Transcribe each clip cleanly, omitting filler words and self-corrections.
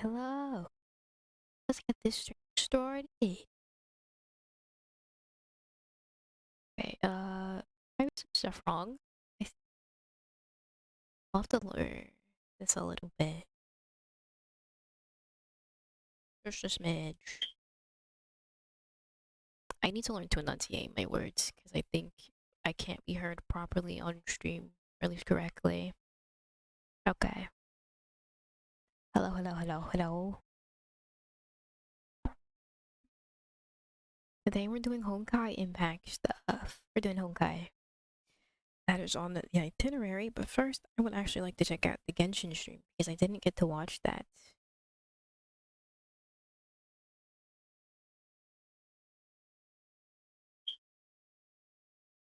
Hello. Let's get this stream started. Okay, maybe some stuff wrong. I'll have to learn this a little bit. Just a smidge. I need to learn to enunciate my words because I think I can't be heard properly on stream, or at least correctly. Okay. Hello, hello, hello, hello. Today we're doing honkai impact stuff. We're doing honkai. That is on the itinerary, but first I would actually like to check out the Genshin stream because I didn't get to watch that.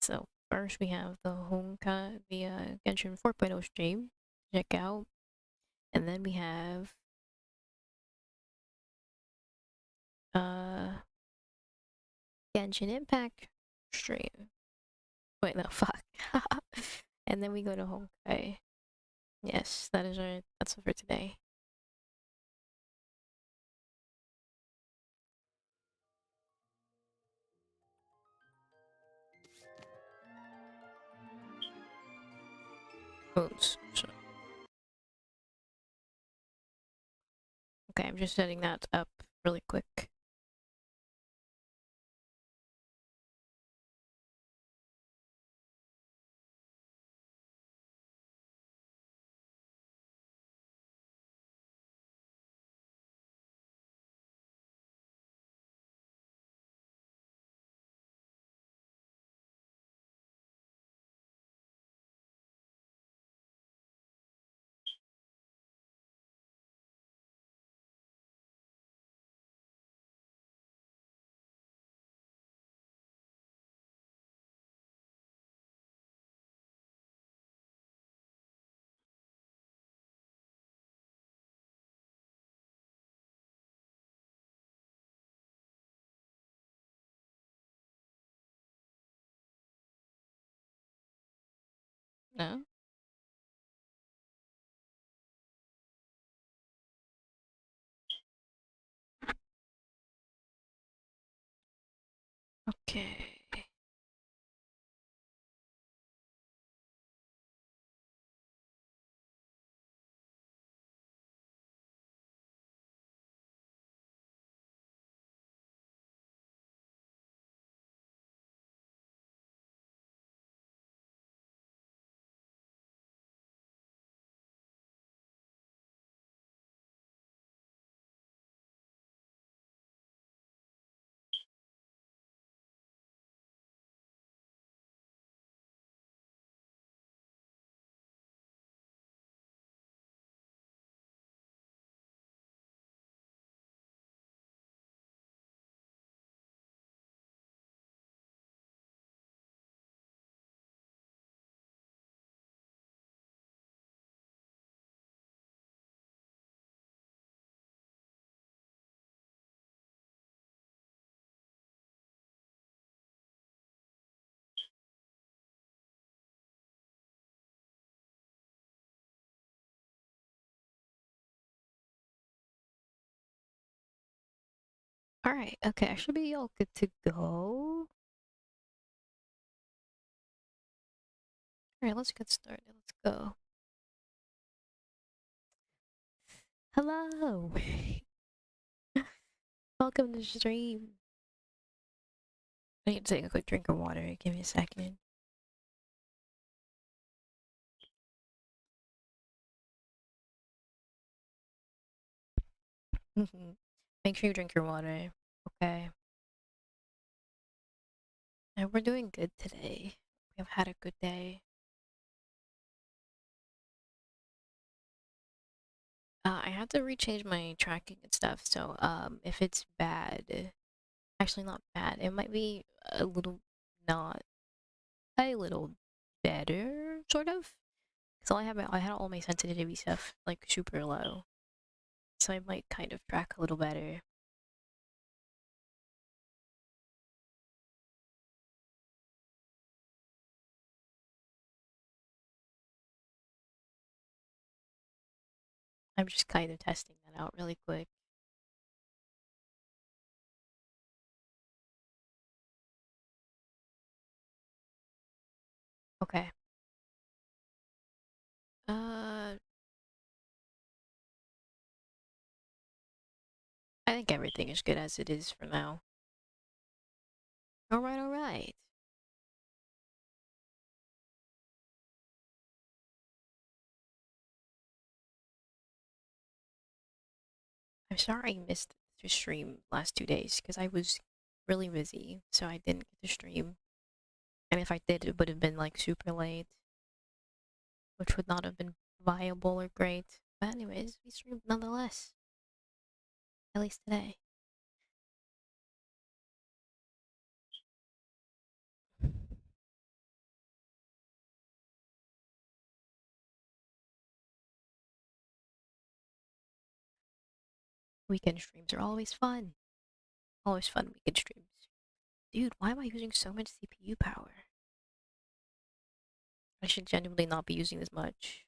So first we have the honkai, the Genshin 4.0 stream. Check out, and then we have uh Genshin Impact stream. Wait, no, fuck. And then we go to honkai. Yes, that is our. That's it for today. Oops. Okay, I'm just setting that up really quick. No. Okay. All right. Okay, I should be all good to go. All right, let's get started. Let's go. Hello. Welcome to the stream. I need to take a quick drink of water. Give me a second. Make sure you drink your water. Okay. And we're doing good today. We've had a good day. I had to rechange my tracking and stuff, so if it's bad, actually not bad, it might be a little not a little better, sort of. Cause I had all my sensitivity stuff like super low, so I might kind of track a little better. I'm just kind of testing that out really quick. Okay. Uh, I think everything is good as it is for now. Alright, alright. I'm sorry I missed the stream last 2 days because I was really busy, so I didn't get to stream. And if I did, it would have been like super late, which would not have been viable or great. But anyways, we streamed nonetheless. At least today. Weekend streams are always fun. Always fun weekend streams. Dude, why am I using so much CPU power? I should genuinely not be using this much.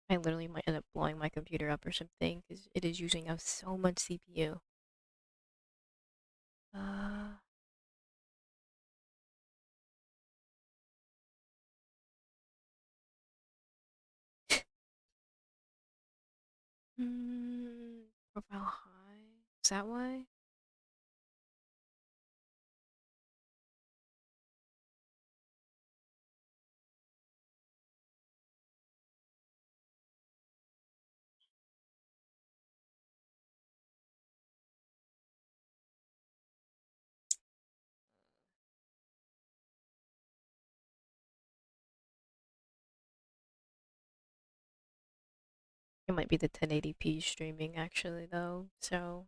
I literally might end up blowing my computer up or something because it is using up so much CPU. Uh, profile high. Is that why? It might be the 1080p streaming actually though, so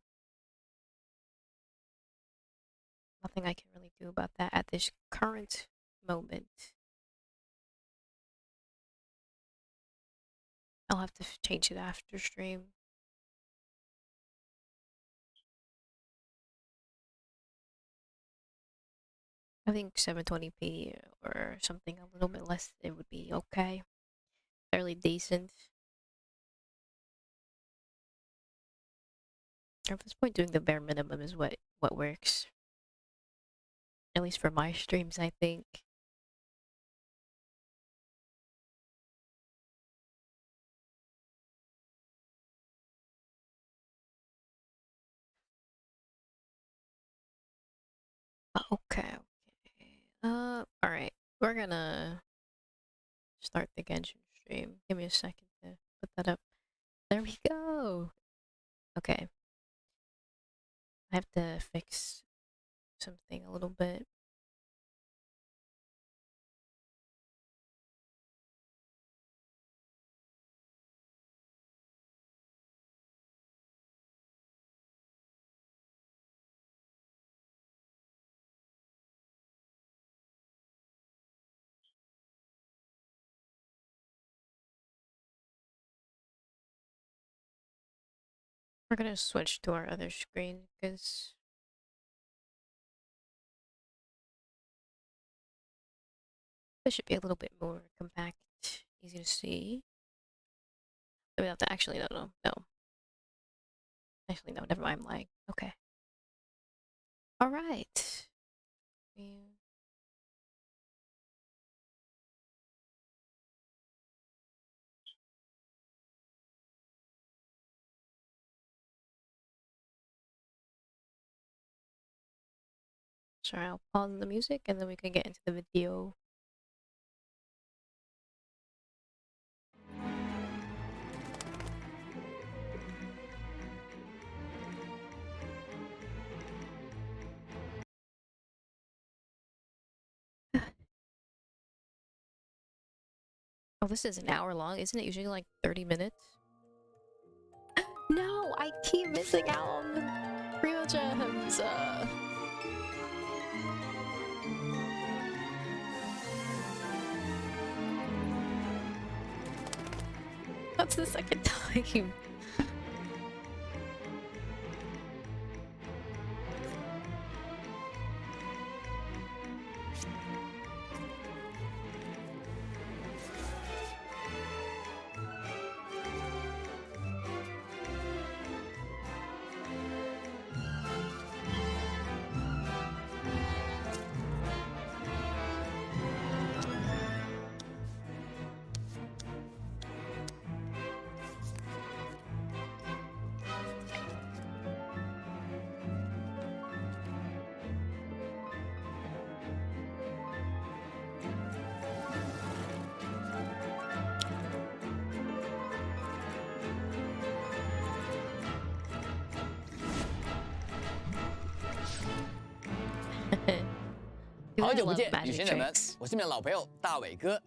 nothing I can really do about that at this current moment. I'll have to change it after stream. I think 720p or something a little bit less, it would be okay. Fairly decent. At this point, doing the bare minimum is what works. At least for my streams, I think. Okay, okay. Alright. We're gonna start the Genshin stream. Give me a second to put that up. There we go! Okay. I have to fix something a little bit. We're gonna switch to our other screen because this should be a little bit more compact, easy to see. I mean, actually, no. Actually, no, never mind. I'm lying. Okay. Alright. Sorry, I'll pause the music and then we can get into the video. Oh, this is an hour long. Isn't it usually like 30 minutes? No, I keep missing out on the real gems. That's the second time. 'Cause 好 I 久不 love 见，旅 magic 行者们， tricks. 我是你们的老朋友大伟哥。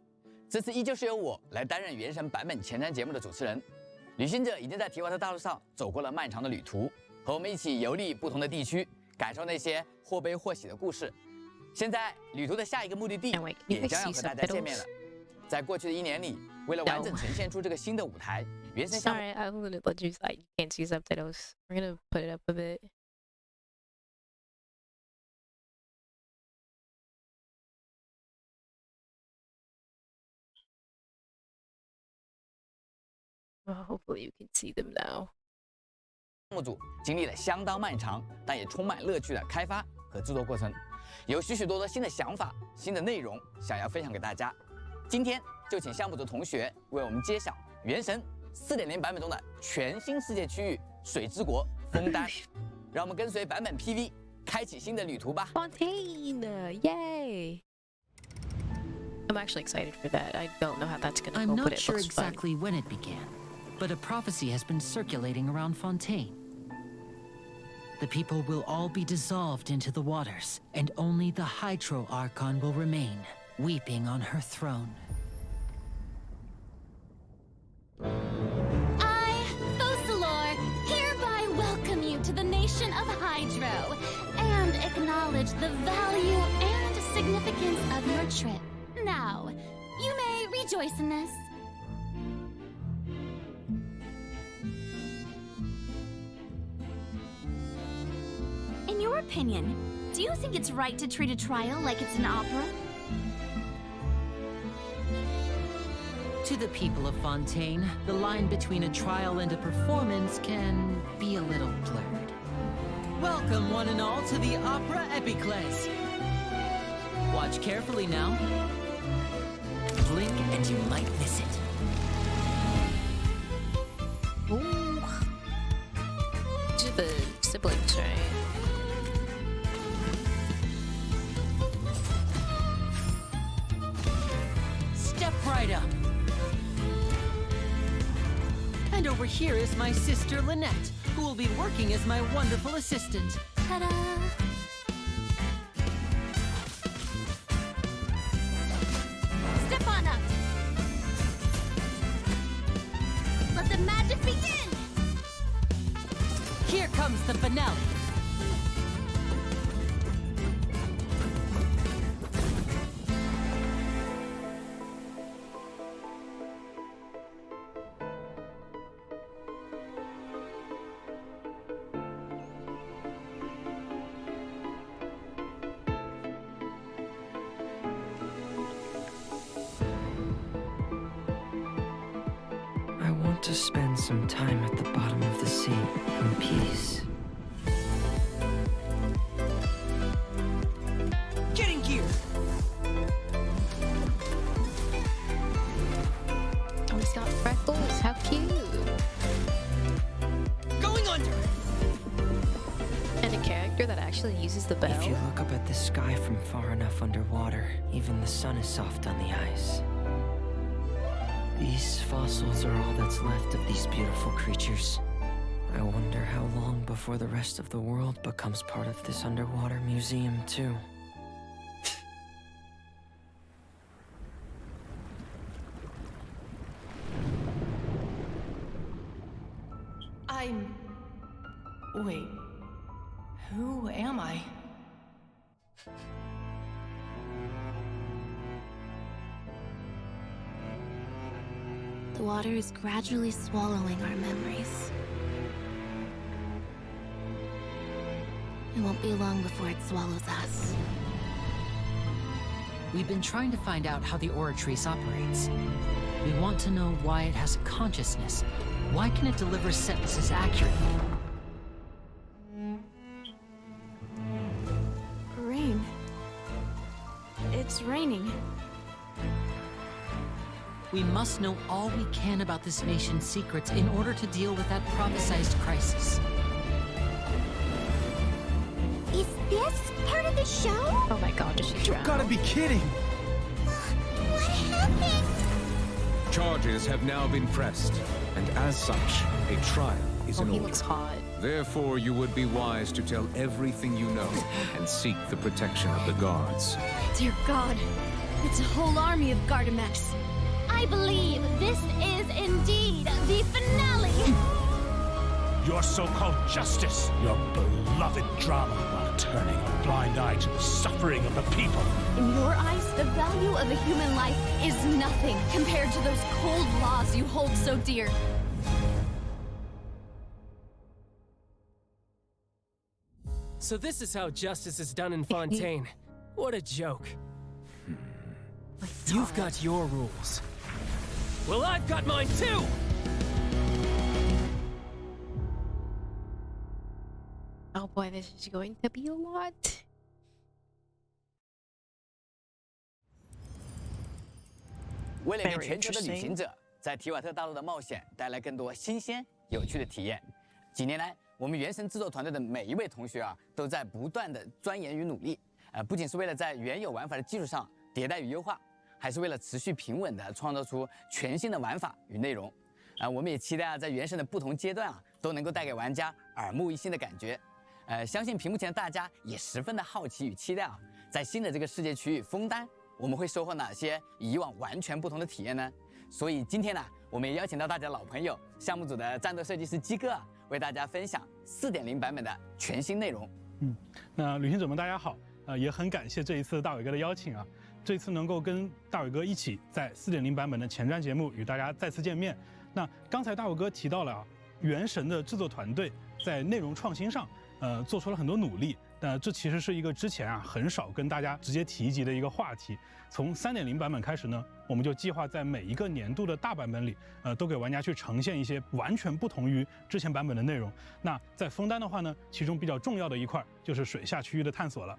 这次依旧是由我来担任原神版本前瞻节目的主持人。旅行者已经在提瓦特大陆上走过了漫长的旅途，和我们一起游历不同的地区，感受那些或悲或喜的故事。现在旅途的下一个目的地也将要和大家见面了。在过去的1年里，为了完整呈现出这个新的舞台，原神项目。Sorry, I'm gonna let you. I can't see subtitles. We're gonna put it up a bit. Well, hopefully you can see them now. 项目组经历了相当漫长，但也充满乐趣的开发和制作过程，有许许多多新的想法、新的内容想要分享给大家。今天就请项目组同学为我们揭晓《原神4.0》版本中的全新世界区域水之国枫丹。让我们跟随版本 PV 开启新的旅途吧。Fontaine! Yay! I'm actually excited for that. I don't know how that's gonna I'm go, but not it sure looks fun. exactly when it began, but a prophecy has been circulating around Fontaine. The people will all be dissolved into the waters, and only the Hydro Archon will remain, weeping on her throne. I, Focalor, hereby welcome you to the nation of Hydro, and acknowledge the value and significance of your trip. Now, you may rejoice in this. In your opinion, do you think it's right to treat a trial like it's an opera? To the people of Fontaine, the line between a trial and a performance can be a little blurred. Welcome, one and all, to the Opera Epiclese. Watch carefully now. Blink and you might miss it. Ooh. These are the siblings, right? Step right up. And over here is my sister Lynette, who will be working as my wonderful assistant. Ta-da! Step on up! Let the magic begin! Here comes the finale. I want to spend some time at the bottom of the sea in peace. Getting gear. Oh, he's got freckles. How cute! Going under. And a character that actually uses the bell. If you look up at the sky from far enough underwater, even the sun is soft on the ice. These fossils are all that's left of these beautiful creatures. I wonder how long before the rest of the world becomes part of this underwater museum, too. Wait. Who am I? The water is gradually swallowing our memories. It won't be long before it swallows us. We've been trying to find out how the Oratrice operates. We want to know why it has a consciousness. Why can it deliver sentences accurately? Rain. It's raining. We must know all we can about this nation's secrets in order to deal with that prophesized crisis. Is this part of the show? Oh my god, does she drown? Gotta be kidding! What happened? Charges have now been pressed, and as such, a trial is Oh, in he order. looks hot. Therefore, you would be wise to tell everything you know and seek the protection of the guards. Dear God, it's a whole army of Gardamex. I believe this is indeed the finale. Your so-called justice, your beloved drama, while turning a blind eye to the suffering of the people. In your eyes, the value of a human life is nothing compared to those cold laws you hold so dear. So this is how justice is done in Fontaine. What a joke. You've got your rules. Well, I've got mine too! Oh boy, this is going to be a lot. 为了给全球的旅行者在提瓦特大陆的冒险带来更多新鲜有趣的体验，几年来，我们原神制作团队的每一位同学啊，都在不断的钻研与努力。不仅是为了在原有玩法的基础上迭代与优化，还是为了持续平稳地创造出全新的玩法与内容。我们也期待在原神的不同阶段啊，都能够带给玩家耳目一新的感觉。相信屏幕前的大家也十分的好奇与期待啊，在新的这个世界区域枫丹，我们会收获哪些与以往完全不同的体验呢？所以今天呢，我们也邀请到大家老朋友项目组的战斗设计师鸡哥啊，为大家分享4.0版本的全新内容。那旅行者们大家好，也很感谢这一次大伟哥的邀请啊，这一次能够跟大伟哥一起在4.0版本的前瞻节目与大家再次见面。那刚才大伟哥提到了啊，原神的制作团队在内容创新上，做出了很多努力。这其实是一个之前啊很少跟大家直接提及的一个话题。从3.0版本开始呢，我们就计划在每一个年度的大版本里，都给玩家去呈现一些完全不同于之前版本的内容。那在枫丹的话呢，其中比较重要的一块就是水下区域的探索了。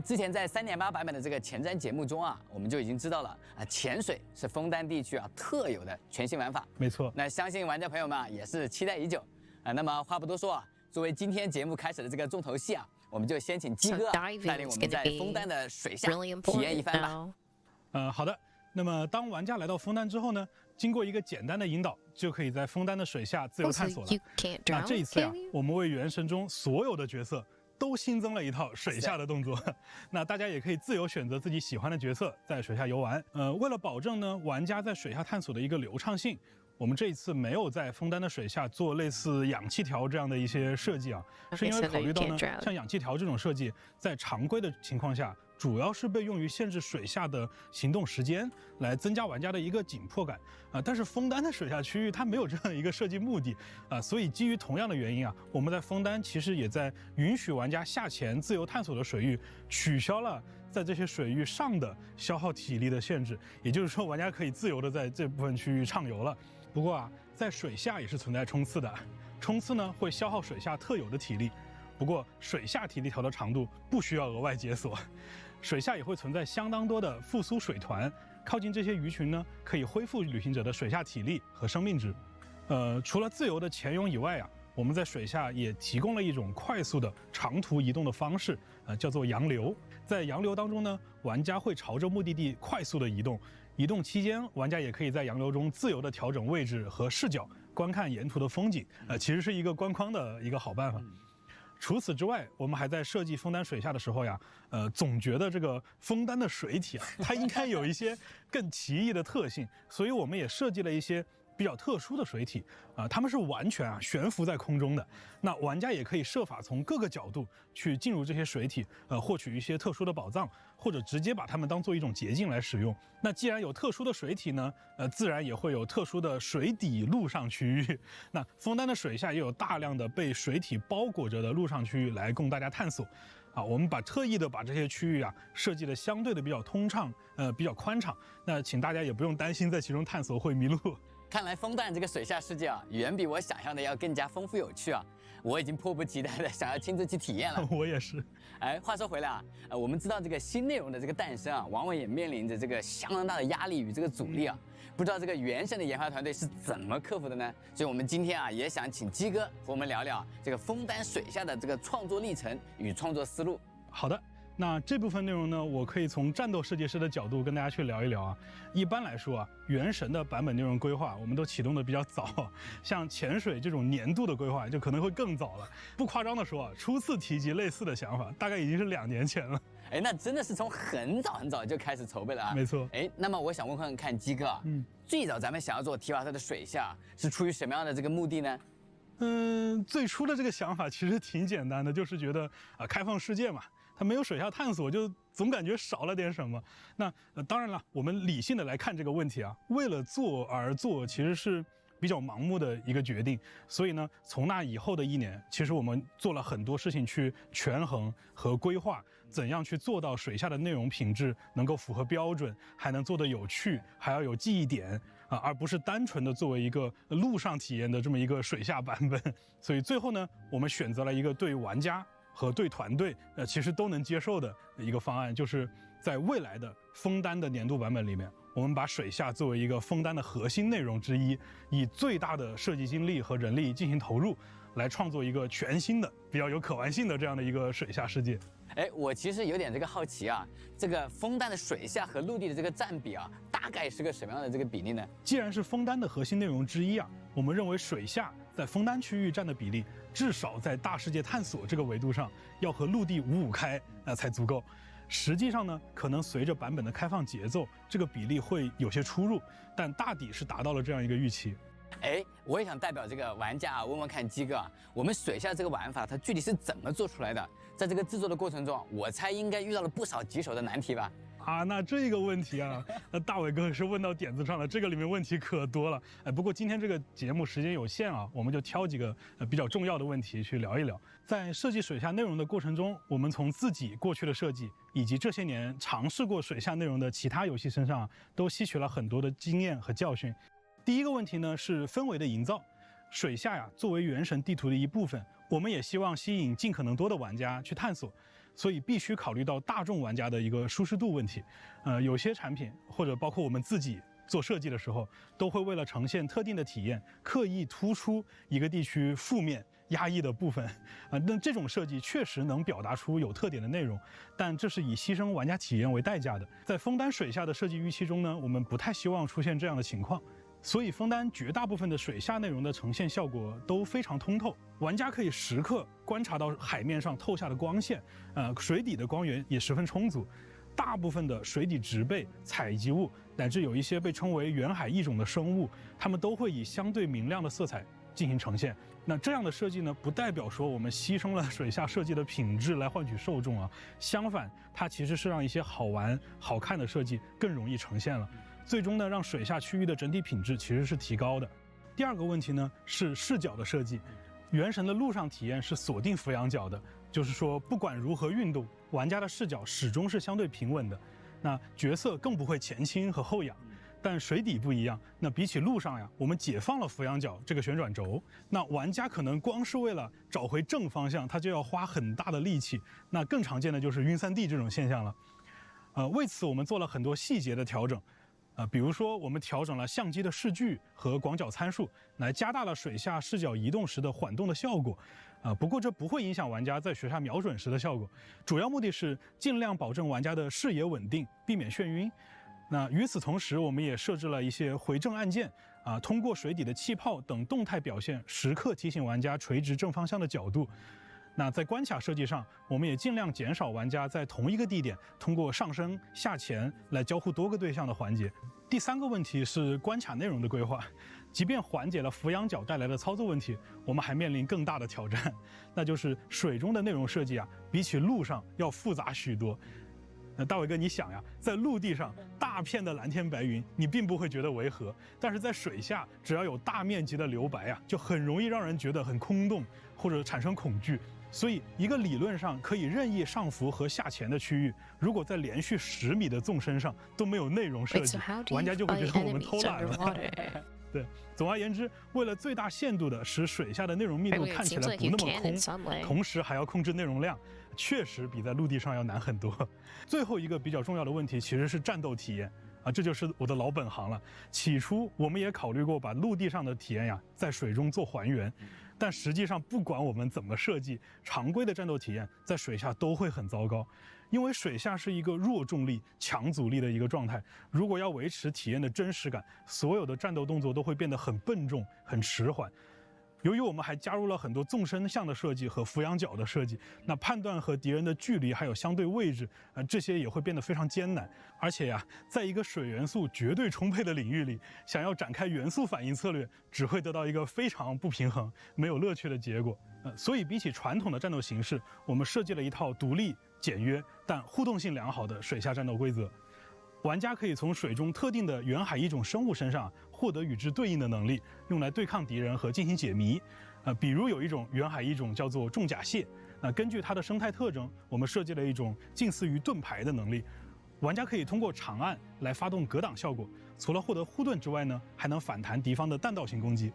之前在3.8版本的这个前瞻节目中啊，我们就已经知道了啊，潜水是枫丹地区啊特有的全新玩法。没错，那相信玩家朋友们啊也是期待已久啊。那么话不多说啊，作为今天节目开始的这个重头戏啊，我们就先请鸡哥带领我们在枫丹的水下体验一番吧。好的。那么当玩家来到枫丹之后呢，经过一个简单的引导，就可以在枫丹的水下自由探索了。那这一次呀，我们为原神中所有的角色都新增了一套水下的动作，那大家也可以自由选择自己喜欢的角色在水下游玩。为了保证呢玩家在水下探索的一个流畅性，我们这一次没有在枫丹的水下做类似氧气条这样的一些设计啊，是因为考虑到呢，像氧气条这种设计，在常规的情况下，主要是被用于限制水下的行动时间，来增加玩家的一个紧迫感啊。但是枫丹的水下区域它没有这样一个设计目的啊，所以基于同样的原因啊，我们在枫丹其实也在允许玩家下潜自由探索的水域取消了在这些水域上的消耗体力的限制，也就是说，玩家可以自由的在这部分区域畅游了。不过啊，在水下也是存在冲刺的，冲刺呢会消耗水下特有的体力，不过水下体力条的长度不需要额外解锁。水下也会存在相当多的复苏水团，靠近这些鱼群呢，可以恢复旅行者的水下体力和生命值。除了自由的潜泳以外啊，我们在水下也提供了一种快速的长途移动的方式，叫做洋流。在洋流当中呢，玩家会朝着目的地快速的移动，移动期间，玩家也可以在洋流中自由的调整位置和视角，观看沿途的风景。其实是一个观光的一个好办法。除此之外，我们还在设计枫丹水下的时候呀，总觉得这个枫丹的水体啊，它应该有一些更奇异的特性，所以我们也设计了一些比较特殊的水体它们是完全悬浮在空中的。那玩家也可以设法从各个角度去进入这些水体，获取一些特殊的宝藏，或者直接把它们当做一种捷径来使用。那既然有特殊的水体呢，自然也会有特殊的水底陆上区域。那枫丹的水下也有大量的被水体包裹着的陆上区域来供大家探索。我们特意的把这些区域设计的相对的比较通畅，比较宽敞。那请大家也不用担心在其中探索会迷路。看来枫丹这个水下世界啊，远比我想象的要更加丰富有趣啊！我已经迫不及待的想要亲自去体验了。我也是。话说回来我们知道这个新内容的这个诞生往往也面临着这个相当大的压力与这个阻力不知道这个原神的研发团队是怎么克服的呢？所以我们今天也想请鸡哥和我们聊聊这个枫丹水下的这个创作历程与创作思路。好的。那这部分内容呢，我可以从战斗设计师的角度跟大家去聊一聊啊。一般来说啊，原神的版本内容规划我们都启动的比较早，像潜水这种年度的规划就可能会更早了。不夸张的说啊，初次提及类似的想法，大概已经是2年前了。哎，那真的是从很早很早就开始筹备了啊。没错。哎，那么我想问看鸡哥啊，最早咱们想要做提瓦特的水下，是出于什么样的这个目的呢？最初的这个想法其实挺简单的，就是觉得开放世界嘛。它没有水下探索，就总感觉少了点什么。那当然了，我们理性的来看这个问题啊，为了做而做，其实是比较盲目的一个决定。所以呢，从那以后的1年，其实我们做了很多事情去权衡和规划，怎样去做到水下的内容品质能够符合标准，还能做得有趣，还要有记忆点啊，而不是单纯的作为一个陆上体验的这么一个水下版本。所以最后呢，我们选择了一个对玩家和对团队其实都能接受的一个方案，就是在未来的枫丹的年度版本里面，我们把水下作为一个枫丹的核心内容之一，以最大的设计精力和人力进行投入，来创作一个全新的、比较有可玩性的这样的一个水下世界。哎，我其实有点这个好奇啊，这个枫丹的水下和陆地的这个占比啊，大概是个什么样的这个比例呢？既然是枫丹的核心内容之一啊，我们认为水下在枫丹区域占的比例，至少在大世界探索这个维度上，要和陆地五五开才足够。实际上呢，可能随着版本的开放节奏，这个比例会有些出入，但大抵是达到了这样一个预期。哎，我也想代表这个玩家啊，问问看鸡哥啊，我们水下这个玩法它具体是怎么做出来的？在这个制作的过程中，我猜应该遇到了不少棘手的难题吧？啊，那这个问题啊，那大伟哥是问到点子上了，这个里面问题可多了。哎，不过今天这个节目时间有限啊，我们就挑几个比较重要的问题去聊一聊。在设计水下内容的过程中，我们从自己过去的设计以及这些年尝试过水下内容的其他游戏身上，都吸取了很多的经验和教训。第一个问题呢是氛围的营造。水下呀，作为原神地图的一部分，我们也希望吸引尽可能多的玩家去探索，所以必须考虑到大众玩家的一个舒适度问题。有些产品或者包括我们自己做设计的时候，都会为了呈现特定的体验，刻意突出一个地区负面压抑的部分。那这种设计确实能表达出有特点的内容，但这是以牺牲玩家体验为代价的。在枫丹水下的设计预期中呢，我们不太希望出现这样的情况。所以枫丹绝大部分的水下内容的呈现效果都非常通透，玩家可以时刻观察到海面上透下的光线，水底的光源也十分充足。大部分的水底植被、采集物，乃至有一些被称为远海异种的生物，它们都会以相对明亮的色彩进行呈现。那这样的设计呢，不代表说我们牺牲了水下设计的品质来换取受众啊，相反，它其实是让一些好玩、好看的设计更容易呈现了。最终呢，让水下区域的整体品质其实是提高的。第二个问题呢是视角的设计。原神的陆上体验是锁定俯仰角的，就是说不管如何运动，玩家的视角始终是相对平稳的。那角色更不会前倾和后仰。但水底不一样，那比起陆上呀，我们解放了俯仰角这个旋转轴，那玩家可能光是为了找回正方向，他就要花很大的力气。那更常见的就是晕3D这种现象了。为此我们做了很多细节的调整。比如说我们调整了相机的视距和广角参数，来加大了水下视角移动时的缓动的效果。不过这不会影响玩家在水下瞄准时的效果，主要目的是尽量保证玩家的视野稳定，避免眩晕。那与此同时，我们也设置了一些回正按键，通过水底的气泡等动态表现，时刻提醒玩家垂直正方向的角度。那在关卡设计上，我们也尽量减少玩家在同一个地点通过上升、下潜来交互多个对象的环节。第三个问题是关卡内容的规划。即便缓解了俯仰角带来的操作问题，我们还面临更大的挑战，那就是水中的内容设计比起陆上要复杂许多。大伟哥，你想呀，在陆地上大片的蓝天白云，你并不会觉得违和；但是在水下，只要有大面积的留白就很容易让人觉得很空洞或者产生恐惧。所以，一个理论上可以任意上浮和下潜的区域，如果在连续10米的纵深上都没有内容设计，玩家就会觉得我们偷懒了。对，总而言之，为了最大限度的使水下的内容密度看起来不那么空，同时还要控制内容量，确实比在陆地上要难很多。最后一个比较重要的问题其实是战斗体验这就是我的老本行了。起初我们也考虑过把陆地上的体验在水中做还原，但实际上，不管我们怎么设计，常规的战斗体验在水下都会很糟糕，因为水下是一个弱重力、强阻力的一个状态。如果要维持体验的真实感，所有的战斗动作都会变得很笨重、很迟缓。由于我们还加入了很多纵深向的设计和俯仰角的设计，那判断和敌人的距离还有相对位置，这些也会变得非常艰难。而且呀，在一个水元素绝对充沛的领域里，想要展开元素反应策略，只会得到一个非常不平衡、没有乐趣的结果。所以比起传统的战斗形式，我们设计了一套独立、简约但互动性良好的水下战斗规则。玩家可以从水中特定的远海异种生物身上获得与之对应的能力，用来对抗敌人和进行解谜。比如有一种远海异种叫做重甲蟹，根据它的生态特征，我们设计了一种近似于盾牌的能力。玩家可以通过长按来发动格挡效果，除了获得护盾之外呢，还能反弹敌方的弹道型攻击。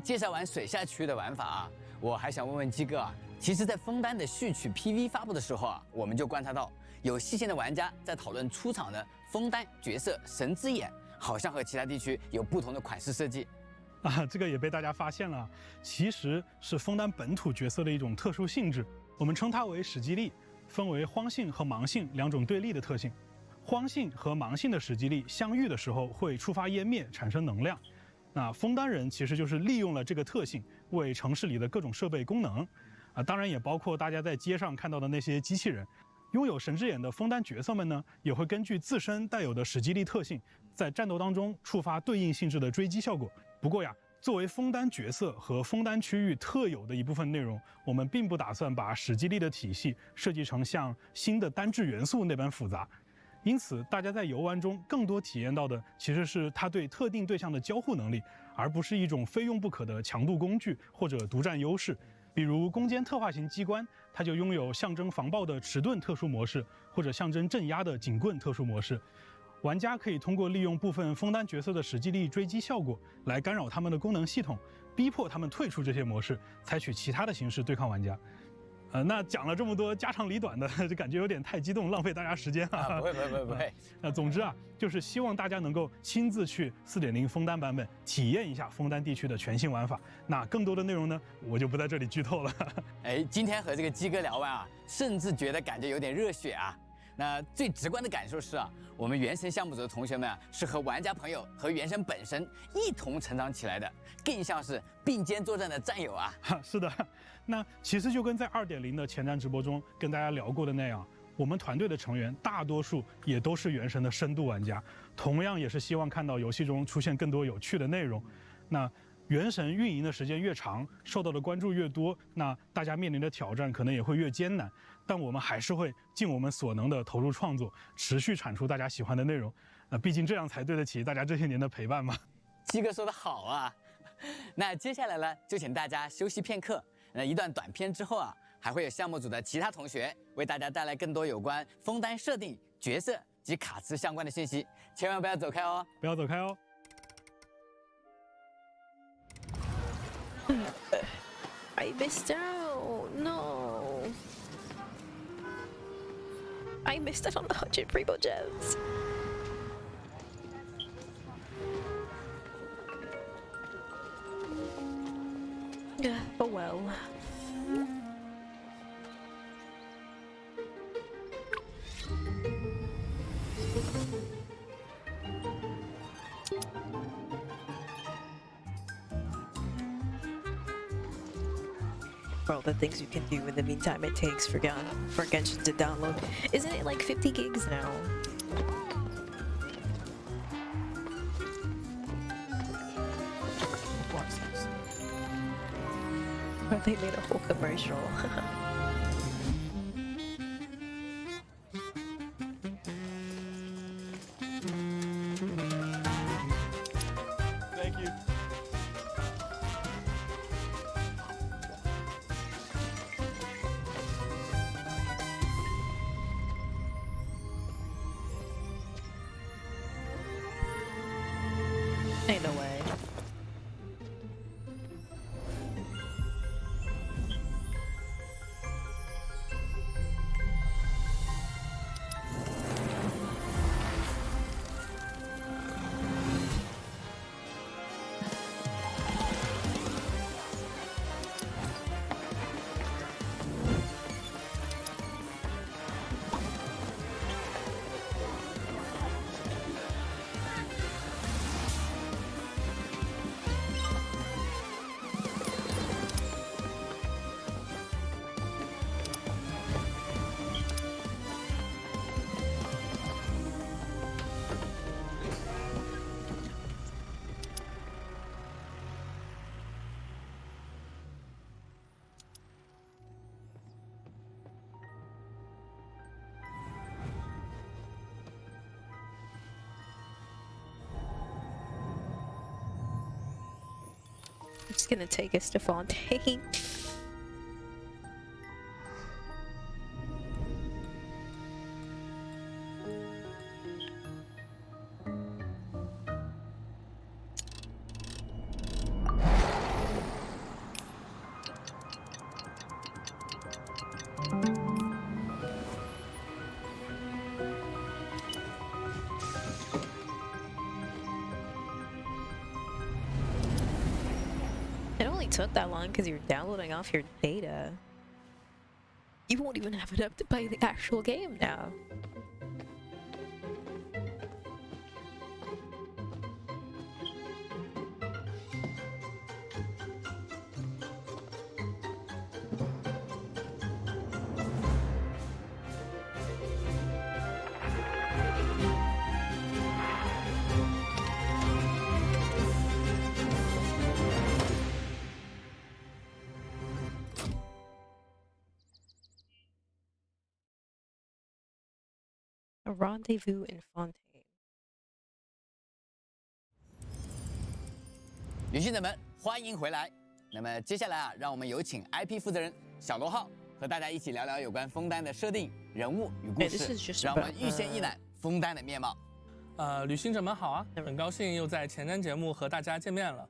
介绍完水下区域的玩法啊，我还想问问鸡哥啊，其实，在枫丹的序曲 PV 发布的时候啊，我们就观察到有细心的玩家在讨论出场的枫丹角色神之眼，好像和其他地区有不同的款式设计。这个也被大家发现了，其实是枫丹本土角色的一种特殊性质，我们称它为史基力，分为荒性和盲性两种对立的特性。荒性和盲性的史基力相遇的时候会触发湮灭，产生能量。那枫丹人其实就是利用了这个特性，为城市里的各种设备功能，当然也包括大家在街上看到的那些机器人。拥有神之眼的枫丹角色们呢，也会根据自身带有的史基力特性，在战斗当中触发对应性质的追击效果。不过呀，作为枫丹角色和枫丹区域特有的一部分内容，我们并不打算把史基力的体系设计成像新的单质元素那般复杂。因此，大家在游玩中更多体验到的其实是它对特定对象的交互能力，而不是一种非用不可的强度工具或者独占优势。比如攻坚特化型机关，它就拥有象征防爆的迟钝特殊模式，或者象征镇压的警棍特殊模式。玩家可以通过利用部分枫丹角色的史基力追击效果，来干扰他们的功能系统，逼迫他们退出这些模式，采取其他的形式对抗玩家。那讲了这么多家长里短的，就感觉有点太激动，浪费大家时间啊。不会。总之啊，就是希望大家能够亲自去4.0枫丹版本体验一下枫丹地区的全新玩法。那更多的内容呢，我就不在这里剧透了。今天和这个鸡哥聊完啊，甚至觉得感觉有点热血啊。那最直观的感受是啊，我们原神项目组的同学们啊，是和玩家朋友和原神本身一同成长起来的，更像是并肩作战的战友啊。是的，那其实就跟在2.0的前瞻直播中跟大家聊过的那样，我们团队的成员大多数也都是原神的深度玩家，同样也是希望看到游戏中出现更多有趣的内容。那原神运营的时间越长，受到的关注越多，那大家面临的挑战可能也会越艰难。但我们还是会尽我们所能的投入创作，持续产出大家喜欢的内容。毕竟这样才对得起大家这些年的陪伴嘛。鸡哥说的好啊。那接下来呢，就请大家休息片刻。那一段短片之后啊，还会有项目组的其他同学为大家带来更多有关枫丹设定、角色及卡池相关的信息，千万不要走开哦！不要走开哦。I missed out. No. I missed out on the 100 Primo gems. Oh well. For all the things you can do in the meantime it takes for Genshin to download. Isn't it like 50 gigs now? They made a whole commercial. Thank you. Ain't no way. gonna take us to Fontaine. It only took that long because you're downloading off your data. You won't even have enough to play the actual game now. A rendezvous in Fontaine. 旅行者们，欢迎回来。那么接下来啊，让我们有请 IP 负责人小罗浩和大家一起聊聊有关枫丹的设定、人物与故事，让我们预先一览枫丹的面貌。旅行者们好啊，很高兴又在前瞻节目和大家见面了。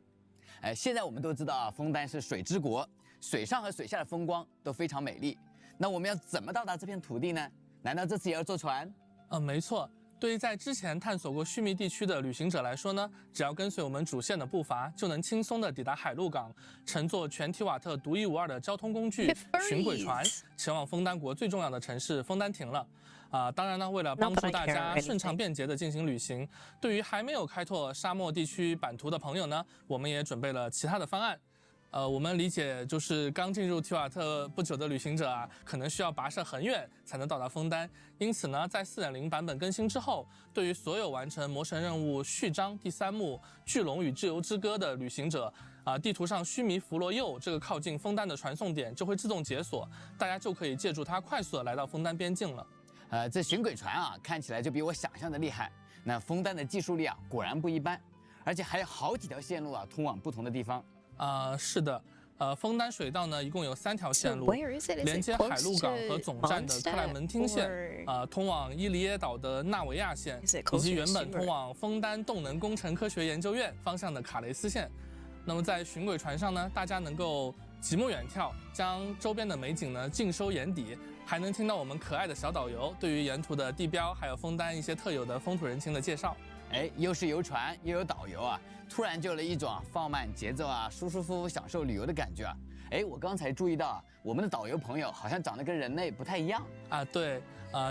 现在我们都知道啊，枫丹是水之国，水上和水下的风光都非常美丽。那我们要怎么到达这片土地呢？难道这次也要坐船？没错。对于在之前探索过须弥地区的旅行者来说呢，只要跟随我们主线的步伐，就能轻松地抵达海陆港，乘坐全提瓦特独一无二的交通工具巡轨船，前往枫丹国最重要的城市枫丹亭了。当然呢，为了帮助大家顺畅便捷地进行旅行，对于还没有开拓沙漠地区版图的朋友呢，我们也准备了其他的方案。我们理解就是刚进入提瓦特不久的旅行者啊，可能需要跋涉很远才能到达枫丹。因此呢，在 4.0 版本更新之后，对于所有完成魔神任务序章第3幕巨龙与自由之歌的旅行者，地图上须弥弗罗右这个靠近枫丹的传送点就会自动解锁，大家就可以借助它快速的来到枫丹边境了。这巡轨船啊，看起来就比我想象的厉害。那枫丹的技术力啊，果然不一般，而且还有好几条线路啊，通往不同的地方。是的，枫丹水道呢，一共有3条线路，连接海陆港和总站的克莱门汀线，通往伊犁耶岛的纳维亚线，以及原本通往枫丹动能工程科学研究院方向的卡雷斯线。那么在巡轨船上呢，大家能够极目远眺，将周边的美景呢尽收眼底，还能听到我们可爱的小导游对于沿途的地标还有枫丹一些特有的风土人情的介绍。又是游船又有导游啊，突然就有了一种放慢节奏啊，舒舒服服享受旅游的感觉啊。我刚才注意到啊，我们的导游朋友好像长得跟人类不太一样啊。对，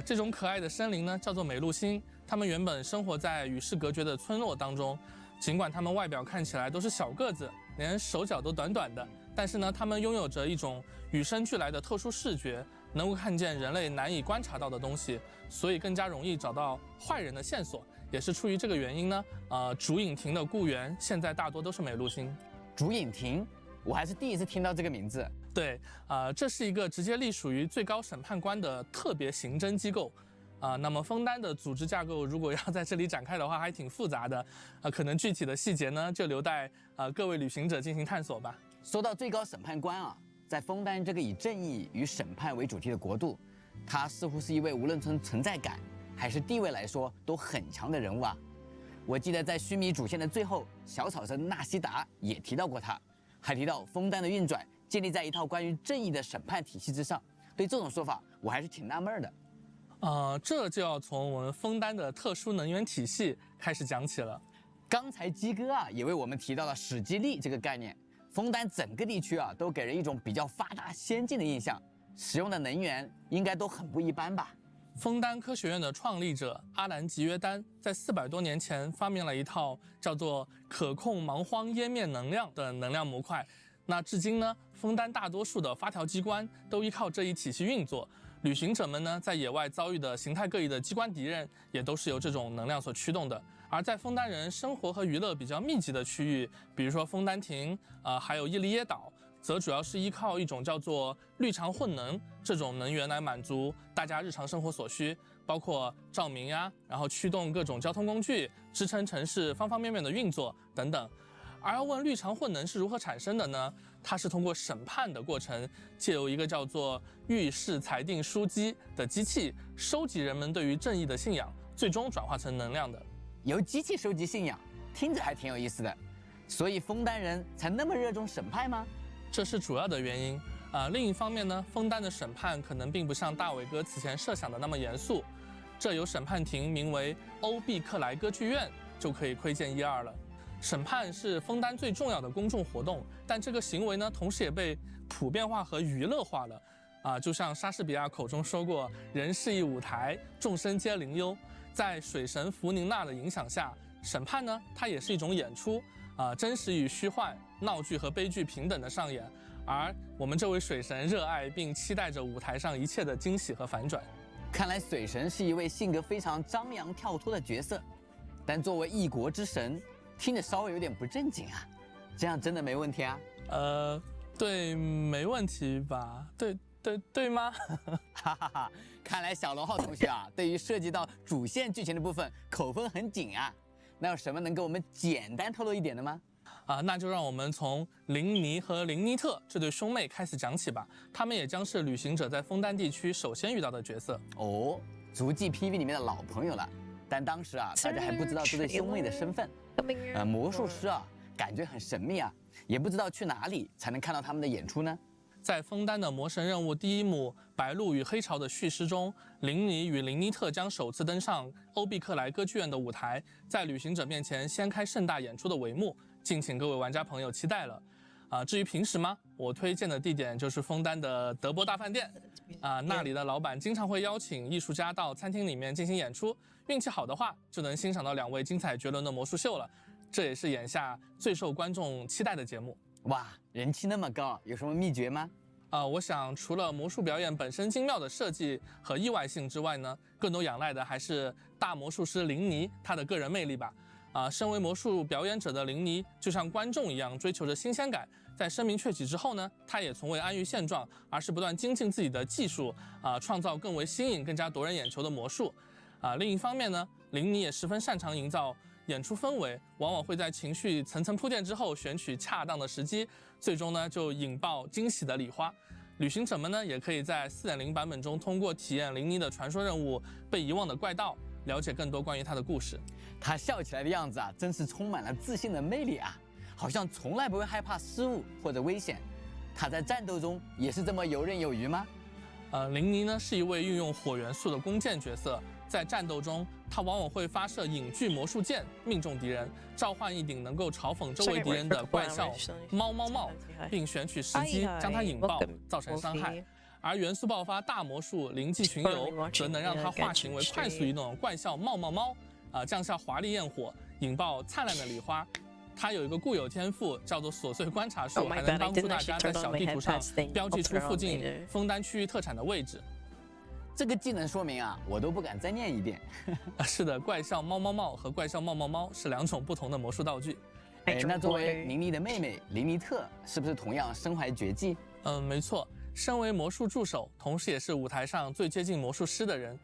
这种可爱的生灵呢叫做美露星，它们原本生活在与世隔绝的村落当中，尽管它们外表看起来都是小个子，连手脚都短短的，但是呢，它们拥有着一种与生俱来的特殊视觉，能够看见人类难以观察到的东西，所以更加容易找到坏人的线索。也是出于这个原因呢，竹影亭的雇员现在大多都是美露星。竹影亭，我还是第一次听到这个名字。对，这是一个直接隶属于最高审判官的特别刑侦机构。那么枫丹的组织架构如果要在这里展开的话，还挺复杂的。可能具体的细节呢，就留待各位旅行者进行探索吧。说到最高审判官啊，在枫丹这个以正义与审判为主题的国度，他似乎是一位无论从存在感还是地位来说都很强的人物啊！我记得在须弥主线的最后，小草僧纳西达也提到过他，还提到枫丹的运转建立在一套关于正义的审判体系之上。对这种说法，我还是挺纳闷的。这就要从我们枫丹的特殊能源体系开始讲起了。刚才鸡哥啊也为我们提到了史基利这个概念。枫丹整个地区啊都给人一种比较发达先进的印象，使用的能源应该都很不一般吧。枫丹科学院的创立者阿兰吉约丹在400多年前发明了一套叫做可控蛮荒湮灭能量的能量模块。那至今呢，枫丹大多数的发条机关都依靠这一体系运作。旅行者们呢，在野外遭遇的形态各异的机关敌人，也都是由这种能量所驱动的。而在枫丹人生活和娱乐比较密集的区域，比如说枫丹亭，还有伊犁耶岛，则主要是依靠一种叫做绿常混能这种能源来满足大家日常生活所需，包括照明呀，然后驱动各种交通工具，支撑城市方方面面的运作等等。而要问绿常混能是如何产生的呢？它是通过审判的过程，借由一个叫做御式裁定书机的机器，收集人们对于正义的信仰，最终转化成能量的。由机器收集信仰，听着还挺有意思的。所以枫丹人才那么热衷审判吗？这是主要的原因。另一方面呢，枫丹的审判可能并不像大伟哥此前设想的那么严肃。这有审判庭名为欧毕克莱歌剧院，就可以窥见一二了。审判是枫丹最重要的公众活动，但这个行为呢，同时也被普遍化和娱乐化了。就像莎士比亚口中说过：“人是一舞台，众生皆灵幽。”在水神弗宁娜的影响下，审判呢，它也是一种演出，真实与虚幻、闹剧和悲剧平等的上演。而我们这位水神热爱并期待着舞台上一切的惊喜和反转。看来水神是一位性格非常张扬跳脱的角色，但作为一国之神，听着稍微有点不正经啊。这样真的没问题啊？对，没问题吧？对吗？哈哈哈！看来小龙浩同学啊，对于涉及到主线剧情的部分口风很紧啊。那有什么能给我们简单透露一点的吗？那就让我们从林尼和林尼特这对兄妹开始讲起吧。他们也将是旅行者在枫丹地区首先遇到的角色。哦，足迹 PV 里面的老朋友了。但当时啊，大家还不知道这对兄妹的身份。魔术师啊，感觉很神秘啊，也不知道去哪里才能看到他们的演出呢。在枫丹的魔神任务第一幕《白鹿与黑潮》的叙事中，林尼与林尼特将首次登上欧毕克莱歌剧院的舞台，在旅行者面前掀开盛大演出的帷幕，敬请各位玩家朋友期待了。至于平时吗？我推荐的地点就是枫丹的德波大饭店，那里的老板经常会邀请艺术家到餐厅里面进行演出，运气好的话就能欣赏到2位精彩绝伦的魔术秀了。这也是眼下最受观众期待的节目。哇，人气那么高，有什么秘诀吗？我想除了魔术表演本身精妙的设计和意外性之外呢，更多仰赖的还是大魔术师林尼他的个人魅力吧。身为魔术表演者的林尼，就像观众一样追求着新鲜感。在声名鹊起之后呢，他也从未安于现状，而是不断精进自己的技术，创造更为新颖、更加夺人眼球的魔术。另一方面呢，林尼也十分擅长营造演出氛围，往往会在情绪层层铺垫之后，选取恰当的时机，最终呢就引爆惊喜的礼花。旅行者们呢，也可以在 4.0 版本中通过体验林尼的传说任务《被遗忘的怪盗》，了解更多关于他的故事。他笑起来的样子啊，真是充满了自信的魅力啊，好像从来不会害怕失误或者危险。他在战斗中也是这么游刃有余吗？林尼呢是一位运用火元素的弓箭角色，在战斗中，他往往会发射影锯魔术剑，命中敌人，召唤一顶能够嘲讽周围敌人的怪笑猫猫帽，并选取时机将它引爆，造成伤害。而元素爆发大魔术灵迹巡游，则能让它化形为快速移动怪笑猫猫猫，降下华丽焰火，引爆灿烂的礼花。它有一个固有天赋，叫做琐碎观察术，还能帮助大家在小地图上标记出附近枫丹区域特产的位置。这个技能说明啊，我都不敢再念一遍。是的，怪笑猫猫帽和怪笑猫猫猫是2种不同的魔术道具。那作为林尼的妹妹林尼特，是不是同样身怀绝技？没错，身为魔术助手，同时也是舞台上最接近魔术师的人，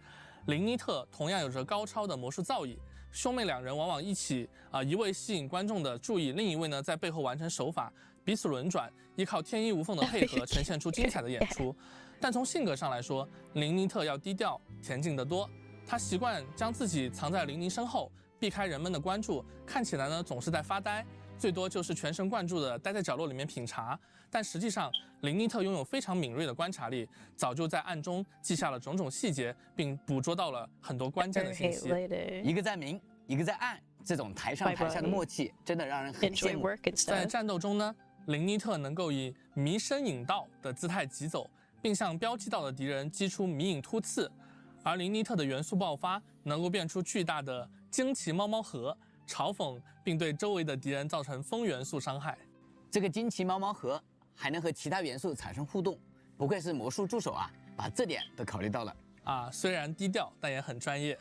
林尼特同样有着高超的魔术造诣。兄妹2人往往一起，一位吸引观众的注意，另一位呢在背后完成手法，彼此轮转，依靠天衣无缝的配合，呈现出精彩的演出。但从性格上来说，林尼特要低调恬静得多。他习惯将自己藏在林尼身后，避开人们的关注，看起来呢总是在发呆，最多就是全神贯注地待在角落里面品茶。但实际上，林尼特拥有非常敏锐的观察力，早就在暗中记下了种种细节，并捕捉到了很多关键的信息。一个在明，一个在暗，这种台上台下的默契真的让人很羡慕。在战斗中呢，林尼特能够以迷身引导的姿态疾走，并向标记到的敌人击出迷影突刺，而林尼特的元素爆发能够变出巨大的惊奇猫猫核，嘲讽并对周围的敌人造成风元素伤害。这个惊奇猫猫核还能和其他元素产生互动，不愧是魔术助手啊，把这点都考虑到了。虽然低调，但也很专业。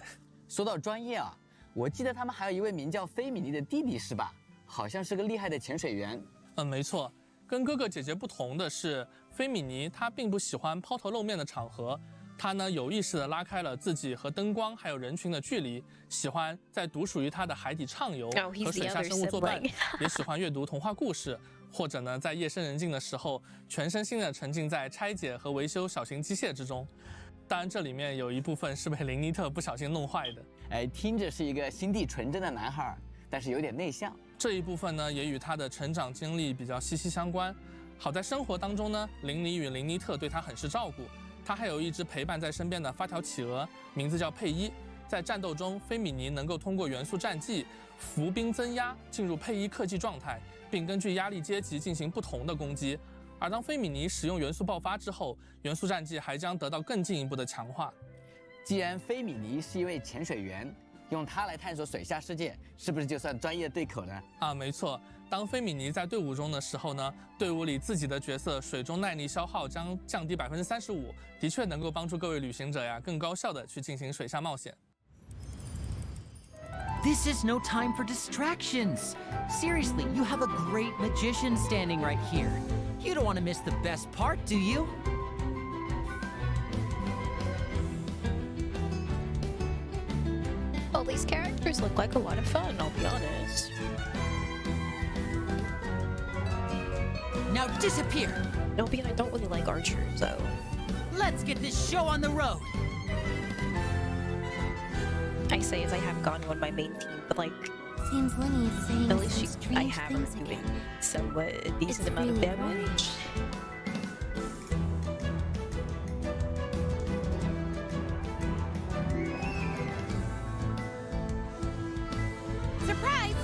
说到专业啊，我记得他们还有一位名叫菲米尼的弟弟是吧？好像是个厉害的潜水员。没错。跟哥哥姐姐不同的是，菲米尼她并不喜欢抛头露面的场合，他呢有意识地拉开了自己和灯光还有人群的距离，喜欢在独属于他的海底畅游，和水下生物作伴，也喜欢阅读童话故事，或者呢在夜深人静的时候，全身心地沉浸在拆解和维修小型机械之中。当然，这里面有一部分是被林尼特不小心弄坏的。哎，听着是一个心地纯真的男孩，但是有点内向。这一部分呢，也与他的成长经历比较息息相关。好在生活当中呢，林尼与林尼特对他很是照顾。他还有一只陪伴在身边的发条企鹅，名字叫佩伊。在战斗中，菲米尼能够通过元素战技伏兵增压，进入佩伊克技状态，并根据压力阶级进行不同的攻击。而当菲米尼使用元素爆发之后，元素战技还将得到更进一步的强化。既然菲米尼是一位潜水员，用它来探索水下世界，是不是就算专业对口呢？啊，没错。当菲米尼在队伍中的时候呢，队伍里自己的角色水中耐力消耗将降低35%，的确能够帮助各位旅行者呀更高效的去进行水下冒险。This is no time for distractions. Seriously, you have a great magician standing right here. You don't want to miss the best part, do you? Well, these characters look like a lot of fun, I'll be honest. Now disappear! Nobi and I don't really like archers, so... Let's get this show on the road! I say as I have Ganu on my main team, but like... Seems Linny is saying at least some I strange have her things doing again. somewhat a decent It's amount of really damage. Surprise!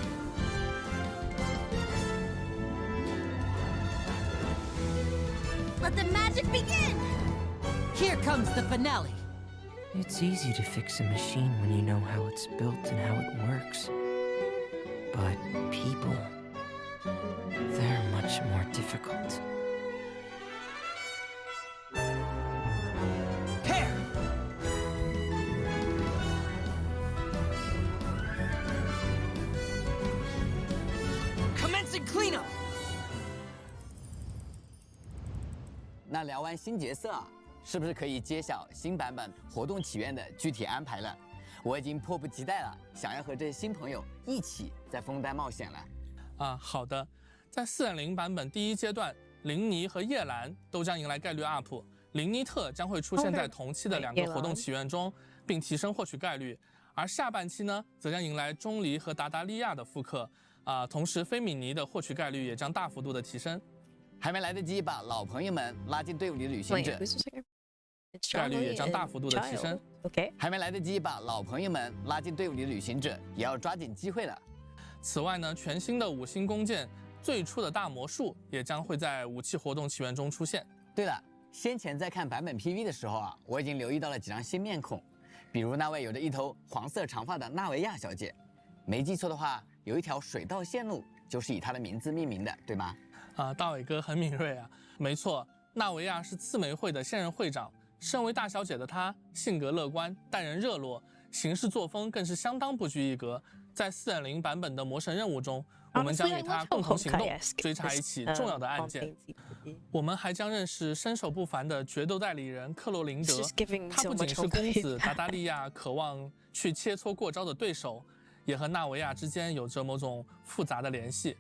Let the magic begin! Here comes the finale! It's easy to fix a machine when you know how it's built and how it works. But people, they're much more difficult. Pair! Commencing cleanup! 那聊完新角色，是不是可以揭晓新版本活动起源的具体安排了？我已经迫不及待了，想要和这些新朋友一起在枫丹冒险了。啊，好的，在4.0版本第一阶段，林尼和叶兰都将迎来概率 up， 林尼特将会出现在同期的2个活动起源中，并提升获取概率。而下半期呢，则将迎来钟离和达达利亚的复刻，同时菲米尼的获取概率也将大幅度的提升。还没来得及把老朋友们拉进队伍里的旅行者，概率也将大幅度的提升。还没来得及把老朋友们拉进队伍里的旅行者，也要抓紧机会了。此外呢，全新的5星弓箭最初的大魔术也将会在武器活动起源中出现。对了，先前在看版本 PV 的时候啊，我已经留意到了几张新面孔，比如那位有着一头黄色长发的纳维亚小姐，没记错的话，有一条水道线路就是以她的名字命名的，对吗？大伟哥很敏锐啊，没错，纳维亚是刺玫会的现任会长。身为大小姐的她，性格乐观，待人热络，行事作风更是相当不拘一格。在4.0版本的魔神任务中，我们将与她共同行动，追查一起重要的案件。我们还将认识身手不凡的决斗代理人克洛林德，他不仅是公子达达利亚渴望去切磋过招的对手，也和纳维亚之间有着某种复杂的联系。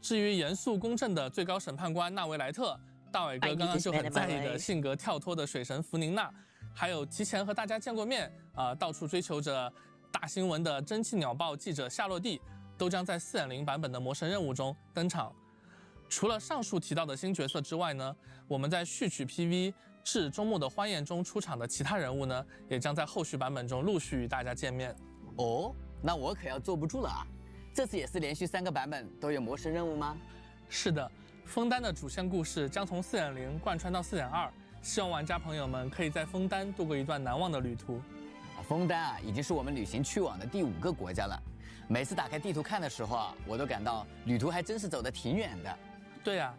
至于严肃公正的最高审判官纳维莱特，大伟哥刚刚就很在意的性格跳脱的水神弗宁娜，还有提前和大家见过面，到处追求着大新闻的蒸汽鸟报记者夏洛蒂，都将在4.0版本的魔神任务中登场。除了上述提到的新角色之外呢，我们在序曲 PV 至终末的欢宴中出场的其他人物呢，也将在后续版本中陆续与大家见面。哦，那我可要坐不住了啊！这次也是连续3个版本都有魔神任务吗？是的，枫丹的主线故事将从4.0贯穿到4.2，希望玩家朋友们可以在枫丹度过一段难忘的旅途。枫丹啊，已经是我们旅行去往的第5个国家了。每次打开地图看的时候啊，我都感到旅途还真是走得挺远的。对啊，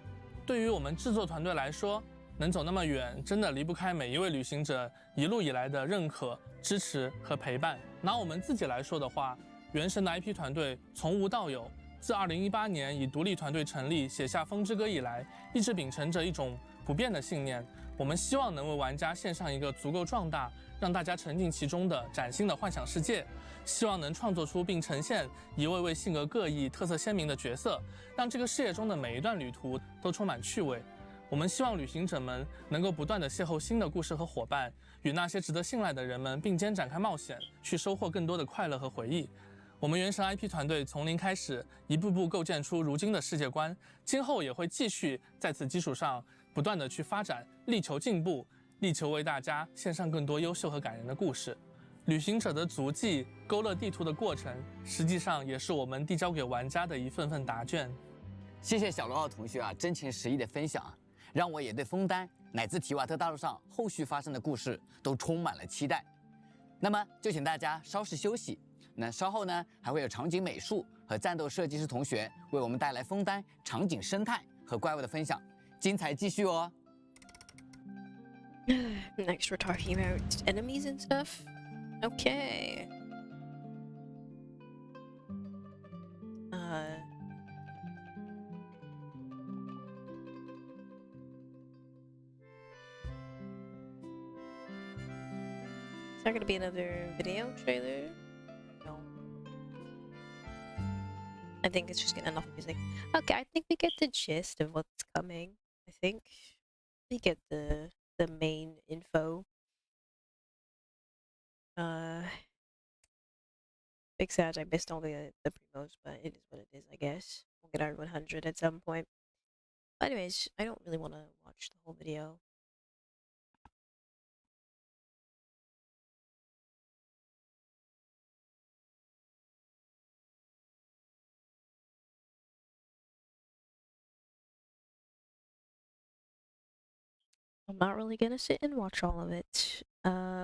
对于我们制作团队来说，能走那么远，真的离不开每一位旅行者一路以来的认可、支持和陪伴。拿我们自己来说的话，原神的 IP 团队从无到有，自2018年以独立团队成立写下《风之歌》以来，一直秉承着一种不变的信念，我们希望能为玩家献上一个足够壮大，让大家沉浸其中的崭新的幻想世界，希望能创作出并呈现一位位性格各异、特色鲜明的角色，让这个世界中的每一段旅途都充满趣味。我们希望旅行者们能够不断地邂逅新的故事和伙伴，与那些值得信赖的人们并肩展开冒险，去收获更多的快乐和回忆。我们原神 IP 团队从零开始，一步步构建出如今的世界观，今后也会继续在此基础上不断地去发展，力求进步，力求为大家献上更多优秀和感人的故事。旅行者的足迹，勾勒地图的过程，实际上也是我们递交给玩家的一份份答卷。谢谢小罗奥同学真情实意的分享让我也对枫丹乃至提瓦特大陆上后续发生的故事都充满了期待。那么就请大家稍事休息。那稍后呢，还会有场景美术和战斗设计师同学为我们带来枫丹场景生态和怪物的分享，精彩继续哦。Next, we're talking about enemies and stuff. Okay. Is there gonna be another video trailer? No. I think it's just getting enough music. Okay, I think we get the gist of what's coming. I think we get the main info. Big sad I missed all the promos, but it is what it is, I guess. We'll get our 100 at some point. But anyways, I don't really want to watch the whole video. I'm not really gonna sit and watch all of it.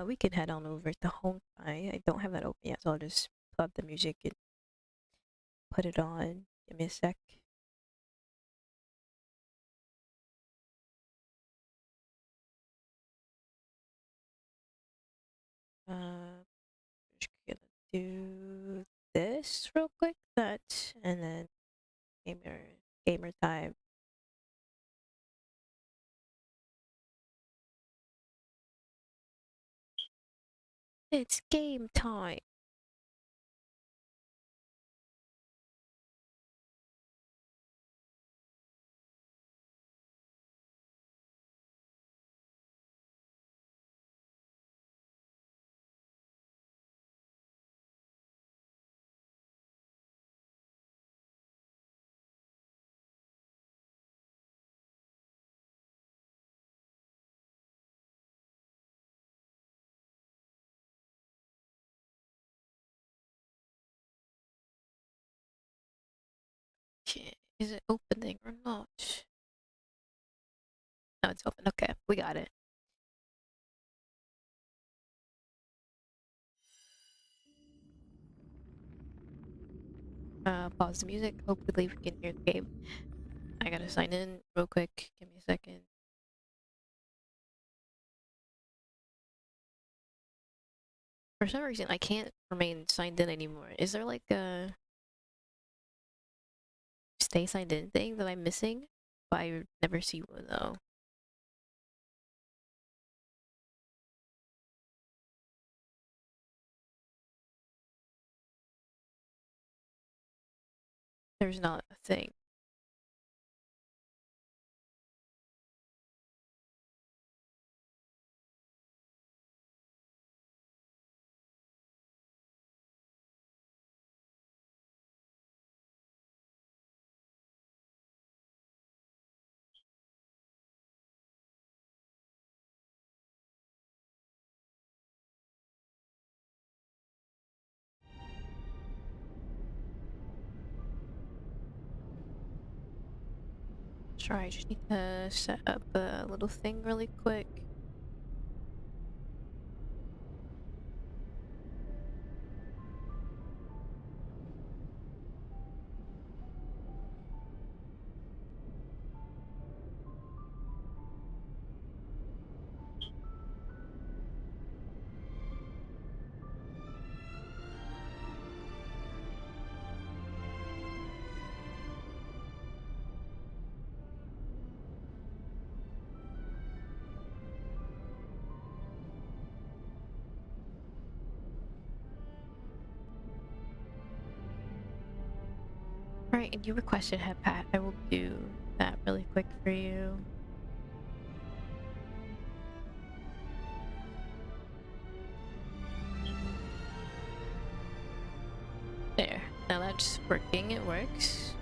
We can head on over to honkai. I don't have that open yet, so I'll just put up the music and put it on. Give me a sec. Just gonna do this real quick, that, and then gamer time. It's game time. Okay, is it opening or not? No, it's open. Okay, we got it. Pause the music. Hopefully we can hear the game. I gotta sign in real quick. Give me a second. For some reason, I can't remain signed in anymore. Is there like a stay signed in thing that I'm missing? But I never see one though. There's not a thing. Sorry, I just need to set up a little thing really quick. Alright, and you requested head pat. I will do that really quick for you. There. Now that's working. It works.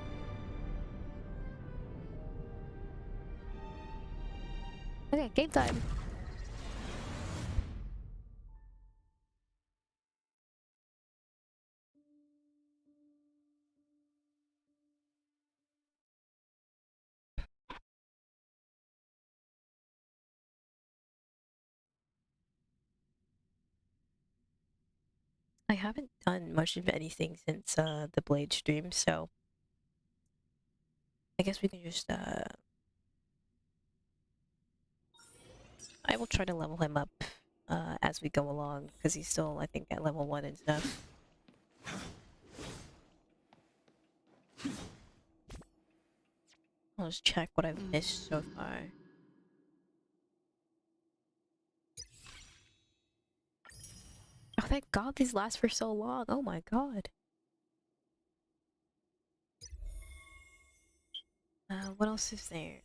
Okay, game time. I haven't done much of anything since the Blade stream, so I guess we can just I will try to level him up as we go along, because he's still, I think, at level 1 and stuff. I'll just check what I've missed so far. Oh, thank God these last for so long. Oh my God. What else is there?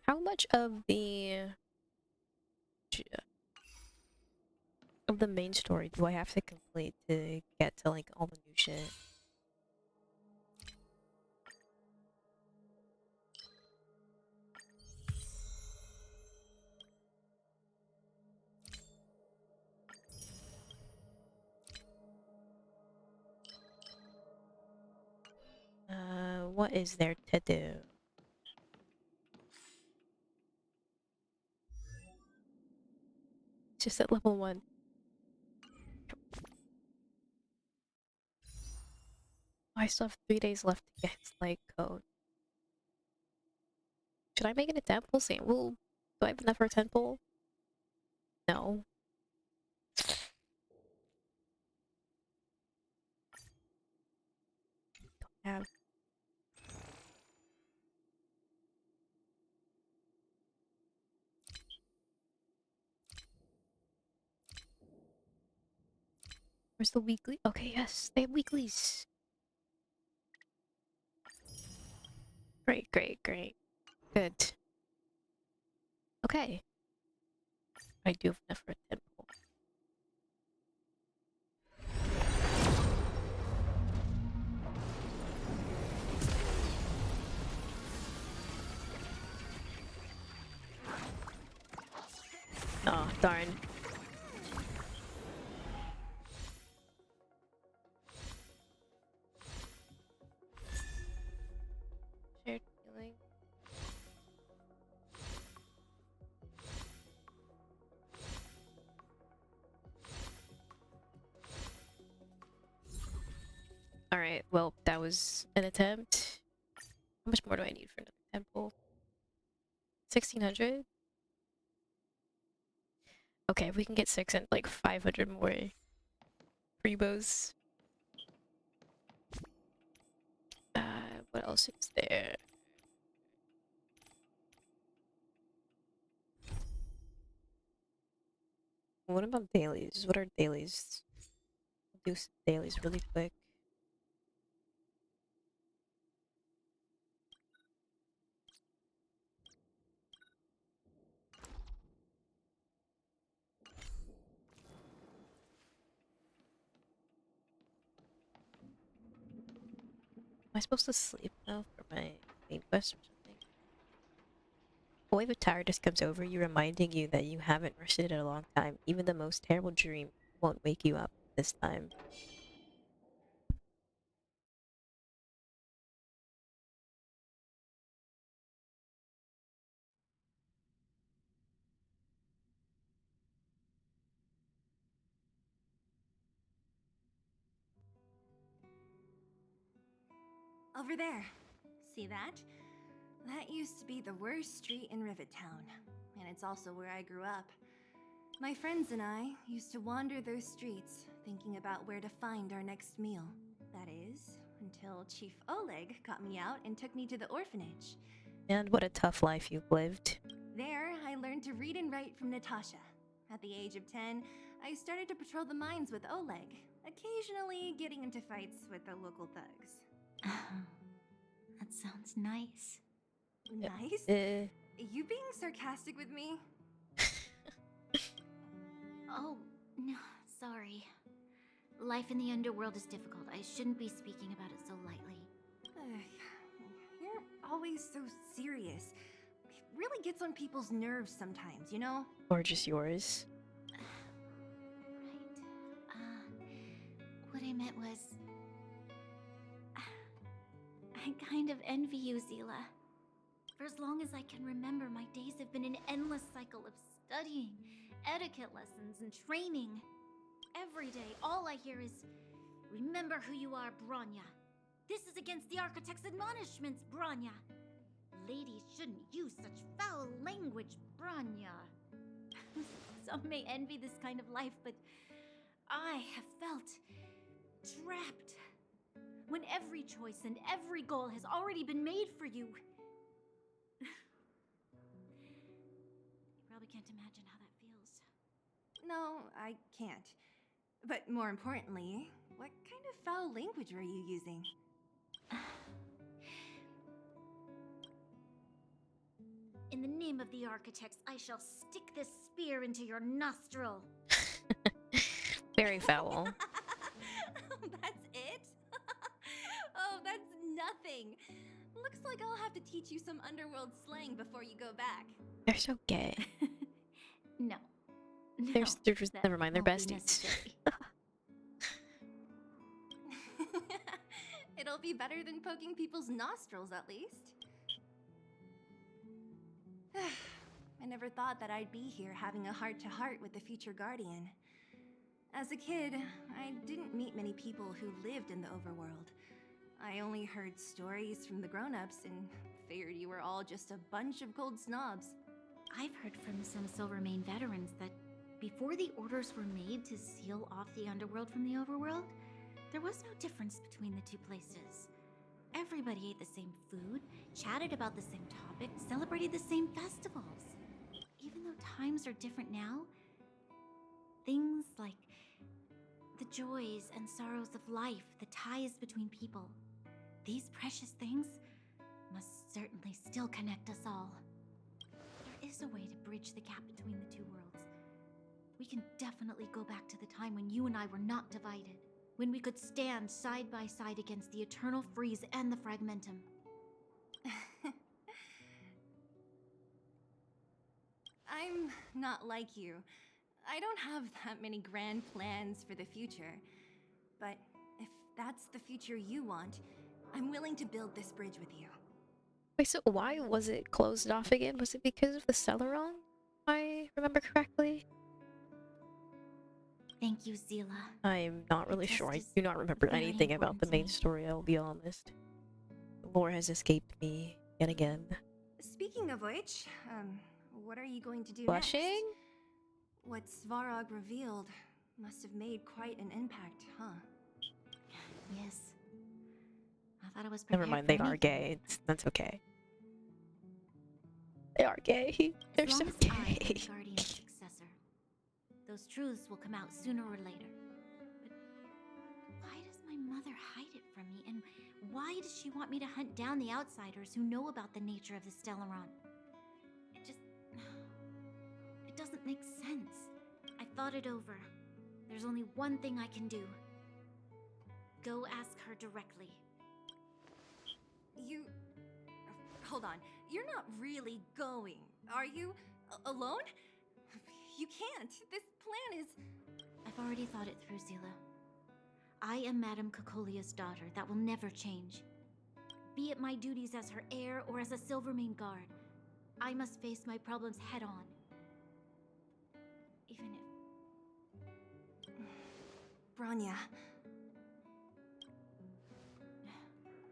How much of the main story do I have to complete to get to like all the new shit? What is there to do? Just at level 1. I still have 3 days left to get his light code. Should I make it a temple? Well, do I have enough for a temple? No. Don't have. Where's the weekly? Okay, yes, they have weeklies. Great, great, great. Good. Okay. I do have enough for a temple. Oh, darn. Shared feeling. Alright, well, that was an attempt. How much more do I need for another temple? 1600? Okay, if we can get 6 and like 500 more Freebos. What else is there? What about dailies? What are dailies? I'll do some dailies really quick. Am I supposed to sleep now for my main quest or something? A wave of tiredness comes over you, reminding you that you haven't rested in a long time. Even the most terrible dream won't wake you up this time. Over there. See that? That used to be the worst street in Rivettown, and it's also where I grew up. My friends and I used to wander those streets, thinking about where to find our next meal. That is, until Chief Oleg got me out and took me to the orphanage. And what a tough life you've lived. There, I learned to read and write from Natasha. At the age of 10, I started to patrol the mines with Oleg, occasionally getting into fights with the local thugs. That sounds nice. Nice? You being sarcastic with me? Oh, no, sorry. Life in the underworld is difficult. I shouldn't be speaking about it so lightly. You're always so serious. It really gets on people's nerves sometimes, you know? Or just yours. What I meant was... I kind of envy you, Zila. For as long as I can remember, my days have been an endless cycle of studying, etiquette lessons, and training. Every day, all I hear is, "Remember who you are, Bronya. This is against the Architect's admonishments, Bronya. Ladies shouldn't use such foul language, Bronya." Some may envy this kind of life, but I have felt trapped. When every choice and every goal has already been made for you. You probably can't imagine how that feels. No, I can't. But more importantly, what kind of foul language were you using? In the name of the Architects, I shall stick this spear into your nostril. Very foul. That's it? Oh, that's nothing. Looks like I'll have to teach you some underworld slang before you go back. They're so gay. No. They're just, never mind, they're besties. It'll be better than poking people's nostrils, at least. I never thought that I'd be here having a heart-to-heart with the future Guardian. As a kid, I didn't meet many people who lived in the overworld. I only heard stories from the grown-ups and figured you were all just a bunch of cold snobs. I've heard from some Silvermane veterans that before the orders were made to seal off the underworld from the overworld, there was no difference between the two places. Everybody ate the same food, chatted about the same topics, celebrated the same festivals. Even though times are different now, things like the joys and sorrows of life, the ties between people, these precious things must certainly still connect us all. There is a way to bridge the gap between the two worlds. We can definitely go back to the time when you and I were not divided, when we could stand side by side against the Eternal Freeze and the Fragmentum. I'm not like you. I don't have that many grand plans for the future. But if that's the future you want, I'm willing to build this bridge with you. Wait, so why was it closed off again? Was it because of the Celeron? If I remember correctly? Thank you, Zila. I'm not really sure. I do not remember anything about the main story, I'll be honest. The lore has escaped me yet again. Speaking of which, what are you going to do Blushing? next? What Svarog revealed must have made quite an impact, huh? Yes. I thought it was Never mind, they are gay. That's okay. They are gay. They're so gay. I am the Guardian's successor, those truths will come out sooner or later. But why does my mother hide it from me? And why does she want me to hunt down the outsiders who know about the nature of the Stellaron? It doesn't make sense. I thought it over. There's only one thing I can do. Go ask her directly. You... Hold on. You're not really going, are you? Alone? You can't. This plan is... I've already thought it through, Zila. I am Madame Cocolia's daughter. That will never change. Be it my duties as her heir or as a Silvermane guard, I must face my problems head on. Even if... Bronya.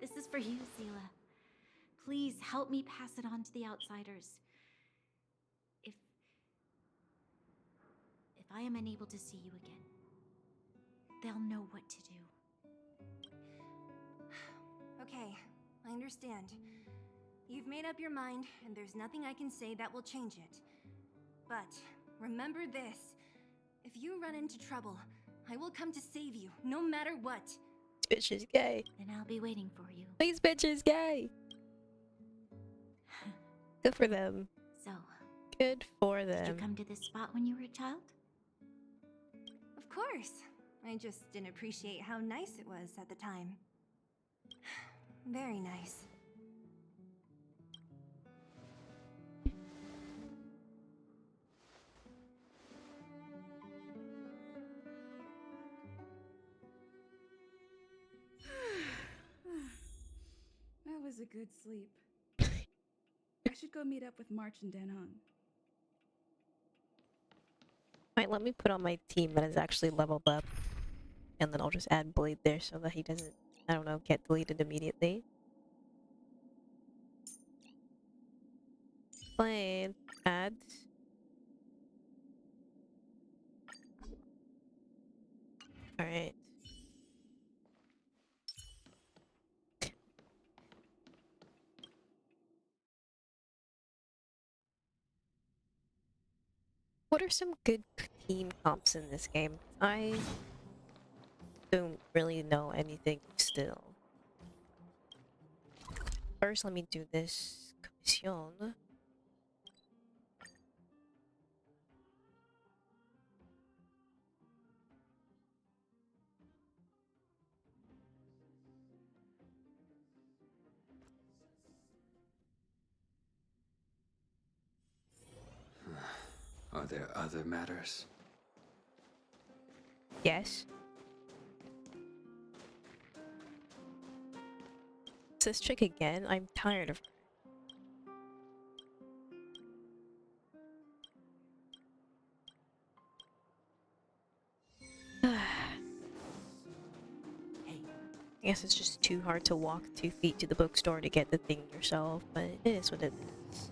This is for you, Zila. Please help me pass it on to the outsiders. If I am unable to see you again, they'll know what to do. Okay, I understand. You've made up your mind, and there's nothing I can say that will change it. But remember this. If you run into trouble, I will come to save you, no matter what. This bitch is gay. Then I'll be waiting for you. This bitch is gay. Good for them. So, good for them. Did you come to this spot when you were a child? Of course. I just didn't appreciate how nice it was at the time. Very nice. That was a good sleep. I should go meet up with March and Danhong. Alright, let me put on my team that is actually leveled up. And then I'll just add Blade there so that he doesn't, I don't know, get deleted immediately. Blade, add. Alright. What are some good team comps in this game? I don't really know anything still. First, let me do this commission. Are there other matters? Yes. It's this chick again. I'm tired of her. I guess it's just too hard to walk 2 feet to the bookstore to get the thing yourself, but it is what it is.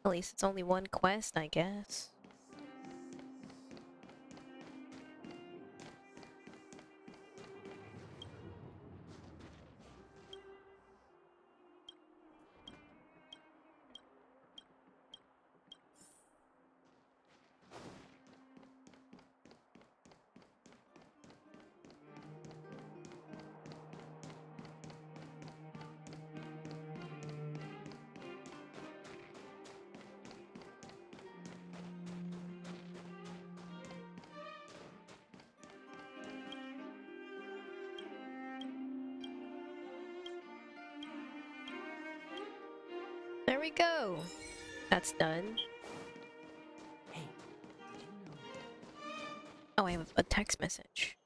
At least it's only one quest, I guess. There we go. That's done. Hey, did you know? Oh, I have a text message.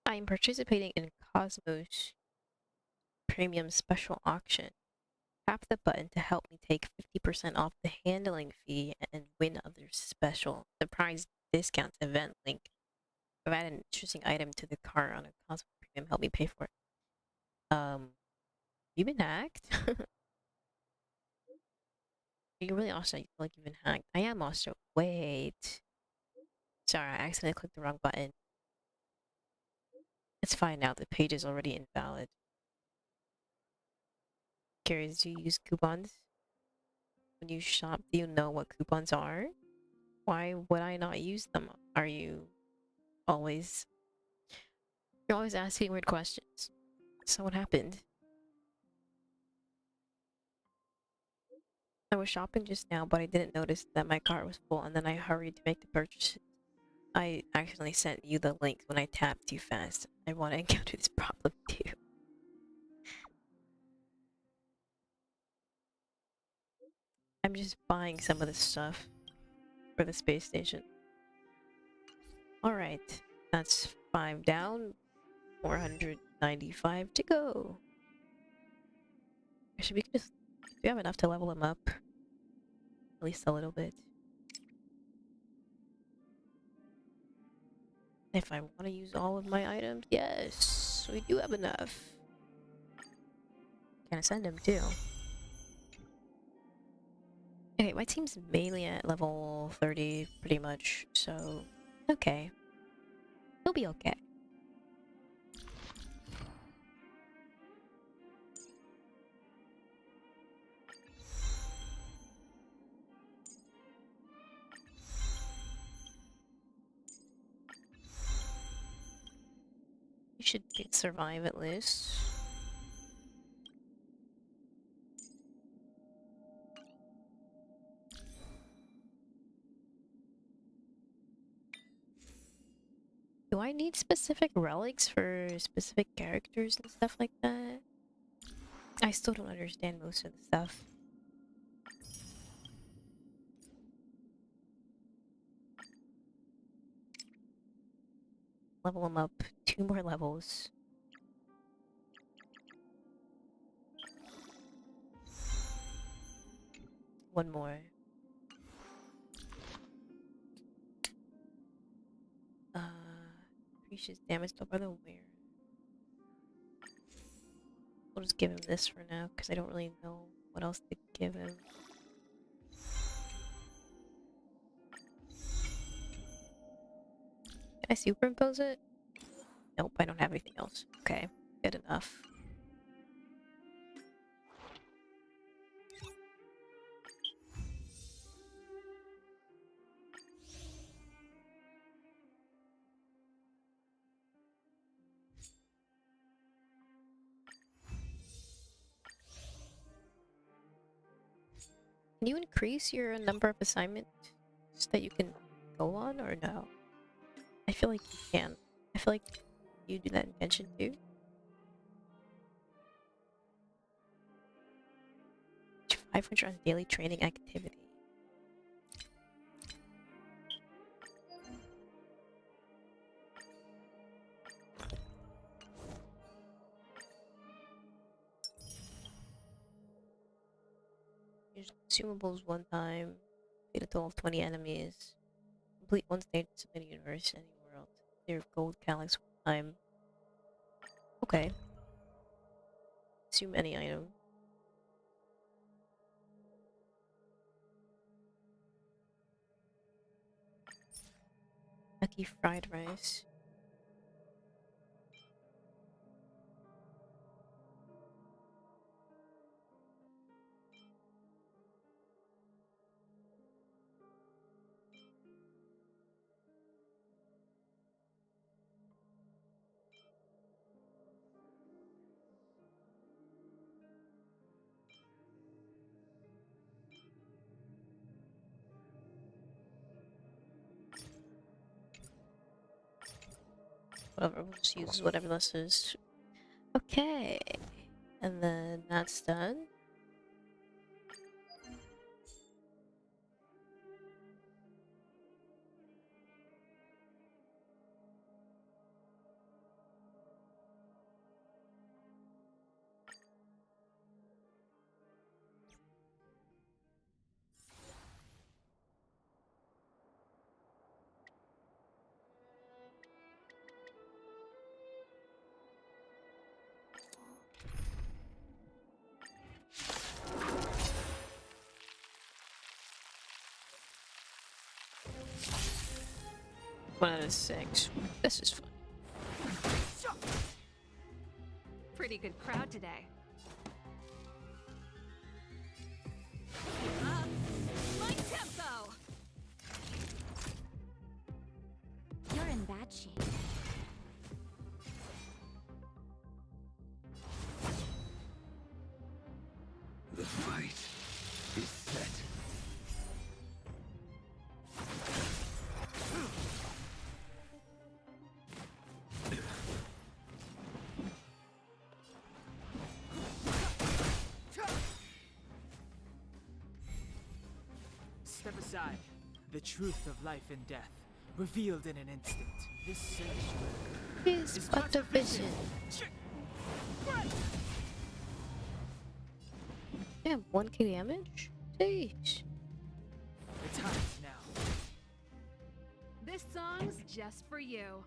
I am participating in Cosmos Premium Special Auction. Tap the button to help me take 50% off the handling fee and win other special surprise discounts event link. Provide an interesting item to the cart on a Cosmos Premium. Help me pay for it. You've been hacked? You're really Austro. You feel like you've been hacked. I am Austro. Wait. Sorry, I accidentally clicked the wrong button. It's fine now. The page is already invalid. Curious, do you use coupons? When you shop, do you know what coupons are? Why would I not use them? Are you always... You're always asking weird questions. So what happened? I was shopping just now, but I didn't notice that my cart was full, and then I hurried to make the purchase. I accidentally sent you the link when I tapped too fast. I want to encounter this problem too. I'm just buying some of this stuff for the space station. Alright, that's 5 down, 495 to go. Actually, we can just... We have enough to level him up. At least a little bit. If I want to use all of my items, yes, we do have enough. Can I send him too? Okay, my team's mainly at level 30, pretty much, so okay. He'll be okay. should survive at least. Do I need specific relics for specific characters and stuff like that? I still don't understand most of the stuff. Level them up. 2 more levels. One more. Increases damage dealt by the wearer. We'll just give him this for now, because I don't really know what else to give him. Can I superimpose it? Nope, I don't have anything else. Okay, good enough. Can you increase your number of assignments that you can go on, or no? I feel like you can. I feel like you do that in Genshin too. 500 on daily training activity. Use consumables one time. Beat a total of 20 enemies. Complete one stage in the universe, any world. Clear gold calyx one time. Okay. Assume any item. Lucky fried rice. Whatever, we'll just use whatever this is. Okay. And then that's done. One out of 6. This is fun. Pretty good crowd today. My tempo! You're in bad shape. The fight is set. Step aside. The truth of life and death, revealed in an instant. This sanctuary is but a vision. Damn, 1k damage? Jeez. The time's now. This song's just for you.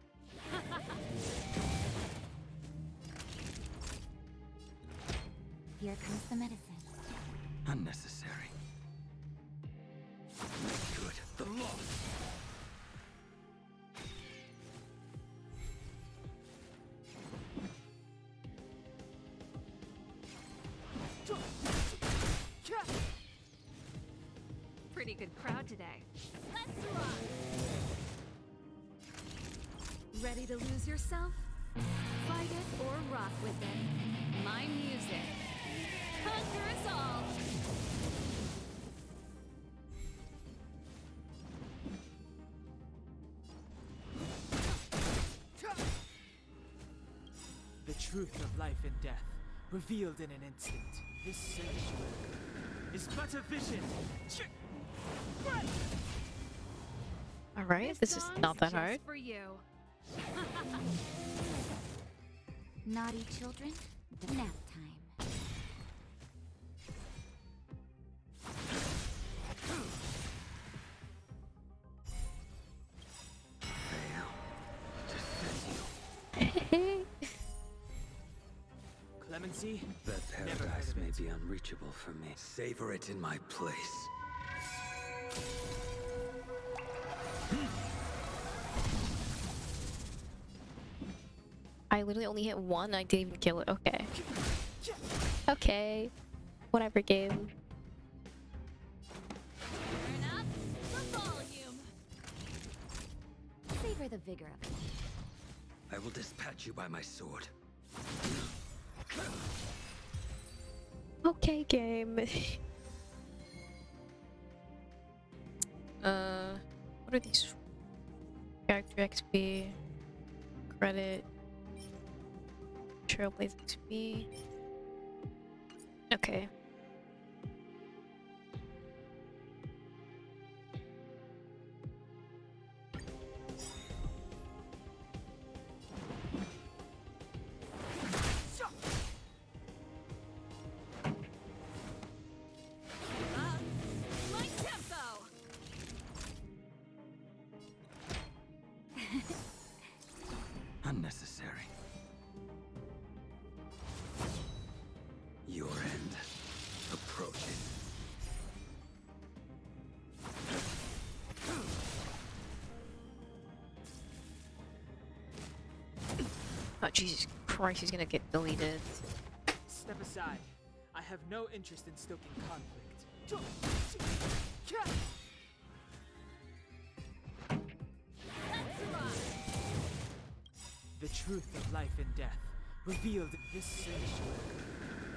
Here comes the medicine. Unnecessary. Good. The loss. Pretty good crowd today. Let's rock! Ready to lose yourself? Fight Fight it or rock with it. My music. Conquer us all. The truth of life and death, revealed in an instant. This sanctuary is but a vision. Alright, this is not that hard. For you. Naughty children, nap time. Clemency? That paradise may be unreachable for me. Savor it in my place. I literally only hit one, I didn't even kill it. Okay. Okay. Whatever, game. Turn up the volume. Savor the vigor of it. I will dispatch you by my sword. Okay, game. What are these? Character XP, credit, Trailblaze XP. Okay. My tempo. Unnecessary. Your end approaches. Oh, Jesus Christ, he's gonna get deleted. Step aside. I have no interest in stoking conflict. The truth of life and death, revealed in this sanctuary,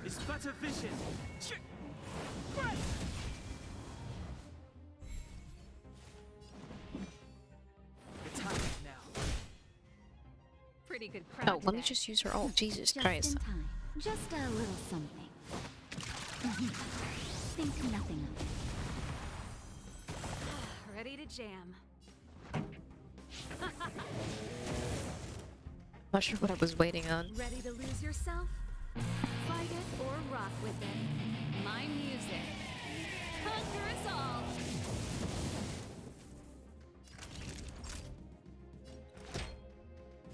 is but a vision. The time is now. Pretty good crowd. Oh, let me just use her ult. Jesus Christ. In time. Just a little something. Think nothing of it. Ready to jam. Not sure what I was waiting on. Ready to lose yourself? Fight it or rock with it. My music. Conquer us all.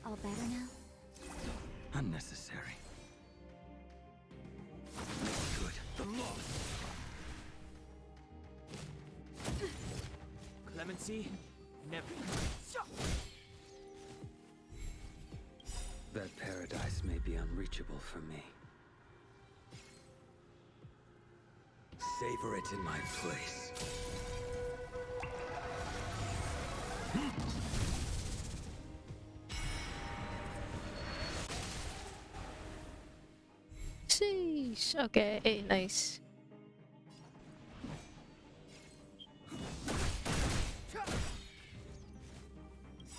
All better now? Unnecessary. Good. The lost. Clemency? Never. That paradise may be unreachable for me. Savor it in my place. Sheesh. Okay, nice.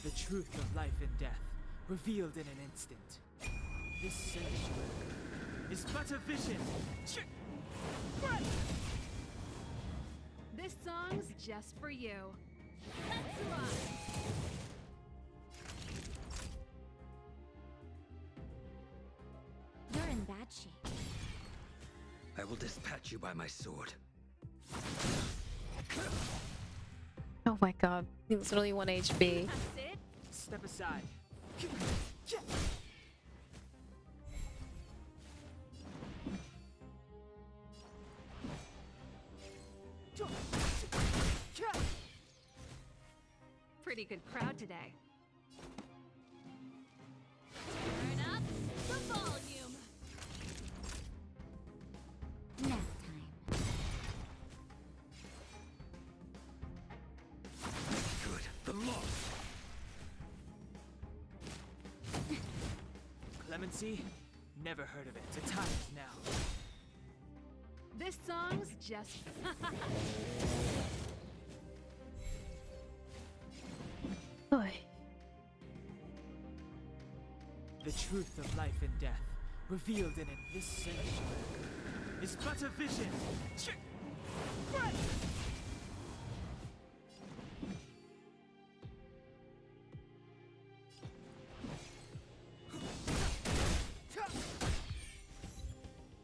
The truth of life and death, revealed in an instant. This sanctuary is but a vision. This song's just for you. Let's rock. You're in bad shape. I will dispatch you by my sword. Oh my god, he's literally 1 HP. That's it. Step aside. Pretty good crowd today. Turn up the volume. Nap time. Good. The lost. Clemency? Never heard of it. The time is now. This song's just... Boy. The truth of life and death, revealed in this sanctuary, is but a vision.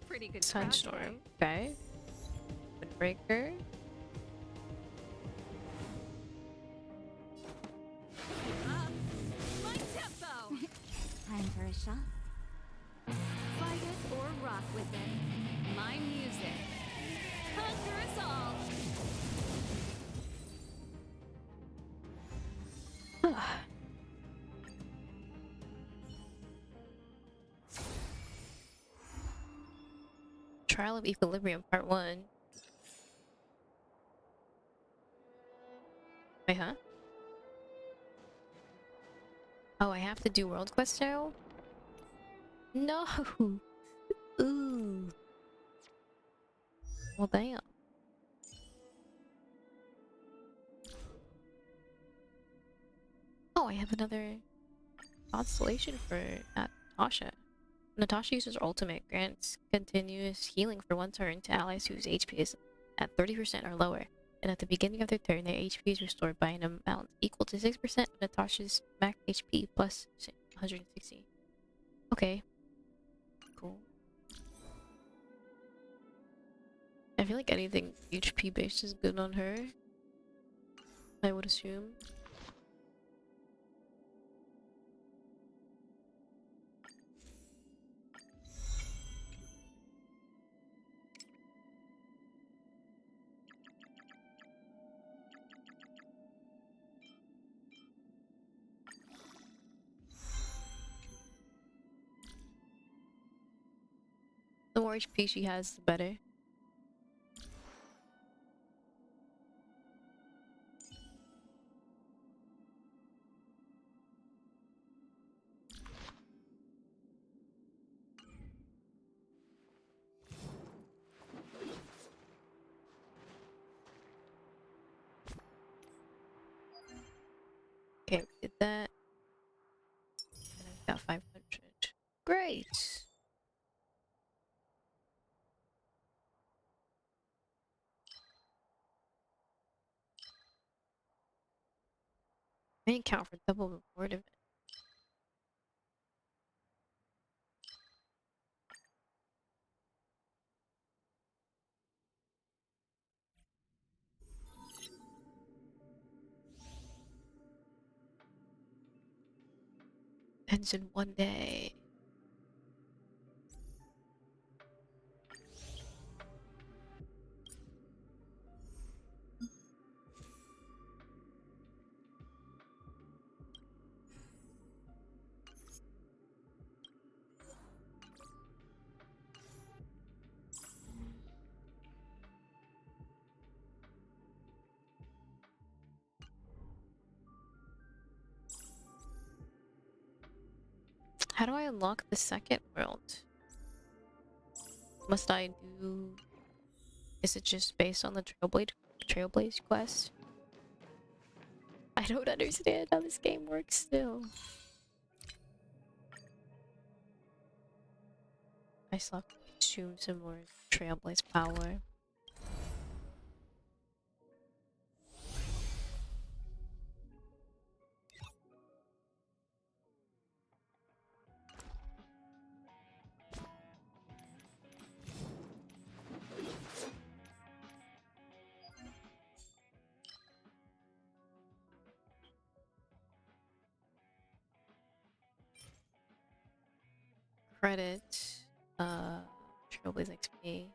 Pretty good. Sunstorm. Okay. Windbreaker. My tempo. Time for a shot. Fight it or rock with it. My music. Conquer us all. Trial of Equilibrium Part 1. Wait, huh? Oh, I have to do World Quest now? No! Ooh. Well, damn. Oh, I have another constellation for Natasha. Natasha uses her ultimate, grants continuous healing for one turn to allies whose HP is at 30% or lower, and at the beginning of their turn, their HP is restored by an amount equal to 6% of Natasha's max HP plus 160. Okay. Cool. I feel like anything HP based is good on her, I would assume. The more HP she has, the better. Okay, we did that. And I've got 500. Great! I didn't count for double reward event. Ends in one day. How do I unlock the second world? Must I do... Is it just based on the Trailblaze quest? I don't understand how this game works still. I still have to consume some more Trailblaze power. Credit, Trailblaze XP.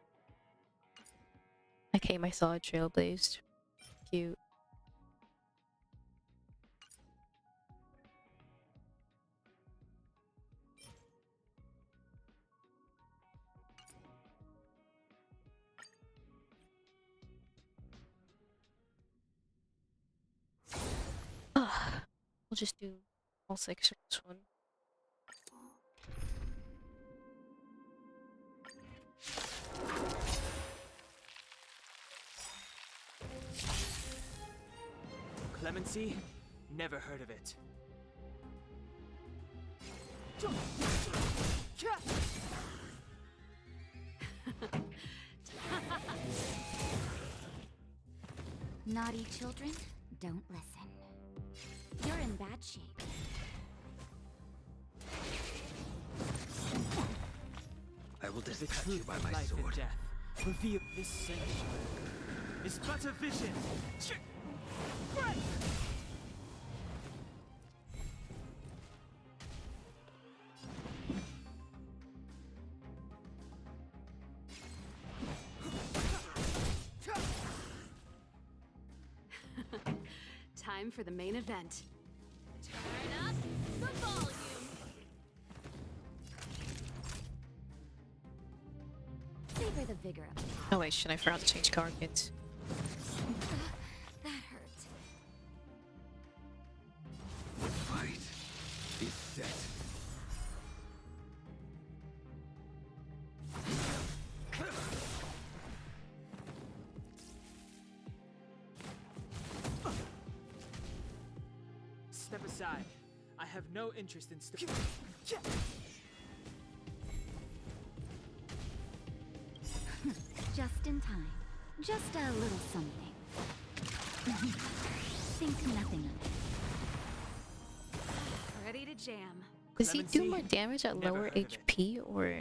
I came, I saw it Trailblazed. Cute. We'll just do all 6 for this one. Clemency? Never heard of it. Naughty children, don't listen. You're in bad shape. I will The dispatch truth you by of my life sword. and death. Reveal this sanctuary is but a vision. Time for the main event. Turn up the volume. Savor the vigor of it. Oh wait, shit, I forgot to change targets. That hurt. Fight is set. Step aside. I have no interest in Just in time. Just a little something. Think nothing of it. Ready to jam. Does he do more damage at lower HP or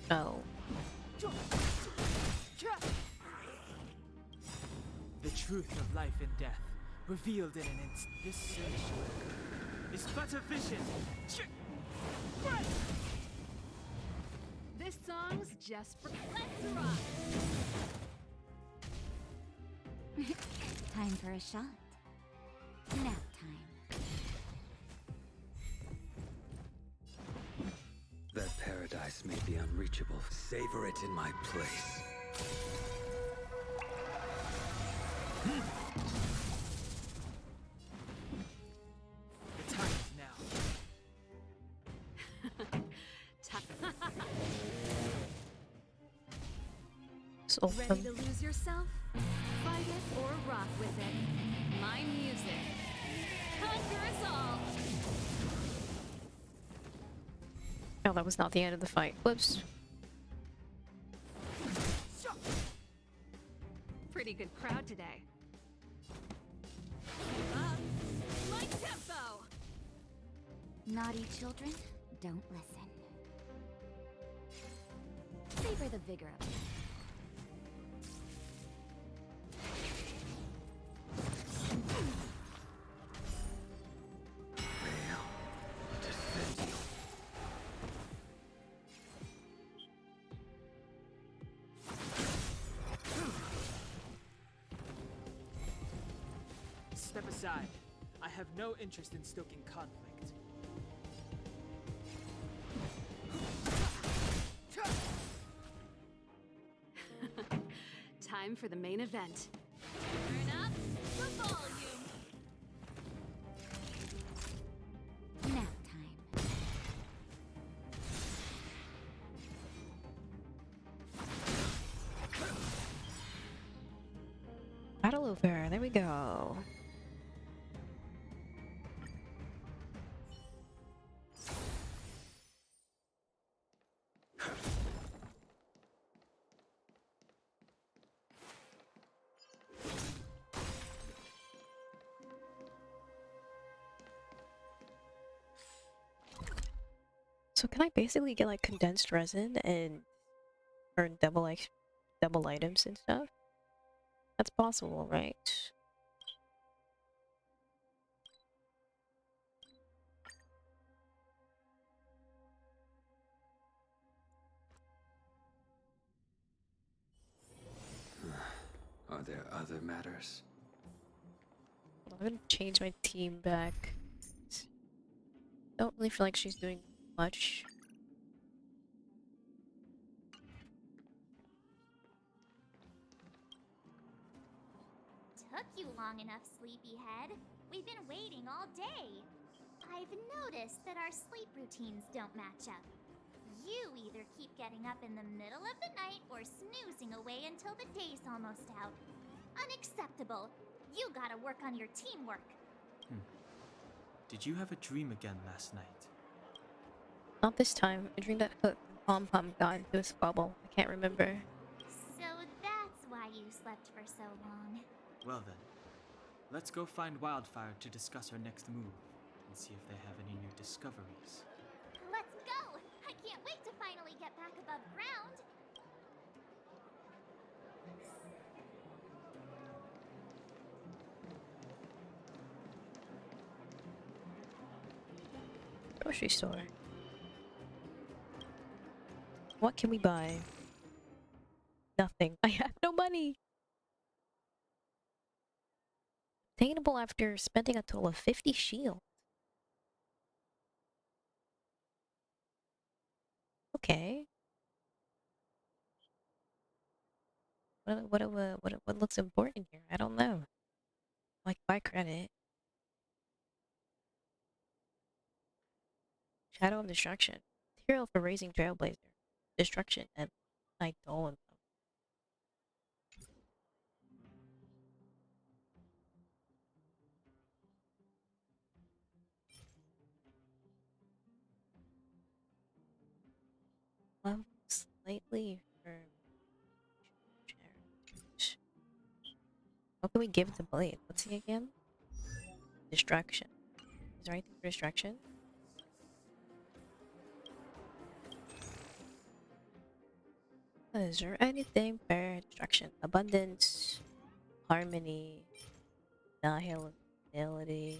no? The truth of life and death, revealed in an instant. This sanctuary is but a vision. This song's just for let's rock. Time for a shot. Nap time. That paradise may be unreachable. Savor it in my place. The time is now. So Ready to lose yourself? Fight it or rock with it. My music. Conquer us all. Oh, that was not the end of the fight. Whoops. Pretty good crowd today. Keep up. My tempo. Naughty children, don't listen. Savor the vigor of it. Step aside. I have no interest in stoking conflict. Time for the main event. Turn up the volume. Nap time. Battle over. There we go. So can I basically get like condensed resin and earn double items and stuff? That's possible, right? Are there other matters? I'm gonna change my team back. Don't really feel like she's doing much. Took you long enough, sleepyhead. We've been waiting all day. I've noticed that our sleep routines don't match up. You either keep getting up in the middle of the night or snoozing away until the day's almost out. Unacceptable. You gotta work on your teamwork. Did you have a dream again last night? Not this time. I dreamed that pom-pom got into a squabble. I can't remember. So that's why you slept for so long. Well then, let's go find Wildfire to discuss our next move and see if they have any new discoveries. Let's go! I can't wait to finally get back above ground. Grocery store. What can we buy? Nothing. I have no money. Obtainable after spending a total of 50 shield. Okay. What looks important here? I don't know. Like buy credit. Shadow of Destruction. Material for raising Trailblazer. Destruction and Idolism. Level slightly firm. What can we give the blade? Let's see again. Destruction. Is there anything for destruction? Is there anything for destruction? Abundance, harmony, nihility,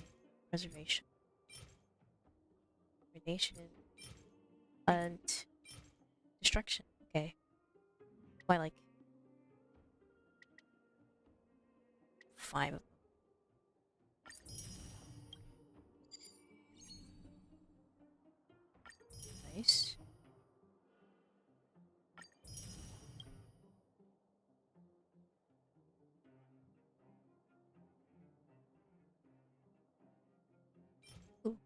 preservation, gradation, and destruction. Okay. Why like 5 of them? Nice. Ooh.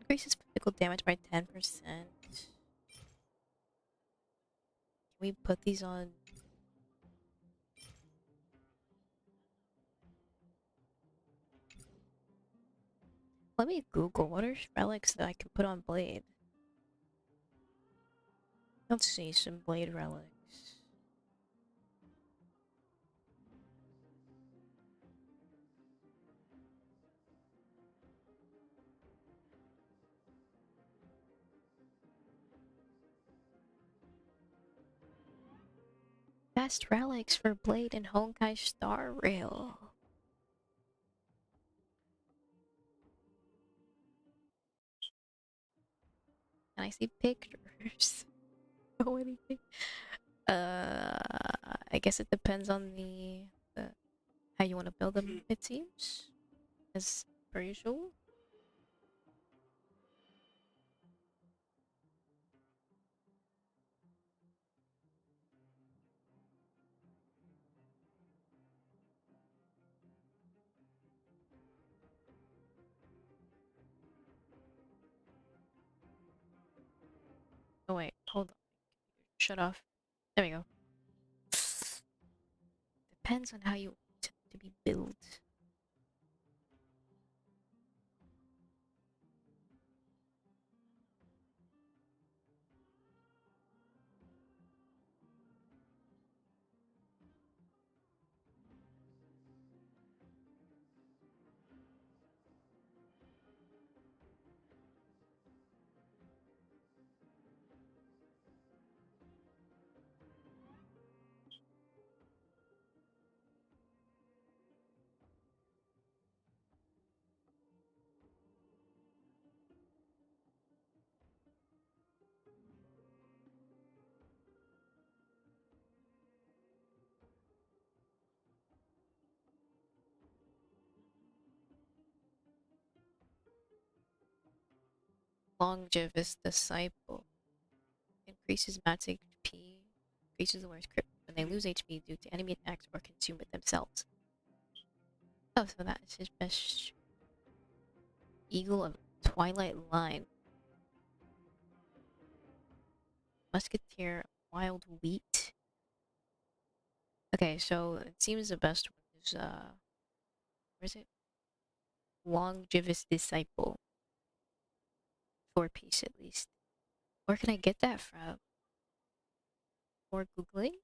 Increases physical damage by 10%. Can we put these on? Let me Google what are relics that I can put on blade. Let's see some blade relics. Best relics for blade and honkai star rail. Can I see pictures? Oh, anything? I guess it depends on the how you want to build them. It seems, as per usual. Oh wait, hold on. Shut off. There we go. Depends on how you want it to be built. Longevous Disciple. Increases max HP. Increases the wearer's crit when they lose HP due to enemy attacks or consume it themselves. Oh, so that is his best. Eagle of Twilight Line. Musketeer Wild Wheat. Okay, so it seems the best one is where is it? Longevous Disciple. 4-piece at least. Where can I get that from? Or Googling?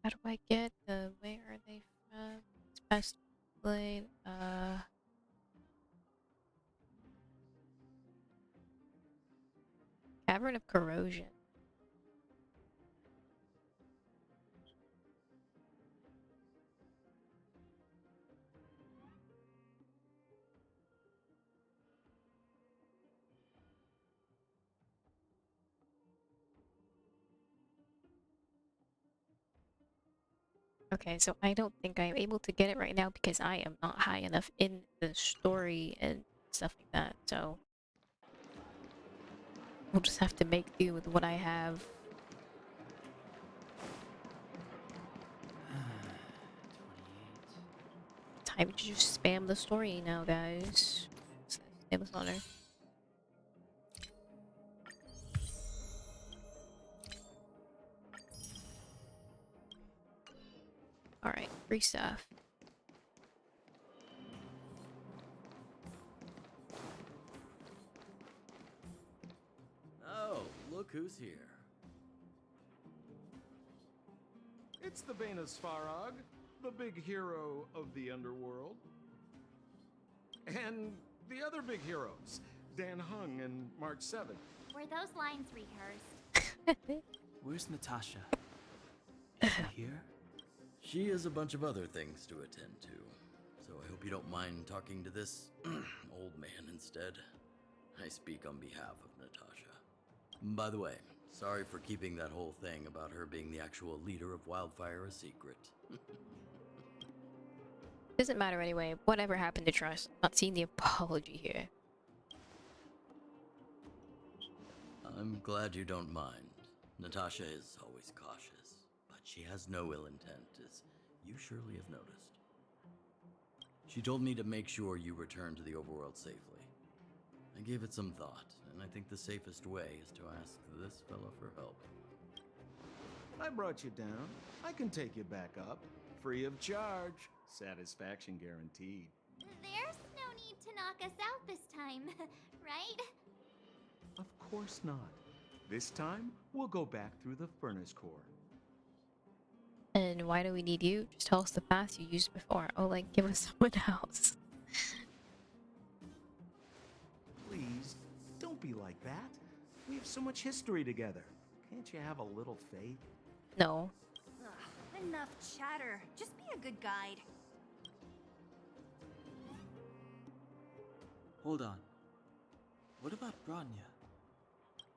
How do I get the, where are they from? It's best played, Cavern of Corrosion. Okay, so I don't think I'm able to get it right now because I am not high enough in the story and stuff like that, so we'll just have to make do with what I have. Time to just spam the story now, guys. Spam honor. Alright, free stuff. Oh, look who's here. It's the Venus Farag, the big hero of the underworld. And the other big heroes, Dan Hung and March 7. Were those lines rehearsed? Where's Natasha? Is she here? She has a bunch of other things to attend to, so I hope you don't mind talking to this old man instead. I speak on behalf of Natasha. By the way, sorry for keeping that whole thing about her being the actual leader of Wildfire a secret. Doesn't matter anyway. Whatever happened to trust? Not seeing the apology here. I'm glad you don't mind. Natasha is always cautious, but she has no ill intent, as you surely have noticed. She told me to make sure you return to the overworld safely. I gave it some thought, and I think the safest way is to ask this fella for help. I brought you down. I can take you back up, free of charge. Satisfaction guaranteed. There's no need to knock us out this time, right? Of course not. This time, we'll go back through the furnace core. And why do we need you? Just tell us the path you used before. Oh, like, give us someone else. Please, don't be like that. We have so much history together. Can't you have a little faith? No. Ugh, enough chatter. Just be a good guide. Hold on. What about Bronya?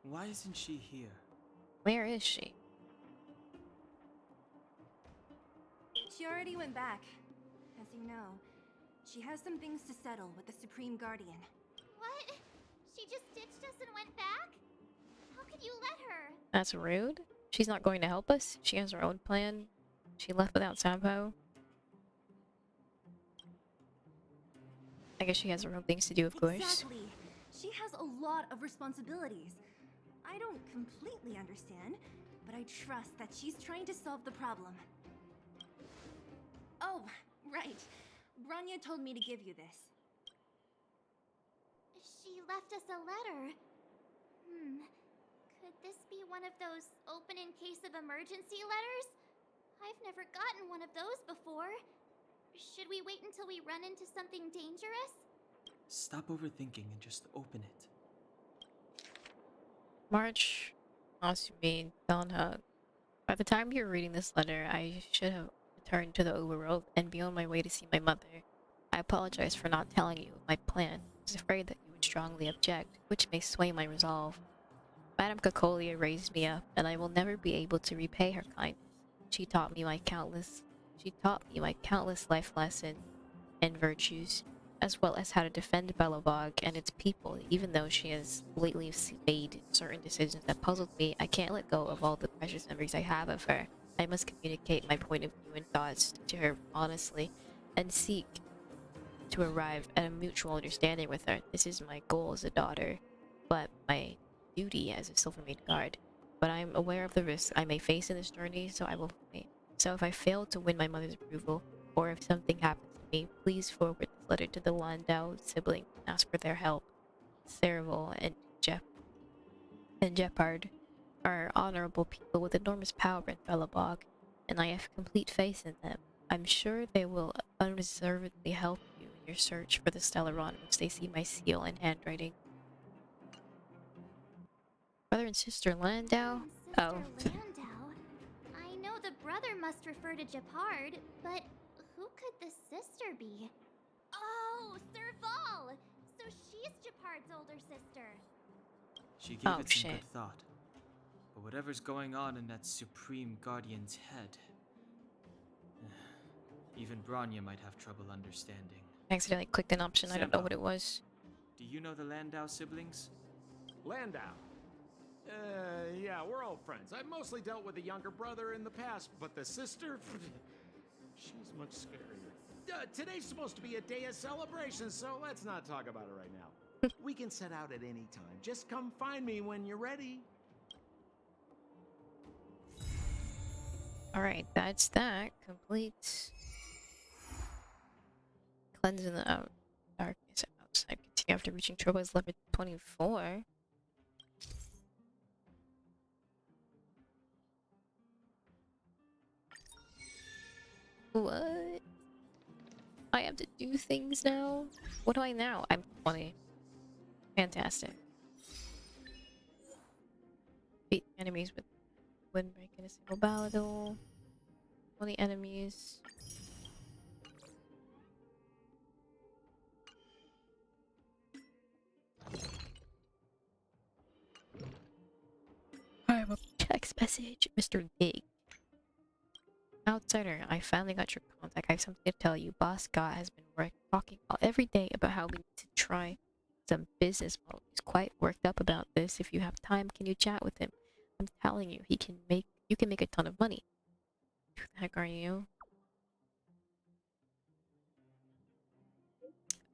Why isn't she here? Where is she? She already went back. As you know, she has some things to settle with the Supreme Guardian. What? She just ditched us and went back? How could you let her? That's rude. She's not going to help us. She has her own plan. She left without Sampo. I guess she has her own things to do, of course. Exactly. She has a lot of responsibilities. I don't completely understand, but I trust that she's trying to solve the problem. Oh, right. Bronya told me to give you this. She left us a letter. Could this be one of those open in case of emergency letters? I've never gotten one of those before. Should we wait until we run into something dangerous? Stop overthinking and just open it. March, Asumi, Donhug. By the time you're reading this letter, I should have returned to the overworld and be on my way to see my mother. I apologize for not telling you my plan. I was afraid that you would strongly object, which may sway my resolve. Madame Cacolia raised me up, and I will never be able to repay her kindness. She taught me my countless life lessons and virtues. as well as how to defend Belobog and its people. Even though she has lately made certain decisions that puzzled me, I can't let go of all the precious memories I have of her. I must communicate my point of view and thoughts to her honestly, and seek to arrive at a mutual understanding with her. This is my goal as a daughter, but my duty as a Silvermane guard. But I am aware of the risks I may face in this journey, so I will wait. So if I fail to win my mother's approval, or if something happens to me, please forward this letter to the Landau siblings and ask for their help. Therival and Jeopard are honorable people with enormous power in Belobog, and I have complete faith in them. I'm sure they will unreservedly help you in your search for the Stellaron once they see my seal and handwriting. Brother and sister Landau? Oh. Landau? I know the brother must refer to Jeopard, but who could the sister be? Oh, Therival! So she's Jeopard's older sister. She gave it some good thought. But whatever's going on in that Supreme Guardian's head, even Bronya might have trouble understanding. I accidentally clicked an option. I don't know what it was. Do you know the Landau siblings? Landau? Yeah, we're old friends. I've mostly dealt with the younger brother in the past, but the sister, she's much scarier. Today's supposed to be a day of celebration, so let's not talk about it right now. We can set out at any time. Just come find me when you're ready. Alright, that's that. Complete. Cleansing the darkness outside. Continue after reaching Turbo's level 24. What? I have to do things now? What do I now? I'm 20. Fantastic. Beat enemies with windbreak in a single battle. 20 enemies. I will text message Mr. Big. Outsider, I finally got your contact. I have something to tell you. Boss Scott has been talking every day about how we need to try some business model. He's quite worked up about this. If you have time, can you chat with him? I'm telling you, you can make a ton of money. Who the heck are you?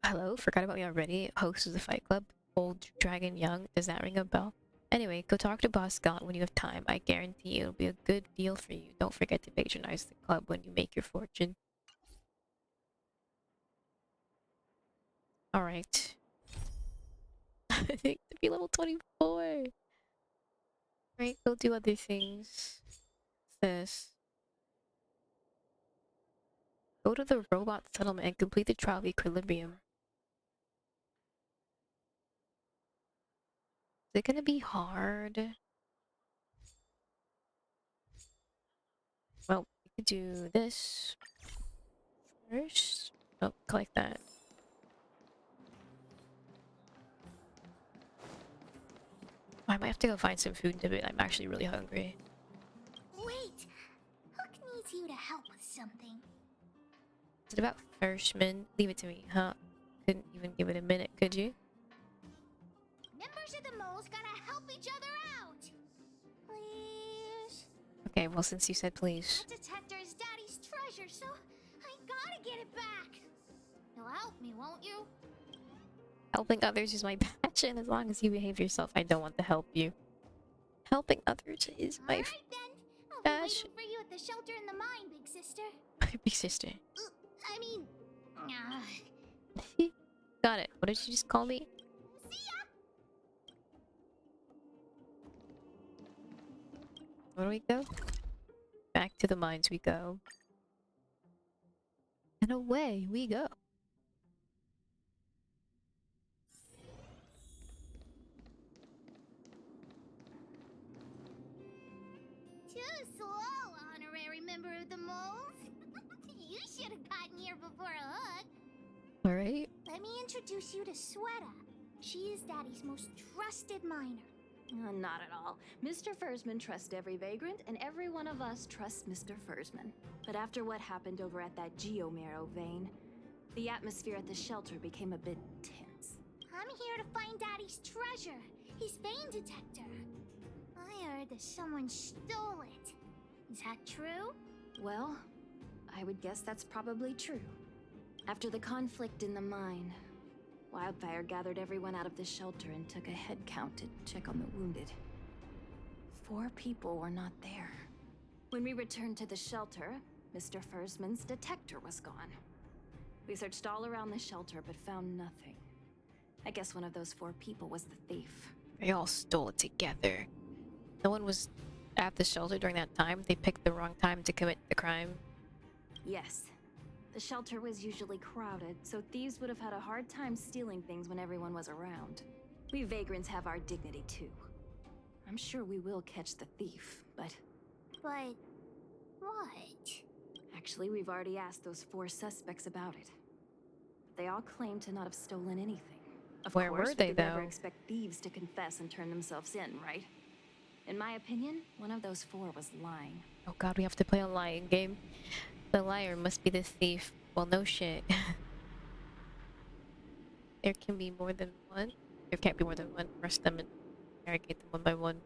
Hello, forgot about me already. Host of the Fight Club, Old Dragon Young. Does that ring a bell? Anyway, go talk to Boss Scott when you have time. I guarantee you it'll be a good deal for you. Don't forget to patronize the club when you make your fortune. Alright. I think to be level 24. Right, go do other things. What's this? Go to the robot settlement and complete the trial of equilibrium. Is it gonna be hard? Well, we could do this first. Oh, collect that. I might have to go find some food in a bit. I'm actually really hungry. Wait! Hook needs you to help with something. Is it about Firstman? Leave it to me, huh? Couldn't even give it a minute, could you? Members of the moles gotta help each other out! Please? Okay, well, since you said please. That detector is Daddy's treasure, so I gotta get it back! You'll help me, won't you? Helping others is my passion. As long as you behave yourself, I don't want to help you. Helping others is my passion. I'll be waiting for you at the shelter in the mine, big sister. Big sister. I mean... Got it. What did you just call me? See ya! Where do we go? Back to the mines we go. And away we go. Too slow, honorary member of the moles. You should have gotten here before Hook. Alright. Let me introduce you to Sweta. She is Daddy's most trusted miner. Not at all. Mr. Fursman trusts every vagrant, and every one of us trusts Mr. Fursman. But after what happened over at that Geomarrow vein, the atmosphere at the shelter became a bit tense. I'm here to find Daddy's treasure, his vein detector. I heard that someone stole it. Is that true? Well, I would guess that's probably true. After the conflict in the mine, Wildfire gathered everyone out of the shelter and took a head count to check on the wounded. 4 people were not there. When we returned to the shelter, Mr. Fursman's detector was gone. We searched all around the shelter but found nothing. I guess one of those 4 people was the thief. They all stole it together. No one was at the shelter during that time. They picked the wrong time to commit the crime. Yes. The shelter was usually crowded, so thieves would have had a hard time stealing things when everyone was around. We vagrants have our dignity too. I'm sure we will catch the thief, but... But... what? Actually, we've already asked those 4 suspects about it. They all claim to not have stolen anything. Of Where course, were they, we could though? never expect thieves to confess and turn themselves in, right? In my opinion, one of those 4 was lying. Oh god, we have to play a lying game. The liar must be the thief. Well, no shit. There can be more than one? There can't be more than one. Arrest them and interrogate them one by one.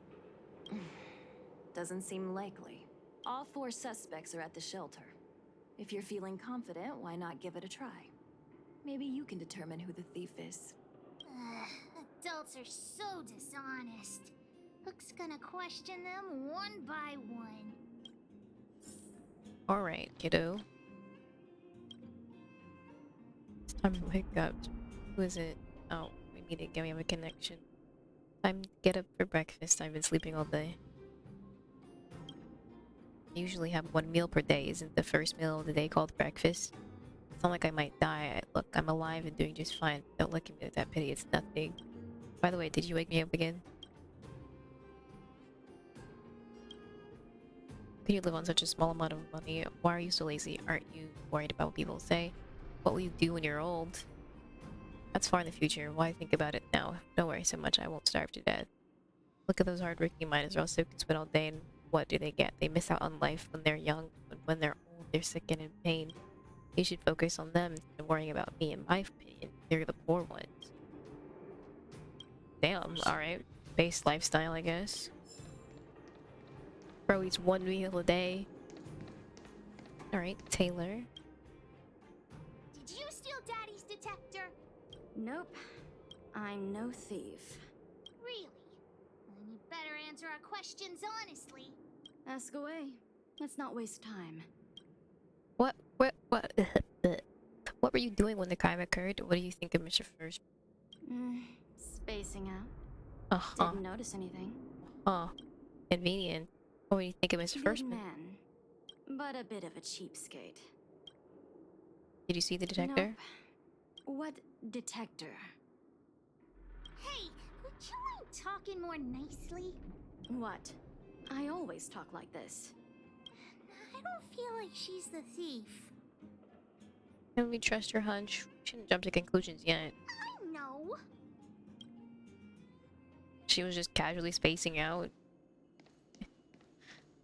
Doesn't seem likely. All 4 suspects are at the shelter. If you're feeling confident, why not give it a try? Maybe you can determine who the thief is. Adults are so dishonest. Hook's gonna question them one by one. Alright, kiddo. It's time to wake up. Who is it? Oh, we meet again. We have a connection. Time to get up for breakfast. I've been sleeping all day. I usually have 1 meal per day. Isn't the first meal of the day called breakfast? It's not like I might die. Look, I'm alive and doing just fine. Don't look at me with that pity. It's nothing. By the way, did you wake me up again? Can you live on such a small amount of money? Why are you so lazy? Aren't you worried about what people say? What will you do when you're old? That's far in the future. Why think about it now? Don't worry so much. I won't starve to death. Look at those hardworking miners. They're all sick and spit all day, and what do they get? They miss out on life when they're young, but when they're old, they're sick and in pain. You should focus on them instead of worrying about me. In my opinion, they're the poor ones. Damn, alright. Base lifestyle, I guess. Bro eats 1 meal a day. Alright, Taylor. Did you steal Daddy's detector? Nope. I'm no thief. Really? Then you better answer our questions honestly. Ask away. Let's not waste time. What were you doing when the crime occurred? What do you think of Mr. First? Spacing out. Uh-huh. Didn't notice anything. Convenient. What do you think of Mr. Good First? man, but a bit of a cheapskate. Did you see the detector? Nope. What detector? Hey, would you mind talking more nicely? What? I always talk like this. I don't feel like she's the thief. Can we trust your hunch? We shouldn't jump to conclusions yet. I know. She was just casually spacing out.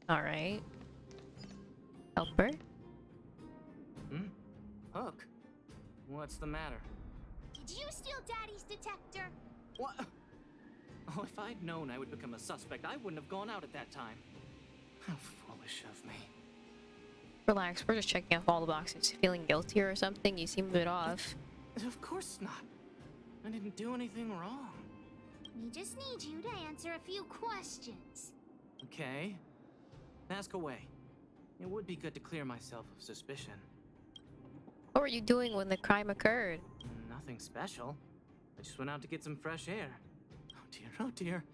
Alright. Help her? Hook? What's the matter? Did you steal Daddy's detector? What? Oh, if I'd known I would become a suspect, I wouldn't have gone out at that time. How foolish of me. Relax, we're just checking off all the boxes. Feeling guilty or something? You seem a bit off. Of course not. I didn't do anything wrong. We just need you to answer a few questions. Okay. Ask away. It would be good to clear myself of suspicion. What were you doing when the crime occurred? Nothing special. I just went out to get some fresh air. Oh dear.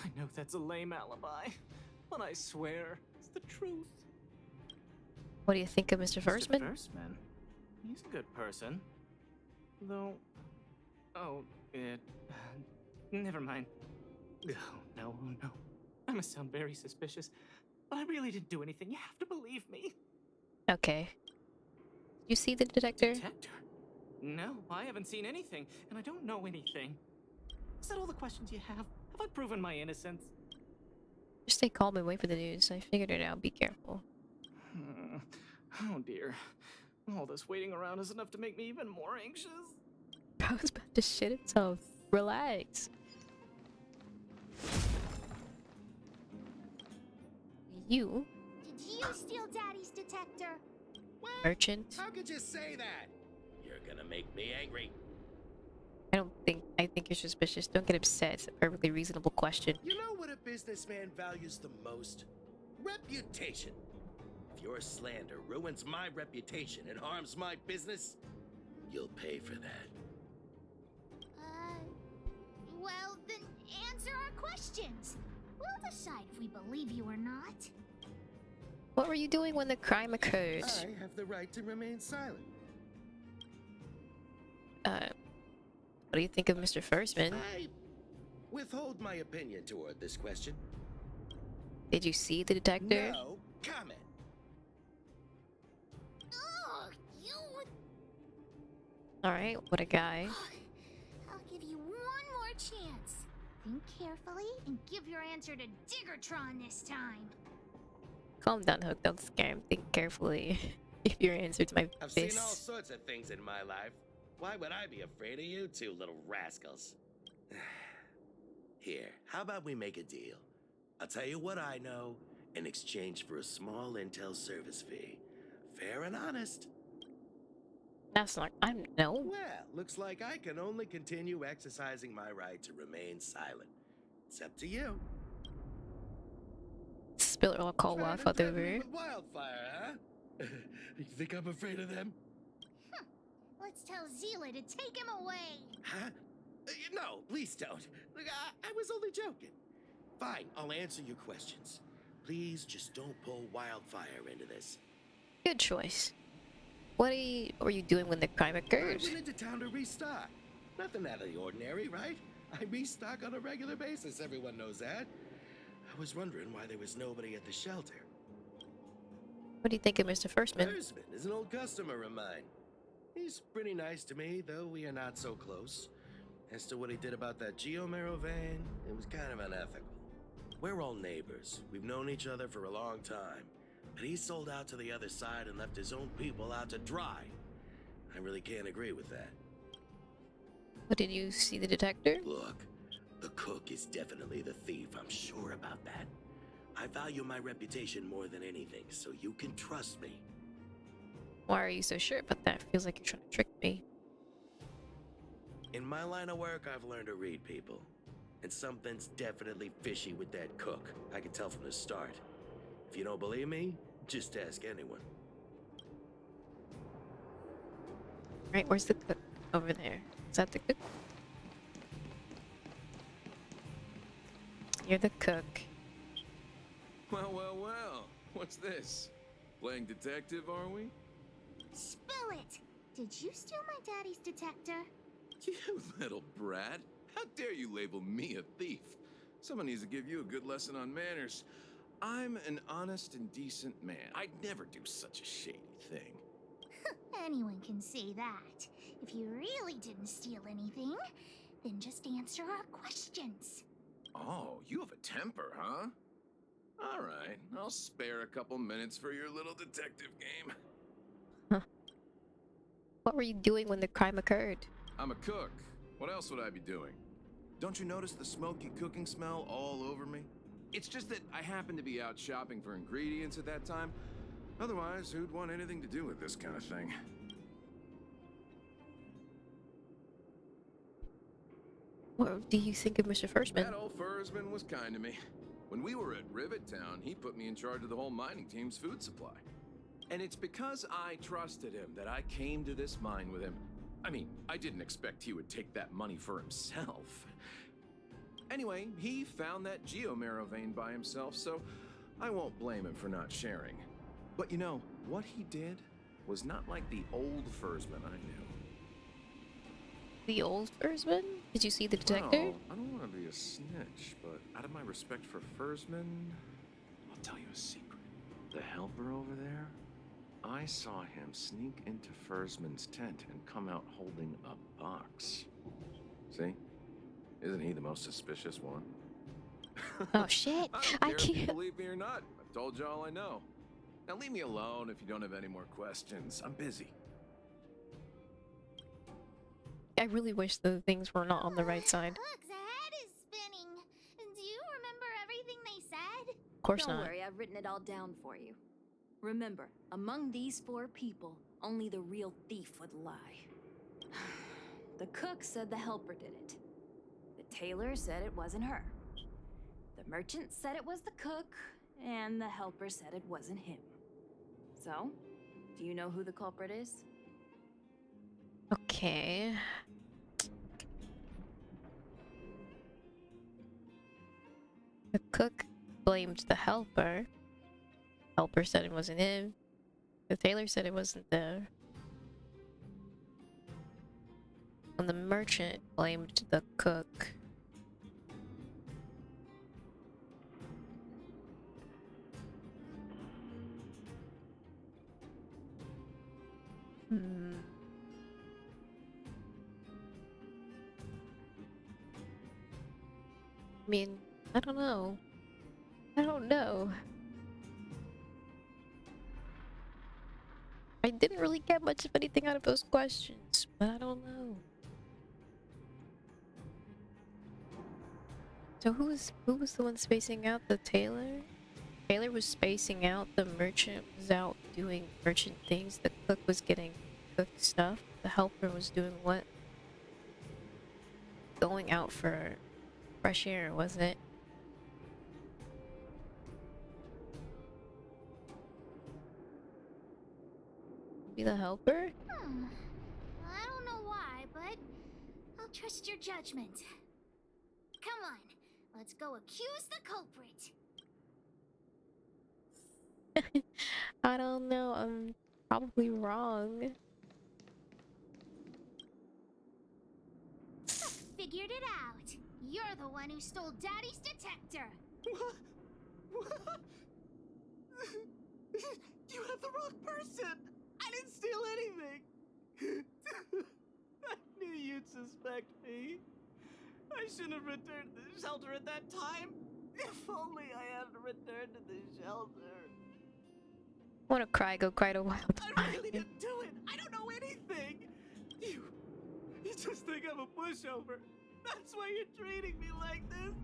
I know that's a lame alibi, but I swear it's the truth. What do you think of Mr. Firstman? Mr. Firstman? He's a good person. Though... Oh, never mind. Oh, no. I must sound very suspicious, but I really didn't do anything. You have to believe me. Okay. You see the detector? Detector? No, I haven't seen anything, and I don't know anything. Is that all the questions you have? Have I proven my innocence? Just stay calm and wait for the news. I figured it out. Be careful. Oh dear. All this waiting around is enough to make me even more anxious. I was about to shit himself. Relax. You? Did you steal Daddy's detector? Merchant? How could you say that? You're gonna make me angry. I think you're suspicious. Don't get upset. It's a perfectly reasonable question. You know what a businessman values the most? Reputation. If your slander ruins my reputation and harms my business, you'll pay for that. Well, then answer our questions. We'll decide if we believe you or not. What were you doing when the crime occurred? I have the right to remain silent. What do you think of Mr. Firstman? I withhold my opinion toward this question. Did you see the detector? No comment. Oh, you... Alright, what a guy. I'll give you one more chance. Think carefully and give your answer to Diggertron this time. Calm down, Hook. Don't scare him. Think carefully. Give your answer to my I've fist. seen all sorts of things in my life. Why would I be afraid of you two little rascals? Here, how about we make a deal? I'll tell you what I know in exchange for a small intel service fee. Fair and honest. That's not... no. Well, looks like I can only continue exercising my right to remain silent. It's up to you. Spill it all cold water over. Wildfire, huh? You think I'm afraid of them? Let's tell Zila to take him away. Huh? No, please don't. Look, I was only joking. Fine, I'll answer your questions. Please just don't pull Wildfire into this. Good choice. What were you doing when the crime occurred? I went into town to restock. Nothing out of the ordinary, right? I restock on a regular basis, everyone knows that. I was wondering why there was nobody at the shelter. What do you think of Mr. Firstman? Firstman is an old customer of mine. He's pretty nice to me, though we are not so close. As to what he did about that Geomero vein, it was kind of unethical. We're all neighbors. We've known each other for a long time. But he sold out to the other side and left his own people out to dry. I really can't agree with that. What, did you see the detector? Look, the cook is definitely the thief, I'm sure about that. I value my reputation more than anything, so you can trust me. Why are you so sure about that? Feels like you're trying to trick me. In my line of work, I've learned to read people. And something's definitely fishy with that cook. I can tell from the start. If you don't believe me, just ask anyone. Right, where's the cook? Over there. Is that the cook? You're the cook. Well, well, well. What's this? Playing detective, are we? Spill it! Did you steal my daddy's detector? You little brat. How dare you label me a thief? Someone needs to give you a good lesson on manners. I'm an honest and decent man. I'd never do such a shady thing. Anyone can say that. If you really didn't steal anything, then just answer our questions. Oh, you have a temper, huh? All right, I'll spare a couple minutes for your little detective game. Huh. What were you doing when the crime occurred? I'm a cook. What else would I be doing? Don't you notice the smoky cooking smell all over me? It's just that I happened to be out shopping for ingredients at that time. Otherwise, who'd want anything to do with this kind of thing? What do you think of Mr. Firstman? That old Fursman was kind to me. When we were at Rivet Town, he put me in charge of the whole mining team's food supply. And it's because I trusted him that I came to this mine with him. I mean, I didn't expect he would take that money for himself. Anyway, he found that Geomero vein by himself, so I won't blame him for not sharing. But you know, what he did was not like the old Fursman I knew. The old Fursman? Did you see the detector? Well, I don't want to be a snitch, but out of my respect for Fursman, I'll tell you a secret. The helper over there, I saw him sneak into Fursman's tent and come out holding a box. See? Isn't he the most suspicious one? Oh shit! I don't care if you believe me or not. I've told you all I know. Now leave me alone if you don't have any more questions. I'm busy. I really wish the things were not on the right side. Look, the head is spinning. Do you remember everything they said? Of course Don't not. worry, I've written it all down for you. Remember, among these 4 people, only the real thief would lie. The cook said the helper did it. The tailor said it wasn't her. The merchant said it was the cook, and the helper said it wasn't him. So, do you know who the culprit is? Okay. The cook blamed the helper. Helper said it wasn't him. The tailor said it wasn't there. And the merchant blamed the cook. I mean, I don't know. I don't know. I didn't really get much of anything out of those questions, but I don't know. So who was the one spacing out? The tailor? Tailor was spacing out, the merchant was out doing merchant things, the cook was getting cooked stuff, the helper was doing what? Going out for fresh air, wasn't it? Be the helper? I don't know why, but I'll trust your judgment. Come on, let's go accuse the culprit. I don't know, I'm probably wrong. Figured it out. You're the one who stole Daddy's detector. What? You have the wrong person. I didn't steal anything. I knew you'd suspect me. I shouldn't have returned to the shelter at that time. If only I hadn't returned to the shelter. Wanna cry, go cry to Wild. I really didn't do it. I don't know anything. You just think I'm a pushover. That's why you're treating me like this.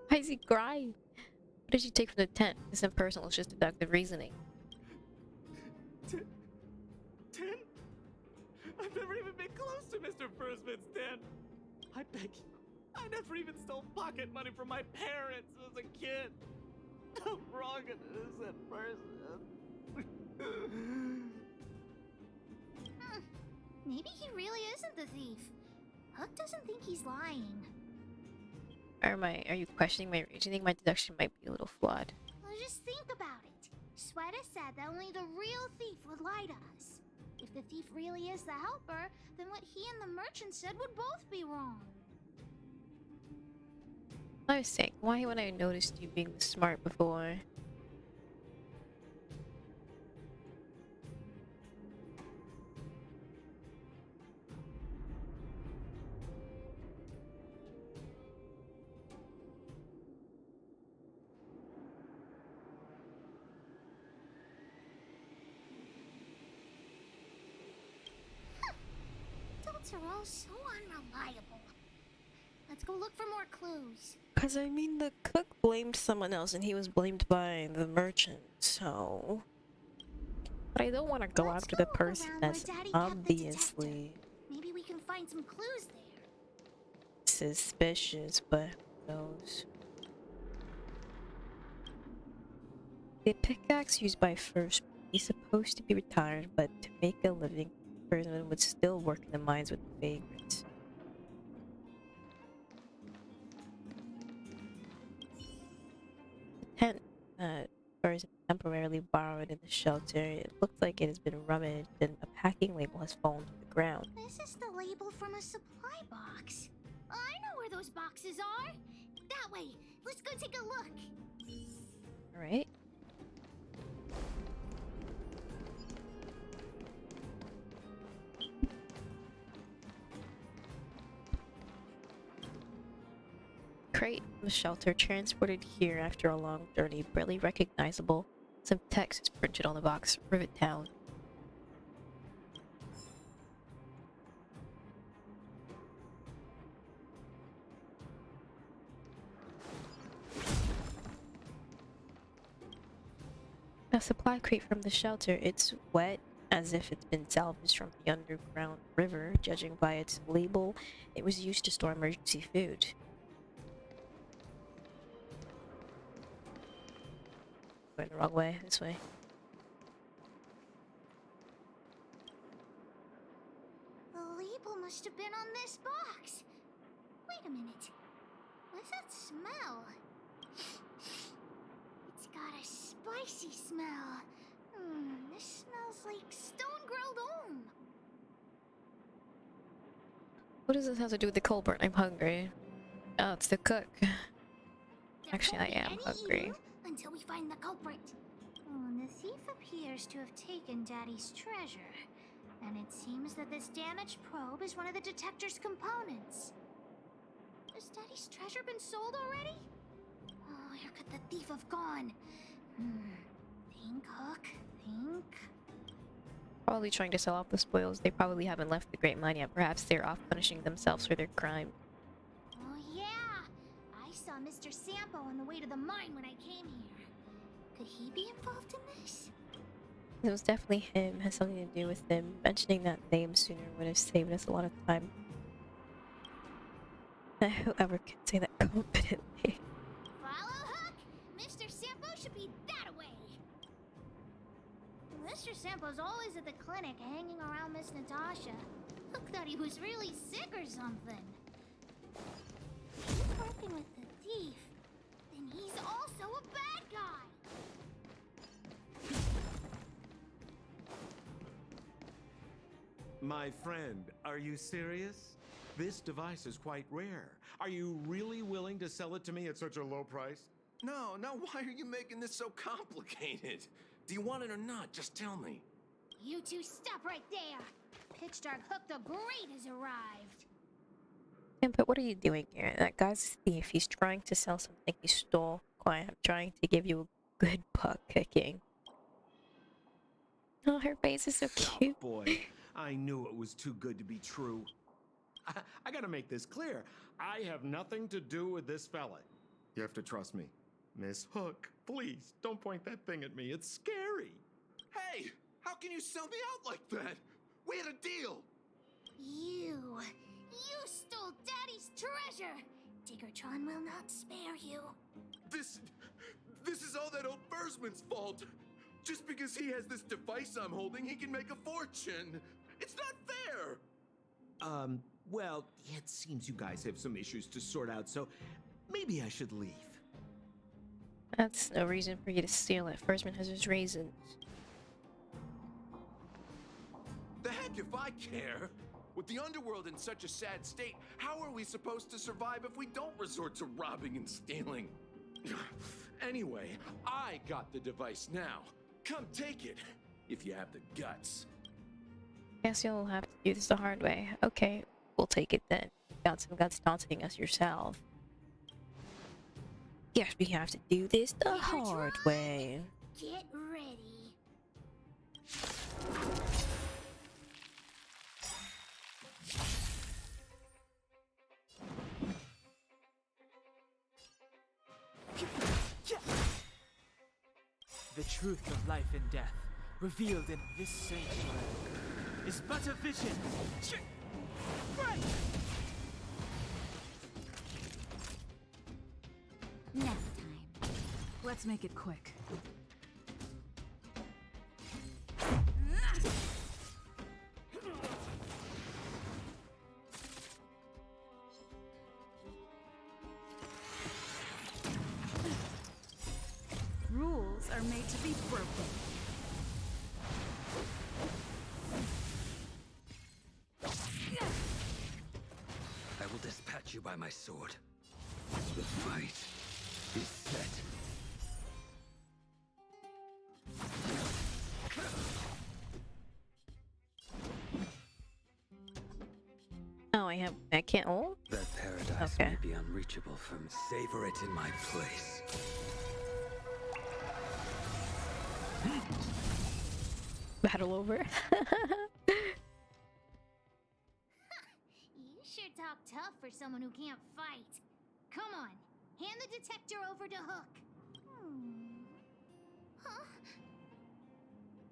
Why is he crying? What did you take from the tent? This impersonal, it's just deductive reasoning. 10? I've never even been close to Mr. Fursman's den. I beg you. I never even stole pocket money from my parents as a kid. I'm wrong, an innocent person. Maybe he really isn't the thief. Hook doesn't think he's lying. Are you questioning my reasoning? My deduction might be a little flawed. Well, just think about it. Sweater said that only the real thief would lie to us. If the thief really is the helper, then what he and the merchant said would both be wrong. I was saying, why when I noticed you being smart before? Adults are all so unreliable. Let's go look for more clues. Cause I mean, the cook blamed someone else and he was blamed by the merchant, so... But I don't want to go after the person that's obviously Maybe we can find some clues there. suspicious, but who knows? The pickaxe used by First is supposed to be retired, but to make a living, the person would still work in the mines with the vagrants. The tent that person temporarily borrowed in the shelter, it looks like it has been rummaged and a packing label has fallen to the ground. This is the label from a supply box. I know where those boxes are. That way. Let's go take a look. Alright. Crate The shelter transported here after a long journey, barely recognizable. Some text is printed on the box. Rivet Town. A supply crate from the shelter. It's wet, as if it's been salvaged from the underground river. Judging by its label, it was used to store emergency food. Going the wrong way, this way. The label must have been on this box. Wait a minute. What's that smell? It's got a spicy smell. This smells like stone-grilled home. What does this have to do with the culprit? I'm hungry. Oh, it's the cook. Actually, I am hungry. Until we find the culprit. The thief appears to have taken Daddy's treasure. And it seems that this damaged probe is one of the detector's components. Has Daddy's treasure been sold already? Oh, where could the thief have gone? Think, Hook, think. Probably trying to sell off the spoils. They probably haven't left the Great Mine yet. Perhaps they're off punishing themselves for their crime. Oh yeah! I saw Mr. Sampo on the way to the mine when I came here. Could he be involved in this? It was definitely him. Has something to do with him. Mentioning that name sooner would have saved us a lot of time. Whoever can say that confidently. Follow, Hook? Mr. Sampo should be that way. Mr. Sampo's always at the clinic hanging around Miss Natasha. Hook thought he was really sick or something. If he's working with the thief, then he's also a bad guy. My friend, are you serious? This device is quite rare. Are you really willing to sell it to me at such a low price? No, why are you making this so complicated? Do you want it or not? Just tell me. You two stop right there. Pitch Dark Hook the Great has arrived. But what are you doing here? That guy's a thief. He's trying to sell something he stole. Quiet, I'm trying to give you a good buck kicking. Oh, her face is so cute. Oh boy, I knew it was too good to be true. I gotta make this clear. I have nothing to do with this fella. You have to trust me. Miss Hook, please, don't point that thing at me. It's scary. Hey, how can you sell me out like that? We had a deal. You stole Daddy's treasure. Diggertron will not spare you. This is all that old Bursman's fault. Just because he has this device I'm holding, he can make a fortune. It's not fair. Well, it seems you guys have some issues to sort out, so maybe I should leave. That's no reason for you to steal it. Bursman has his reasons. The heck if I care? With the underworld in such a sad state, how are we supposed to survive if we don't resort to robbing and stealing? Anyway, I got the device now. Come take it, if you have the guts. Guess you'll have to do this the hard way. Okay, we'll take it then. Got some guts taunting us yourself. Guess we have to do this the hard way. Get ready. The truth of life and death, revealed in this sanctuary, is but a vision. Right. Nap time. Let's make it quick. Rules are made to be broken. I will dispatch you by my sword. The fight is set. Oh, I I can't hold? That paradise may be unreachable from savor it in my place. Battle over. You sure talk tough for someone who can't fight. Come on, hand the detector over to Hook. Huh?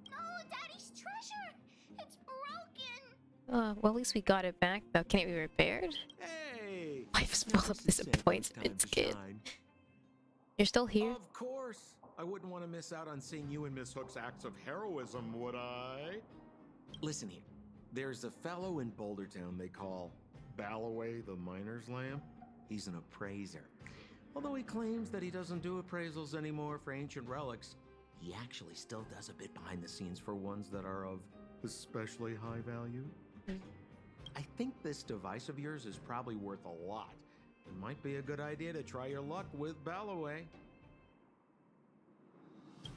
No, Daddy's treasure! It's broken! Well, at least we got it back, though. Can it be repaired? Hey! Life's full of disappointments, kid. You're still here? Of course! I wouldn't want to miss out on seeing you and Miss Hook's acts of heroism, would I? Listen here. There's a fellow in Bouldertown they call Balloway the Miner's Lamp. He's an appraiser. Although he claims that he doesn't do appraisals anymore for ancient relics, he actually still does a bit behind the scenes for ones that are of especially high value. I think this device of yours is probably worth a lot. It might be a good idea to try your luck with Balloway.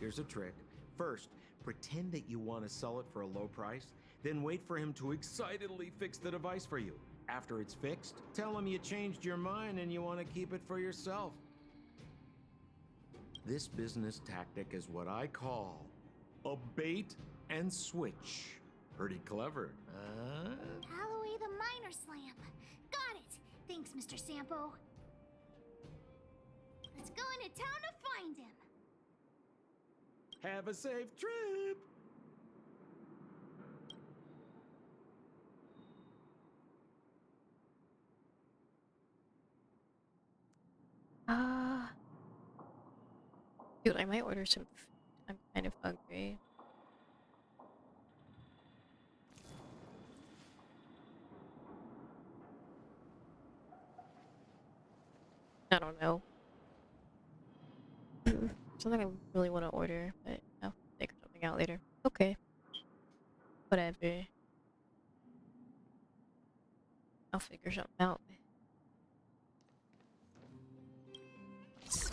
Here's a trick. First, pretend that you want to sell it for a low price, then wait for him to excitedly fix the device for you. After it's fixed, tell him you changed your mind and you want to keep it for yourself. This business tactic is what I call a bait and switch. Pretty clever, huh? Balloway the Miner's Lamp. Got it. Thanks, Mr. Sampo. Let's go into town to find him. Have a safe trip! Dude, I might order some food. I'm kind of hungry. I don't know. Something I really want to order, but I'll figure something out later. Okay. Whatever. I'll figure something out.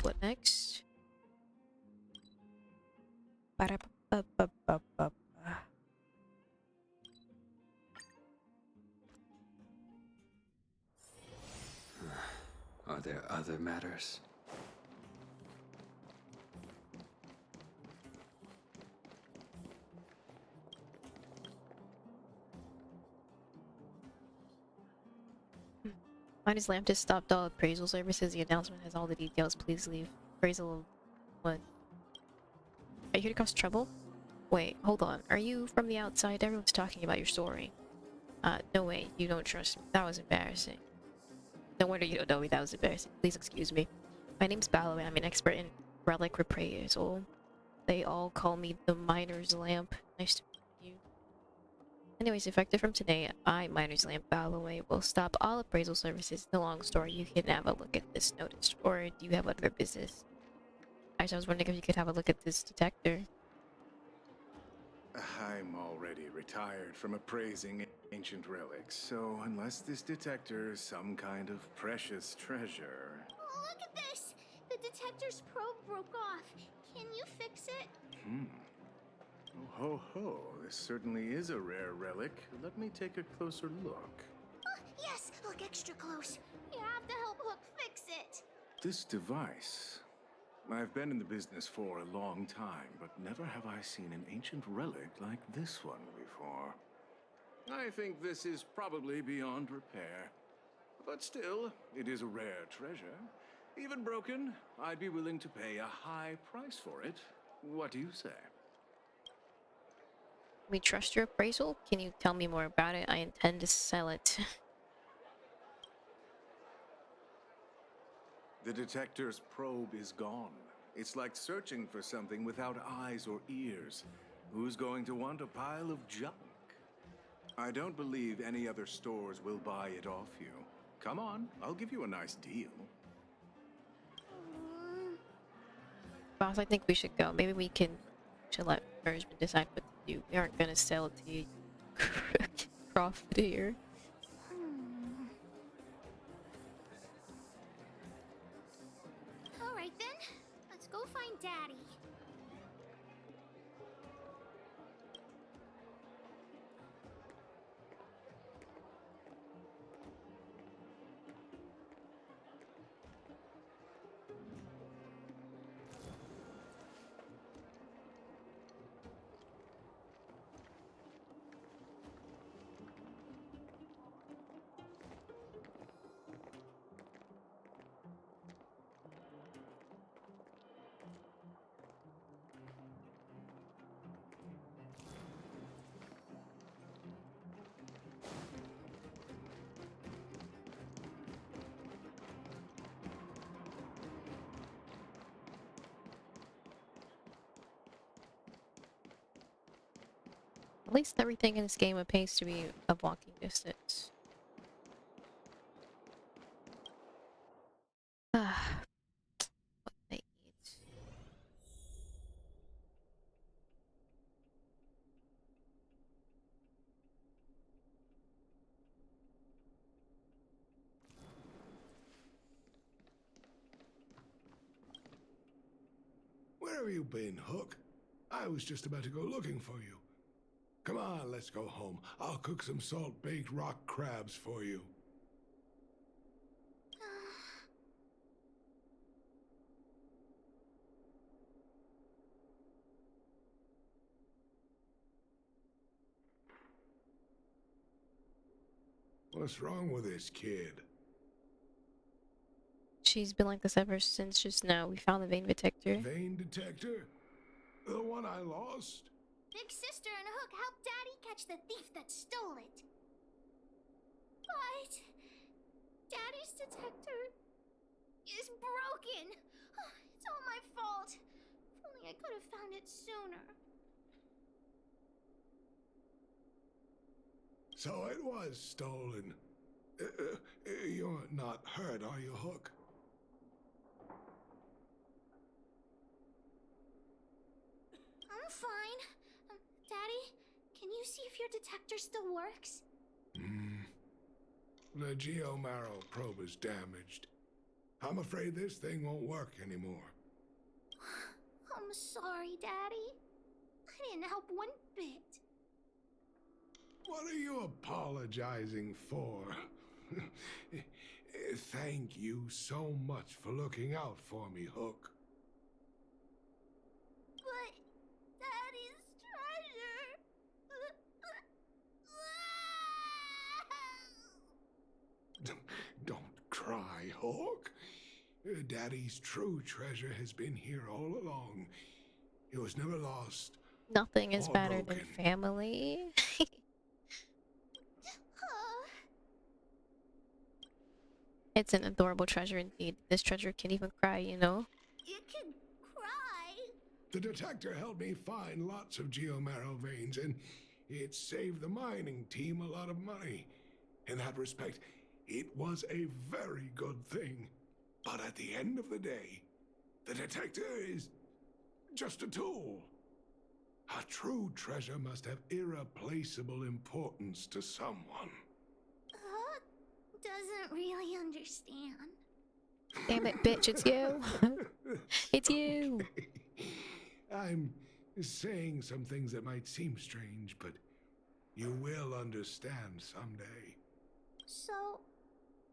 What next? Ba-da-ba-ba-ba-ba-ba. Are there other matters? Miner's Lamp just stopped all appraisal services. The announcement has all the details. Please leave. Appraisal. What? Are you here to cause trouble? Wait, hold on. Are you from the outside? Everyone's talking about your story. No way. You don't trust me. That was embarrassing. No wonder you don't know me. That was embarrassing. Please excuse me. My name's Balloway. I'm an expert in relic appraisal. They all call me the Miner's Lamp. Nice to meet you. Anyways, effective from today, I, Miner's Lamp Balloway, will stop all appraisal services. The long story. You can have a look at this notice. Or do you have other business? Actually, I was wondering if you could have a look at this detector. I'm already retired from appraising ancient relics, so unless this detector is some kind of precious treasure... Look at this! The detector's probe broke off. Can you fix it? Oh, ho, ho. This certainly is a rare relic. Let me take a closer look. Yes! Look extra close. You have to help Hook fix it. This device... I've been in the business for a long time, but never have I seen an ancient relic like this one before. I think this is probably beyond repair. But still, it is a rare treasure. Even broken, I'd be willing to pay a high price for it. What do you say? We trust your appraisal? Can you tell me more about it? I intend to sell it. The detector's probe is gone. It's like searching for something without eyes or ears. Who's going to want a pile of junk? I don't believe any other stores will buy it off you. Come on, I'll give you a nice deal. Boss, I think we should go. Maybe we should let management decide what to do. We aren't gonna sell it to you. Profit here. Alright then, let's go find Daddy. At least everything in this game appears to be of walking distance. Ah, what they eat. Where have you been, Hook? I was just about to go looking for you. Come on, let's go home. I'll cook some salt-baked rock crabs for you. What's wrong with this kid? She's been like this ever since just now. We found the vein detector. Vein detector? The one I lost? Big Sister and Hook helped Daddy catch the thief that stole it. But Daddy's detector is broken. It's all my fault. If only I could have found it sooner. So it was stolen. You're not hurt, are you, Hook? I'm fine. Daddy, can you see if your detector still works? The geomarrow probe is damaged. I'm afraid this thing won't work anymore. I'm sorry, Daddy. I didn't help one bit. What are you apologizing for? Thank you so much for looking out for me, Hook. But Daddy's treasure. Don't cry, Hook. Daddy's true treasure has been here all along. It was never lost. Nothing is better broken. than family. It's an adorable treasure indeed. This treasure can even cry, you know? You can cry. The detector helped me find lots of geomarrow veins, and it saved the mining team a lot of money. In that respect, it was a very good thing. But at the end of the day, the detector is just a tool. A true treasure must have irreplaceable importance to someone. Doesn't really understand. Damn it, bitch, it's you. It's you. Okay. I'm saying some things that might seem strange, but you will understand someday. So,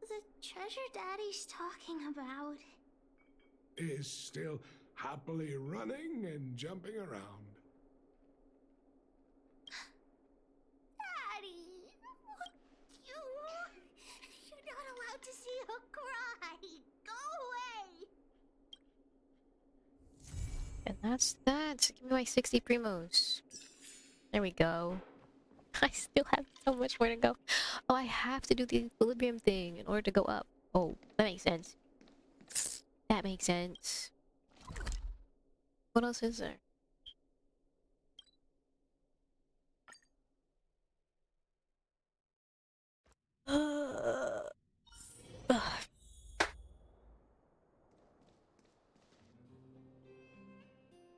the treasure Daddy's talking about is still happily running and jumping around. Daddy! You're not allowed to see Hook cry! Go away! And that's that. Give me my 60 primos. There we go. I still have so much more to go. Oh, I have to do the equilibrium thing in order to go up. Oh, that makes sense. That makes sense. What else is there?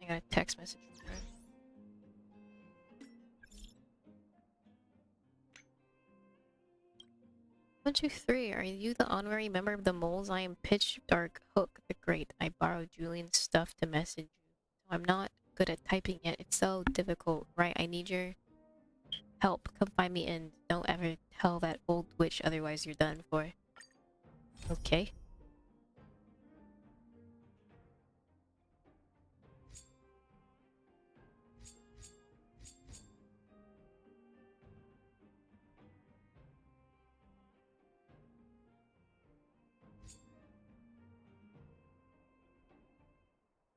I got a text message from her. 123, are you the honorary member of the moles? I am Pitch Dark Hook the Great. I borrowed Julian's stuff to message you. I'm not good at typing yet. It's so difficult, right? I need your help. Come find me and don't ever tell that old witch, otherwise you're done for. Okay.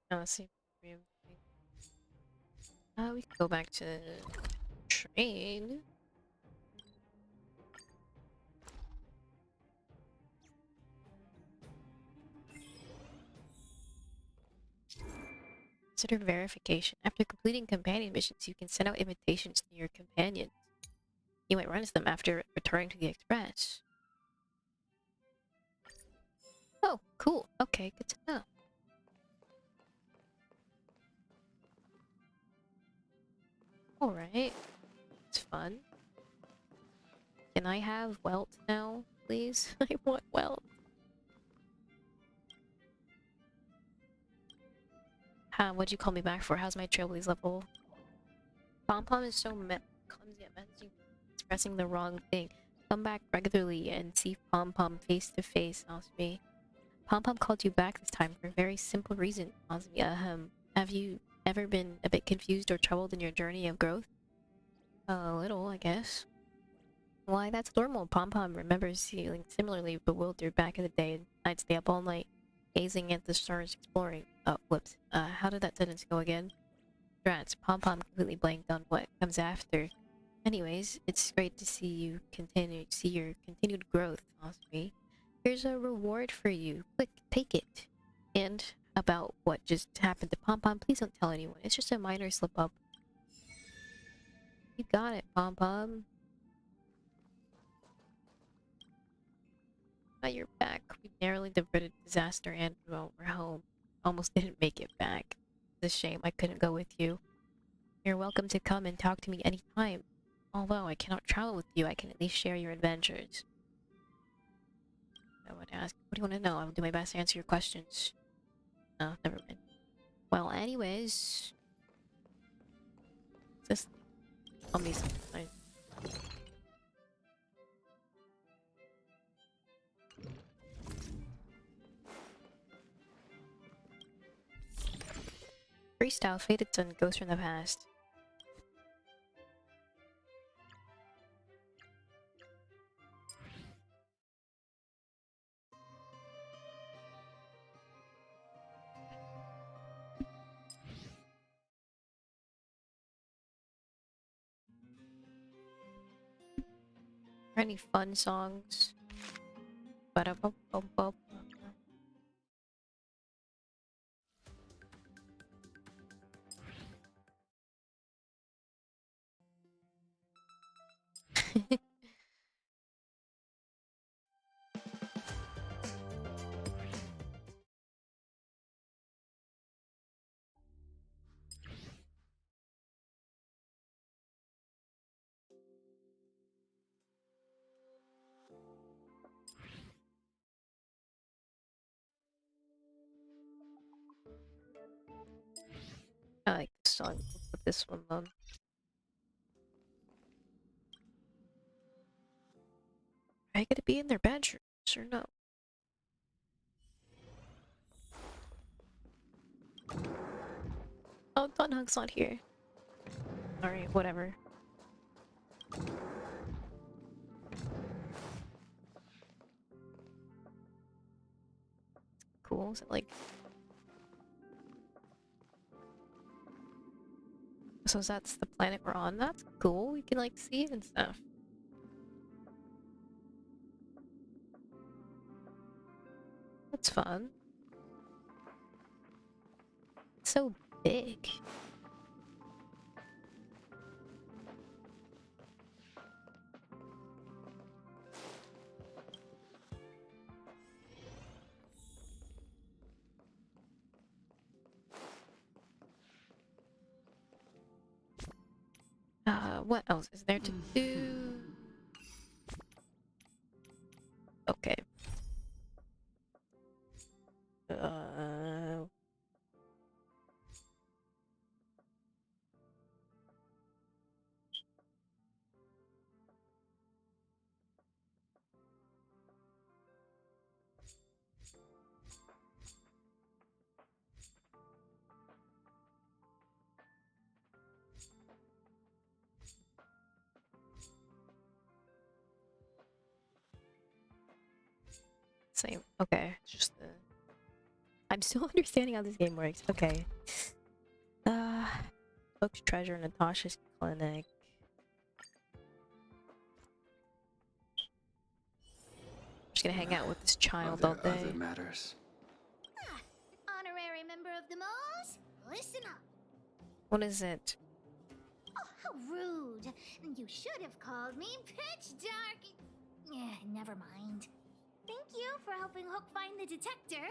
Now let's see. We can go back to train. Consider verification. After completing companion missions, you can send out invitations to your companions. You might run into them after returning to the Express. Oh, cool. Okay, good to know. Alright. It's fun. Can I have Welt now, please? I want Welt. What'd you call me back for? How's my Trailblaze level? Pom-Pom is so clumsy at messaging, expressing the wrong thing. Come back regularly and see Pom-Pom face to face, Osby. Pom-Pom called you back this time for a very simple reason, Osby. Have you ever been a bit confused or troubled in your journey of growth? A little, I guess. Why, that's normal. Pom-Pom remembers feeling similarly bewildered back in the day, and I'd stay up all night, gazing at the stars, exploring. Oh, whoops. How did that sentence go again? Drats, Pom-Pom completely blanked on what comes after. Anyways, it's great to see your continued growth, Osby. Here's a reward for you. Quick, take it. And about what just happened to Pom-Pom, please don't tell anyone. It's just a minor slip-up. You got it, Pom-Pom. Oh, you're back. We narrowly diverted disaster and well, we're home. Almost didn't make it back. It's a shame I couldn't go with you. You're welcome to come and talk to me anytime. Although I cannot travel with you, I can at least share your adventures. I would ask, what do you want to know? I will do my best to answer your questions. Oh, never mind. Well, anyways... Just tell me something. Freestyle, Faded Sun, Ghost from the Past. Any fun songs? Ba-da-bum-bum-bum. I like this song. We'll put this one on. Are you gonna be in their bedrooms or no? Oh, Dunhunk's not here. Alright, whatever. Cool, is it like... So that's the planet we're on? That's cool, we can like see it and stuff. That's fun. It's so big. What else is there to do? Okay. Same. Okay. It's just the... I'm still understanding how this game works. Okay. Book's treasure, Natasha's clinic. I'm just gonna hang out with this child all day. Other matters. Honorary member of the Moles, listen up. What is it? Oh, how rude. You should have called me Pitch Dark. Never mind. Thank you for helping Hook find the detector.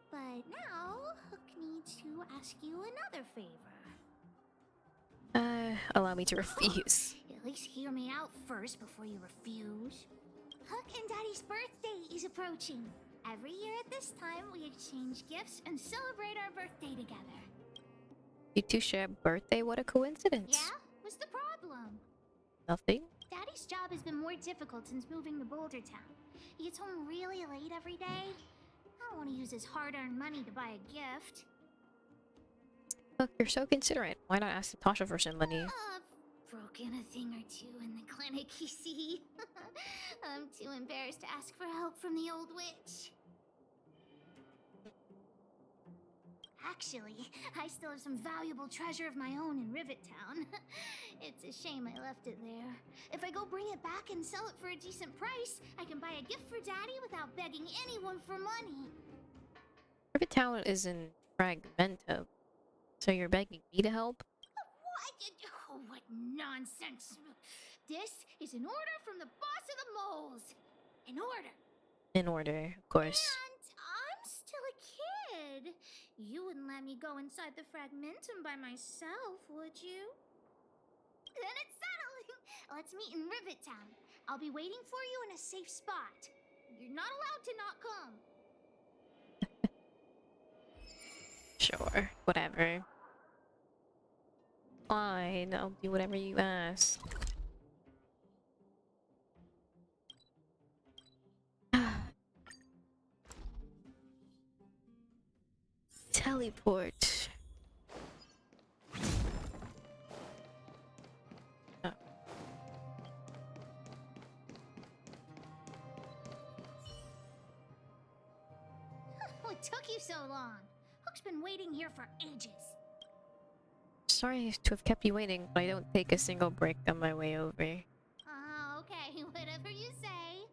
But now, Hook needs to ask you another favor. Allow me to refuse. At least hear me out first before you refuse. Hook and Daddy's birthday is approaching. Every year at this time, we exchange gifts and celebrate our birthday together. You two share a birthday? What a coincidence. Yeah? What's the problem? Nothing. Daddy's job has been more difficult since moving to Boulder Town. He gets home really late every day. I don't want to use his hard-earned money to buy a gift. Look, you're so considerate. Why not ask Natasha for some money? I've broken a thing or two in the clinic, you see. I'm too embarrassed to ask for help from the old witch. Actually, I still have some valuable treasure of my own in Rivet Town. It's a shame I left it there. If I go bring it back and sell it for a decent price, I can buy a gift for Daddy without begging anyone for money. Rivet Town is in Fragmento. So you're begging me to help? What? Oh, what nonsense. This is an order from the boss of the moles. An order. In order, of course. And I'm still a kid. You wouldn't let me go inside the Fragmentum by myself, would you? Then it's settled. Let's meet in Rivet Town. I'll be waiting for you in a safe spot. You're not allowed to not come. Sure, whatever. Fine, I'll do whatever you ask. Teleport. Oh. What took you so long? Hook's been waiting here for ages. Sorry to have kept you waiting, but I don't take a single break on my way over. Okay, whatever you say.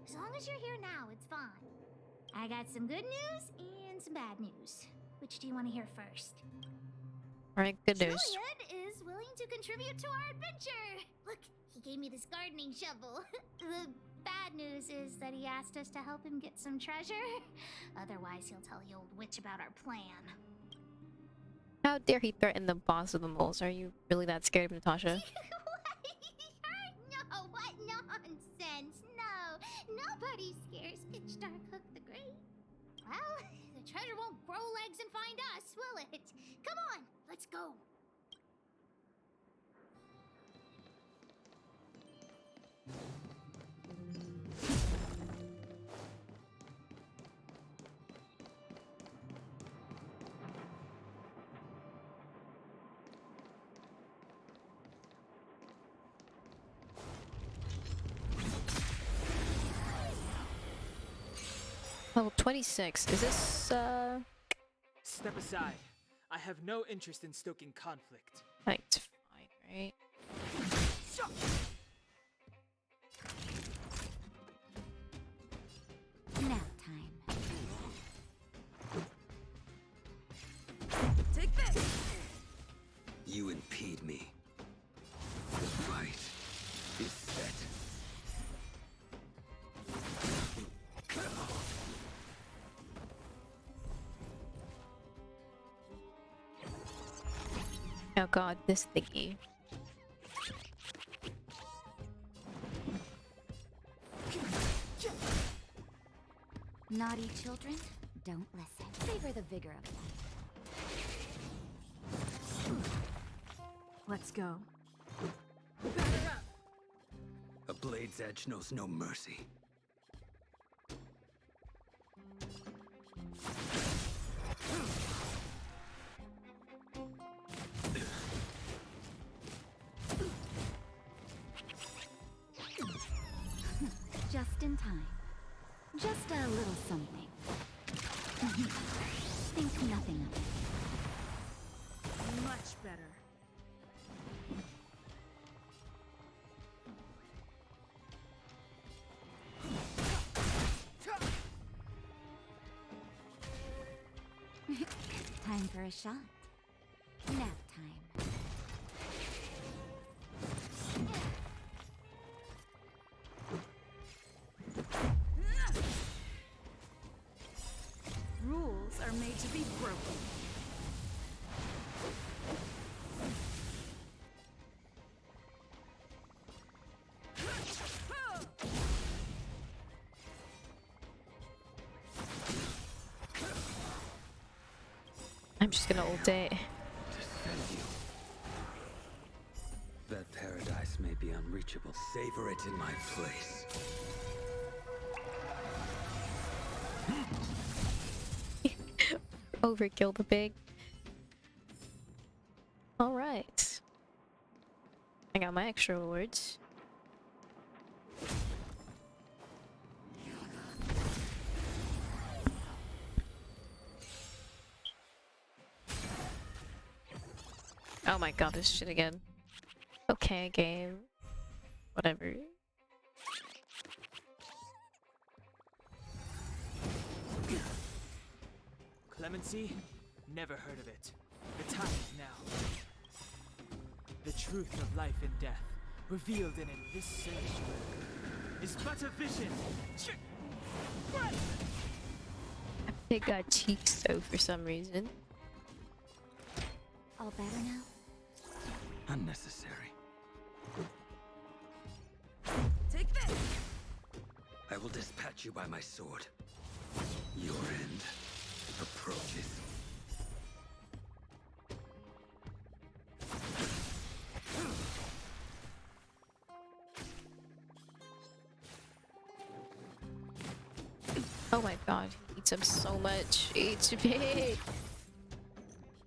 As long as you're here now, it's fine. I got some good news and some bad news. Which do you want to hear first? Alright, good news. Julian is willing to contribute to our adventure. Look, he gave me this gardening shovel. The bad news is that he asked us to help him get some treasure. Otherwise, he'll tell the old witch about our plan. How dare he threaten the boss of the moles? Are you really that scared of Natasha? No, what nonsense. No, nobody scares Pitch Dark Hook the Great. Well, the treasure won't grow legs and find us, will it? Come on, let's go. Level 26. Is this, Step aside. I have no interest in stoking conflict. It's fine, right? Nap time. Take this! You impede me. The fight is set. Oh god, this thingy. Naughty children, don't listen. Favor the vigor of life. Let's go. A blade's edge knows no mercy. Just in time. Just a little something. Think nothing of it. Much better. Time for a shot. to be broken. I'm just gonna ult it. That paradise may be unreachable. Savor it in my place. Overkill the pig. Alright. I got my extra rewards. Oh my god, this shit again. Okay, game. Whatever. Clemency? Never heard of it. The time is now. The truth of life and death, revealed in this sanctuary, is but a vision. They got cheeks though for some reason. All better now? Unnecessary. Take this! I will dispatch you by my sword. Your end approaches. Oh my god, he eats him so much HP.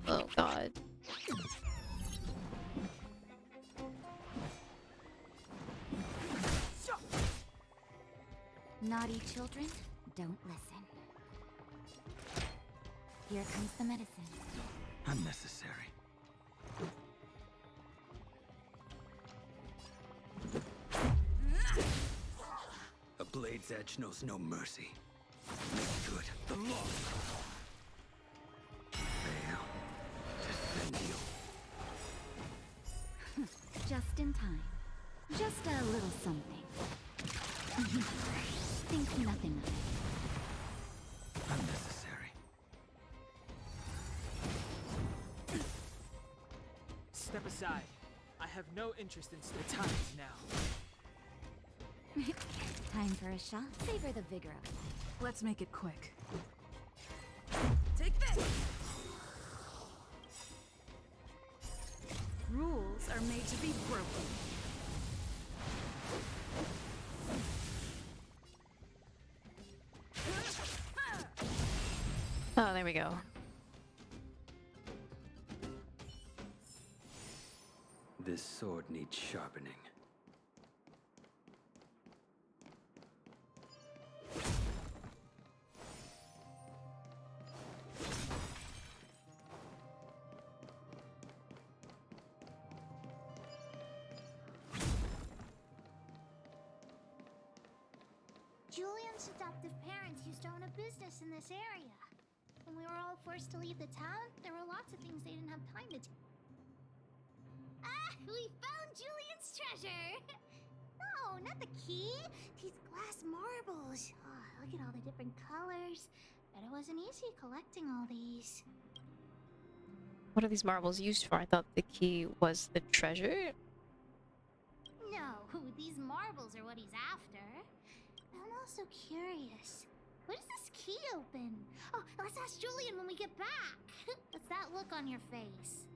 Oh god. Naughty children, don't listen. Here comes the medicine. Unnecessary. A blade's edge knows no mercy. Make good the law. Fail. Defend you. Just in time. Just a little something. Think nothing of it. Unnecessary. Step aside. I have no interest in the time is now. Time for a shot. Savor the vigor of life. Let's make it quick. Take this! Rules are made to be broken. Oh, there we go. This sword needs sharpening. Julian's adoptive parents used to own a business in this area. When we were all forced to leave the town, there were lots of things they didn't have time to do. Ah, we found Julian's treasure! No, not the key. These glass marbles. Oh, look at all the different colors. Bet it wasn't easy collecting all these. What are these marbles used for? I thought the key was the treasure. No, these marbles are what he's after. I'm also curious. What does this key open? Oh, let's ask Julian when we get back. What's that look on your face?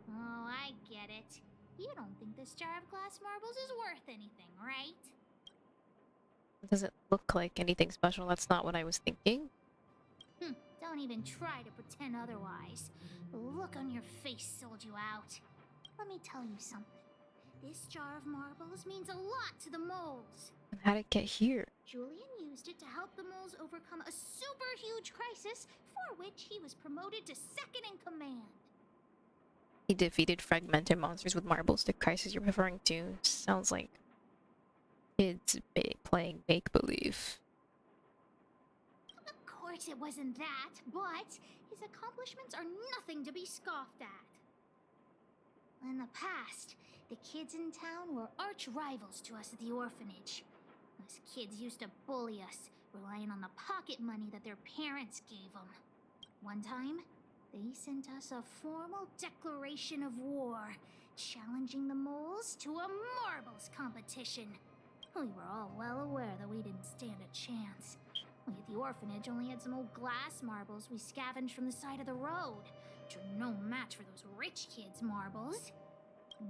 Oh, I get it. You don't think this jar of glass marbles is worth anything, right? It doesn't look like anything special. That's not what I was thinking. Don't even try to pretend otherwise. The look on your face sold you out. Let me tell you something. This jar of marbles means a lot to the moles. How'd it get here? Julian used it to help the moles overcome a super huge crisis, for which he was promoted to second in command. He defeated fragmented monsters with marbles. The crisis you're referring to sounds like kids playing make-believe. Of course it wasn't that, but his accomplishments are nothing to be scoffed at. In the past, the kids in town were arch rivals to us at the orphanage. Us kids used to bully us, relying on the pocket money that their parents gave them. One time, they sent us a formal declaration of war, challenging the moles to a marbles competition. We were all well aware that we didn't stand a chance. We at the orphanage only had some old glass marbles we scavenged from the side of the road, which are no match for those rich kids' marbles.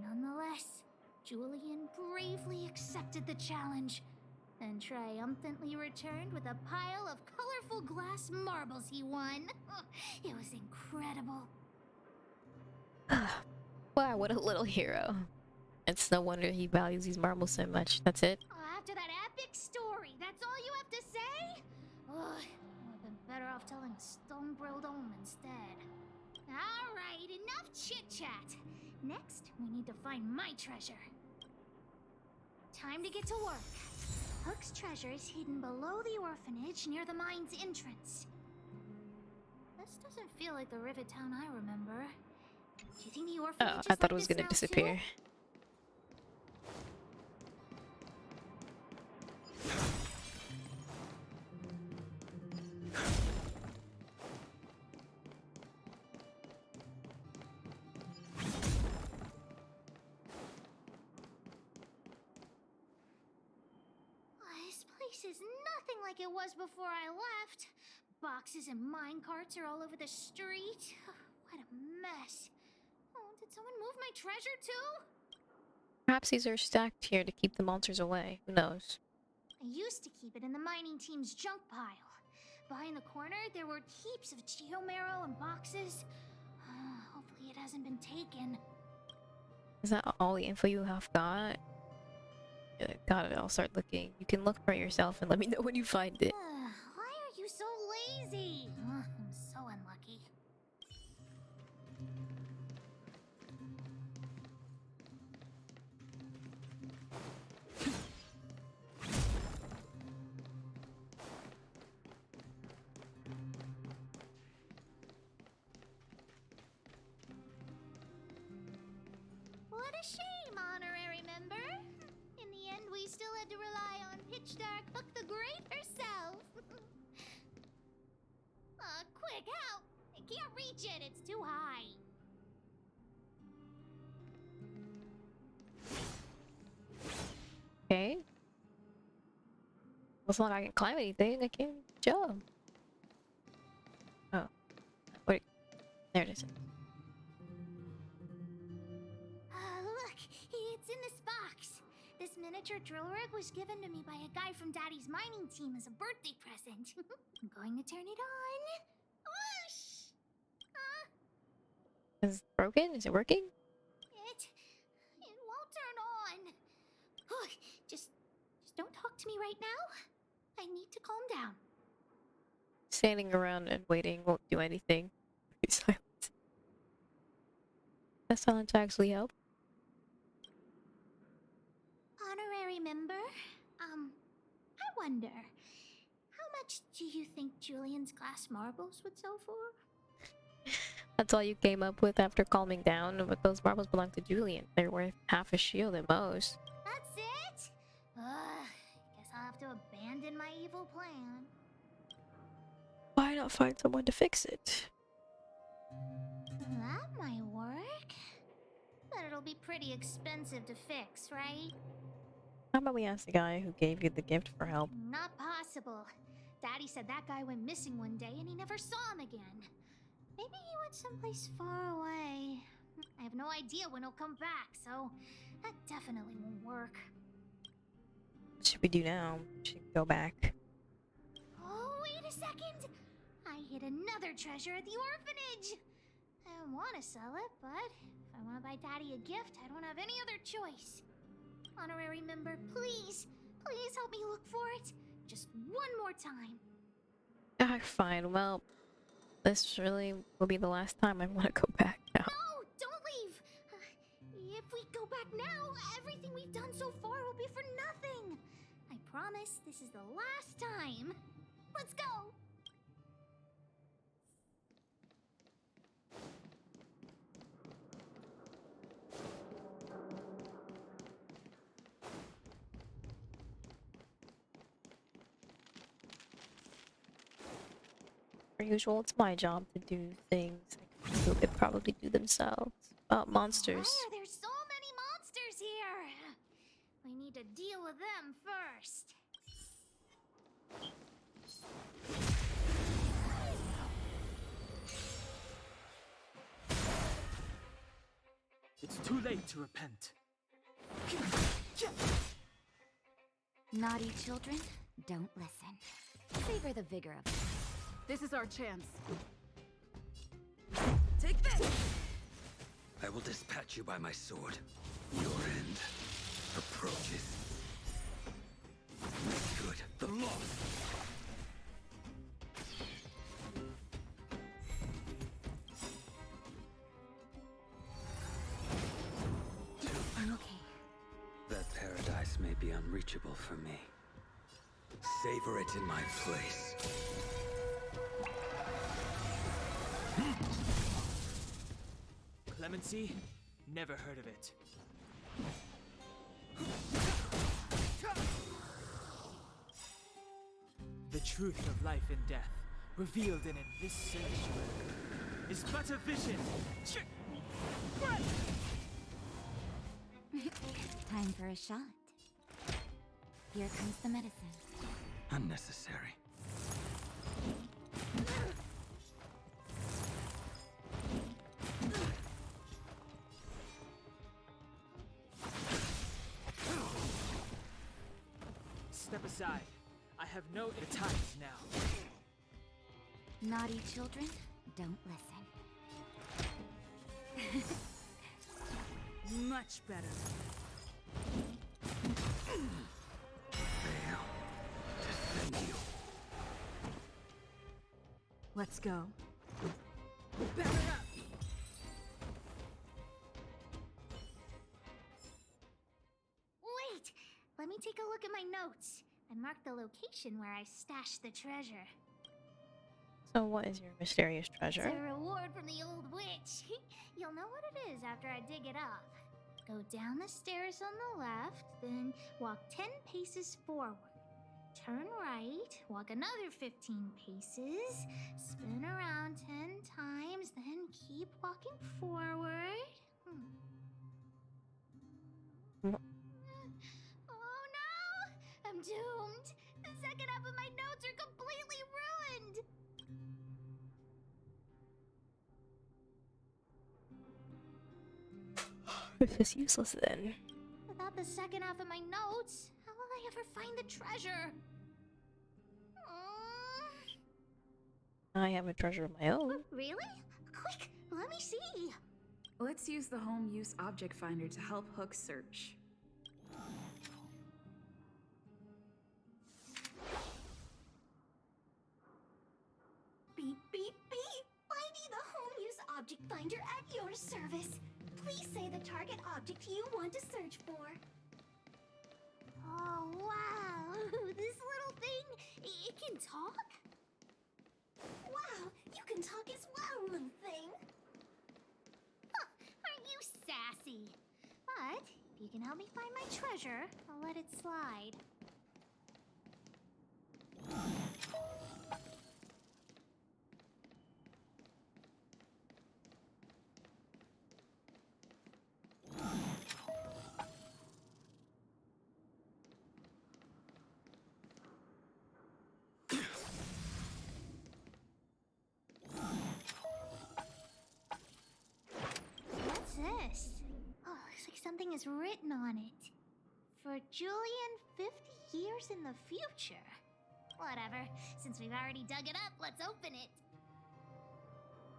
Nonetheless, Julian bravely accepted the challenge and triumphantly returned with a pile of colorful glass marbles he won. It was incredible. Wow, what a little hero. It's no wonder he values these marbles so much. That's it? After that epic story, that's all you have to say? Ugh, would have been better off telling a stone-grilled omen instead. Alright, enough chit-chat. Next, we need to find my treasure. Time to get to work. Hook's treasure is hidden below the orphanage near the mine's entrance. This doesn't feel like the Rivet Town I remember. Do you think the orphanage Oh, is I thought like it was this gonna now disappear. too? This place is nothing like it was before I left. Boxes and mine carts are all over the street. What a mess. Oh, did someone move my treasure too? Perhaps these are stacked here to keep the monsters away. Who knows? I used to keep it in the mining team's junk pile. Behind the corner, there were heaps of geomarrow and boxes. Hopefully it hasn't been taken. Is that all the info you have got? Got it, I'll start looking. You can look for it yourself and let me know when you find it. Why are you so lazy? I'm so unlucky. What a shame, honorary member. In the end, we still had to rely on Pitch Dark Hook the Great herself. Quick, help! I can't reach it, it's too high. Okay. Well, it's not like I can climb anything, I can't jump. Oh. Wait. There it is. Look, it's in this box. This miniature drill rig was given to me by a guy from Daddy's mining team as a birthday present. I'm going to turn it on. Whoosh! Is it broken? Is it working? It won't turn on. Look, just don't talk to me right now. I need to calm down. Standing around and waiting won't do anything. Be silent. Does silence actually help? Honorary member, I wonder, how much do you think Julian's glass marbles would sell for? That's all you came up with after calming down, but those marbles belong to Julian. They're worth half a shield at most. That's it? Guess I'll have to abandon my evil plan. Why not find someone to fix it? That might work. But it'll be pretty expensive to fix, right? How about we ask the guy who gave you the gift for help? Not possible. Daddy said that guy went missing one day and he never saw him again. Maybe he went someplace far away. I have no idea when he'll come back, so that definitely won't work. What should we do now? We should go back. Oh, wait a second! I hid another treasure at the orphanage! I want to sell it, but if I want to buy Daddy a gift, I don't have any other choice. Honorary member, please help me look for it. Just one more time. Ah, fine. Well, this really will be the last time I want to go back now. No, don't leave! If we go back now, everything we've done so far will be for nothing. I promise this is the last time. Let's go! per usual. It's my job to do things like people could probably do themselves. Monsters. Why are there so many monsters here? We need to deal with them first. It's too late to repent. Naughty children, don't listen. Savor the vigor of it. This is our chance. Take this! I will dispatch you by my sword. Your end approaches. Make good the loss. I'm okay. That paradise may be unreachable for me. Savor it in my place. Clemency? Never heard of it. The truth of life and death, revealed in this sanctuary, is but a vision. Time for a shot. Here comes the medicine. Unnecessary. Step aside. I have no time now. Naughty children, don't listen. Much better. Fail. Defend you. Let's go. Wait! Let me take a look at my notes. I marked the location where I stashed the treasure. So what is your mysterious treasure? It's a reward from the old witch. You'll know what it is after I dig it up. Go down the stairs on the left, then walk 10 paces forward. Turn right, walk another 15 paces, spin around 10 times, then keep walking forward. Oh no! I'm doomed! The second half of my notes are completely ruined! This is useless then. Without the second half of my notes, how will I ever find the treasure? I have a treasure of my own. Really? Quick, let me see. Let's use the home use object finder to help Hook search. Beep, beep, beep! Finding the home use object finder at your service. Please say the target object you want to search for. Oh, wow! This little thing, it can talk? Wow, you can talk as well, little thing. Huh, aren't you sassy? But if you can help me find my treasure, I'll let it slide. What's this? Oh, looks like something is written on it. For Julian 50 years in the future. Whatever. Since we've already dug it up, let's open it.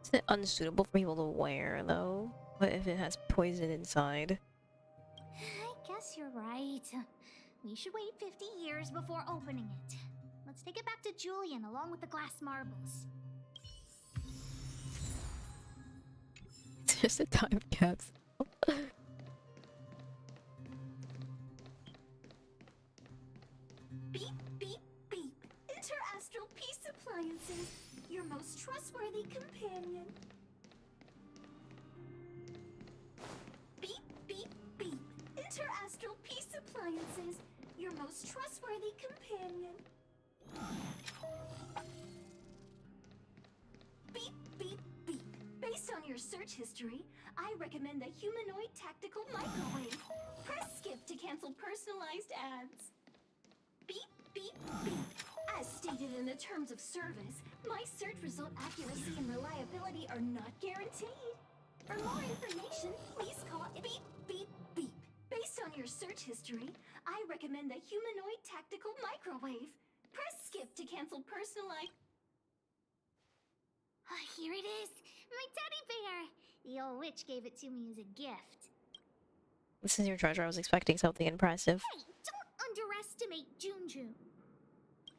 Is it unsuitable for people to wear, though? What if it has poison inside? I guess you're right. We should wait 50 years before opening it. Let's take it back to Julian along with the glass marbles. It's just a time capsule. Beep, beep, beep. Interastral Peace Appliances, your most trustworthy companion. Beep, beep, beep. Interastral Peace Appliances, your most trustworthy companion. your search history, I recommend the humanoid tactical microwave. Press skip to cancel personalized ads. Beep, beep, beep. As stated in the terms of service, my search result accuracy and reliability are not guaranteed. For more information, please call beep, beep, beep. Based on your search history, I recommend the humanoid tactical microwave. Press skip to cancel personalized... Here it is, my teddy bear. The old witch gave it to me as a gift. This is your treasure. I was expecting something impressive. Hey, don't underestimate Junjun.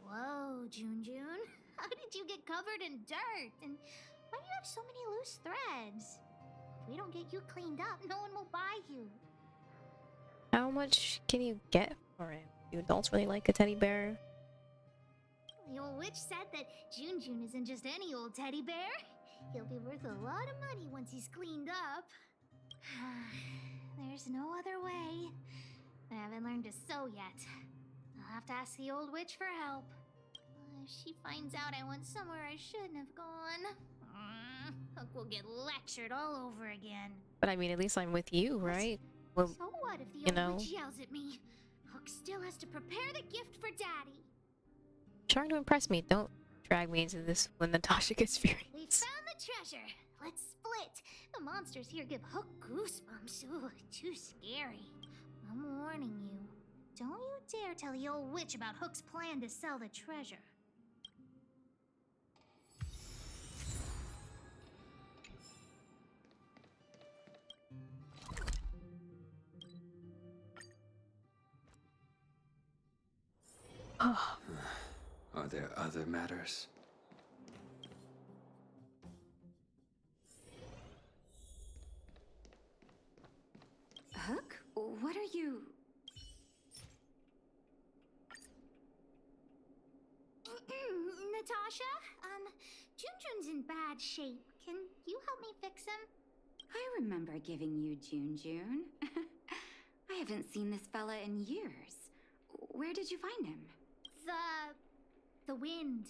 Whoa, Junjun. How did you get covered in dirt? And why do you have so many loose threads? If we don't get you cleaned up, no one will buy you. How much can you get for him? You adults really like a teddy bear? The old witch said that Junjun isn't just any old teddy bear. He'll be worth a lot of money once he's cleaned up. There's no other way. I haven't learned to sew yet. I'll have to ask the old witch for help. If she finds out I went somewhere I shouldn't have gone, Hook will get lectured all over again. But I mean, at least I'm with you, right? Well, So what if the you know, old witch yells at me? Hook still has to prepare the gift for Daddy. trying to impress me. Don't drag me into this when Natasha gets furious. We found the treasure. Let's split. The monsters here give Hook goosebumps. Ooh, too scary. I'm warning you. Don't you dare tell the old witch about Hook's plan to sell the treasure. Are there other matters? Hook? What are you... Natasha, Junjun's in bad shape. Can you help me fix him? I remember giving you Junjun. I haven't seen this fella in years. Where did you find him? The wind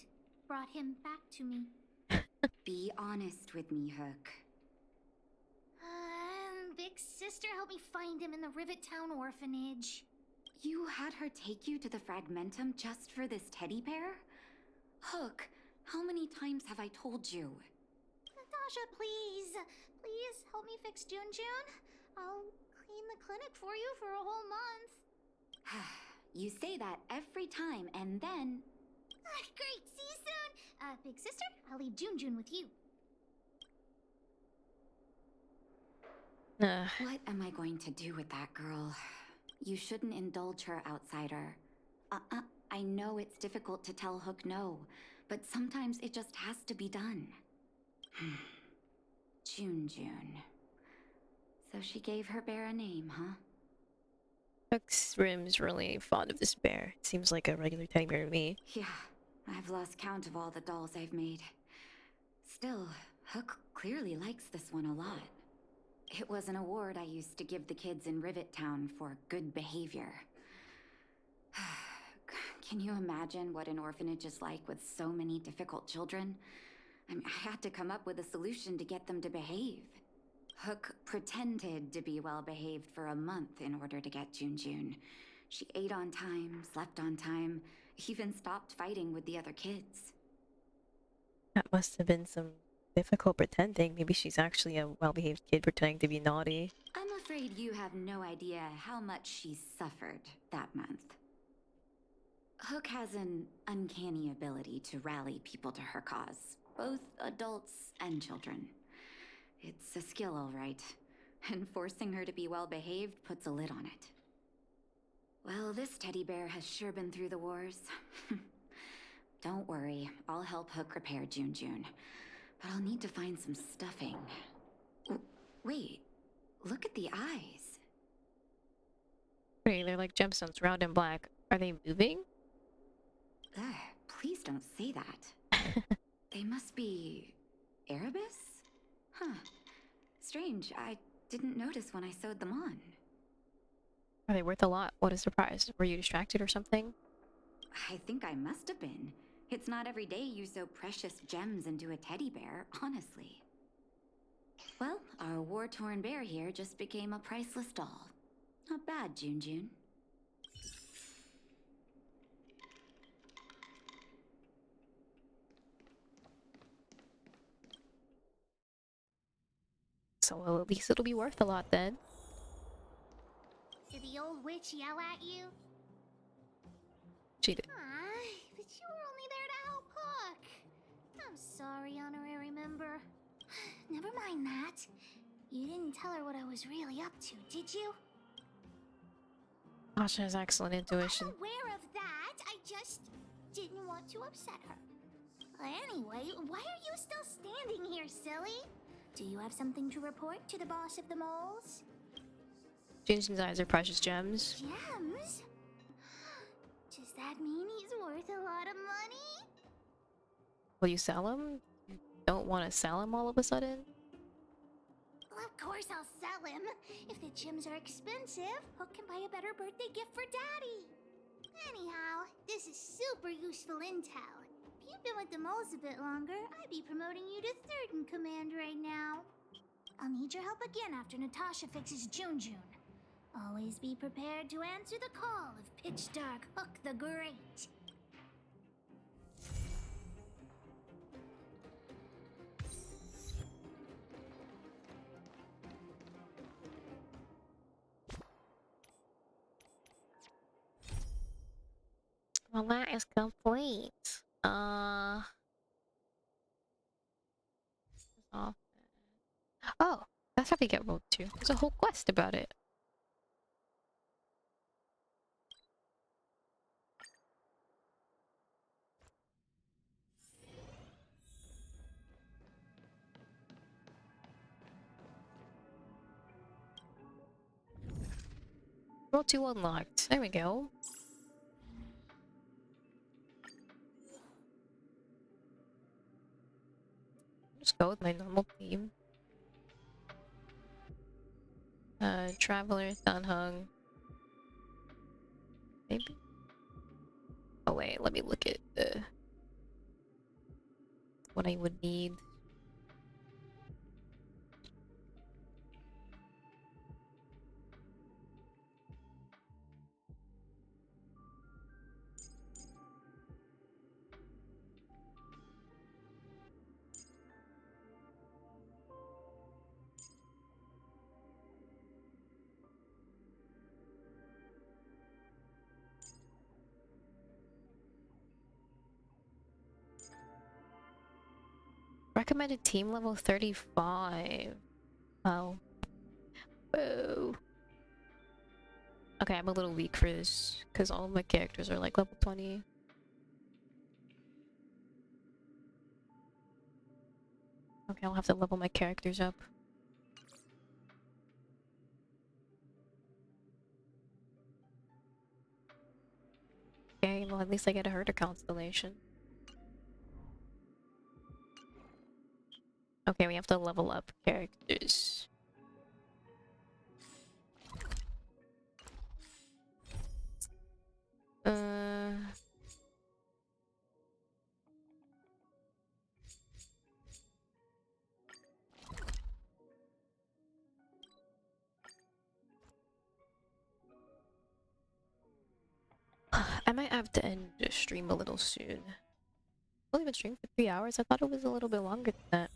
brought him back to me. Be honest with me, Hook. Big sister helped me find him in the Rivet Town orphanage. You had her take you to the Fragmentum just for this teddy bear? Hook, how many times have I told you? Natasha, please. Please help me fix Junjun. I'll clean the clinic for you for a whole month. You say that every time, and then... Great, see you soon. Big sister, I'll leave Junjun with you. What am I going to do with that girl? You shouldn't indulge her, outsider. I know it's difficult to tell Hook no, but sometimes it just has to be done. Junjun. So she gave her bear a name, huh? Hook's Rim's really fond of this bear. It seems like a regular teddy bear to me. Yeah, I've lost count of all the dolls I've made. Still, Hook clearly likes this one a lot. It was an award I used to give the kids in Rivet Town for good behavior. Can you imagine what an orphanage is like with so many difficult children? I had to come up with a solution to get them to behave. Hook pretended to be well-behaved for a month in order to get Junjun. She ate on time, slept on time, even stopped fighting with the other kids. That must have been some difficult pretending. Maybe she's actually a well-behaved kid pretending to be naughty. I'm afraid you have no idea how much she suffered that month. Hook has an uncanny ability to rally people to her cause, both adults and children. It's a skill, all right, and forcing her to be well-behaved puts a lid on it. Well, this teddy bear has sure been through the wars. Don't worry, I'll help Hook repair Junjun. But I'll need to find some stuffing. Wait, look at the eyes. Wait, they're like gemstones, round and black. Are they moving? Ugh, please don't say that. They must be... Erebus? Huh. Strange, I didn't notice when I sewed them on. Are they worth a lot? What a surprise. Were you distracted or something? I think I must have been. It's not every day you sew precious gems into a teddy bear, honestly. Well, our war-torn bear here just became a priceless doll. Not bad, Jun. So well, at least it'll be worth a lot then. Did the old witch yell at you? She did. But you were only there to help Hook. I'm sorry, honorary member. Never mind that. You didn't tell her what I was really up to, did you? Tasha has excellent intuition. I'm aware of that. I just didn't want to upset her. Anyway, why are you still standing here, silly? Do you have something to report to the boss of the moles? Junjin's eyes are precious gems. Gems? Does that mean he's worth a lot of money? Will you sell him? You don't want to sell him all of a sudden? Well, of course I'll sell him. If the gems are expensive, Hook can buy a better birthday gift for Daddy. Anyhow, this is super useful intel. If you've been with the moles a bit longer, I'd be promoting you to third in command right now. I'll need your help again after Natasha fixes Jun. Always be prepared to answer the call of Pitch Dark Hook the Great. Well, that is complete. Oh, that's how we get World 2. There's a whole quest about it. World 2 unlocked. There we go. Just go with my normal theme. Traveler, Dunhung. Maybe? Oh wait, let me look at what I would need. Recommended team level 35. Oh. Whoa. Okay, I'm a little weak for this because all of my characters are like level 20. Okay, I'll have to level my characters up. Okay, well at least I get a herder constellation. Okay, we have to level up characters. I might have to end the stream a little soon. I've only been streaming for 3 hours. I thought it was a little bit longer than that.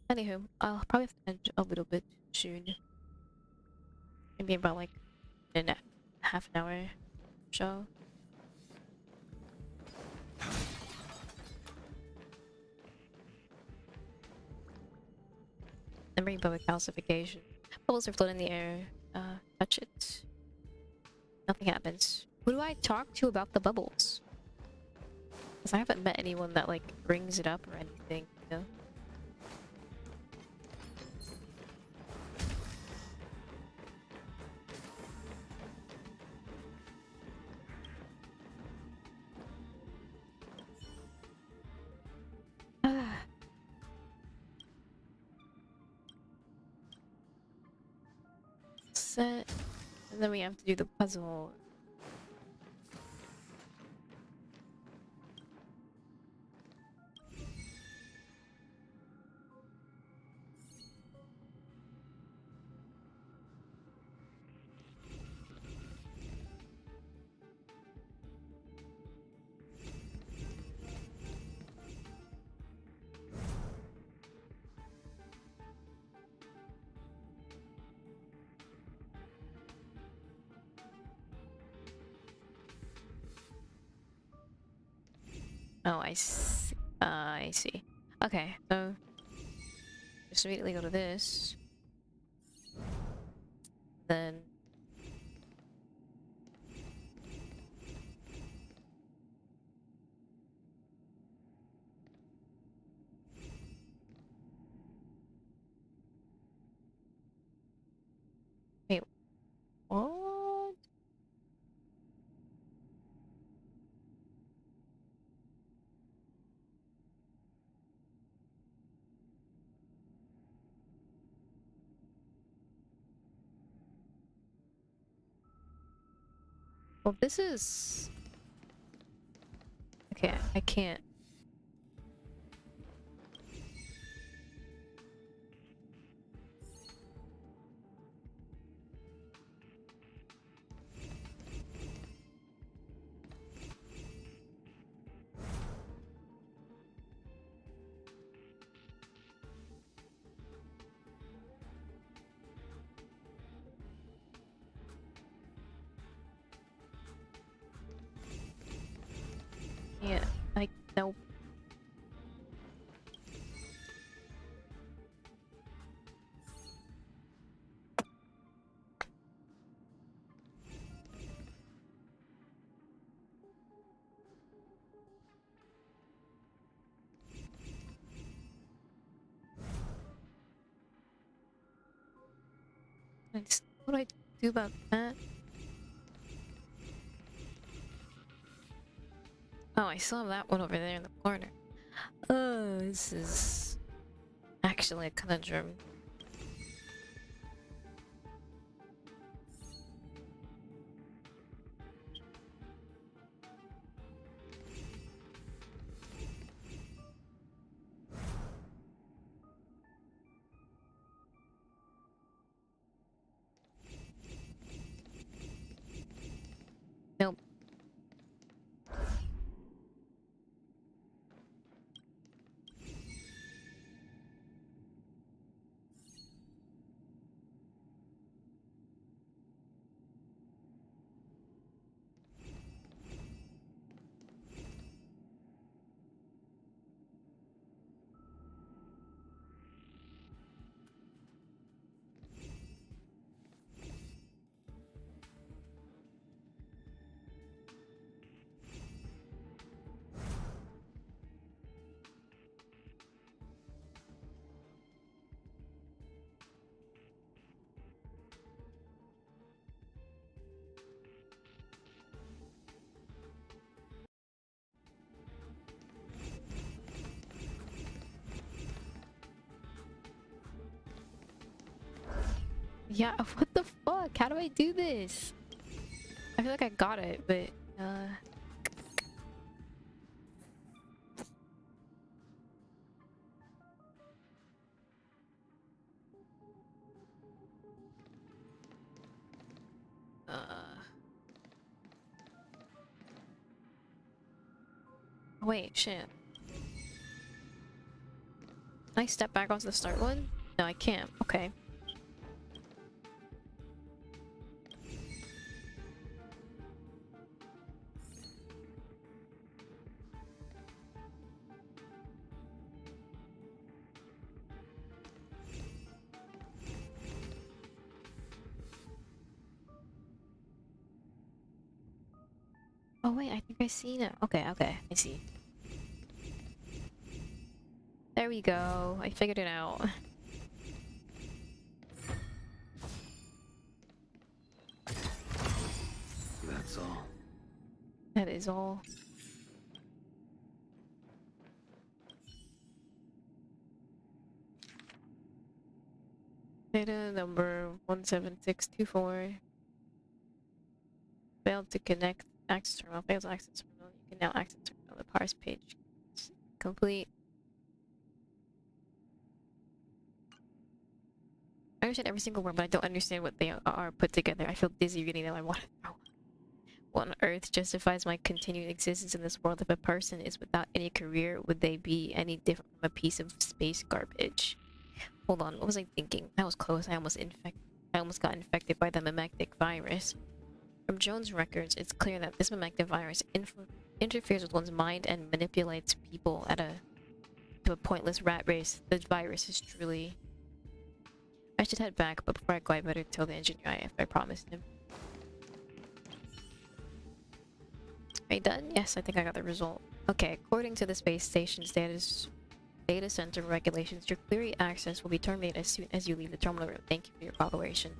Anywho, I'll probably have to end a little bit soon. Maybe about like in half an hour or so. Memory bubble calcification. Bubbles are floating in the air. Touch it. Nothing happens. Who do I talk to about the bubbles? Because I haven't met anyone that like brings it up or anything, you know? Set. And then we have to do the puzzle. Oh, I see. I see. Okay, so just immediately go to this. Then wait, what? Well, this is okay. I can't. Yeah, I nope. What do I do about that? Oh, I still have that one over there in the corner. Oh, this is actually a conundrum. Nope. Yeah, what the fuck? How do I do this? I feel like I got it, but wait, shit. Can I step back onto the start one? No, I can't. Okay. Oh wait, I think I see now. Okay, okay, I see. There we go. I figured it out. That's all. That is all. Data number 17624. Failed to connect access terminal. Failed to access terminal. You can now access terminal. The parse page is complete. I understand every single word, but I don't understand what they are put together. I feel dizzy reading them. I want to throw. What on earth justifies my continued existence in this world? If a person is without any career, would they be any different from a piece of space garbage? Hold on, what was I thinking? That was close. I almost got infected by the mimetic virus. From Jones' records, it's clear that this mimetic virus interferes with one's mind and manipulates people to a pointless rat race, the virus is truly... I should head back, but before I go, I better tell the engineer if I promised him. Are you done? Yes, I think I got the result. Okay, according to the space station's data center regulations, your query access will be terminated as soon as you leave the terminal room. Thank you for your cooperation.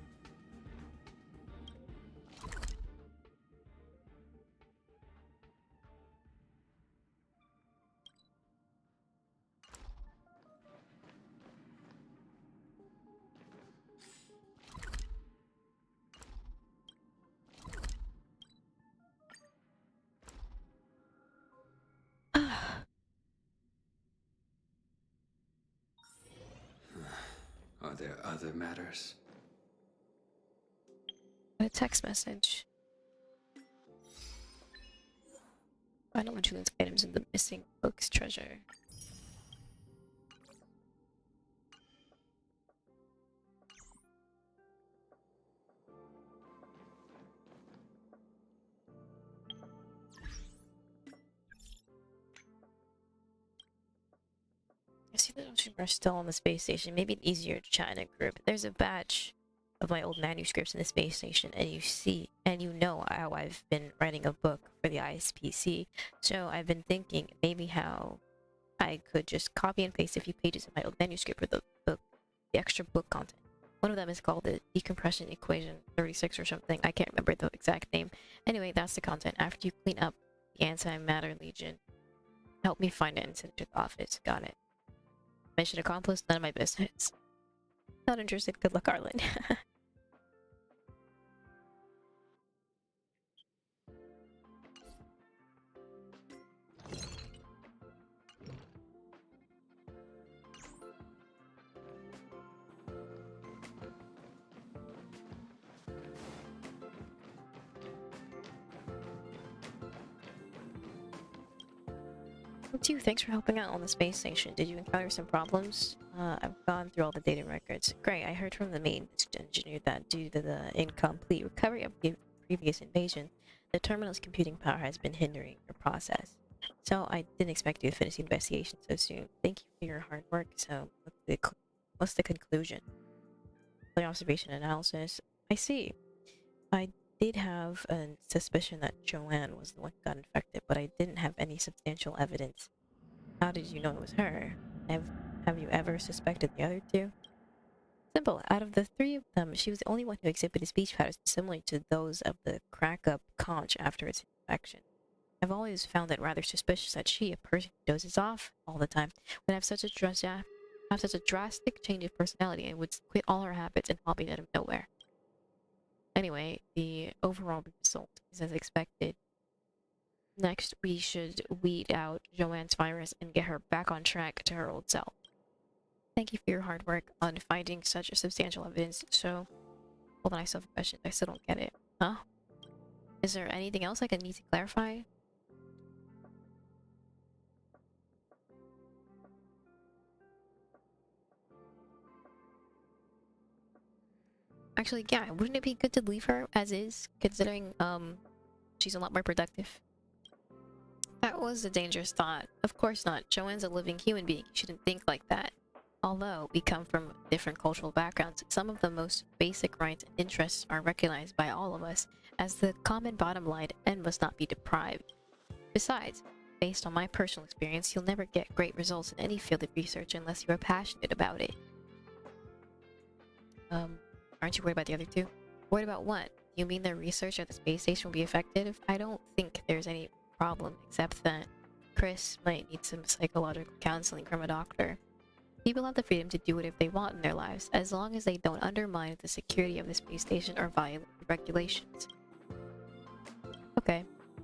Are there other matters? A text message. Find all Julian's items in the missing book's treasure. I see that those are still on the space station. Maybe it's easier to chat in a group. There's a batch of my old manuscripts in the space station, and you know how I've been writing a book for the ISPC. So I've been thinking maybe how I could just copy and paste a few pages of my old manuscript for the extra book content. One of them is called the Decompression Equation 36 or something. I can't remember the exact name. Anyway, that's the content. After you clean up the Antimatter Legion, help me find it and send it to the office. Got it. Mission accomplished, none of my business. Not interested, good luck, Arlen. Too. Thanks for helping out on the space station. Did you encounter some problems? I've gone through all the data records. Great, I heard from the main engineer that due to the incomplete recovery of the previous invasion, the terminal's computing power has been hindering your process. So I didn't expect you to finish the investigation so soon. Thank you for your hard work. So what's the conclusion? The observation analysis. I see. I did have a suspicion that Joanne was the one who got infected, but I didn't have any substantial evidence. How did you know it was her? Have you ever suspected the other two? Simple. Out of the three of them, she was the only one who exhibited speech patterns similar to those of the crack-up conch after its infection. I've always found it rather suspicious that she, a person who dozes off all the time, would have such a drastic change of personality and would quit all her habits and hobbies out of nowhere. Anyway, the overall result is as expected. Next, we should weed out Joanne's virus and get her back on track to her old self. Thank you for your hard work on finding such a substantial evidence. So, hold on, I still have a question. I still don't get it. Huh? Is there anything else I can need to clarify? Actually, yeah, wouldn't it be good to leave her as is, considering she's a lot more productive? That was a dangerous thought. Of course not. Joanne's a living human being. You shouldn't think like that. Although we come from different cultural backgrounds, some of the most basic rights and interests are recognized by all of us as the common bottom line and must not be deprived. Besides, based on my personal experience, you'll never get great results in any field of research unless you are passionate about it. Aren't you worried about the other two? Worried about what? You mean the research at the space station will be effective? I don't think there's any problem, except that Chris might need some psychological counseling from a doctor. People have the freedom to do whatever they want in their lives, as long as they don't undermine the security of the space station or violate the regulations. Okay.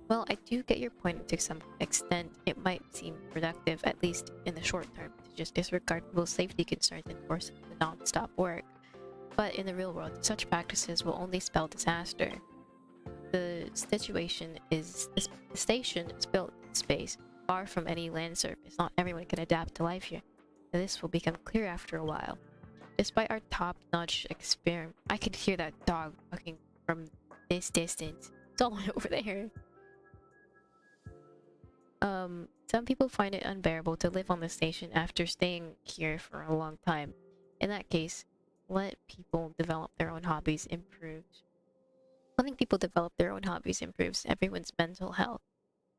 Well, I do get your point to some extent. It might seem productive, at least in the short term, to just disregard people's safety concerns and force them to non-stop work. But in the real world, such practices will only spell disaster. The station is built in space, far from any land surface. Not everyone can adapt to life here. And this will become clear after a while. Despite our top-notch experiment, I could hear that dog barking from this distance. It's all the way over there. Some people find it unbearable to live on the station after staying here for a long time. In that case, let people develop their own hobbies improves. Letting people develop their own hobbies improves everyone's mental health,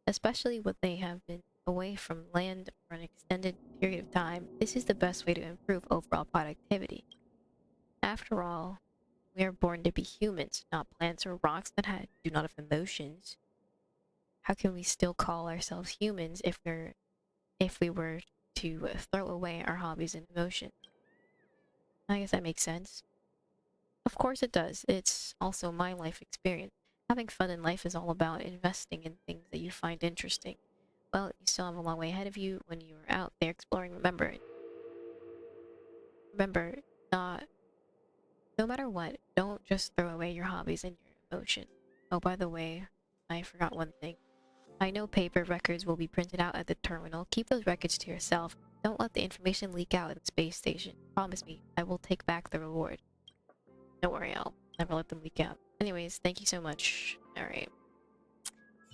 especially when they have been away from land for an extended period of time. This is the best way to improve overall productivity. After all, we are born to be humans, not plants or rocks that do not have emotions. How can we still call ourselves humans if we were to throw away our hobbies and emotions? I guess that makes sense. Of course it does. It's also my life experience. Having fun in life is all about investing in things that you find interesting. Well, you still have a long way ahead of you when you are out there exploring. Remember, not no matter what, don't just throw away your hobbies and your emotion. Oh, by the way, I forgot one thing. I know paper records will be printed out at the terminal. Keep those records to yourself. Don't let the information leak out in the space station. Promise me, I will take back the reward. Don't worry, I'll never let them leak out. Anyways, thank you so much. Alright.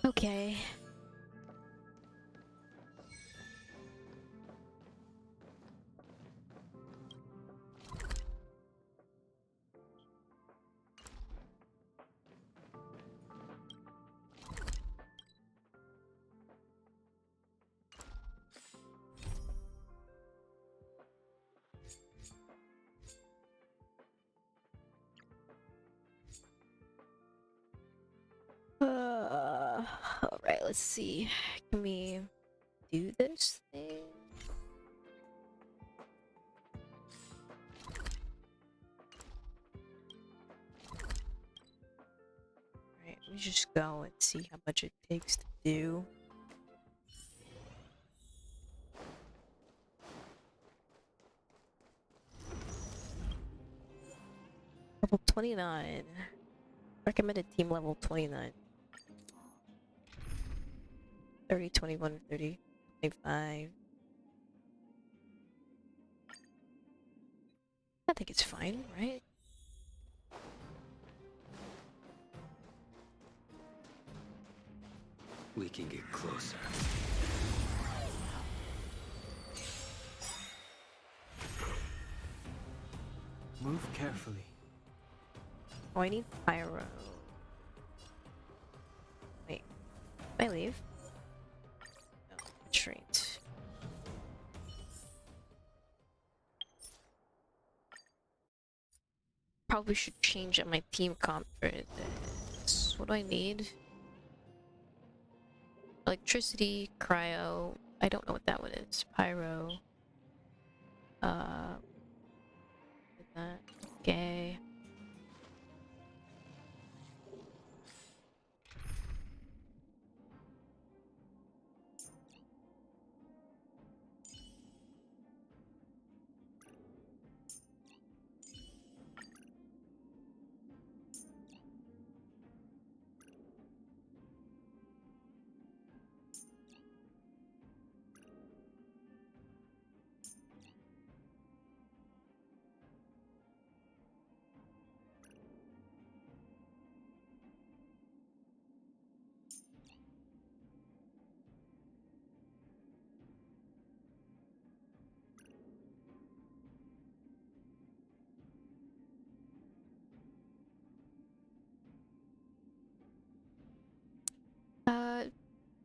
Okay. Alright, let's see. Can we do this thing? Alright, let me just go and see how much it takes to do. Level 29. Recommended team level 29. 30, 21, 30, 25. I think it's fine, right? We can get closer. Move carefully. Oh, I need pyro. Wait, can I leave? No, retreat. Probably should change up my team comp for this. What do I need? Electricity, cryo. I don't know what that one is. Pyro. That. Okay.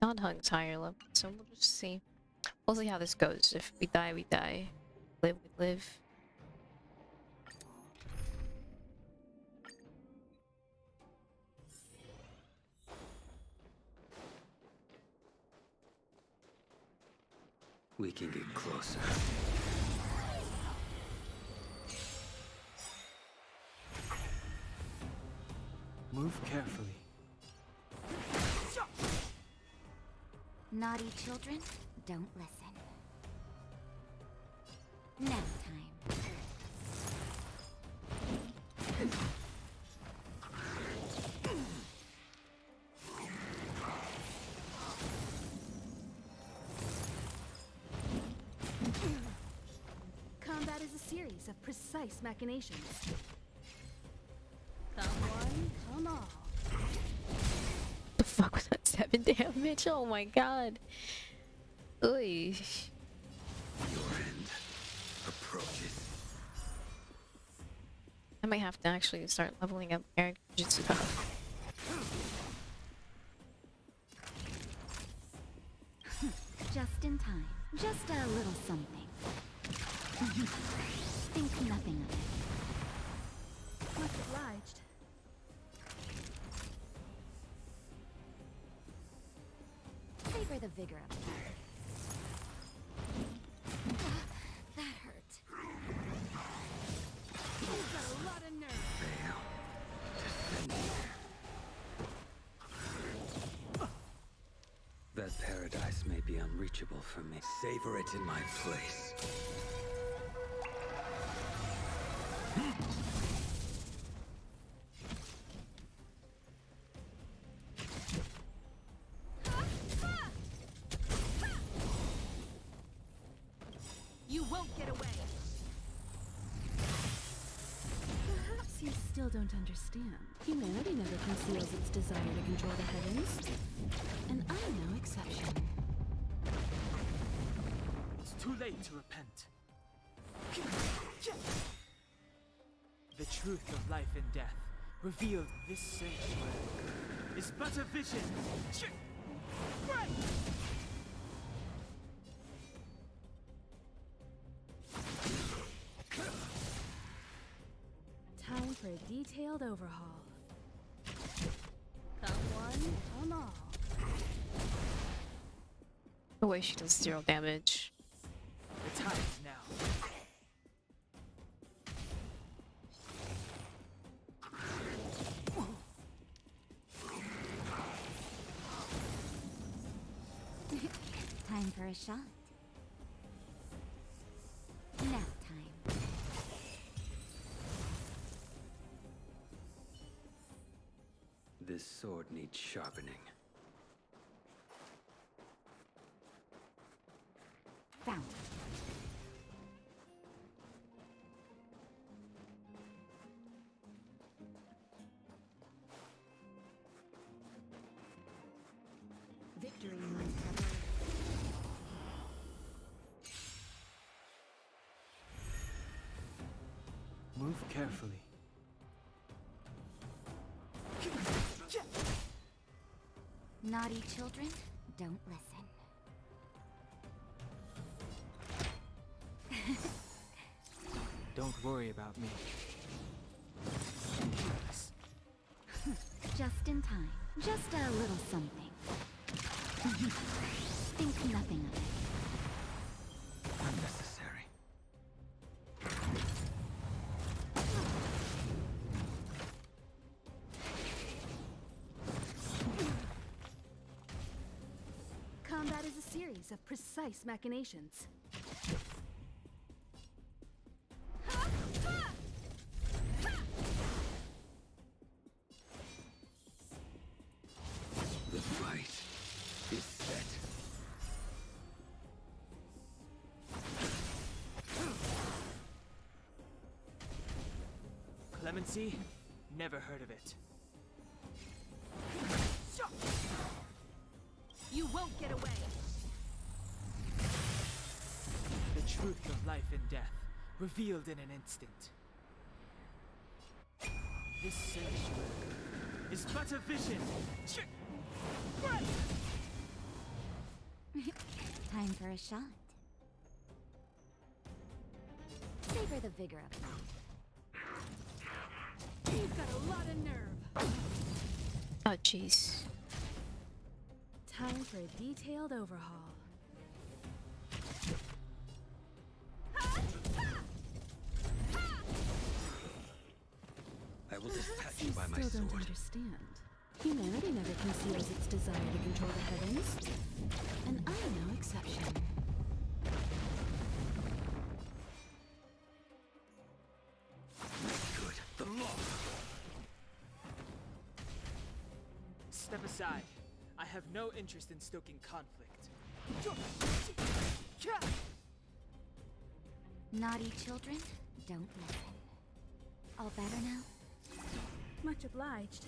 Non-Hung's higher level, so we'll just see. We'll see how this goes. If we die, we die. Live, we live. We can get closer. Move carefully. Naughty children, don't listen. Nap time. Combat is a series of precise machinations. Come one, come all. The fuck was that? 7 damage? Oh my god. Oy. Your end approaches. I might have to actually start leveling up character stuff. Just in time. Just a little something. Think nothing of it. Much obliged. Savor the vigor of it. That hurt. You've got a lot of nerve. That paradise may be unreachable for me. Savor it in my place. You won't get away. Perhaps you still don't understand. Humanity never conceals its desire to control the heavens. And I'm no exception. It's too late to repent. The truth of life and death, revealed in this sanctuary, is but a vision. Time for a detailed overhaul. Come one, come all. The way she does 0 damage. The time is now. Time for a shot. Nap time. This sword needs sharpening. Found. Victory means Move carefully. Naughty children, don't listen. Don't worry about me. Just in time. Just a little something. Think nothing of it. Unnecessary. Combat is a series of precise machinations. The fight is set. Clemency? Never heard of it. You won't get away. The truth of life and death, revealed in an instant. This sanctuary is but a vision. Time for a shot. Savor the vigor of it. You've got a lot of nerve. Oh, jeez. Time for a detailed overhaul. I will dispatch Perhaps you by my still don't sword. understand. Humanity never conceals its desire to control the heavens. And I'm no exception. Good. The law. Step aside. I have no interest in stoking conflict. Naughty children, don't listen. All better now? Much obliged.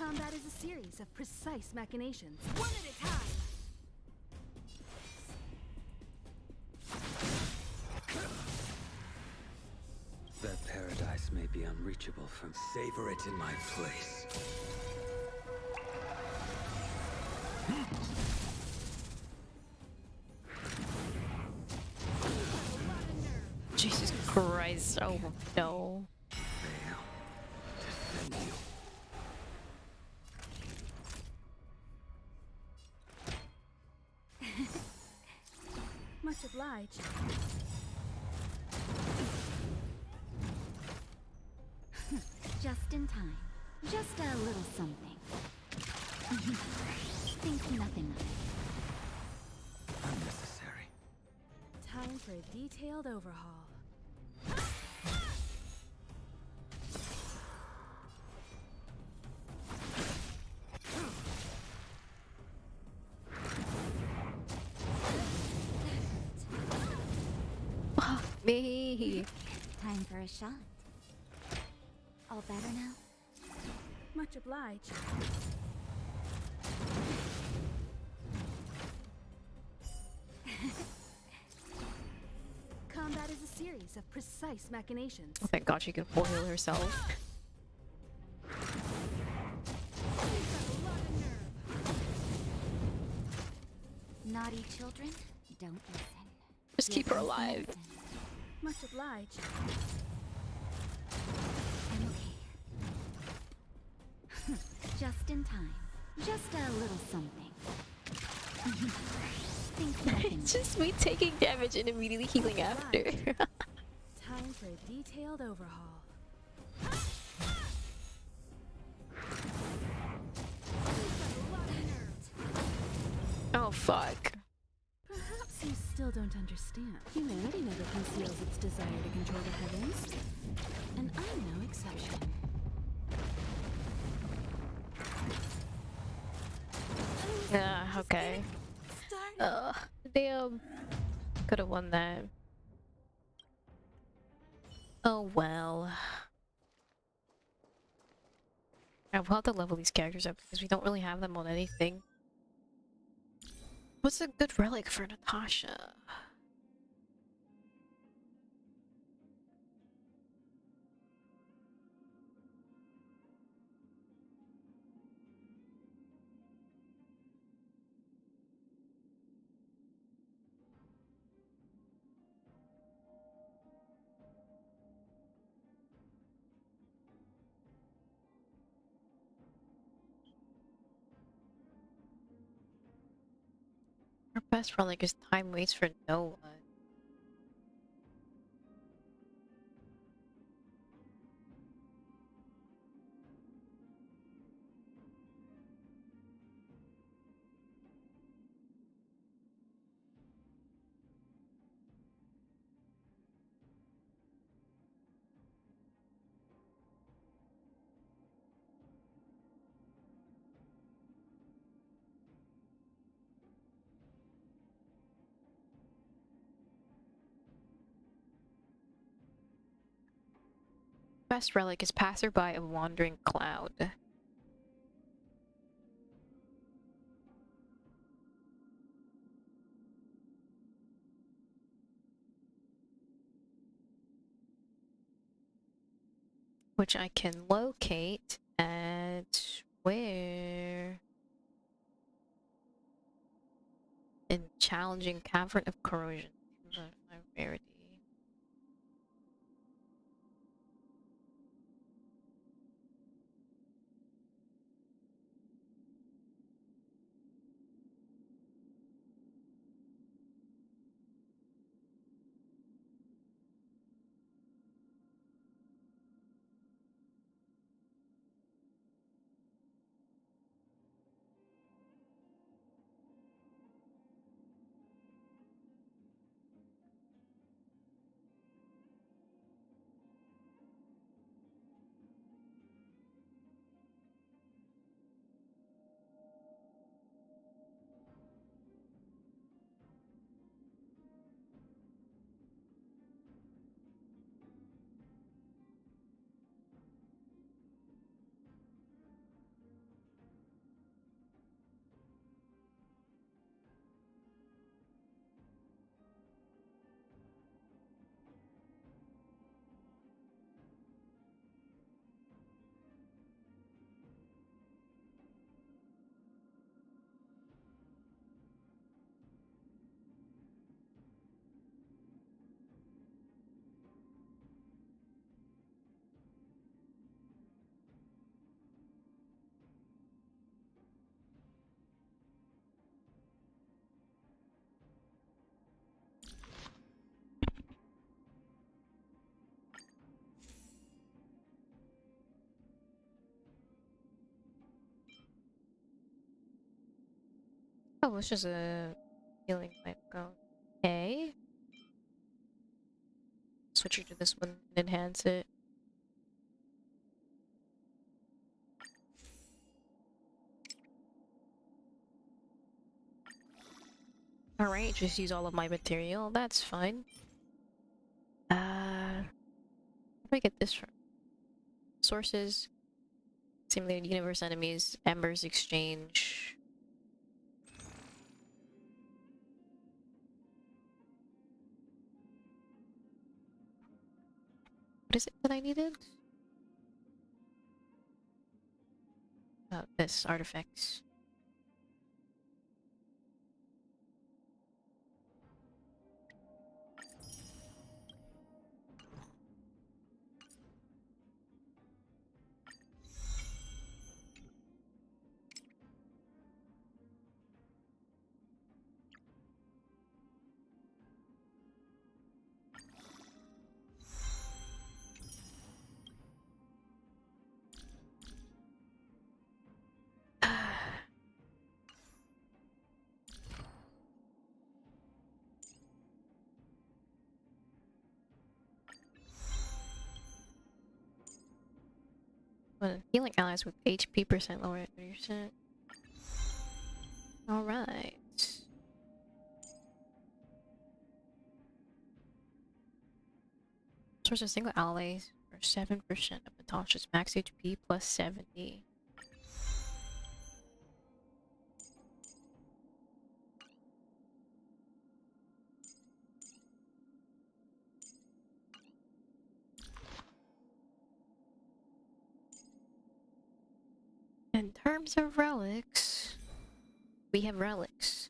Combat is a series of precise machinations, one at a time. That paradise may be unreachable from. Savor it in my place. Jesus Christ, oh no. Much obliged. Just in time. Just a little something. Think nothing of it. Unnecessary. Time for a detailed overhaul. Me. Time for a shot. All better now? Much obliged. Combat is a series of precise machinations. Oh, thank God she could full heal herself. Naughty children, don't listen. Just keep her alive. Much obliged. I'm okay. Just in time. Just a little something. Think nothing. It's just me taking damage and immediately healing after. Time for a detailed overhaul. Oh fuck. Perhaps you still don't understand. Humanity never conceals its desire to control the heavens. And I'm no exception. Okay. Damn. Could have won that. Oh well. We'll have to level these characters up because we don't really have them on anything. What's a good relic for Natasha? Our best relic is time waits for no one. Best relic is passerby of wandering cloud. Which I can locate at where? In challenging cavern of corrosion. My rarity. Oh, it's just a healing life go. Okay. Switch her to this one and enhance it. Alright, just use all of my material. That's fine. Where do I get this from? Sources. Simulated universe enemies. Embers exchange. What is it that I needed? Oh, this. Artifacts. When healing allies with HP percent lower at 30%. Alright. Source of single allies for 7% of Natasha's max HP plus 70. In terms of relics, we have relics.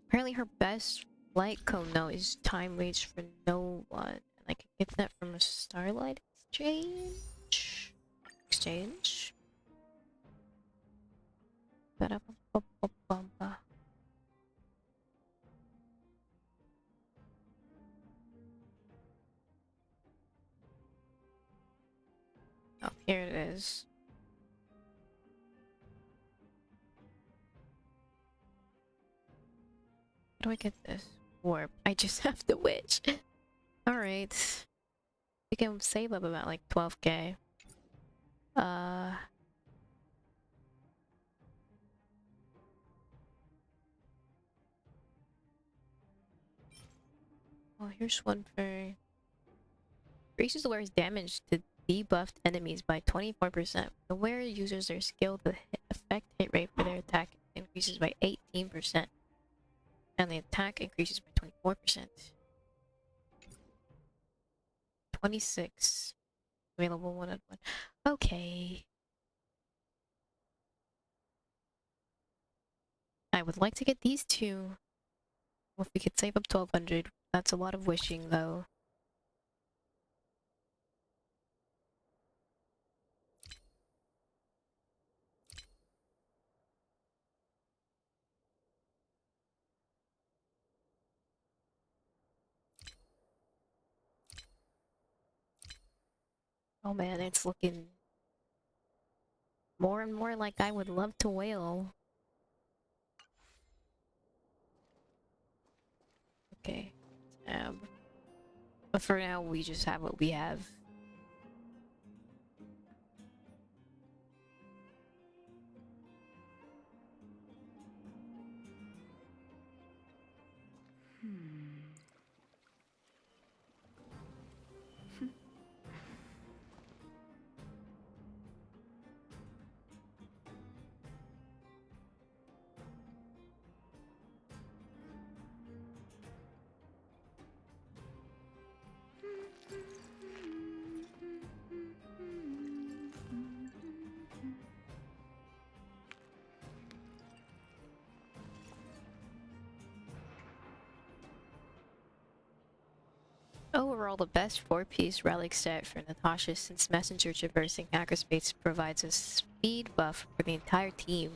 Apparently her best light cone now is time waits for no one. And I can get that from a starlight exchange. Exchange. Ba-da-bum-bum-bum-bum. Oh, here it is. How do I get this? Warp. I just have the witch. Alright. We can save up about like 12k. Oh, here's one for... Increases the wearer's damage to debuffed enemies by 24%. The wearer uses their skill to affect hit rate for their attack increases by 18%. And the attack increases by 24%. 26. Available one-on-one. Okay. I would like to get these two. If we could save up 1200. That's a lot of wishing, though. Oh man, it's looking more and more like I would love to wail. Okay. But for now, we just have what we have. Overall, the best 4-piece relic set for Natasha, since Messenger traversing hackerspace provides a speed buff for the entire team.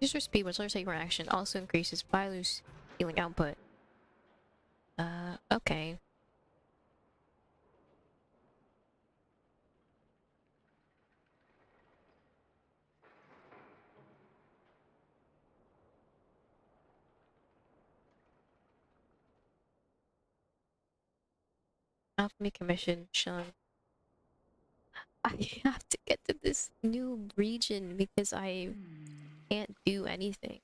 User speed when slurs take for action also increases Bailu's healing output. Okay. Alchemy commission shown. I have to get to this new region because I can't do anything.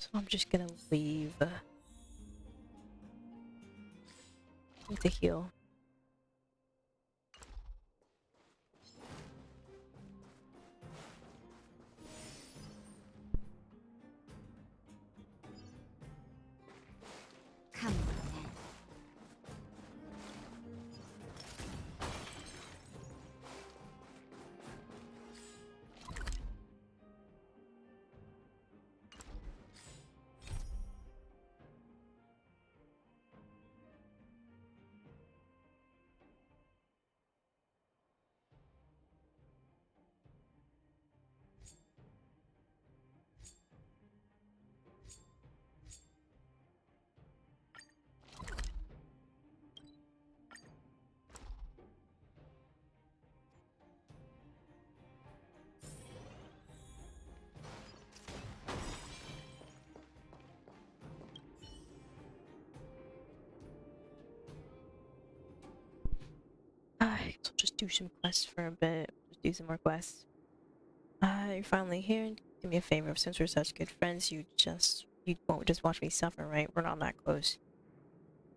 So I'm just gonna leave. To heal. Come on, then. I'll just do some quests for a bit. Just do some more quests. You're finally here. Do me a favor. Since we're such good friends, you won't just watch me suffer, right? We're not that close.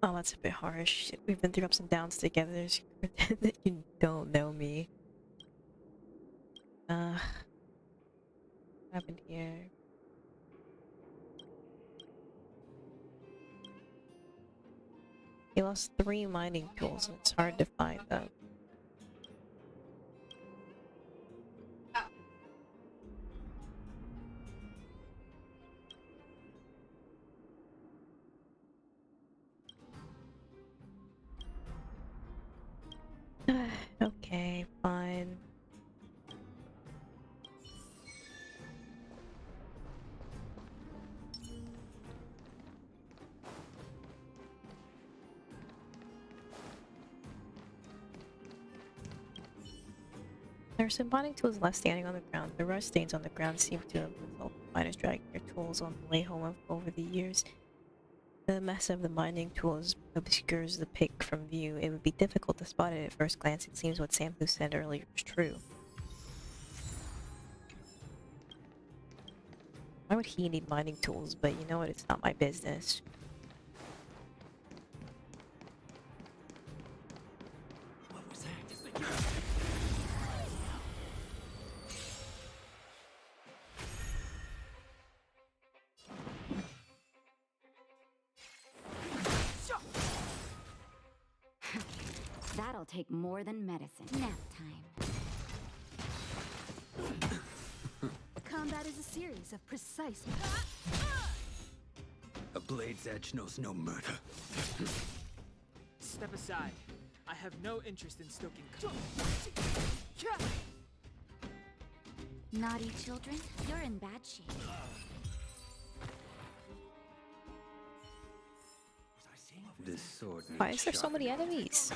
Oh, that's a bit harsh. We've been through ups and downs together. There's pretend that you don't know me. What happened here? He lost 3 mining tools and it's hard to find them. Okay, fine. There are some bonding tools left standing on the ground. The rust stains on the ground seem to have resulted in miners dragging their tools on the way home over the years. The mess of the mining tools obscures the pick from view. It would be difficult to spot it at first glance. It seems what Sampu said earlier is true. Why would he need mining tools? But you know what? It's not my business. What was that? That'll take more than medicine. Nap time. Combat is a series of precise. A blade's edge knows no murder. Step aside. I have no interest in stoking. Naughty children, you're in bad shape. This sword needs Why is there so many sharpening. enemies?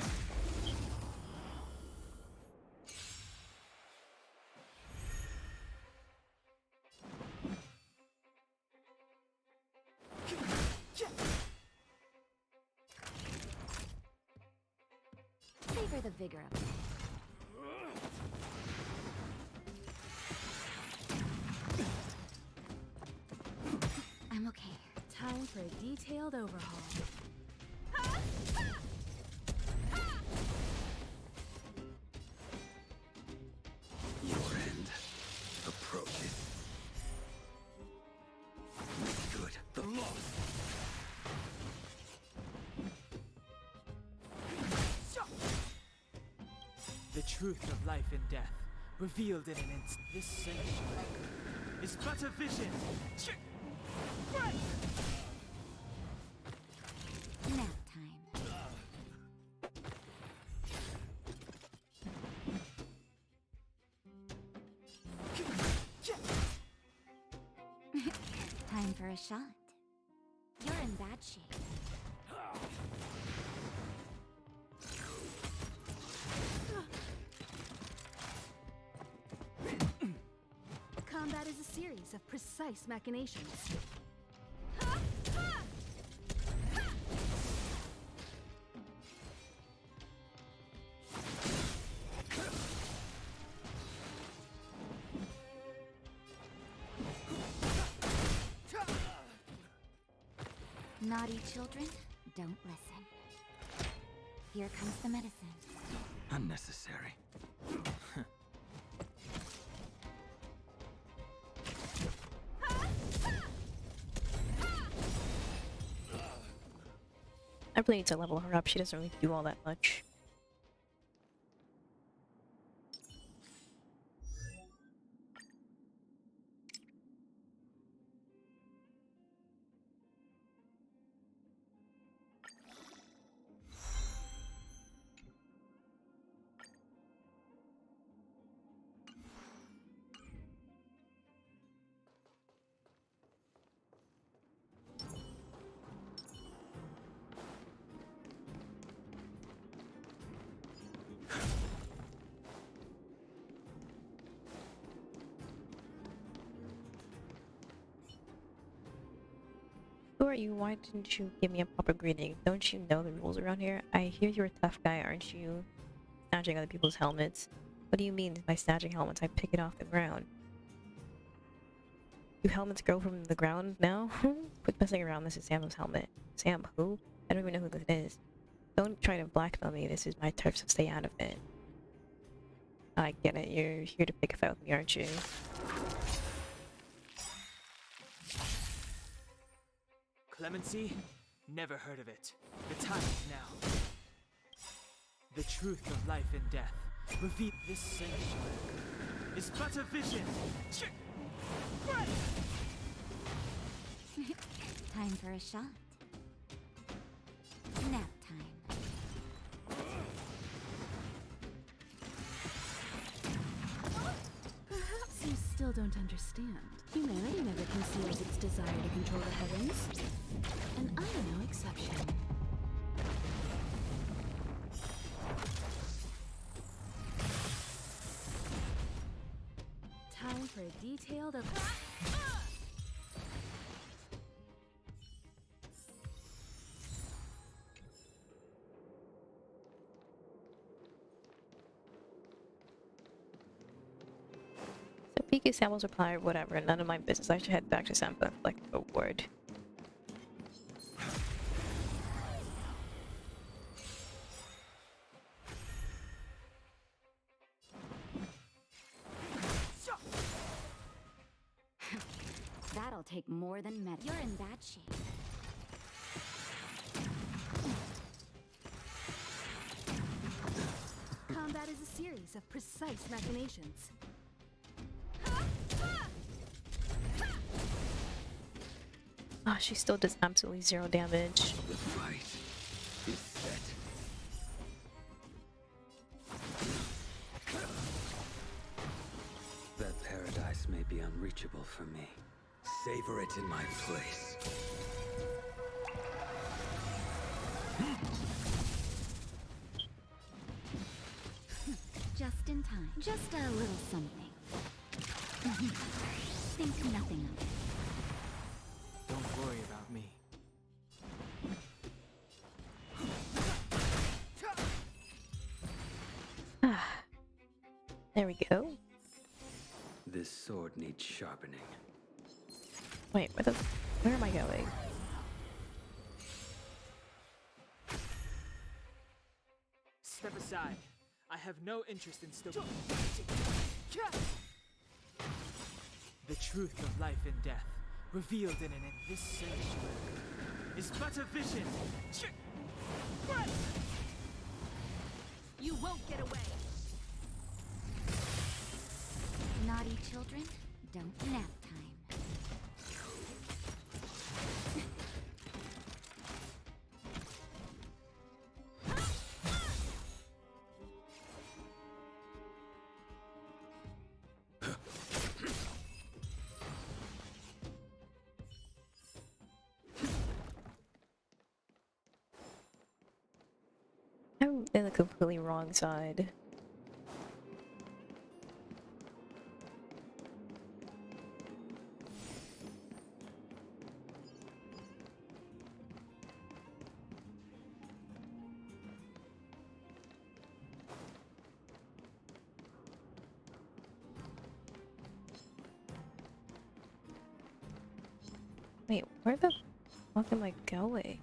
Favor the vigor of it. I'm okay. Time for a detailed overhaul. The truth of life and death, revealed in an instant. This sanctuary is but a vision. Nap time. Time for a shot. You're in bad shape. Combat is a series of precise machinations. Naughty children, don't listen. Here comes the medicine. Unnecessary. I really need to level her up. She doesn't really do all that much. Who are you? Why didn't you give me a proper greeting? Don't you know the rules around here? I hear you're a tough guy, aren't you? Snatching other people's helmets. What do you mean by snatching helmets? I pick it off the ground. Do helmets grow from the ground now? Quit messing around. This is Sam's helmet. Sam, who? I don't even know who this is. Don't try to blackmail me. This is my turf, so stay out of it. I get it. You're here to pick a fight with me, aren't you? Clemency? Never heard of it. The time is now. The truth of life and death. Reveal this sanctuary is but a vision. Time for a shot. Nap time. Perhaps you still don't understand. Humanity never conceals its desire to control the heavens. And I'm no exception. Time for a detailed So Pika samples reply, whatever, none of my business. I should head back to Sampa, like a word. That'll take more than medicine. You're in bad shape. Combat is a series of precise machinations. Ah, she still does absolutely 0 damage. The fight is set. That paradise may be unreachable for me. Savor it in my place. Just in time. Just a little something. Think nothing of it. Don't worry about me. There we go. This sword needs sharpening. Wait, where am I going? Step aside. I have no interest in still. The truth of life and death, revealed in this sanctuary, is but a vision. You won't get away. Naughty children, don't nap time. I'm in the completely wrong side. Wait, where the fuck am I going?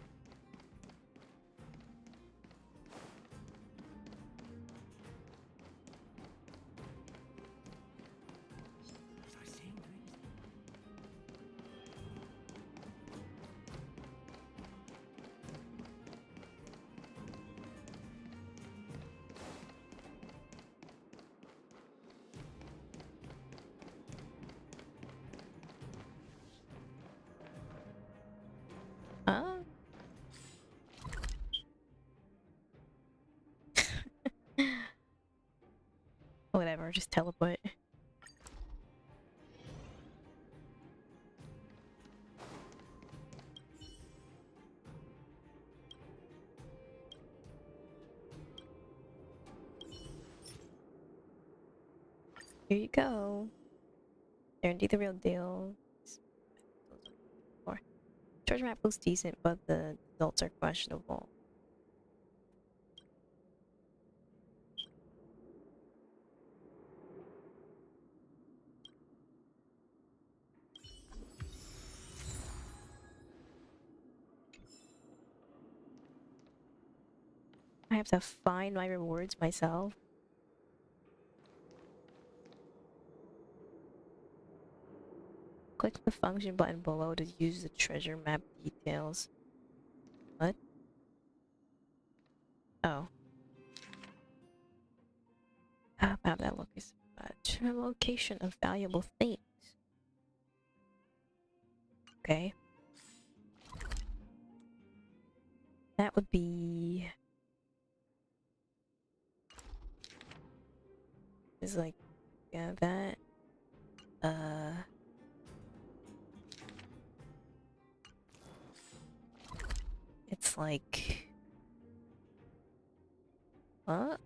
Huh? Whatever, just teleport. Here you go. They're indeed the real deal. Treasure map looks decent, but the results are questionable. I have to find my rewards myself. Click the function button below to use the treasure map details. What? Oh. Map that location of valuable things. Okay. That would be... is like... yeah, that... it's like... what?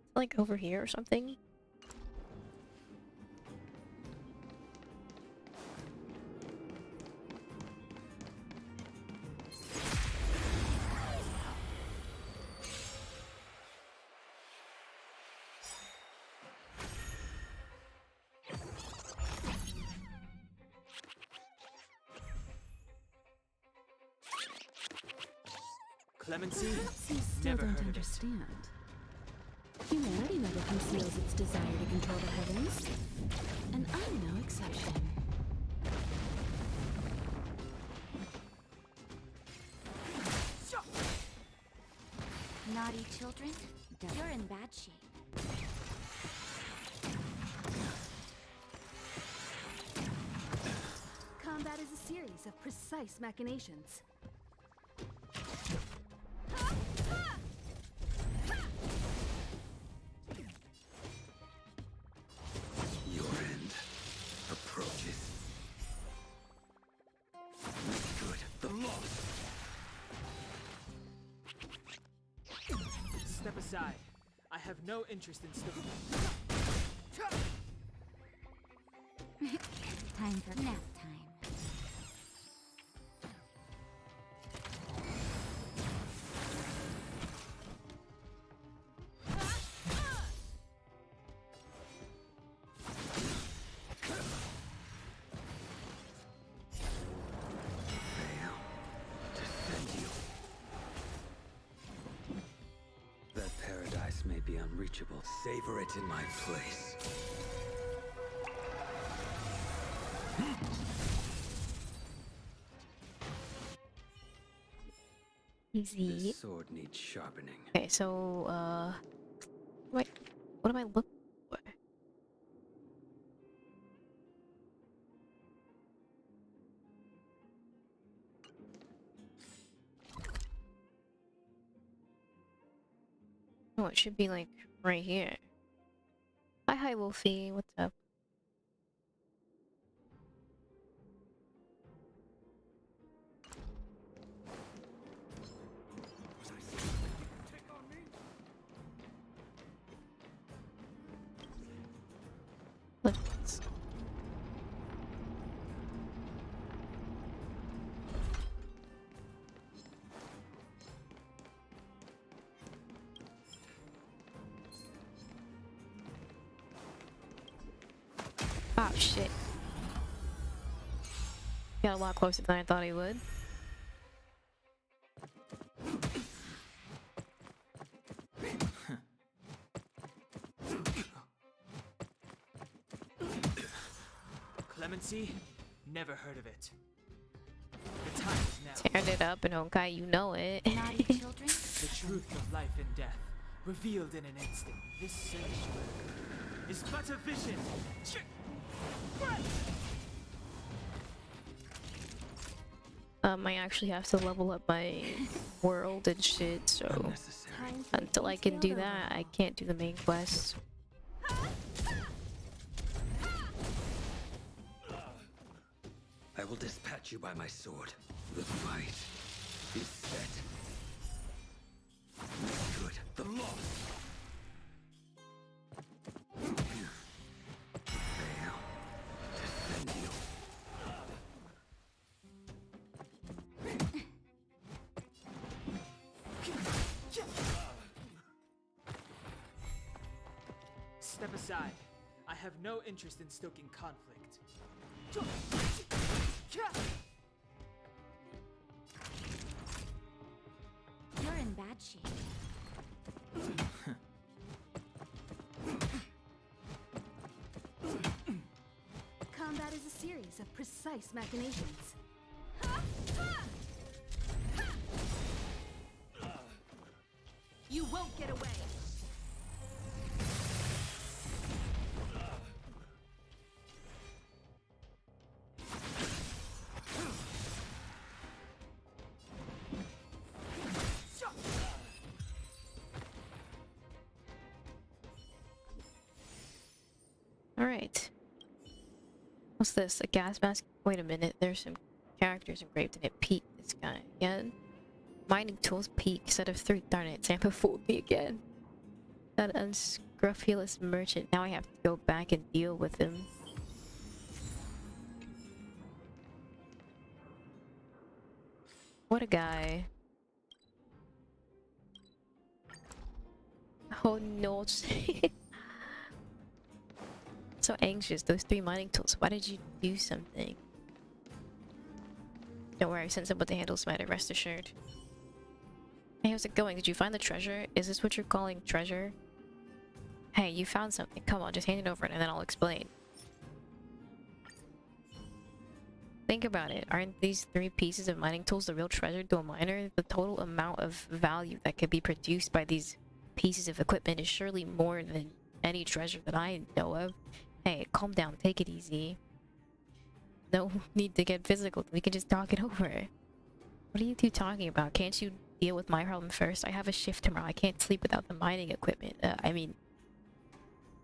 It's like over here or something? Clemency? Perhaps you still Never don't heard of it. understand. Humanity never conceals its desire to control the heavens, and I'm no exception. Naughty children, you're in bad shape. Combat is a series of precise machinations. Your end approaches. The good, the lost. Step aside. I have no interest in stuff. Time for nap time. That paradise may be unreachable. Savor it in my place. Easy. This sword needs sharpening. Okay, so, what am I Oh, it should be like right here. Hi, Wolfie. What's up? Let's... Oh shit. Got a lot closer than I thought he would. Clemency? Never heard of it. The time is now. Tearing it up in honkai, you know it. Naughty children? The truth of life and death, revealed in an instant. This sanctuary is but a vision. I actually have to level up my world and shit, so until I can do that, I can't do the main quest. I will dispatch you by my sword. The fight is set. The good, the lost. Fail to send you. Step aside. I have no interest in stoking conflict. You're in bad shape. Combat is a series of precise machinations. You won't get away! Alright. What's this? A gas mask? Wait a minute, there's some characters engraved in it. Peak, this guy again. Mining tools peak, set of 3. Darn it, Tampa fooled me again. That unscrupulous merchant. Now I have to go back and deal with him. What a guy. Oh no. So anxious, those 3 mining tools. Why did you do something? Don't worry, I sent some with the handles matter, rest assured. Hey, how's it going? Did you find the treasure? Is this what you're calling treasure? Hey, you found something. Come on, just hand it over and then I'll explain. Think about it. Aren't these 3 pieces of mining tools the real treasure to a miner? The total amount of value that could be produced by these pieces of equipment is surely more than any treasure that I know of. Hey, calm down. Take it easy. No need to get physical. We can just talk it over. What are you two talking about? Can't you deal with my problem first? I have a shift tomorrow. I can't sleep without the mining equipment. I mean,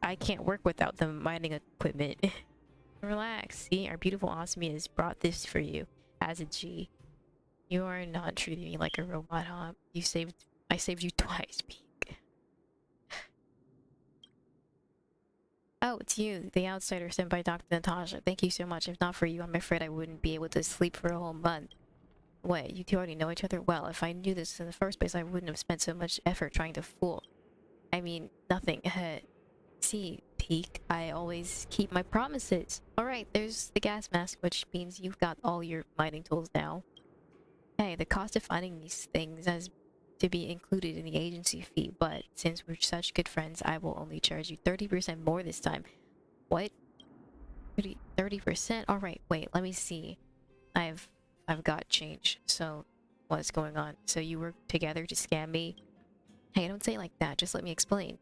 I can't work without the mining equipment. Relax. See, our beautiful Osmi has brought this for you as a G. You are not treating me like a robot, huh? I saved you twice, Peak. Oh, it's you, the outsider sent by Dr. Natasha. Thank you so much. If not for you, I'm afraid I wouldn't be able to sleep for a whole month. Wait, you two already know each other well. If I knew this in the first place, I wouldn't have spent so much effort trying to fool. I mean, nothing. See, Peak, I always keep my promises. Alright, there's the gas mask, which means you've got all your mining tools now. Hey, the cost of finding these things has to be included in the agency fee, but since we're such good friends, I will only charge you 30% more this time. What? 30%? Alright, wait, let me see. I've got change. So, what's going on? So you work together to scam me? Hey, don't say it like that. Just let me explain.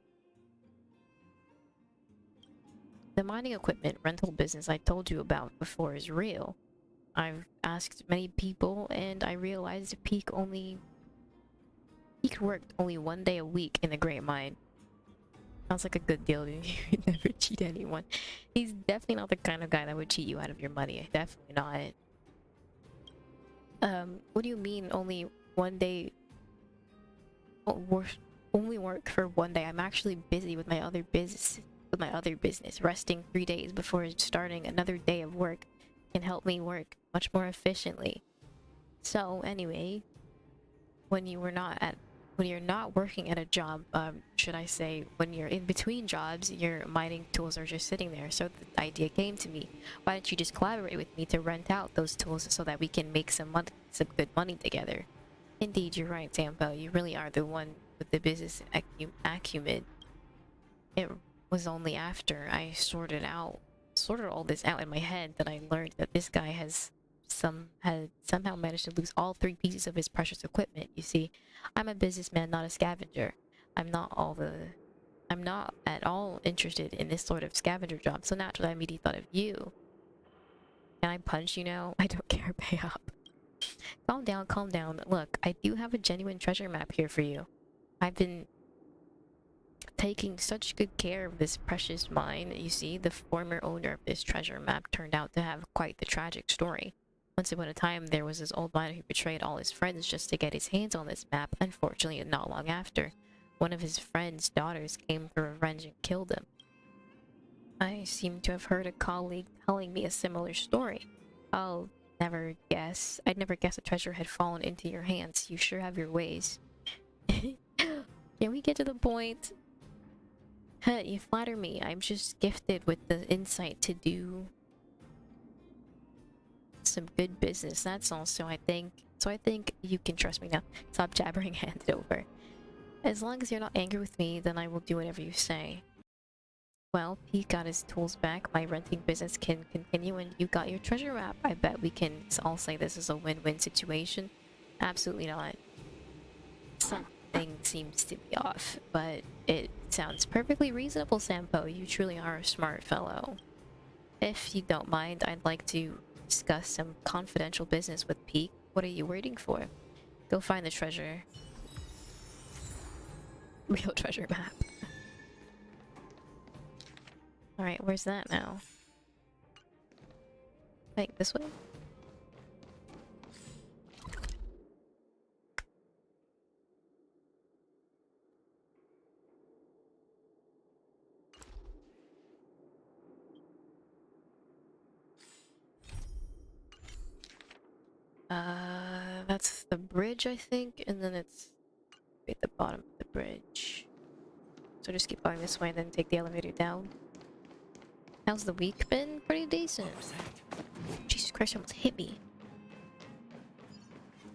The mining equipment rental business I told you about before is real. I've asked many people, and I realized Peak only He could work only 1 day a week in the Great Mine. Sounds like a good deal to me. He'd never cheat anyone. He's definitely not the kind of guy that would cheat you out of your money. Definitely not. What do you mean only 1 day? Only work for 1 day. I'm actually busy with my other business. Resting 3 days before starting another day of work can help me work much more efficiently. So anyway, when you're not working at a job, should I say, when you're in between jobs, your mining tools are just sitting there. So the idea came to me, why don't you just collaborate with me to rent out those tools so that we can make some good money together? Indeed, you're right, Sampo. You really are the one with the business acumen. It was only after I sorted all this out in my head that I learned that this guy had somehow managed to lose all 3 pieces of his precious equipment. You see, I'm a businessman, not a scavenger. I'm not at all interested in this sort of scavenger job, so naturally I immediately thought of you. Can I punch you now? I don't care, pay up. Calm down, calm down. Look, I do have a genuine treasure map here for you. I've been taking such good care of this precious mine. You see, the former owner of this treasure map turned out to have quite the tragic story. Once upon a time, there was this old miner who betrayed all his friends just to get his hands on this map. Unfortunately, not long after, one of his friend's daughters came for revenge and killed him. I seem to have heard a colleague telling me a similar story. I'd never guess a treasure had fallen into your hands. You sure have your ways. Can we get to the point? You flatter me. I'm just gifted with the insight to do some good business, that's all. So I think you can trust me now. Stop jabbering, hand it over. As long as you're not angry with me, then I will do whatever you say. Well, Pete got his tools back, my renting business can continue, and you got your treasure map. I bet we can all say this is a win-win situation. Absolutely not. Something seems to be off, but it sounds perfectly reasonable, Sampo. You truly are a smart fellow. If you don't mind, I'd like to discuss some confidential business with Pete. What are you waiting for? Go find the treasure. Real treasure map. Alright, where's that now? Like, this way? That's the bridge, I think, and then it's at the bottom of the bridge. So just keep going this way and then take the elevator down. How's the week been? Pretty decent. Jesus Christ, almost hit me.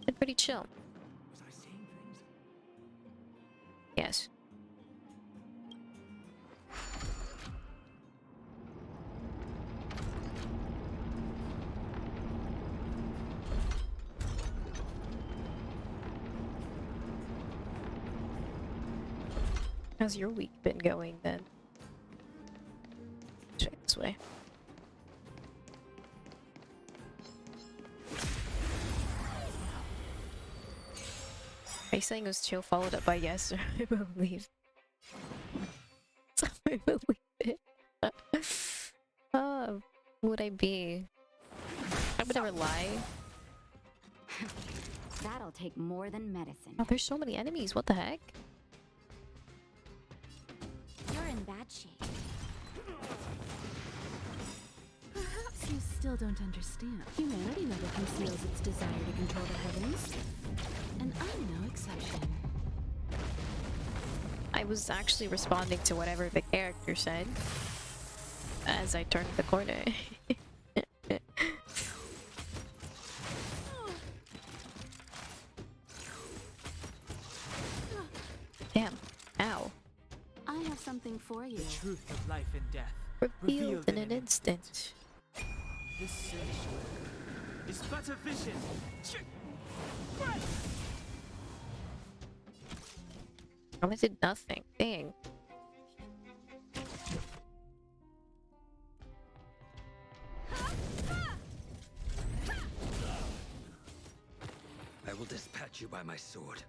Been pretty chill. Was I seeing things? Yes. How's your week been going then? Check this way. Are you saying it was chill followed up by yes? I believe. I believe it. Would I be? I would never lie. That'll take more than medicine. Oh, there's so many enemies. What the heck? You're in bad shape. Perhaps you still don't understand. Humanity never conceals its desire to control the heavens. And I'm no exception. I was actually responding to whatever the character said as I turned the corner. Damn. Ow. I have something for you. The truth of life and death. Revealed in an instant. This sanctuary is but a vision. Oh, I did nothing. Dang. I will dispatch you by my sword.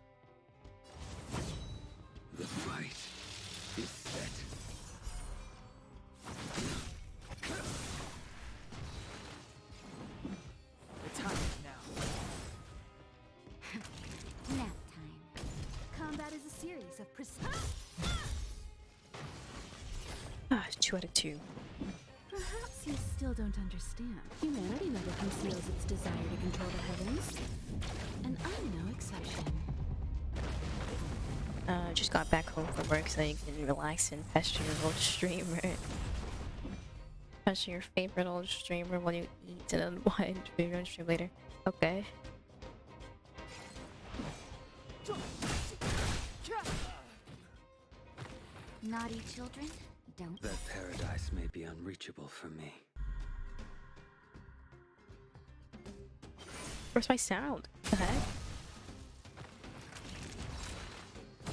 Nap time. Combat is a series of Ah, 2 out of 2. Perhaps you still don't understand. Humanity never conceals its desire to control the heavens. And I'm no exception. Just got back home from work so you can relax and pester your old streamer. Pester your favorite old streamer while you eat and unwind for your own stream later. Okay. naughty children. Don't. That paradise may be unreachable for me. Where's my sound? What the heck?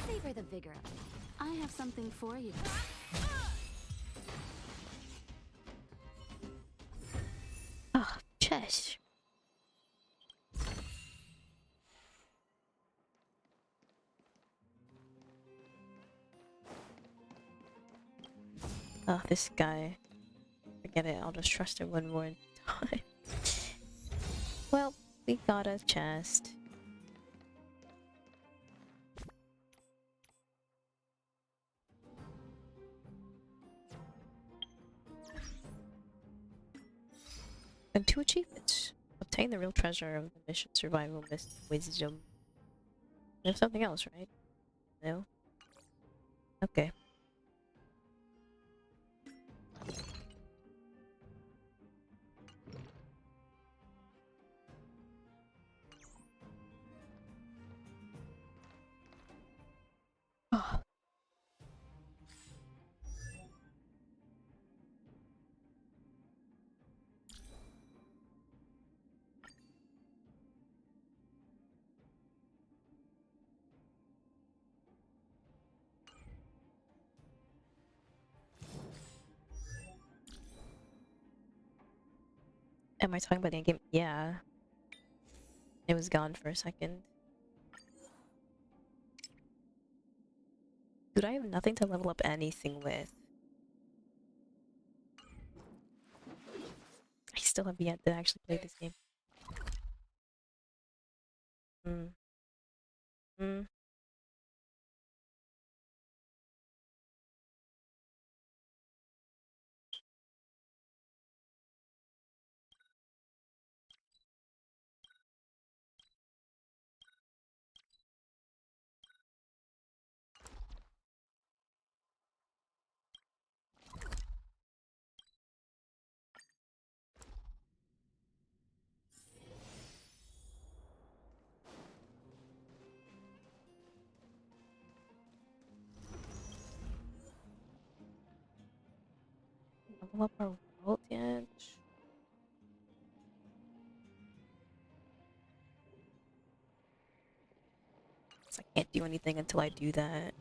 Savor the vigor of life. I have something for you. Oh, chess. Oh, this guy. Forget it, I'll just trust him one more time. Well, we got a chest. And 2 achievements. Obtain the real treasure of the mission survival wisdom. There's something else, right? No? Okay. Oh. Am I talking about the game? Yeah. It was gone for a second. Dude, I have nothing to level up anything with. I still have yet to actually play this game. Hmm. Hmm. Level up our world yet? I can't do anything until I do that.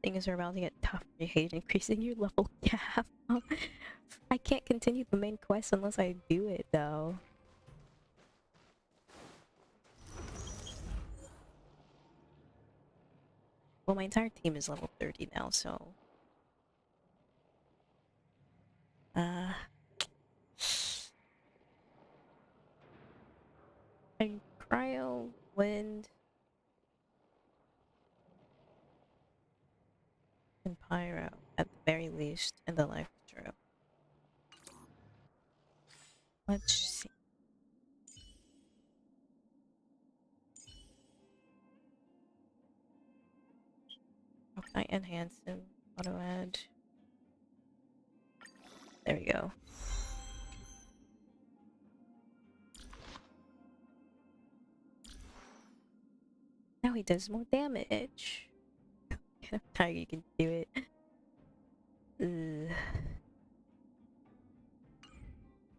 Things are about to get tougher. You hate increasing your level cap. I can't continue the main quest unless I do it, though. Well, my entire team is level 30 now, so... And cryo, wind... and pyro, at the very least, and the life true. Let's see. How can I enhance him? Auto add. There we go. he does more damage. How you can do it. Ugh.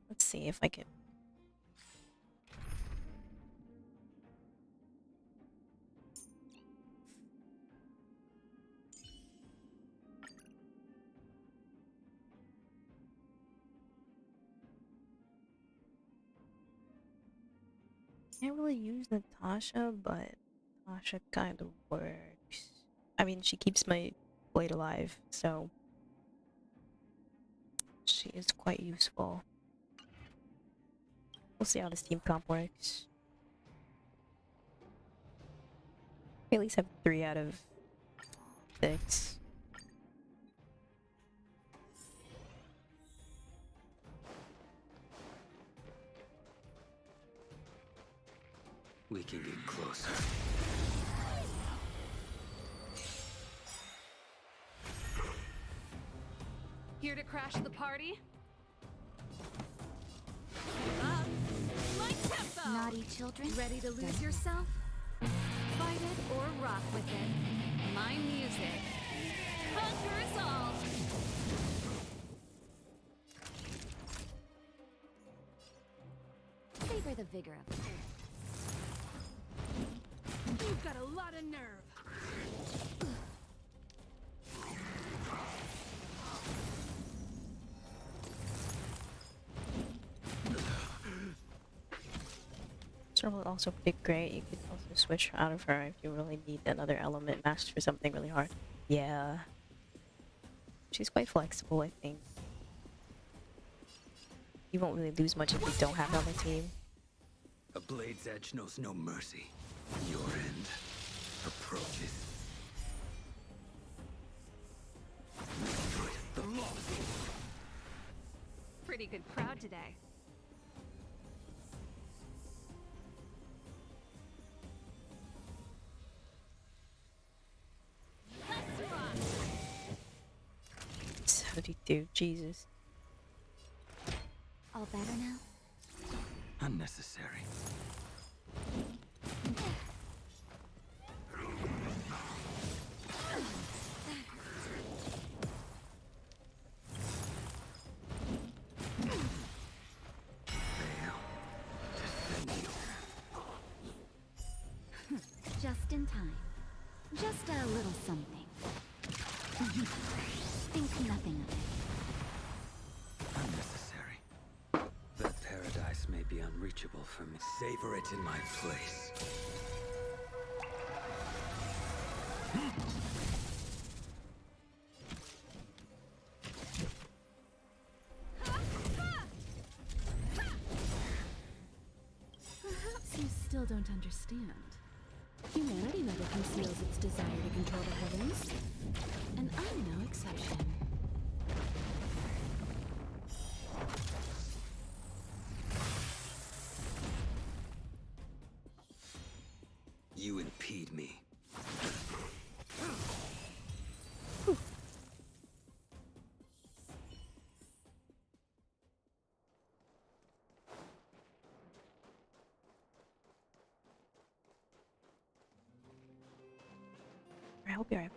Let's see if I can. Can't really use Natasha, but Natasha kind of works. I mean, she keeps my blade alive, so she is quite useful. We'll see how this team comp works. We at least have 3 out of 6. We can get closer. Here to crash the party? Keep up. My tempo! Naughty children. Ready to lose yourself? Fight it or rock with it. My music. Conquer us all! Savor the vigor of it. You've got a lot of nerve. This will also be great. You could also switch out of her if you really need another element matched for something really hard. Yeah. She's quite flexible, I think. You won't really lose much if you don't have her on the team. A blade's edge knows no mercy. Your end approaches. The law. Pretty good crowd today. Let's rock! 72, Jesus. All better now? Unnecessary. Just in time. Just a little something. Think nothing of it. Unnecessary. That paradise may be unreachable for me. Savor it in my place. Perhaps you still don't understand. Humanity never conceals its desire to control the heavens. And I'm no exception. You impede me. I hope you're right.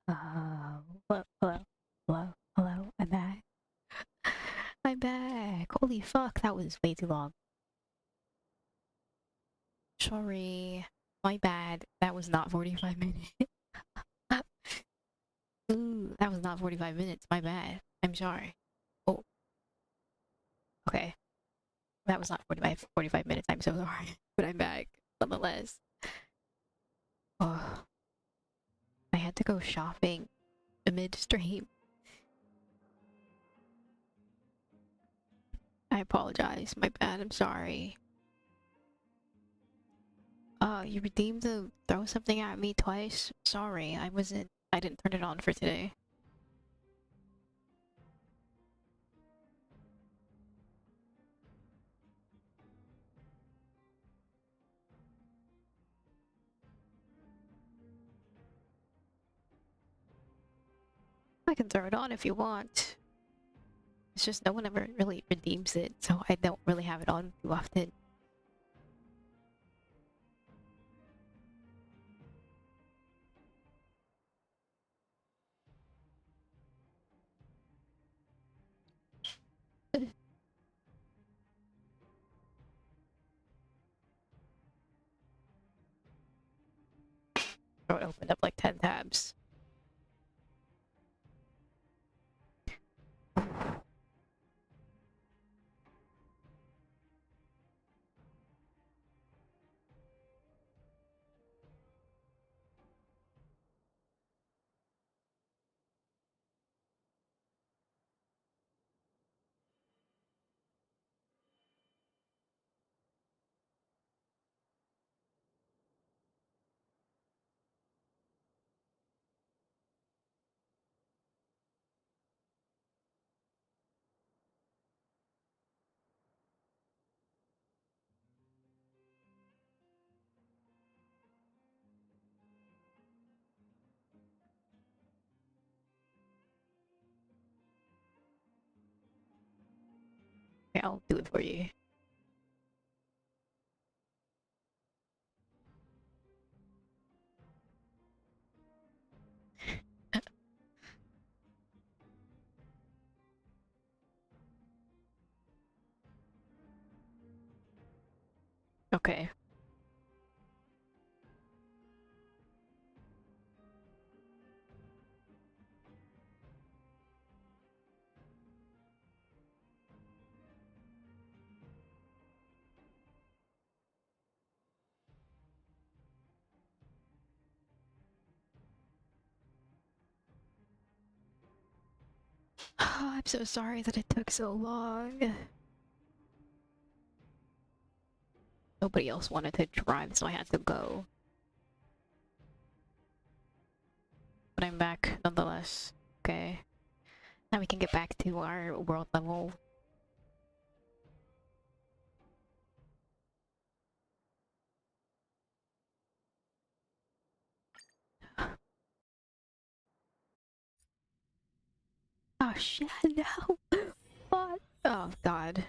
Hello, hello, hello, hello. I'm back. I'm back. Holy fuck, that was way too long. Sorry. My bad. That was not 45 minutes. Ooh, that was not 45 minutes. My bad. I'm sorry. Oh, okay. That was not 45 minutes. I'm so sorry. But I'm back, nonetheless. Oh, I had to go shopping mid-stream. I apologize. My bad. I'm sorry. You redeemed the throw something at me twice? Sorry, I didn't turn it on for today. I can throw it on if you want. It's just no one ever really redeems it, so I don't really have it on too often. It opened up like 10 tabs. Okay, I'll do it for you. Okay. I'm so sorry that it took so long. Nobody else wanted to drive, so I had to go. But I'm back nonetheless. Okay. Now we can get back to our world level. Oh shit, no! What? Oh god.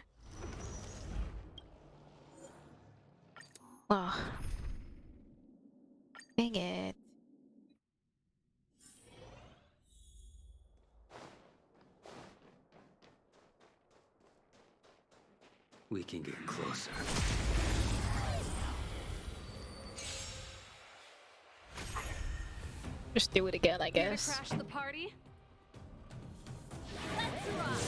Oh. Dang it. We can get closer. Just do it again, I Here to guess. crash the party? Let's rock!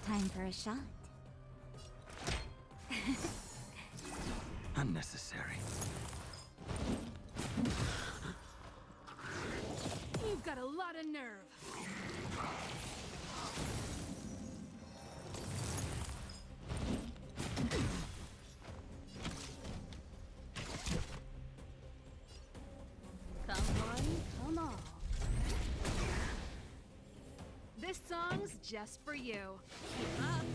Time for a shot. Unnecessary. You've got a lot of nerve. Come on, come on. This song's just for you. Keep up.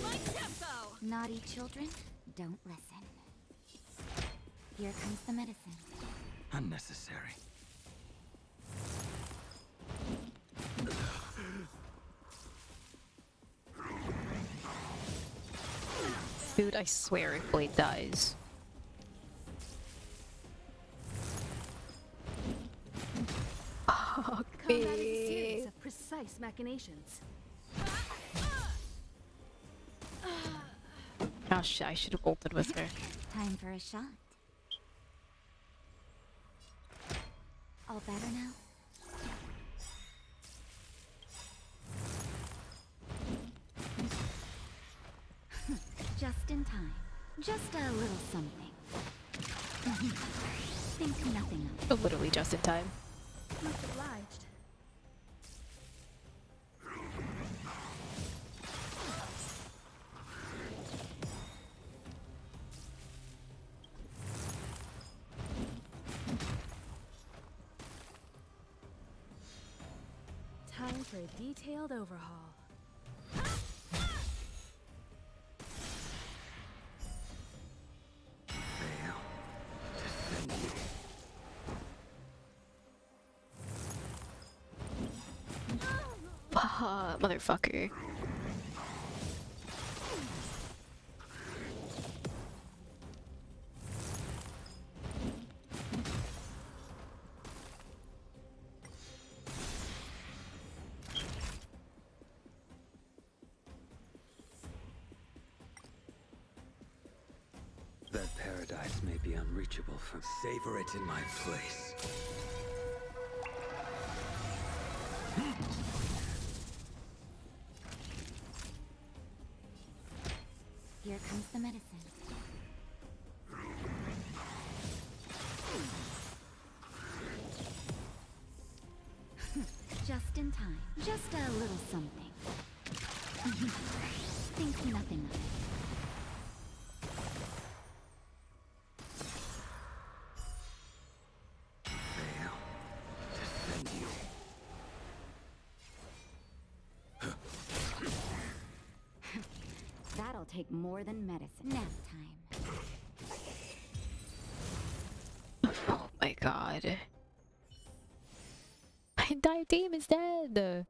My tempo! Naughty children, don't listen. Here comes the medicine. Unnecessary. Dude, I swear if Blade dies. Combat is a series of precise machinations. Gosh, I should have bolted with her. Time for a shot. All better now? Just in time. Just a little something. Think nothing of it. Literally just in time. Much obliged. Time for a detailed overhaul. Motherfucker. That paradise may be unreachable from savor it in my place. Here comes the medicine. Just in time. Just a little something. Think nothing of it. That'll take more than medicine. Nap time. Oh my god. My entire team is dead.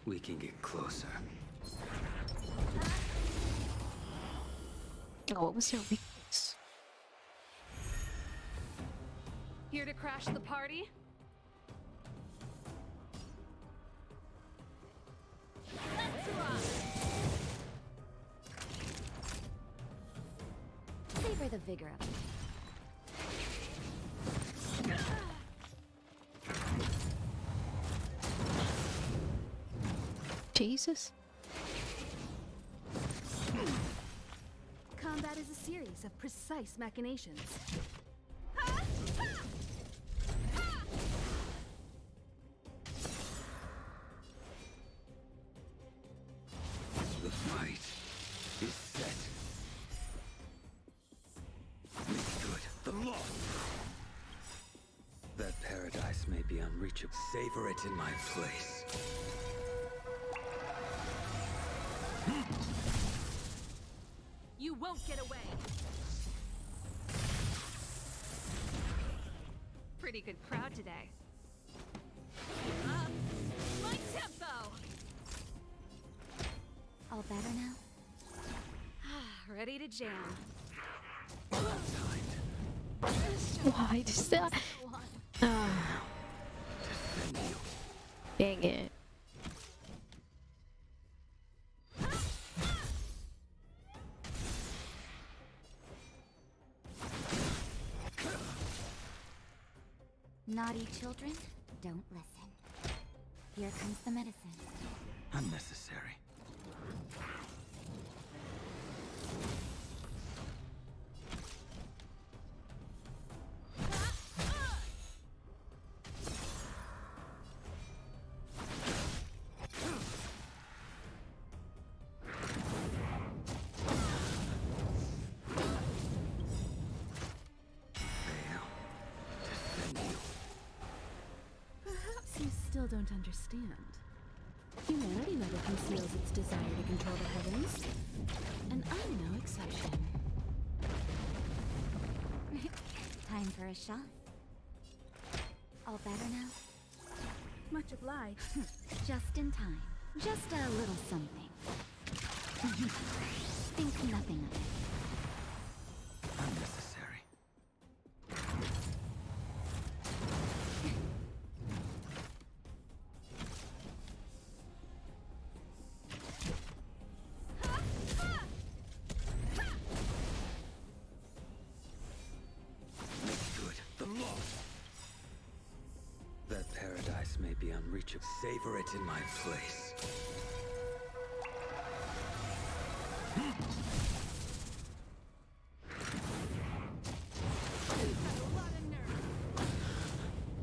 We can get closer. Oh, what was your weakness? Here to crash the party? Let's rock! Savor the vigor of it. Jesus. Combat is a series of precise machinations. The fight is set. Make good the loss. That paradise may be unreachable. Savor it in my place. You won't get away! Pretty good crowd today. My tempo! All better now? Ready to jam. Why does that? Dang it. Naughty children, don't listen. Here comes the medicine. Unnecessary. Perhaps you still don't understand. Humanity never conceals its desire to control the heavens. And I'm no exception. Time for a shot. All better now? Much obliged. Just in time. Just a little something. Think nothing of it. Unnecessary. Good. The law. That paradise may be unreachable. Savor it in my place.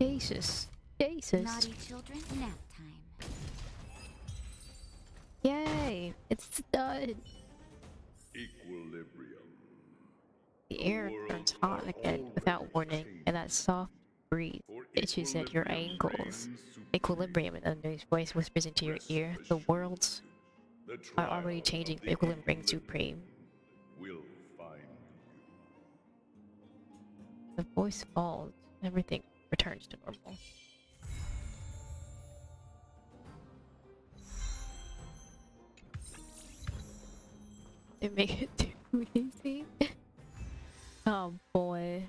Jesus. Jesus. Naughty children, nap time. Yay! It's done. Equilibrium. The air turns hot again without warning, and that soft breeze itches at your ankles. Equilibrium, an unknown voice whispers into your ear. The worlds are already changing. Equilibrium reigns supreme. Will find The voice falls. Everything returns to normal. They make it too easy. Oh boy.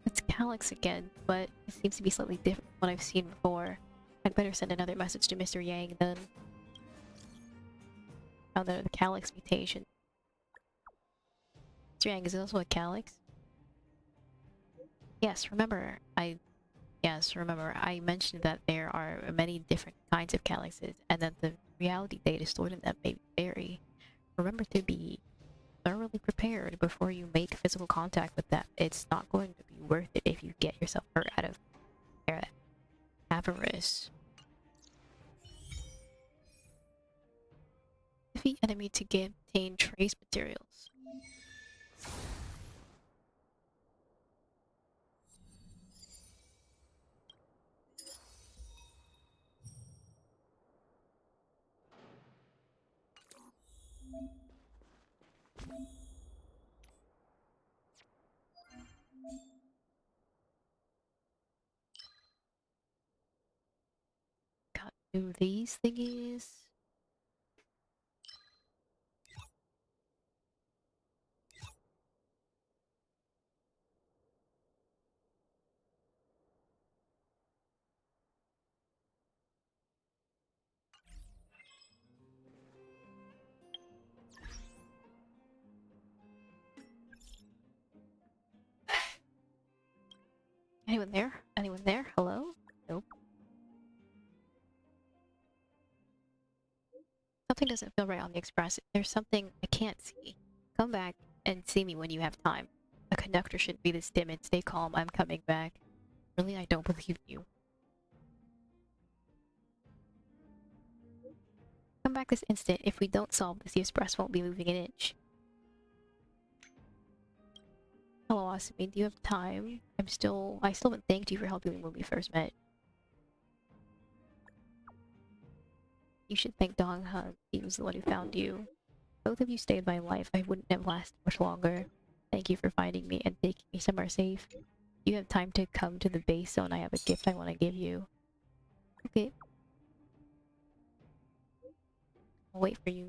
It's Calyx again, but it seems to be slightly different from what I've seen before. I'd better send another message to Mr. Yang then. Oh, the Calyx mutation. Mr. Yang is also a Calyx? Yes, remember I mentioned that there are many different kinds of Calyxes, and that the reality data stored in them may vary. Remember to be thoroughly prepared before you make physical contact with them. It's not going to be worth it if you get yourself hurt out of avarice. Defeat enemy to obtain trace materials. Got do these thingies. Anyone there? Anyone there? Hello? Nope. Something doesn't feel right on the express. There's something I can't see. Come back and see me when you have time. A conductor shouldn't be this timid. Stay calm. I'm coming back. Really, I don't believe you. Come back this instant. If we don't solve this, the express won't be moving an inch. Hello, Asumi. Do you have time? I still haven't thanked you for helping me when we first met. You should thank Dong Han. He was the one who found you. Both of you saved my life. I wouldn't have lasted much longer. Thank you for finding me and taking me somewhere safe. You have time to come to the base zone. I have a gift I want to give you. Okay. I'll wait for you.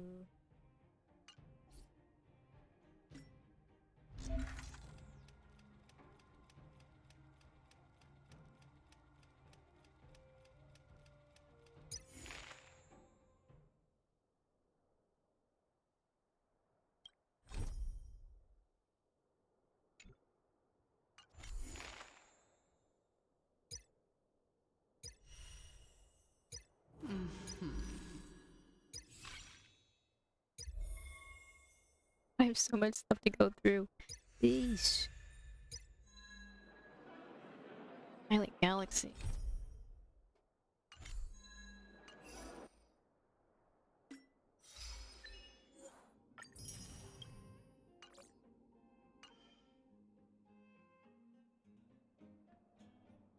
have so much stuff to go through. Jeez. Pilot Galaxy.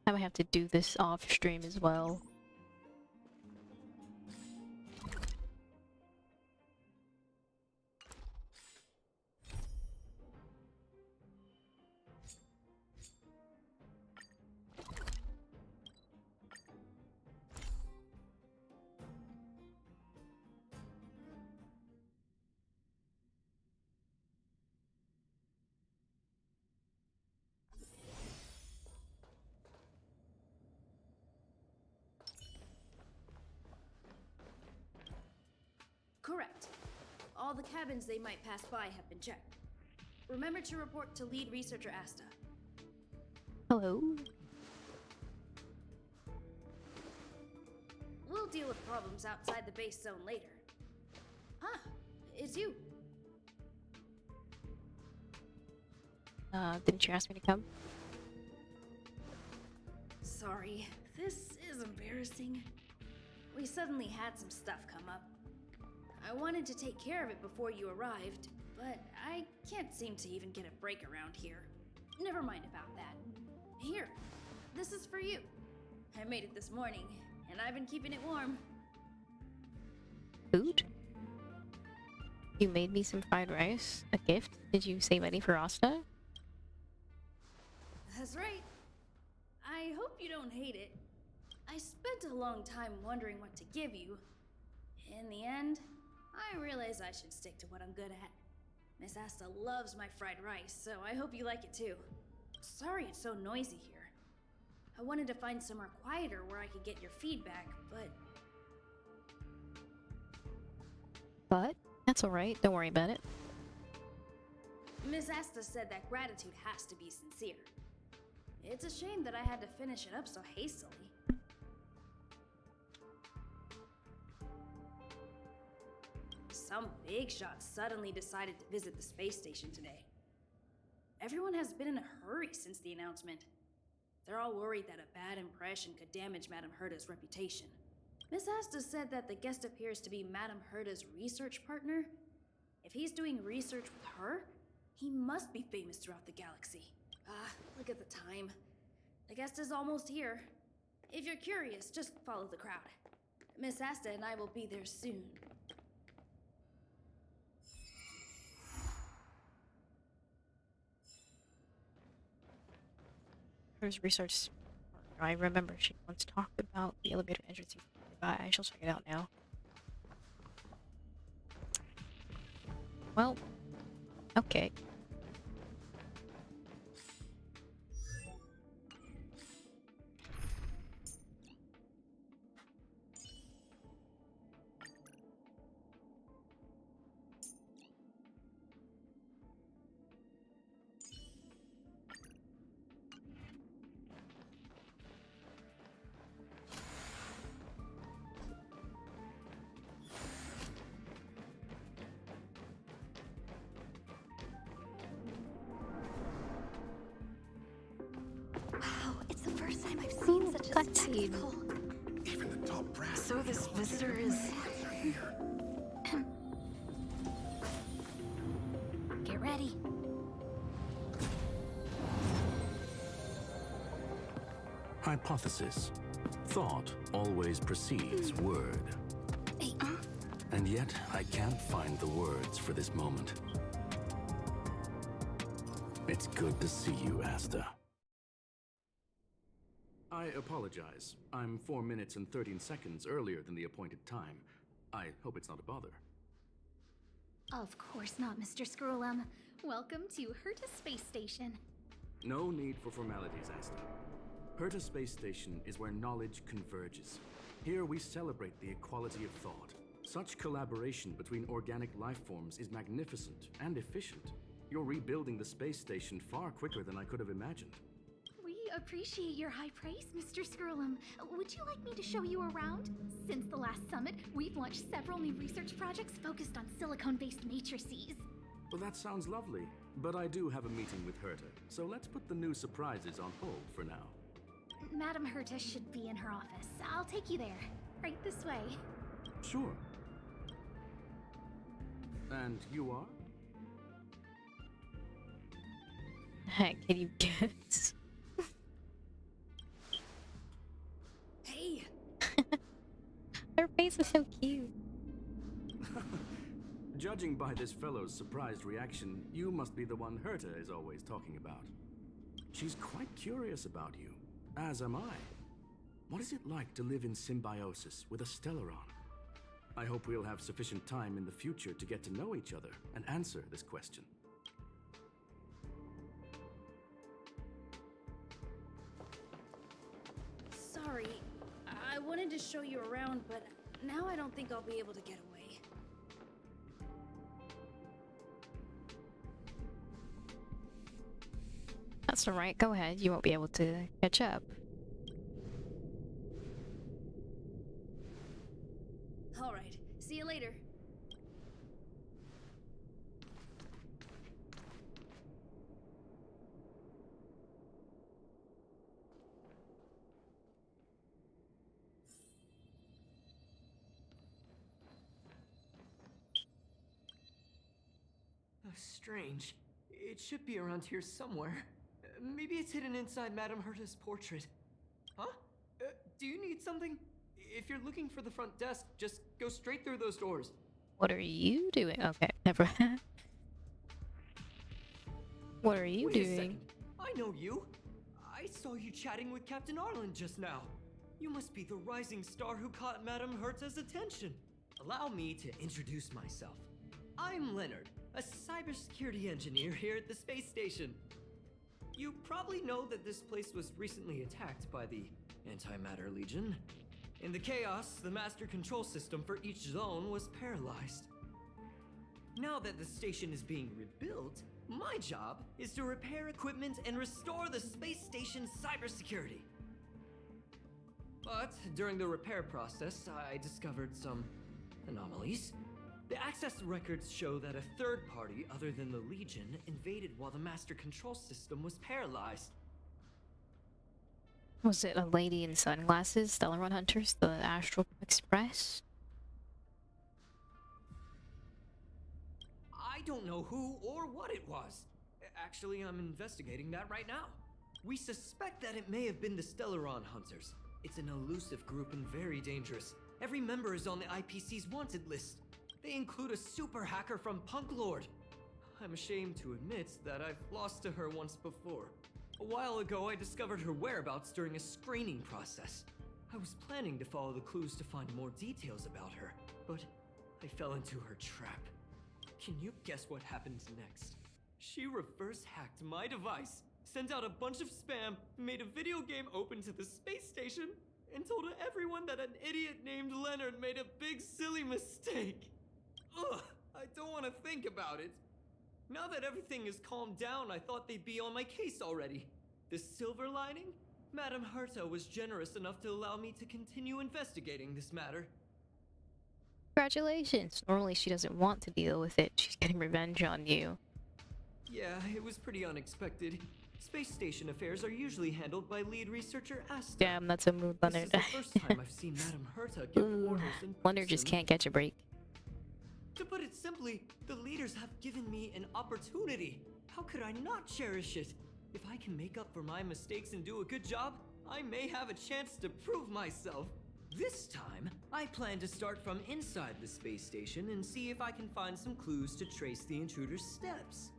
I might have to do this off stream as well. Correct. All the cabins they might pass by have been checked. Remember to report to lead researcher Asta. Hello. We'll deal with problems outside the base zone later. Ah, it's you. Didn't you ask me to come? Sorry, this is embarrassing. We suddenly had some stuff come up. I wanted to take care of it before you arrived, but I can't seem to even get a break around here. Never mind about that. Here, this is for you. I made it this morning, and I've been keeping it warm. Food? You made me some fried rice? A gift? Did you save any for Asta? That's right. I hope you don't hate it. I spent a long time wondering what to give you. In the end, I realized I should stick to what I'm good at. Miss Asta loves my fried rice, so I hope you like it too. Sorry it's so noisy here. I wanted to find somewhere quieter where I could get your feedback, but... But? That's alright, don't worry about it. Miss Asta said that gratitude has to be sincere. It's a shame that I had to finish it up so hastily. Some big shot suddenly decided to visit the space station today. Everyone has been in a hurry since the announcement. They're all worried that a bad impression could damage Madame Herta's reputation. Miss Asta said that the guest appears to be Madame Herta's research partner. If he's doing research with her, he must be famous throughout the galaxy. Look at the time. The guest is almost here. If you're curious, just follow the crowd. Miss Asta and I will be there soon. There's research. I remember she once talked about the elevator entrance. I shall check it out now. Well, okay. Spectacle. Even the top brass. So this visitor is... Get ready. Hypothesis. Thought always precedes word. And yet, I can't find the words for this moment. It's good to see you, Asta. I apologize. I'm 4 minutes and 13 seconds earlier than the appointed time. I hope it's not a bother. Of course not, Mr. Scrollum. Welcome to Herta Space Station. No need for formalities, Asta. Herta Space Station is where knowledge converges. Here we celebrate the equality of thought. Such collaboration between organic life forms is magnificent and efficient. You're rebuilding the space station far quicker than I could have imagined. We appreciate your high praise, Mr. Scrollum. Would you like me to show you around? Since the last summit, we've launched several new research projects focused on silicone-based matrices. Well, that sounds lovely, but I do have a meeting with Herta, so let's put the new surprises on hold for now. Madam Herta should be in her office. I'll take you there. Right this way. Sure. And you are? Heck, can you guess? Hey! Her face is so cute. Judging by this fellow's surprised reaction, you must be the one Herta is always talking about. She's quite curious about you, as am I. What is it like to live in symbiosis with a Stellaron? I hope we'll have sufficient time in the future to get to know each other and answer this question. Sorry, I wanted to show you around, but now I don't think I'll be able to get away. That's alright, go ahead. You won't be able to catch up. Alright, see you later. Oh, strange. It should be around here somewhere. Maybe it's hidden inside Madame Herta's portrait. Huh? Do you need something? If you're looking for the front desk, just go straight through those doors. What are you doing? Okay, never. What are you Wait a doing? second. I know you. I saw you chatting with Captain Arlen just now. You must be the rising star who caught Madame Herta's attention. Allow me to introduce myself. I'm Leonard, a cybersecurity engineer here at the space station. You probably know that this place was recently attacked by the Antimatter Legion. In the chaos, the master control system for each zone was paralyzed. Now that the station is being rebuilt, my job is to repair equipment and restore the space station's cybersecurity. But during the repair process, I discovered some anomalies. The access records show that a third party other than the Legion invaded while the master control system was paralyzed. Was it a lady in sunglasses? Stellaron Hunters? The Astral Express? I don't know who or what it was. Actually, I'm investigating that right now. We suspect that it may have been the Stellaron Hunters. It's an elusive group and very dangerous. Every member is on the IPC's wanted list. They include a super hacker from Punk Lord. I'm ashamed to admit that I've lost to her once before. A while ago, I discovered her whereabouts during a screening process. I was planning to follow the clues to find more details about her, but I fell into her trap. Can you guess what happened next? She reverse hacked my device, sent out a bunch of spam, made a video game open to the space station, and told everyone that an idiot named Leonard made a big silly mistake. Ugh, I don't want to think about it. Now that everything is calmed down, I thought they'd be on my case already. The silver lining? Madame Herta was generous enough to allow me to continue investigating this matter. Congratulations! Normally she doesn't want to deal with it. She's getting revenge on you. Yeah, it was pretty unexpected. Space station affairs are usually handled by lead researcher Asta. Damn, that's a mood, Leonard. This is the first time I've seen Madame Herta give orders in Leonard just person. can't catch a break. To put it simply, the leaders have given me an opportunity. How could I not cherish it? If I can make up for my mistakes and do a good job, I may have a chance to prove myself. This time, I plan to start from inside the space station and see if I can find some clues to trace the intruder's steps.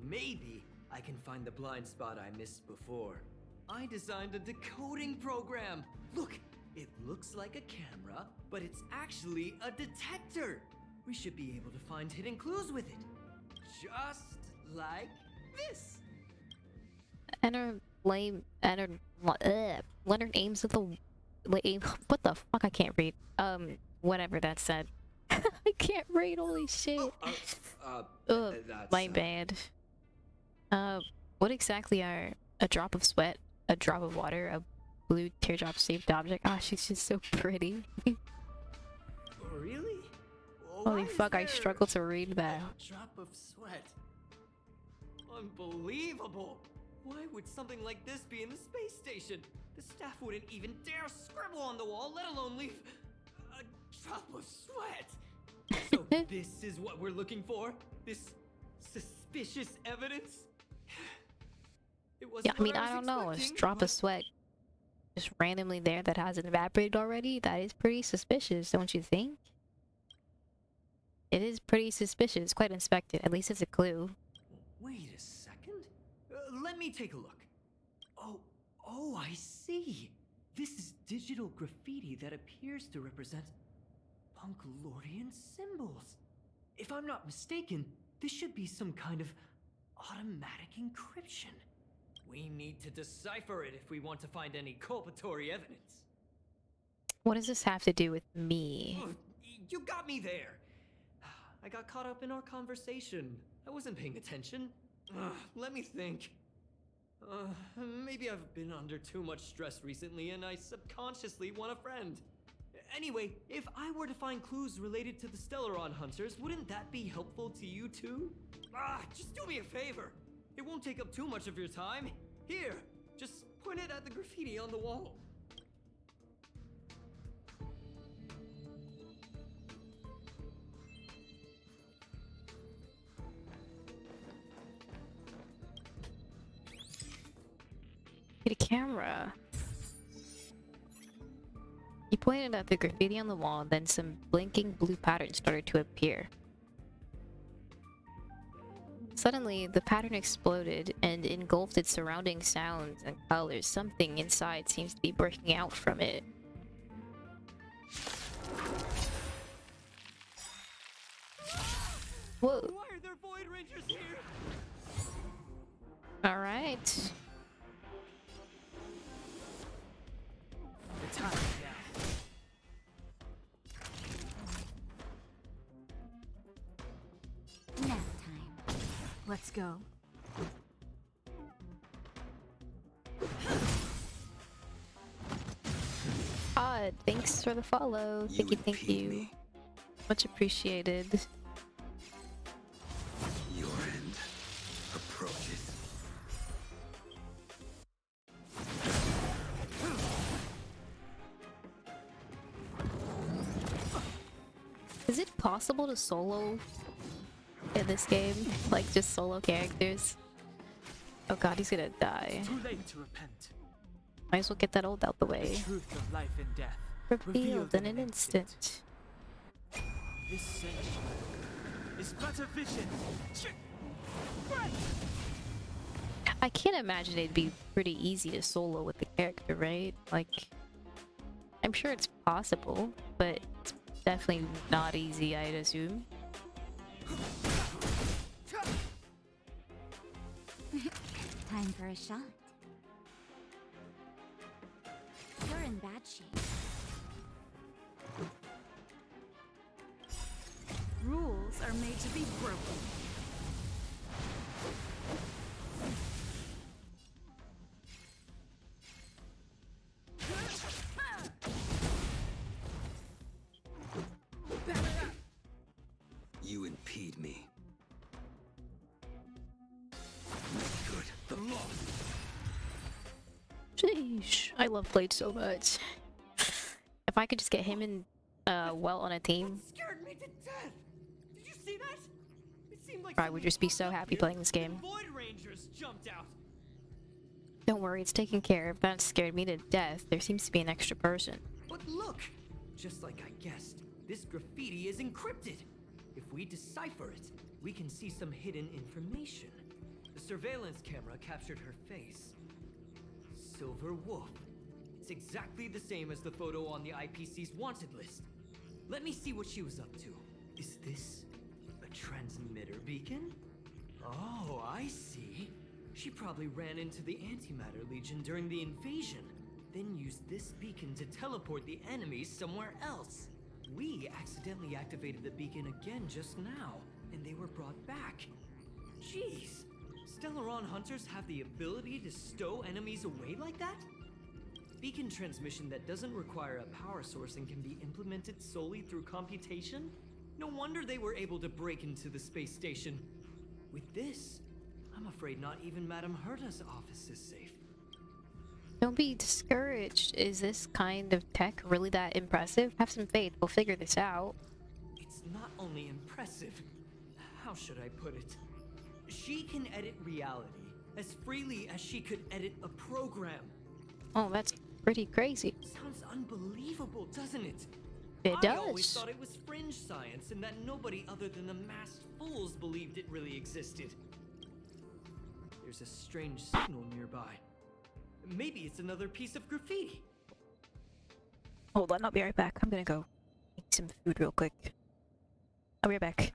Maybe I can find the blind spot I missed before. I designed a decoding program. Look, it looks like a camera, but it's actually a detector. We should be able to find hidden clues with it. Just like this. Leonard aims at the what the fuck, I can't read. Whatever that said. I can't read, holy shit. My bad. What exactly are a drop of sweat, a drop of water, a blue teardrop shaped object? Ah, she's just so pretty. Really? Holy fuck, I struggle to read that. Drop of sweat. Unbelievable! Why would something like this be in the space station? The staff wouldn't even dare scribble on the wall, let alone leave a drop of sweat. So this is what we're looking for? This suspicious evidence? It wasn't Yeah, I mean, I don't know. A drop of sweat just randomly there that hasn't evaporated already? That is pretty suspicious, don't you think? It is pretty suspicious. Quite inspected. At least it's a clue. Wait a second. Let me take a look. Oh, I see. This is digital graffiti that appears to represent Punkalorian symbols. If I'm not mistaken, this should be some kind of automatic encryption. We need to decipher it if we want to find any culpatory evidence. What does this have to do with me? You got me there. I got caught up in our conversation. I wasn't paying attention. Let me think. Maybe I've been under too much stress recently and I subconsciously want a friend. Anyway, if I were to find clues related to the Stellaron Hunters, wouldn't that be helpful to you too? Just do me a favor. It won't take up too much of your time. Here, just point it at the graffiti on the wall. Get a camera. He pointed at the graffiti on the wall, then some blinking blue patterns started to appear. Suddenly, the pattern exploded and engulfed its surrounding sounds and colors. Something inside seems to be breaking out from it. Whoa. Why are there Void Rangers here? Alright. The time now. Nap time. Let's go. Odd, thanks for the follow. Thank you. Much appreciated. Your end approaches. Is it possible to solo in this game? Like, just solo characters? Oh god, he's gonna die. Too late to repent. Might as well get that old out the way. The truth of life and death. Revealed in an instant. This sanctuary is but a vision. I can't imagine it'd be pretty easy to solo with the character, right? Like, I'm sure it's possible, but it's definitely not easy, I'd assume. Time for a shot. You're in bad shape. Rules are made to be broken. You impede me. Make good the loss. Sheesh, I love Blade so much. If I could just get him and Well on a team, Scared me to death. Did you see that? It seemed like I would just be so happy playing this game. Void Rangers jumped out. Don't worry, it's taken care of. That scared me to death. There seems to be an extra person. But look, just like I guessed, this graffiti is encrypted. If we decipher it, we can see some hidden information. The surveillance camera captured her face. Silver Wolf. It's exactly the same as the photo on the IPC's wanted list. Let me see what she was up to. Is this a transmitter beacon? Oh, I see. She probably ran into the Antimatter Legion during the invasion, then used this beacon to teleport the enemies somewhere else. We accidentally activated the beacon again just now, and they were brought back. Jeez, Stellaron Hunters have the ability to stow enemies away like that? Beacon transmission that doesn't require a power source and can be implemented solely through computation? No wonder they were able to break into the space station. With this, I'm afraid not even Madame Herta's office is safe. Don't be discouraged. Is this kind of tech really that impressive? Have some faith. We'll figure this out. It's not only impressive, how should I put it? She can edit reality as freely as she could edit a program. Oh, that's pretty crazy. Sounds unbelievable, doesn't it? It I always does. thought it was fringe science and that nobody other than the masked fools believed it really existed. There's a strange signal nearby. Maybe it's another piece of graffiti. Hold on, I'll be right back. I'm gonna go eat some food real quick. I'll be right back.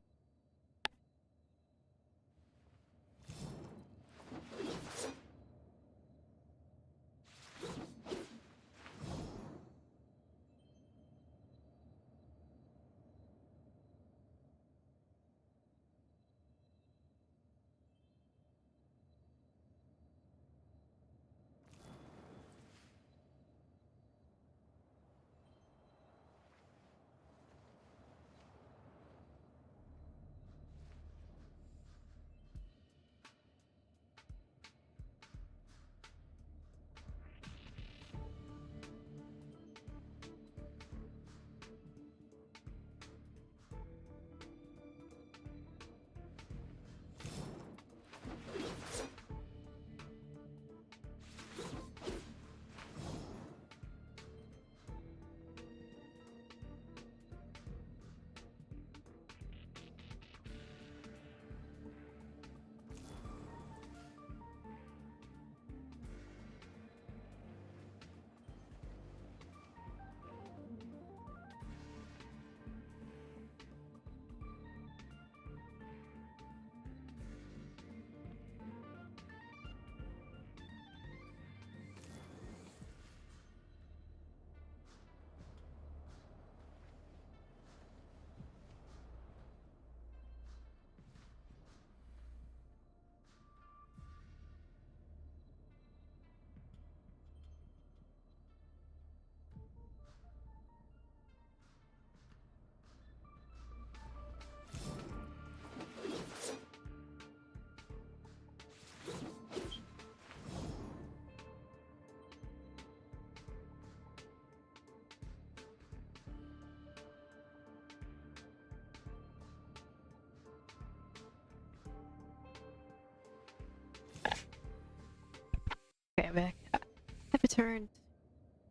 Okay, I'm back. I've returned.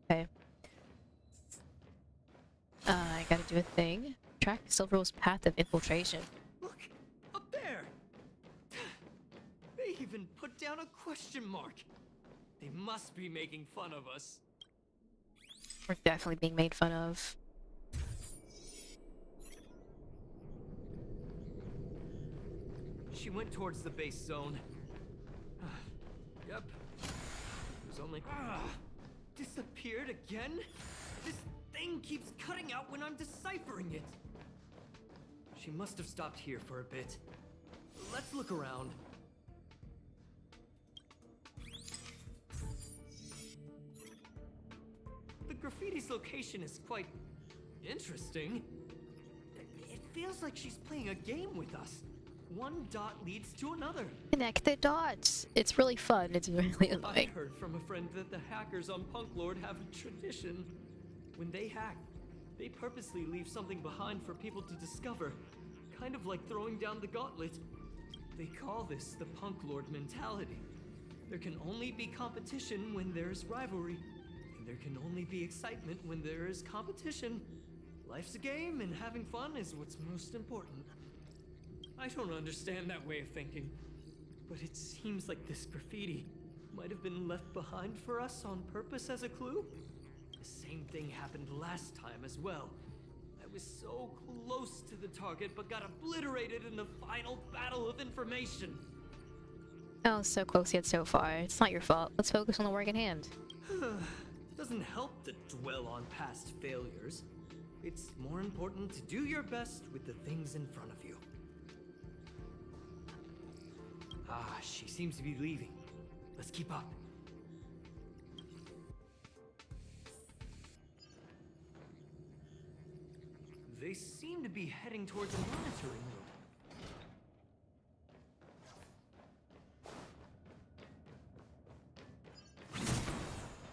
Okay. I gotta do a thing. Track Silver's path of infiltration. Look, up there! They even put down a question mark. They must be making fun of us. We're definitely being made fun of. She went towards the base zone. Yep. It was only... disappeared again? This thing keeps cutting out when I'm deciphering it. She must have stopped here for a bit. Let's look around. The graffiti's location is quite interesting. It feels like she's playing a game with us. One dot leads to another. Connect the dots. It's really fun. It's really I annoying. heard from a friend that the hackers on Punk Lord have a tradition. When they hack, they purposely leave something behind for people to discover. Kind of like throwing down the gauntlet. They call this the Punk Lord mentality. There can only be competition when there's rivalry. And there can only be excitement when there is competition. Life's a game and having fun is what's most important. I don't understand that way of thinking, but it seems like this graffiti might have been left behind for us on purpose as a clue. The same thing happened last time as well. I was so close to the target, but got obliterated in the final battle of information. Oh, so close yet so far. It's not your fault. Let's focus on the work at hand. Doesn't help to dwell on past failures. It's more important to do your best with the things in front of you. Ah, she seems to be leaving. Let's keep up. They seem to be heading towards the monitoring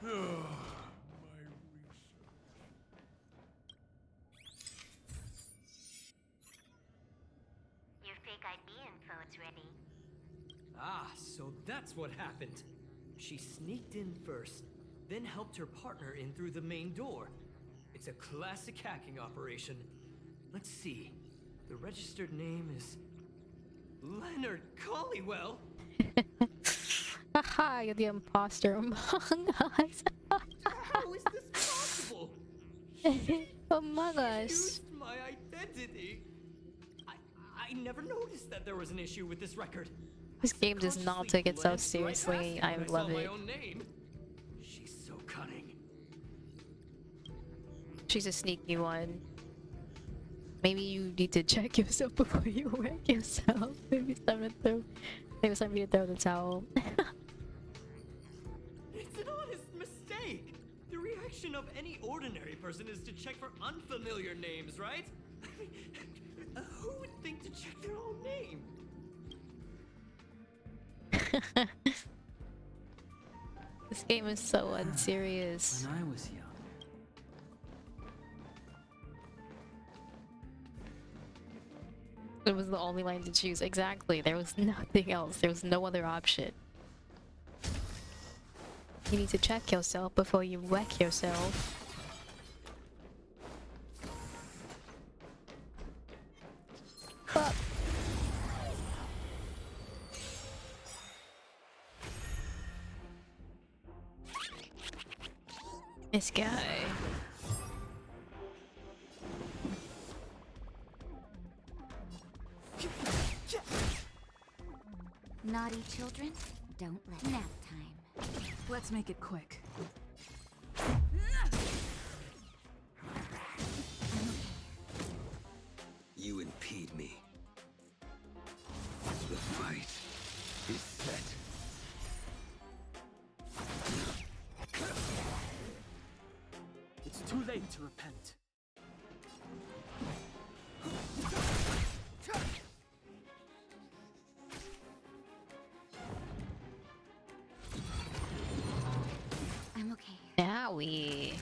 room. Your fake ID info's ready. Ah, so that's what happened. She sneaked in first, then helped her partner in through the main door. It's a classic hacking operation. Let's see. The registered name is Leonard Collywell. Haha, you're the imposter among us. How is this possible? Among us. Used my identity. I never noticed that there was an issue with this record. This game does not take itself seriously. I love it. She's so cunning. She's a sneaky one. Maybe you need to check yourself before you wreck yourself. Maybe it's time to throw. Maybe it's time for you to throw the towel. It's an honest mistake. The reaction of any ordinary person is to check for unfamiliar names, right? Who would think to check their own name? This game is so unserious. When I was young. It was the only line to choose. Exactly. There was nothing else. There was no other option. You need to check yourself before you wreck yourself. Fuck. This guy. Naughty children, don't let nap time. Let's make it quick. You impede me. The fight is set. It's too late to repent. I'm okay. Now we.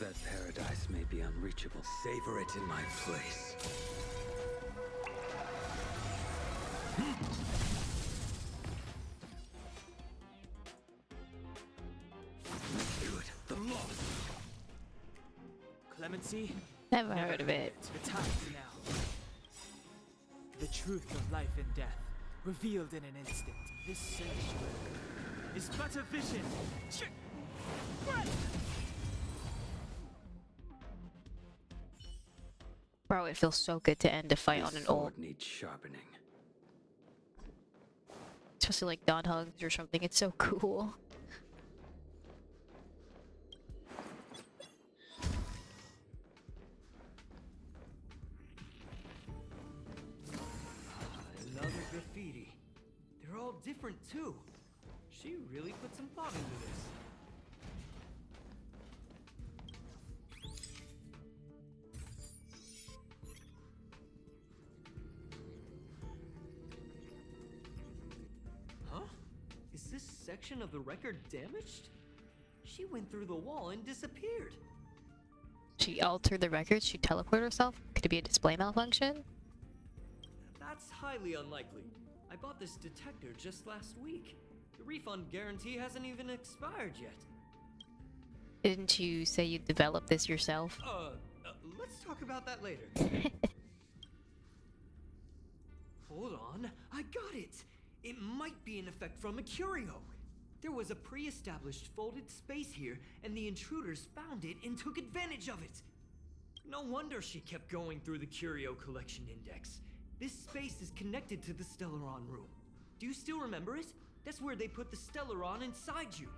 That paradise may be unreachable. Savor it in my place. Good. The lost. Clemency? Never heard of it. The time is now. The truth of life and death, revealed in an instant. This sanctuary is but a vision. Bro, it feels so good to end a fight on an old. Sword needs sharpening. Especially like dot hugs or something. It's so cool. Another graffiti. They're all different too. She really put some thought into this. Huh? Is this section of the record damaged? She went through the wall and disappeared. She altered the records. She teleported herself. Could it be a display malfunction? That's highly unlikely. I bought this detector just last week. The refund guarantee hasn't even expired yet. Didn't you say you developed this yourself? Let's talk about that later. Hold on, I got it! It might be an effect from a curio. There was a pre-established folded space here, and the intruders found it and took advantage of it. No wonder she kept going through the curio collection index. This space is connected to the Stellaron room. Do you still remember it? That's where they put the Stellaron inside you.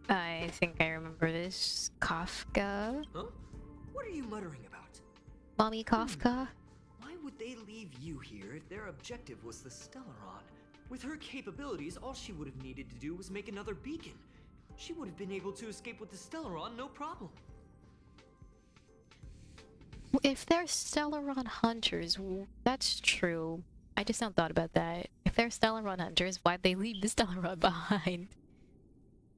I think I remember this. Kafka? Huh? What are you muttering about? Mommy Kafka? Why would they leave you here if their objective was the Stellaron? With her capabilities, all she would have needed to do was make another beacon. She would have been able to escape with the Stellaron, no problem. If they're Stellaron hunters, that's true. I just not thought about that. If they're Stellaron hunters, why'd they leave the Stellaron behind?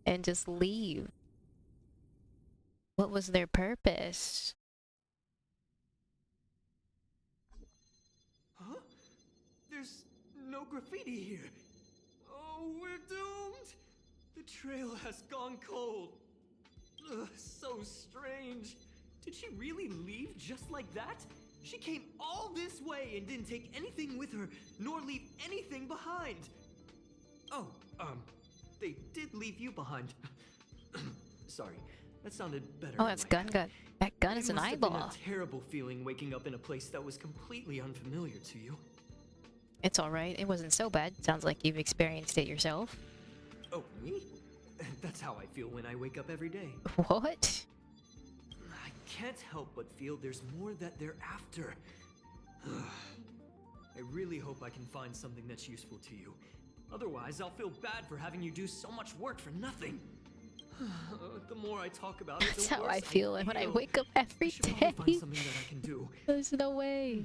And just leave? What was their purpose? Huh? There's no graffiti here. Oh, we're doomed! The trail has gone cold. Ugh, so strange. Did she really leave just like that? She came all this way and didn't take anything with her, nor leave anything behind. Oh, they did leave you behind. Sorry, that sounded better. Oh, that's gun. That gun is an eyeball. It must have been a terrible feeling waking up in a place that was completely unfamiliar to you. It's alright. It wasn't so bad. Sounds like you've experienced it yourself. Oh, me? That's how I feel when I wake up every day. What? I can't help but feel there's more that they're after. I really hope I can find something that's useful to you. Otherwise, I'll feel bad for having you do so much work for nothing. The more I talk about it, That's the how worse I feel when I wake up every I should probably day. find something that I can do. There's no way.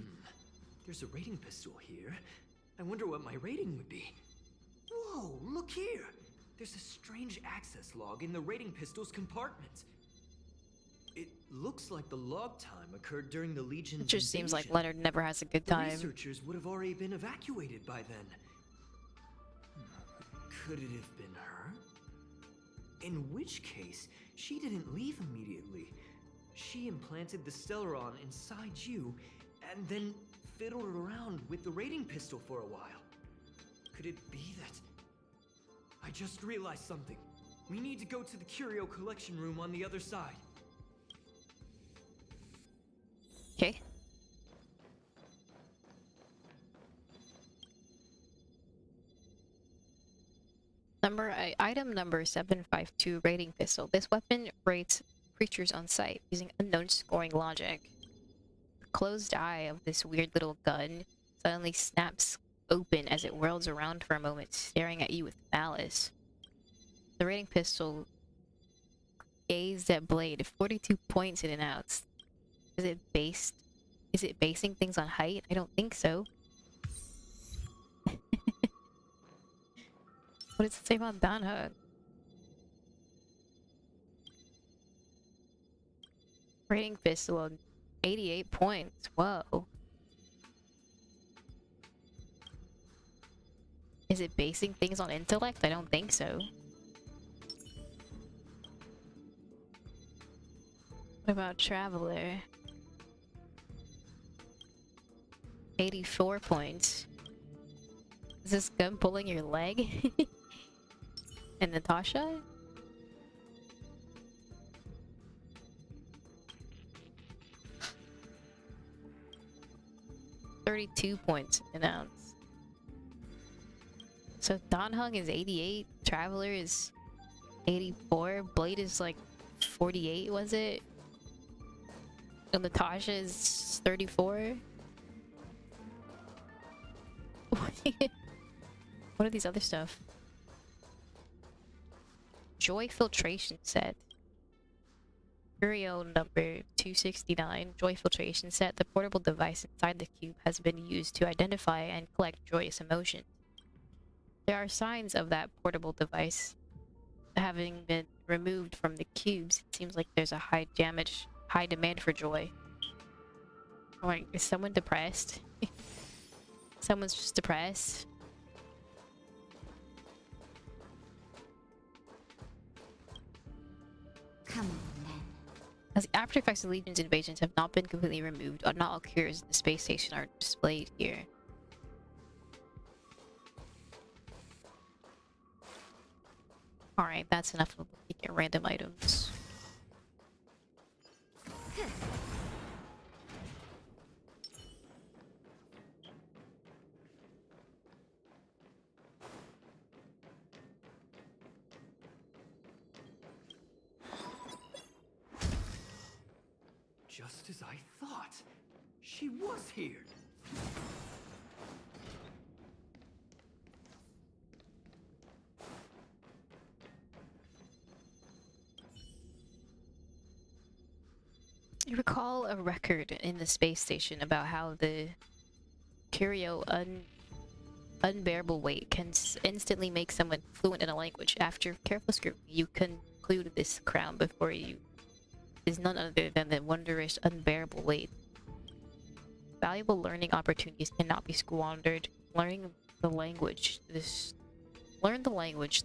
There's a rating pistol here. I wonder what my rating would be. Whoa, look here! There's a strange access log in the rating pistol's compartment. It looks like the log time occurred during the Legion's It just seems like invasion. Leonard never has a good The time. researchers would have already been evacuated by then. Could it have been her? In which case, she didn't leave immediately. She implanted the Stellaron inside you, and then fiddled around with the rating pistol for a while. Could it be that... I just realized something. We need to go to the curio collection room on the other side. Okay. Item number 752, rating pistol. This weapon rates creatures on sight using unknown scoring logic. The closed eye of this weird little gun suddenly snaps open as it whirls around for a moment, staring at you with malice. The rating pistol gazed at blade, 42 points in and outs. Is it basing things on height? I don't think so. What does it say about Danhug? Rating pistol, 88 points. Whoa. Is it basing things on intellect? I don't think so. What about Traveler? 84 points. Is this gun pulling your leg? And Natasha? $32 points an ounce. So Danhung is 88, Traveler is 84, Blade is like 48, was it? And Natasha is 34. What are these other stuff? Joy filtration set. Curio number 269. Joy filtration set. The portable device inside the cube has been used to identify and collect joyous emotions. There are signs of that portable device having been removed from the cubes. It seems like there's a high demand for joy. Like, is someone depressed? Someone's just depressed. Come on, then. As the after effects of Legion's invasions have not been completely removed, not all cures in the space station are displayed here. Alright, that's enough of looking at random items. Just as I thought. She was here. You recall a record in the space station about how the curio unbearable weight can instantly make someone fluent in a language. After careful scrutiny, you conclude this crown before you is none other than the wondrous unbearable weight. Valuable learning opportunities cannot be squandered. Learn the language, the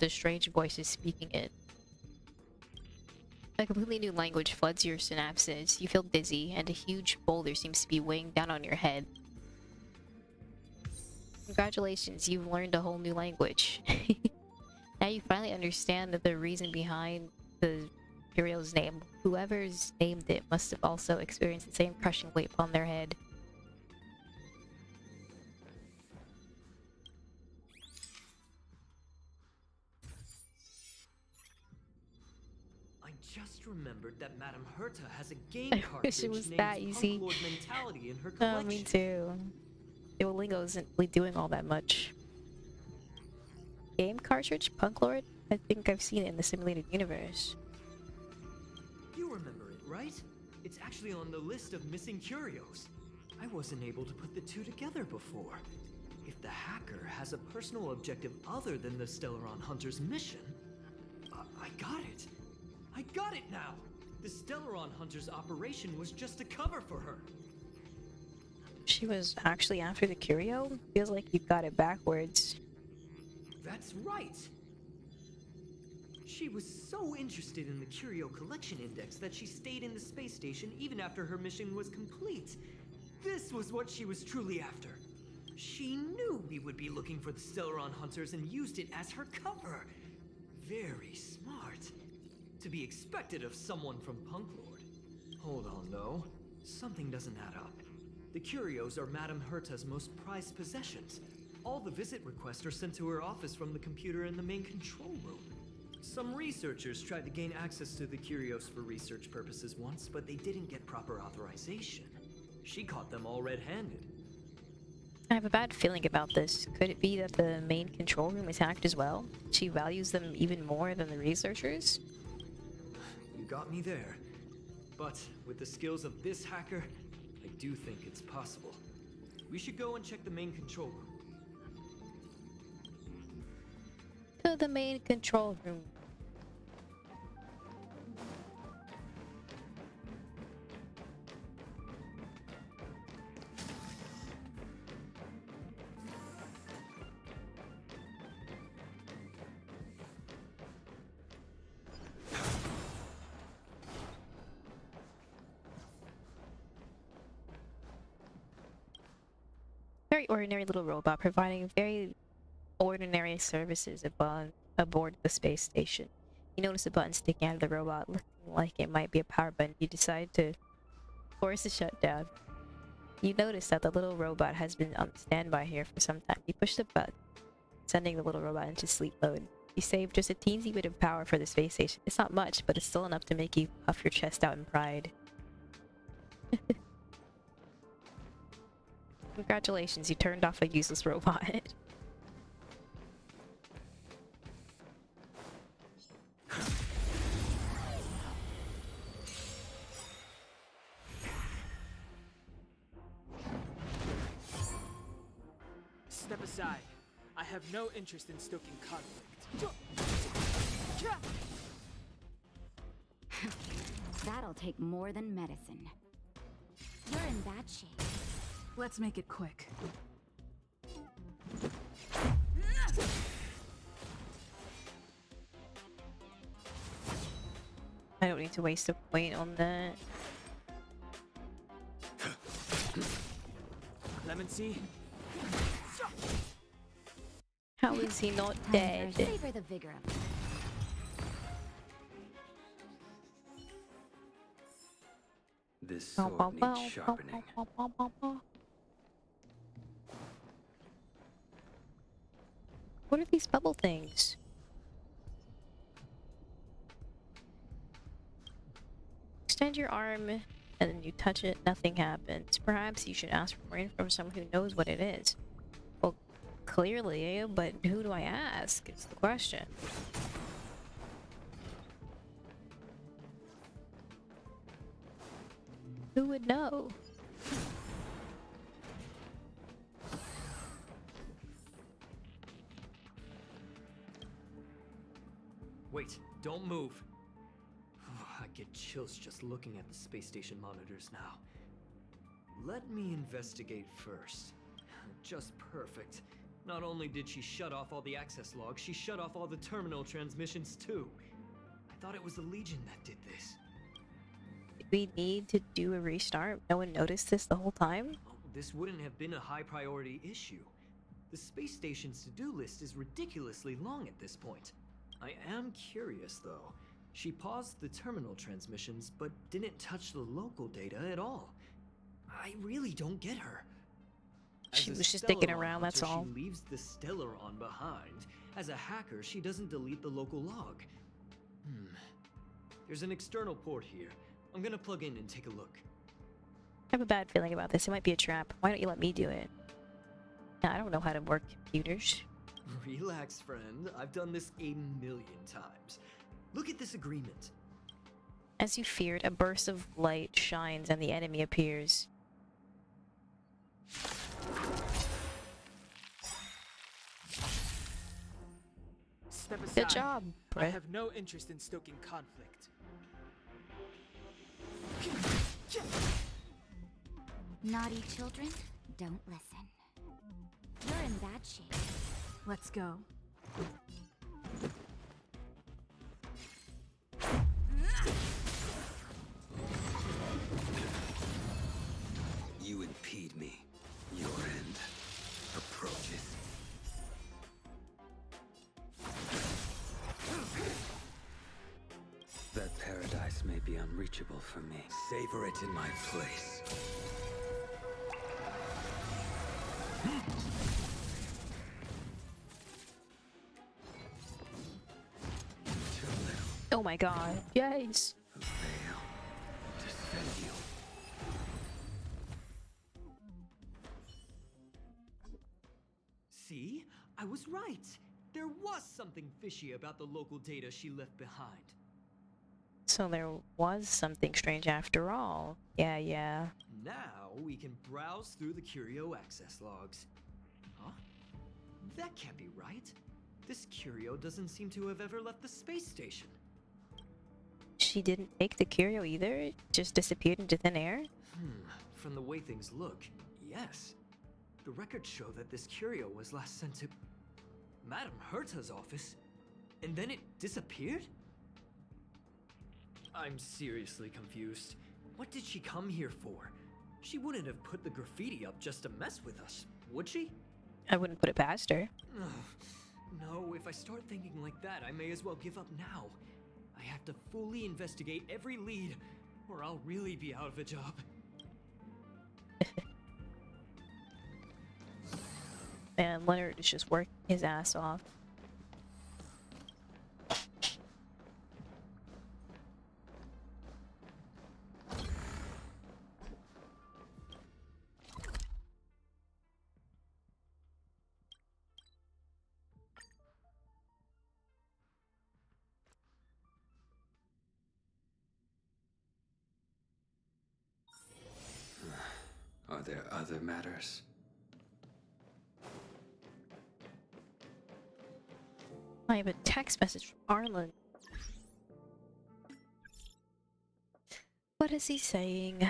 strange voices speaking it. A completely new language floods your synapses. You feel dizzy, and a huge boulder seems to be weighing down on your head. Congratulations, you've learned a whole new language. Now you finally understand the reason behind the Curio's name. Whoever's named it must have also experienced the same crushing weight upon their head. I just remembered that Madame Herta has a game I wish cartridge it was named that easy. Punk Lord Mentality in her collection. Me too. Duolingo isn't really doing all that much. Game cartridge? Punk Lord? I think I've seen it in the simulated universe. You remember it, right? It's actually on the list of missing curios. I wasn't able to put the two together before. If the hacker has a personal objective other than the Stellaron Hunter's mission... I got it! I got it now! The Stellaron Hunter's operation was just a cover for her! She was actually after the curio? Feels like you got it backwards. That's right! She was so interested in the Curio Collection Index that she stayed in the space station even after her mission was complete. This was what she was truly after. She knew we would be looking for the Stellaron Hunters and used it as her cover. Very smart. To be expected of someone from Punk Lord. Hold on, though. Something doesn't add up. The curios are Madame Herta's most prized possessions. All the visit requests are sent to her office from the computer in the main control room. Some researchers tried to gain access to the curios for research purposes once, but they didn't get proper authorization. She caught them all red-handed. I have a bad feeling about this. Could it be that the main control room is hacked as well? She values them even more than the researchers? You got me there. But with the skills of this hacker, I do think it's possible. We should go and check the main control room. To the main control room. Very ordinary little robot providing very ordinary services aboard the space station. You notice a button sticking out of the robot, looking like it might be a power button. You decide to force the shutdown. You notice that the little robot has been on standby here for some time. You push the button, sending the little robot into sleep mode. You save just a teensy bit of power for the space station. It's not much, but it's still enough to make you puff your chest out in pride. Congratulations, you turned off a useless robot. Step aside. I have no interest in stoking conflict. That'll take more than medicine. You're in bad shape. Let's make it quick. I don't need to waste a point on that. Clemency? How is he not dead? Savor the vigor of it. This sword needs sharpening. What are these bubble things? Extend your arm and then you touch it, nothing happens. Perhaps you should ask for more info from someone who knows what it is. Well, clearly, but who do I ask? Is the question. Who would know? Wait, don't move. I get chills just looking at the space station monitors now. Let me investigate first. Just perfect. Not only did she shut off all the access logs, she shut off all the terminal transmissions too. I thought it was the Legion that did this. Did we need to do a restart? No one noticed this the whole time? This wouldn't have been a high priority issue. The space station's to-do list is ridiculously long at this point. I am curious though. She paused the terminal transmissions, but didn't touch the local data at all. I really don't get her. She was just sticking around, that's all. She leaves the Stellaron behind. As a hacker, she doesn't delete the local log. There's an external port here. I'm gonna plug in and take a look. I have a bad feeling about this. It might be a trap. Why don't you let me do it? I don't know how to work computers. Relax, friend. I've done this a million times. Look at this agreement. As you feared, a burst of light shines and the enemy appears. Step aside. Good job, I Brett. have no interest in stoking conflict. Naughty children, don't listen. You're in bad shape. Let's go. You impede me. Your end approaches. That paradise may be unreachable for me. Savor it in my place. Oh my god. Yes. See? I was right. There was something fishy about the local data she left behind. So there was something strange after all. Yeah. Now we can browse through the Curio access logs. Huh? That can't be right. This Curio doesn't seem to have ever left the space station. She didn't take the curio either? It just disappeared into thin air? From the way things look, yes. The records show that this curio was last sent to Madame Herta's office, and then it disappeared? I'm seriously confused. What did she come here for? She wouldn't have put the graffiti up just to mess with us, would she? I wouldn't put it past her. No, if I start thinking like that, I may as well give up now. I have to fully investigate every lead, or I'll really be out of a job. Man, Leonard is just working his ass off. Are there other matters? I have a text message from Arlen. What is he saying?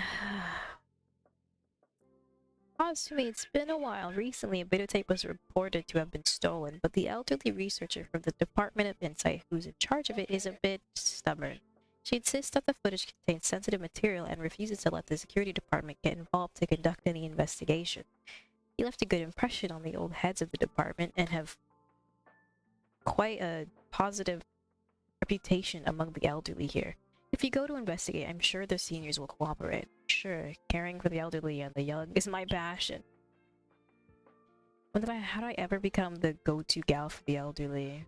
To me, it's been a while. Recently, a videotape was reported to have been stolen, but the elderly researcher from the Department of Insight who's in charge of it is a bit stubborn. She insists that the footage contains sensitive material and refuses to let the security department get involved to conduct any investigation. He left a good impression on the old heads of the department and have quite a positive reputation among the elderly here. If you go to investigate, I'm sure the seniors will cooperate. Sure, caring for the elderly and the young is my passion. How did I ever become the go-to gal for the elderly?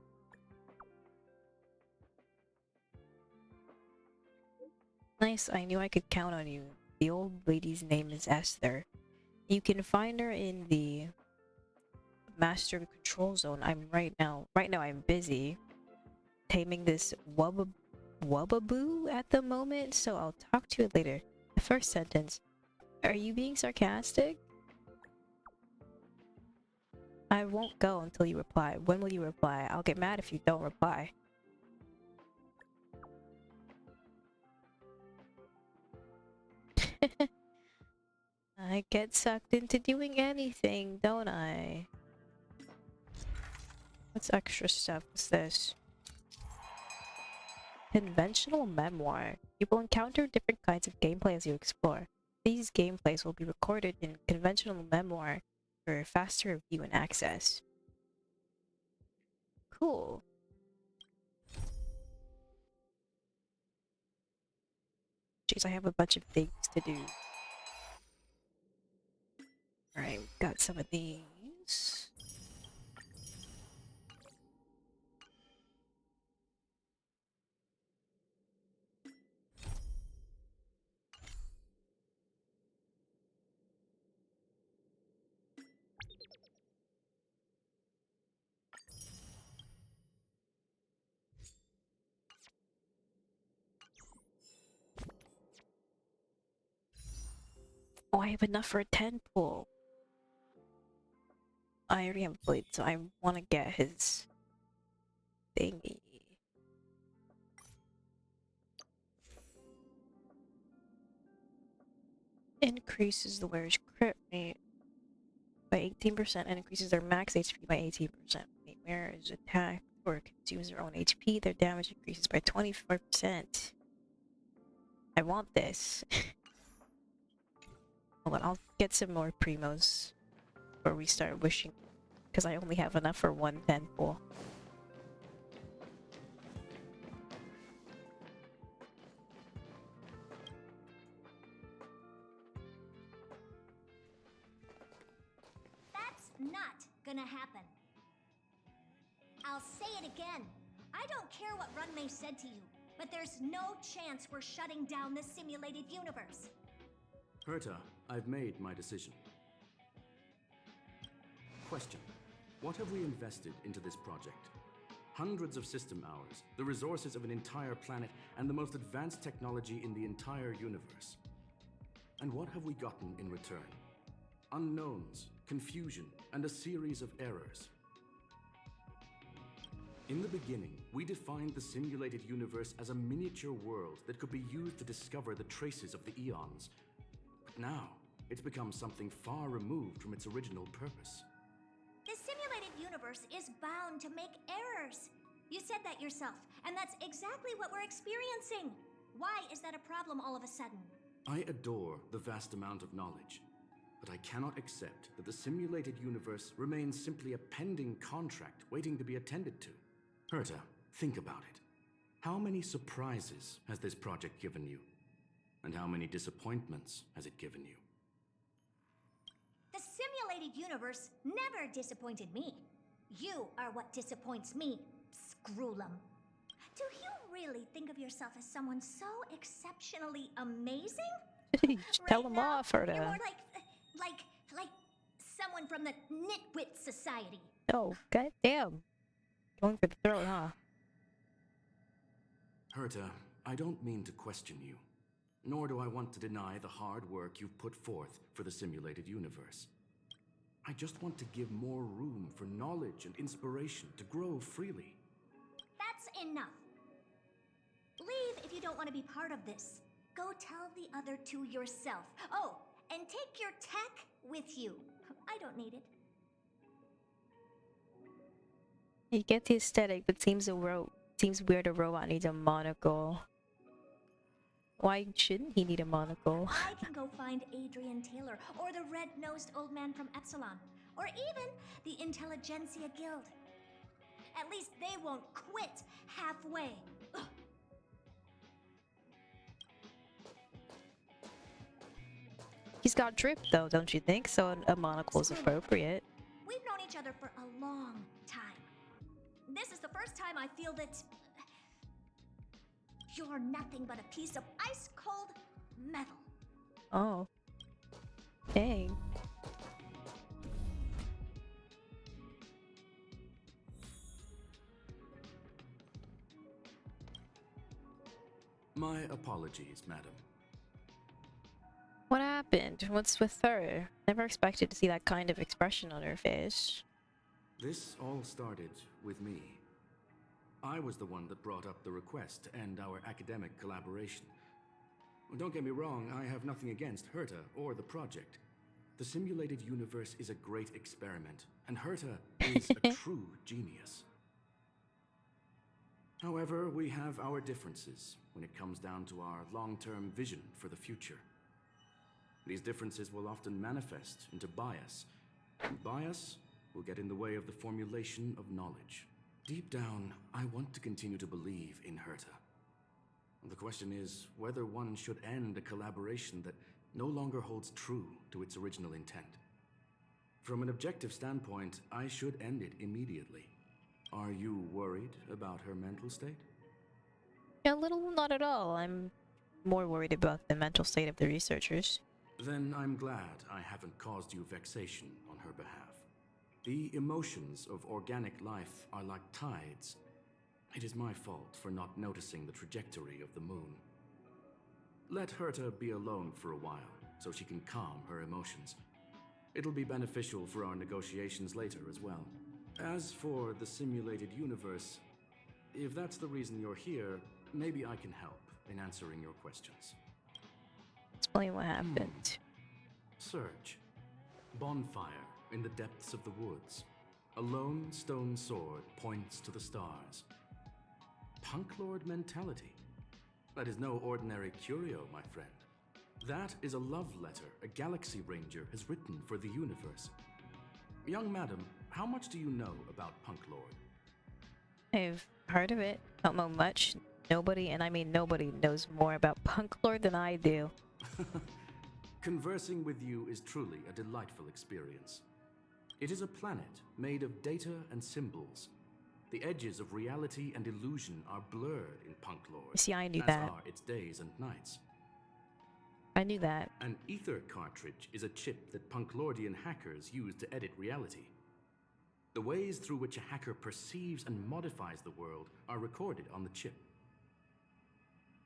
Nice, I knew I could count on you. The old lady's name is Esther. You can find her in the master control zone. Right now I'm busy taming this Wubbaboo at the moment, so I'll talk to you later. The first sentence. Are you being sarcastic? I won't go until you reply. When will you reply? I'll get mad if you don't reply. I get sucked into doing anything, don't I? What's extra stuff? What's this? Conventional memoir. You will encounter different kinds of gameplay as you explore. These gameplays will be recorded in conventional memoir for faster review and access. Cool. Jeez, I have a bunch of things to do. Alright, got some of these. Oh, I have enough for a 10 pull. I already have a blade, so I want to get his thingy. Increases the wearer's crit rate by 18% and increases their max HP by 18%. When the wearer is attacked or consumes their own HP, their damage increases by 24%. I want this. Hold on, I'll get some more primos before we start wishing, because I only have enough for 1 10 pull. That's not gonna happen. I'll say it again. I don't care what Runmei said to you, but there's no chance we're shutting down this simulated universe. Herta, I've made my decision. Question. What have we invested into this project? Hundreds of system hours, the resources of an entire planet, and the most advanced technology in the entire universe. And what have we gotten in return? Unknowns, confusion, and a series of errors. In the beginning, we defined the simulated universe as a miniature world that could be used to discover the traces of the eons. But now, it's become something far removed from its original purpose. The simulated universe is bound to make errors. You said that yourself, and that's exactly what we're experiencing. Why is that a problem all of a sudden? I adore the vast amount of knowledge, but I cannot accept that the simulated universe remains simply a pending contract waiting to be attended to. Herta, think about it. How many surprises has this project given you? And how many disappointments has it given you? The simulated universe never disappointed me. You are what disappoints me, Screwlum. Do you really think of yourself as someone so exceptionally amazing? Tell him off, Herta. You're more like someone from the Nitwit Society. Oh, goddamn. Going for the throat, huh? Herta, I don't mean to question you, nor do I want to deny the hard work you've put forth for the simulated universe. I just want to give more room for knowledge and inspiration to grow freely. That's enough. Leave if you don't want to be part of this. Go tell the other two yourself. Oh, and take your tech with you. I don't need it. You get the aesthetic, but seems weird a robot needs a monocle. Why shouldn't he need a monocle? I can go find Adrian Taylor, or the red-nosed old man from Epsilon, or even the Intelligentsia Guild. At least they won't quit halfway. Ugh. He's got drip though, don't you think? So a monocle is appropriate. We've known each other for a long time. This is the first time I feel that you're nothing but a piece of ice-cold metal. Oh. Dang. My apologies, madam. What happened? What's with her? Never expected to see that kind of expression on her face. This all started with me. I was the one that brought up the request to end our academic collaboration. Don't get me wrong, I have nothing against Herta or the project. The simulated universe is a great experiment, and Herta is a true genius. However, we have our differences when it comes down to our long-term vision for the future. These differences will often manifest into bias, and bias will get in the way of the formulation of knowledge. Deep down, I want to continue to believe in Herta. The question is whether one should end a collaboration that no longer holds true to its original intent. From an objective standpoint, I should end it immediately. Are you worried about her mental state? A little, not at all. I'm more worried about the mental state of the researchers. Then I'm glad I haven't caused you vexation on her behalf. The emotions of organic life are like tides. It is my fault for not noticing the trajectory of the moon. Let Herta be alone for a while, so she can calm her emotions. It'll be beneficial for our negotiations later as well. As for the simulated universe, if that's the reason you're here, maybe I can help in answering your questions. Explain what happened. Search. Bonfire in the depths of the woods. A lone stone sword points to the stars. Punk Lord mentality. That is no ordinary curio, my friend. That is a love letter a Galaxy Ranger has written for the universe. Young madam, how much do you know about Punk Lord? I've heard of it. Don't know much. Nobody, and I mean nobody, knows more about Punk Lord than I do. Conversing with you is truly a delightful experience. It is a planet made of data and symbols. The edges of reality and illusion are blurred in Punk Lord. See, I knew as that. are its days and nights. I knew that. An ether cartridge is a chip that Punklordian hackers use to edit reality. The ways through which a hacker perceives and modifies the world are recorded on the chip.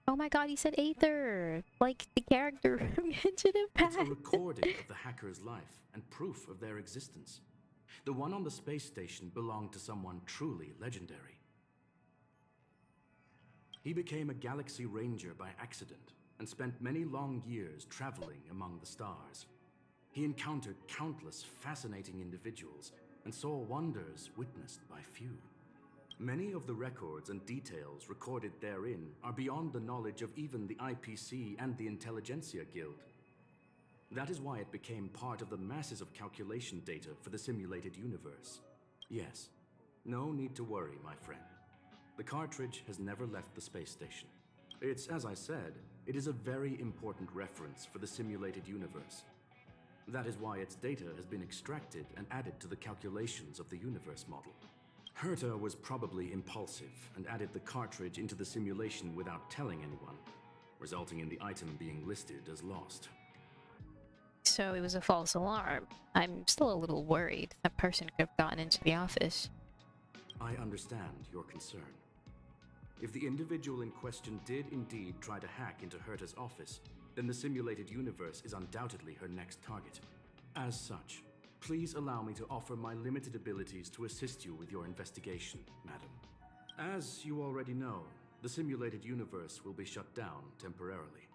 Oh my god, he said Aether! Like the character from Genshin Impact. It's a recording of the hacker's life and proof of their existence. The one on the space station belonged to someone truly legendary. He became a Galaxy Ranger by accident and spent many long years traveling among the stars. He encountered countless fascinating individuals and saw wonders witnessed by few. Many of the records and details recorded therein are beyond the knowledge of even the IPC and the Intelligentsia Guild. That is why it became part of the masses of calculation data for the simulated universe. Yes, no need to worry, my friend. The cartridge has never left the space station. It's, as I said, it is a very important reference for the simulated universe. That is why its data has been extracted and added to the calculations of the universe model. Herta was probably impulsive and added the cartridge into the simulation without telling anyone, resulting in the item being listed as lost. So it was a false alarm. I'm still a little worried that person could have gotten into the office. I understand your concern. If the individual in question did indeed try to hack into Herta's office, then the simulated universe is undoubtedly her next target. As such, please allow me to offer my limited abilities to assist you with your investigation, madam. As you already know, the simulated universe will be shut down temporarily.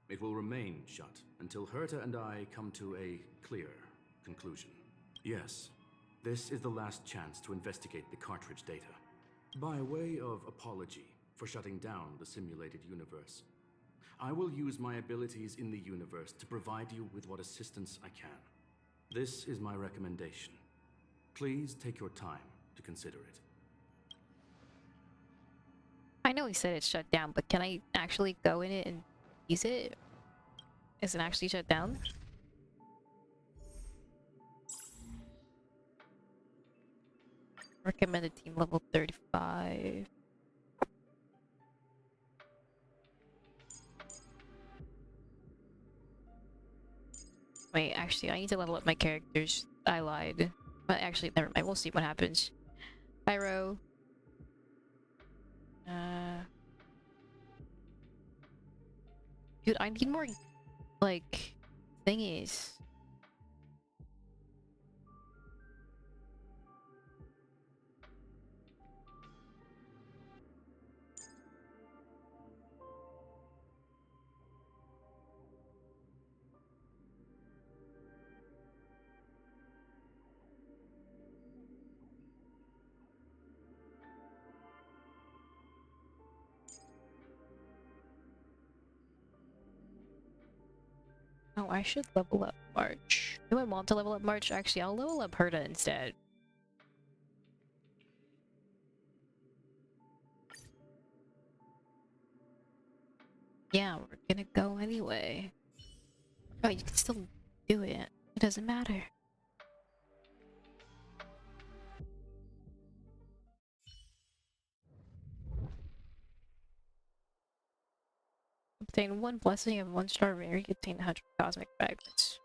It will remain shut until Herta and I come to a clear conclusion. Yes, this is the last chance to investigate the cartridge data. By way of apology for shutting down the simulated universe, I will use my abilities in the universe to provide you with what assistance I can. This is my recommendation. Please take your time to consider it. I know he said it's shut down, but can I actually go in it and use it? Is it actually shut down? Recommended team level 35. Wait, actually, I need to level up my characters. I lied. But actually, never mind. We'll see what happens. Pyro. Dude, I need more, like, thingies. Oh, I should level up March. Do I want to level up March? Actually, I'll level up Herta instead. Yeah, we're gonna go anyway. Oh, you can still do it. It doesn't matter. Obtain 1 blessing of 1 star rare. Obtain 100 cosmic fragments.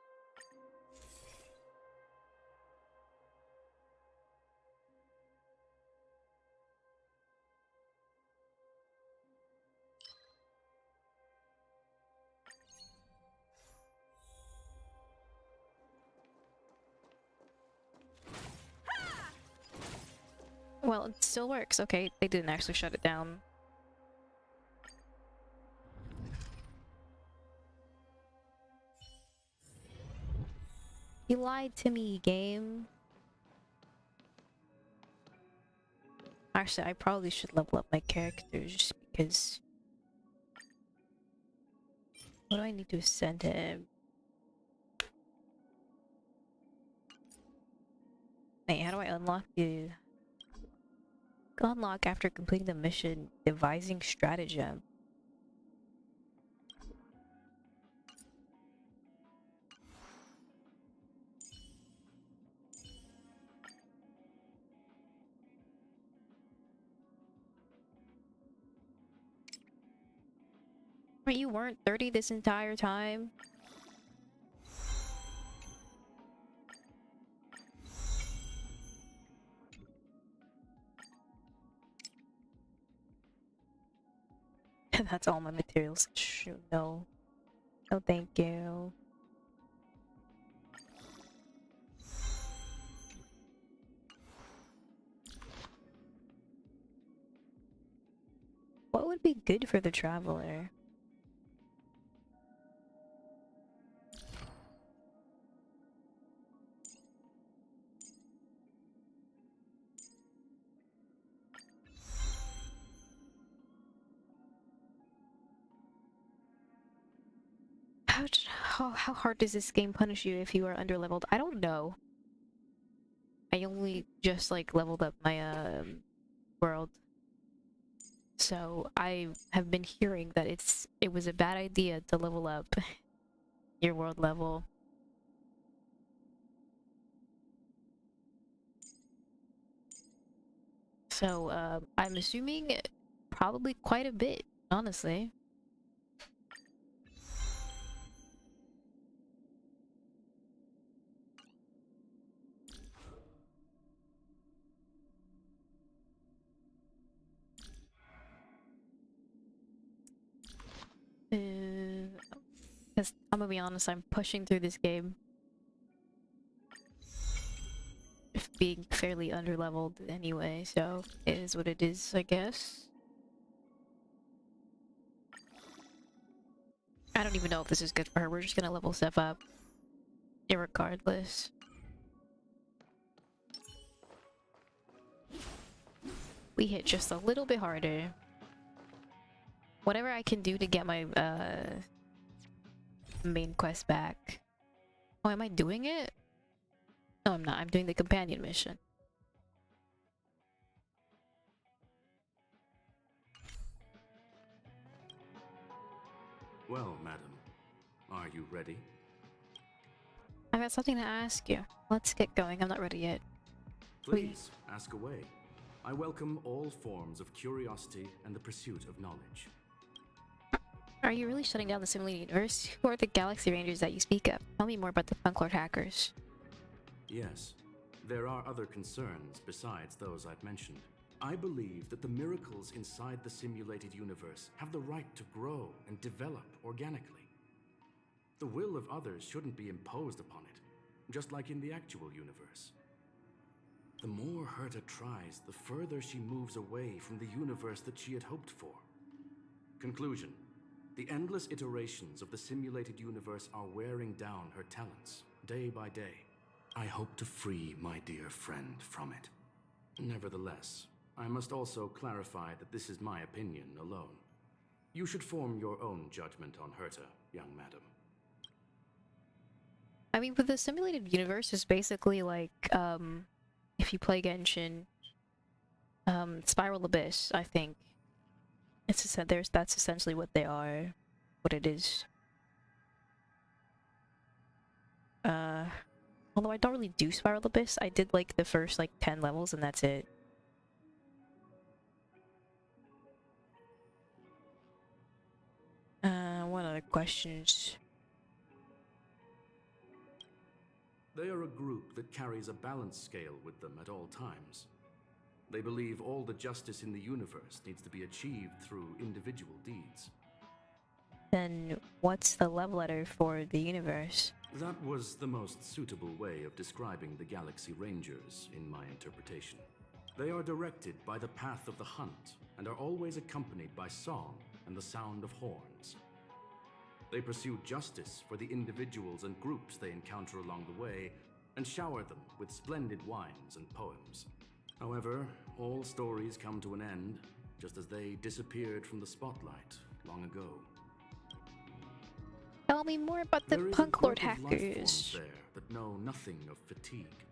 Well, it still works. Okay, they didn't actually shut it down. You lied to me, game. Actually, I probably should level up my characters just because... What do I need to send him? Wait, how do I unlock the... Unlock after completing the mission, devising stratagem. Wait, you weren't 30 this entire time? That's all my materials. Shoot, no. No, thank you. What would be good for the traveler? How hard does this game punish you if you are underleveled? I don't know. I only just like leveled up my world. So I have been hearing that it was a bad idea to level up your world level. So I'm assuming probably quite a bit, honestly. Because I'm gonna be honest, I'm pushing through this game being fairly underleveled anyway, so it is what it is, I guess. I don't even know if this is good for her. We're just gonna level stuff up irregardless. We hit just a little bit harder. Whatever I can do to get my main quest back. Oh, am I doing it? No, I'm not. I'm doing the companion mission. Well, madam, are you ready? I got something to ask you. Let's get going. I'm not ready yet. Please, ask away. I welcome all forms of curiosity and the pursuit of knowledge. Are you really shutting down the simulated universe? Who are the Galaxy Rangers that you speak of? Tell me more about the Punk Lord hackers. Yes, there are other concerns besides those I've mentioned. I believe that the miracles inside the simulated universe have the right to grow and develop organically. The will of others shouldn't be imposed upon it, just like in the actual universe. The more Herta tries, the further she moves away from the universe that she had hoped for. Conclusion. The endless iterations of the simulated universe are wearing down her talents, day by day. I hope to free my dear friend from it. Nevertheless, I must also clarify that this is my opinion alone. You should form your own judgment on Herta, young madam. I mean, but the simulated universe is basically like, if you play Genshin, Spiral Abyss, I think. That's essentially what they are, what it is. Although I don't really do Spiral Abyss, I did like the first like 10 levels and that's it. What other questions? They are a group that carries a balance scale with them at all times. They believe all the justice in the universe needs to be achieved through individual deeds. Then what's the love letter for the universe? That was the most suitable way of describing the Galaxy Rangers, in my interpretation. They are directed by the path of the hunt, and are always accompanied by song and the sound of horns. They pursue justice for the individuals and groups they encounter along the way, and shower them with splendid wines and poems. However, all stories come to an end, just as they disappeared from the spotlight long ago. Tell me more about the Punk Lord hackers. There that know nothing of fatigue.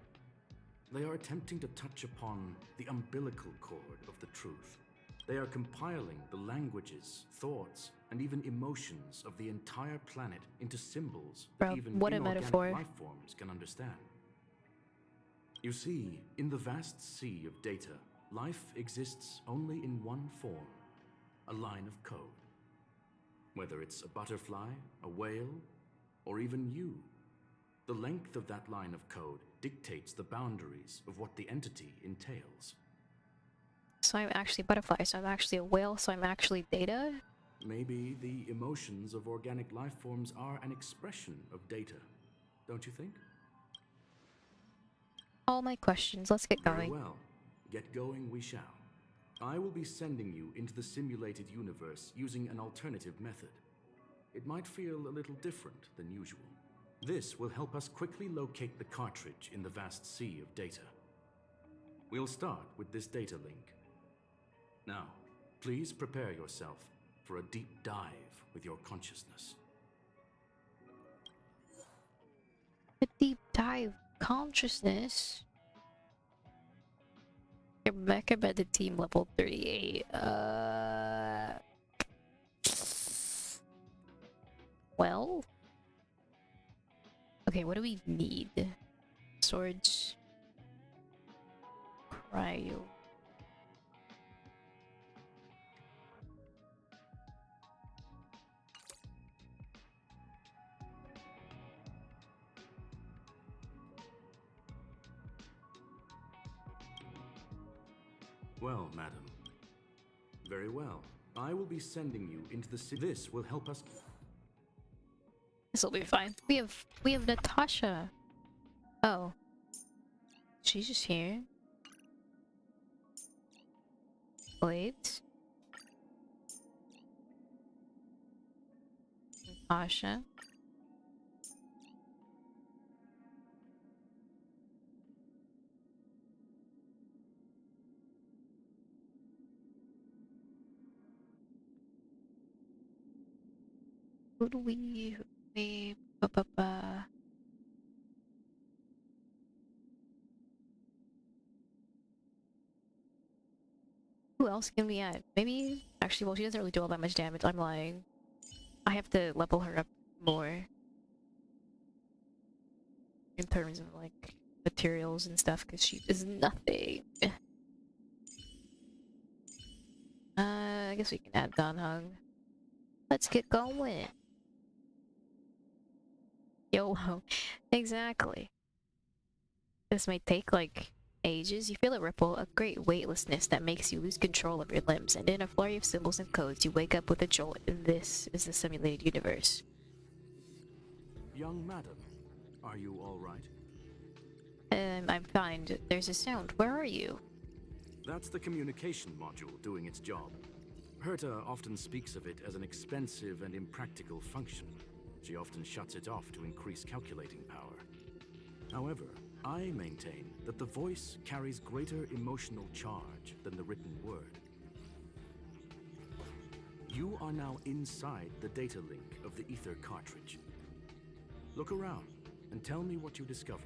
They are attempting to touch upon the umbilical cord of the truth. They are compiling the languages, thoughts, and even emotions of the entire planet into symbols that even inorganic life forms can understand. You see, in the vast sea of data, life exists only in one form, a line of code. Whether it's a butterfly, a whale, or even you, the length of that line of code dictates the boundaries of what the entity entails. So I'm actually a butterfly, so I'm actually a whale, so I'm actually data? Maybe the emotions of organic life forms are an expression of data, don't you think? All my questions, let's get going. Very well. Get going we shall. I will be sending you into the simulated universe using an alternative method. It might feel a little different than usual. This will help us quickly locate the cartridge in the vast sea of data. We'll start with this data link. Now, please prepare yourself for a deep dive with your consciousness. A deep dive consciousness? Rebecca by the team level 38. Well? Okay, what do we need? Swords. Cryo. Well, madam. Very well. I will be sending you into the This will help us. This'll be fine. We have Natasha. Oh. She's just here. Wait. Natasha. Who do we Who else can we add? Maybe actually, well, she doesn't really do all that much damage. I'm lying. I have to level her up more in terms of like materials and stuff because she does nothing. I guess we can add Dan Hung. Let's get going. Yo, exactly. This may take like ages. You feel a ripple, a great weightlessness that makes you lose control of your limbs, and in a flurry of symbols and codes, you wake up with a jolt, and this is the simulated universe. Young madam, are you all right? I'm fine. There's a sound. Where are you? That's the communication module doing its job. Herta often speaks of it as an expensive and impractical function. She often shuts it off to increase calculating power. However, I maintain that the voice carries greater emotional charge than the written word. You are now inside the data link of the Ether cartridge. Look around and tell me what you discover.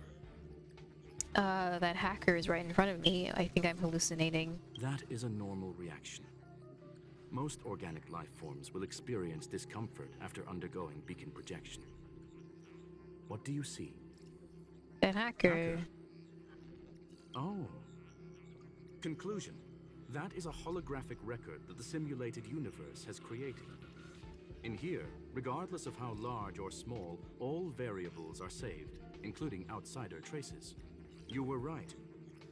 That hacker is right in front of me. I think I'm hallucinating. That is a normal reaction. Most organic life forms will experience discomfort after undergoing beacon projection. What do you see? That hacker. Oh. Conclusion. That is a holographic record that the simulated universe has created. In here, regardless of how large or small, all variables are saved, including outsider traces. You were right.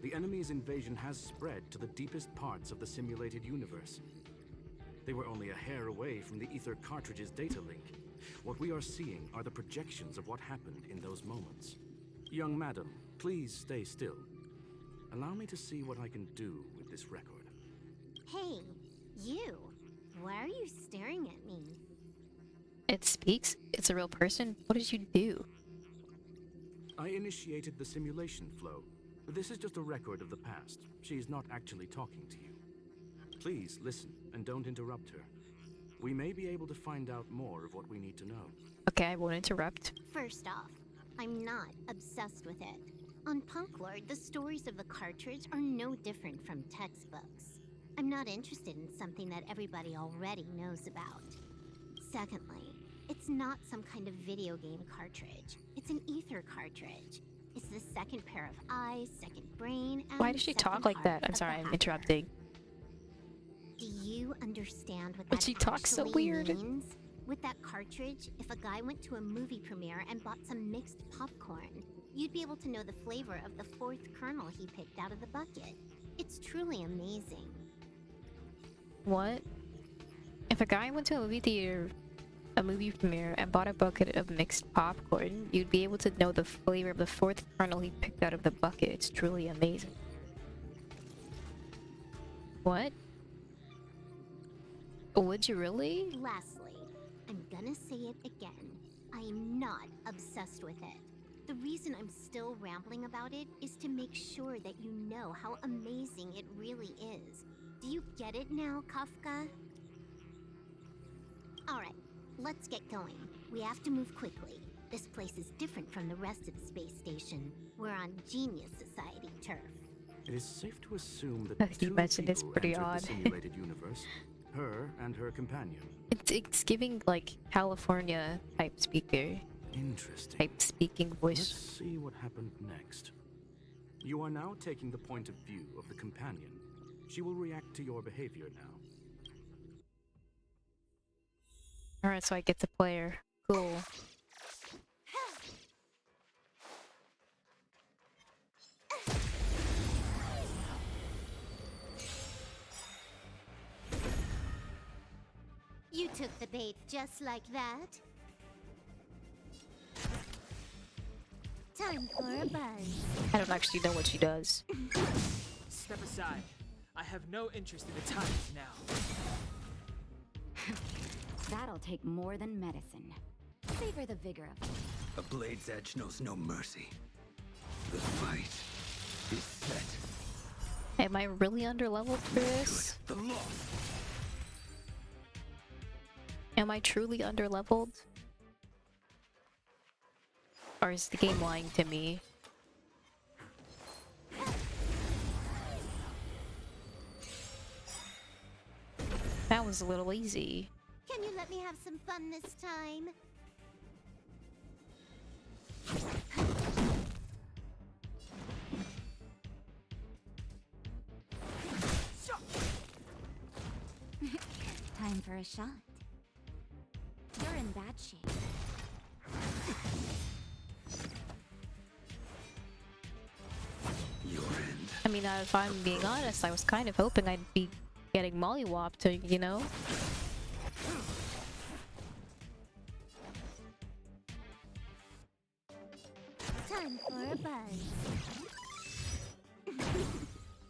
The enemy's invasion has spread to the deepest parts of the simulated universe. They were only a hair away from the Ether cartridge's data link. What we are seeing are the projections of what happened in those moments. Young madam, please stay still. Allow me to see what I can do with this record. Hey, you. Why are you staring at me? It speaks? It's a real person? What did you do? I initiated the simulation flow. This is just a record of the past. She's not actually talking to you. Please listen and don't interrupt her. We may be able to find out more of what we need to know. Okay, I won't interrupt. First off, I'm not obsessed with it. On Punk Lord, the stories of the cartridge are no different from textbooks. I'm not interested in something that everybody already knows about. Secondly, it's not some kind of video game cartridge. It's an Ether cartridge. It's the second pair of eyes, second brain, and why does she talk like that? I'm sorry, I'm interrupting. Do you understand what But that she talks so actually weird. means? With that cartridge, if a guy went to a movie premiere and bought some mixed popcorn, you'd be able to know the flavor of the fourth kernel he picked out of the bucket. It's truly amazing. What? If a guy went to a movie premiere and bought a bucket of mixed popcorn, you'd be able to know the flavor of the fourth kernel he picked out of the bucket. It's truly amazing. What? Would you really? Lastly, I'm gonna say it again. I am not obsessed with it. The reason I'm still rambling about it is to make sure that you know how amazing it really is. Do you get it now, Kafka? Alright, let's get going. We have to move quickly. This place is different from the rest of the space station. We're on Genius Society turf. It is safe to assume that You two mentioned it's people pretty entered odd. the simulated universe. Her and her companion. It's giving like California type speaker. Interesting. Type speaking voice. Let's see what happened next. You are now taking the point of view of the companion. She will react to your behavior now. Alright, so I get to play her. Cool. You took the bait just like that. Time for a buzz. I don't actually know what she does. Step aside. I have no interest in the times now. That'll take more than medicine. Savor the vigor of it. A blade's edge knows no mercy. The fight is set. Am I really underleveled for this? The law. Am I truly underleveled? Or is the game lying to me? That was a little easy. Can you let me have some fun this time? Time for a shot. You're in bad shape. Your end. I mean, if I'm being honest, I was kind of hoping I'd be getting mollywopped, you know? Time for a buzz.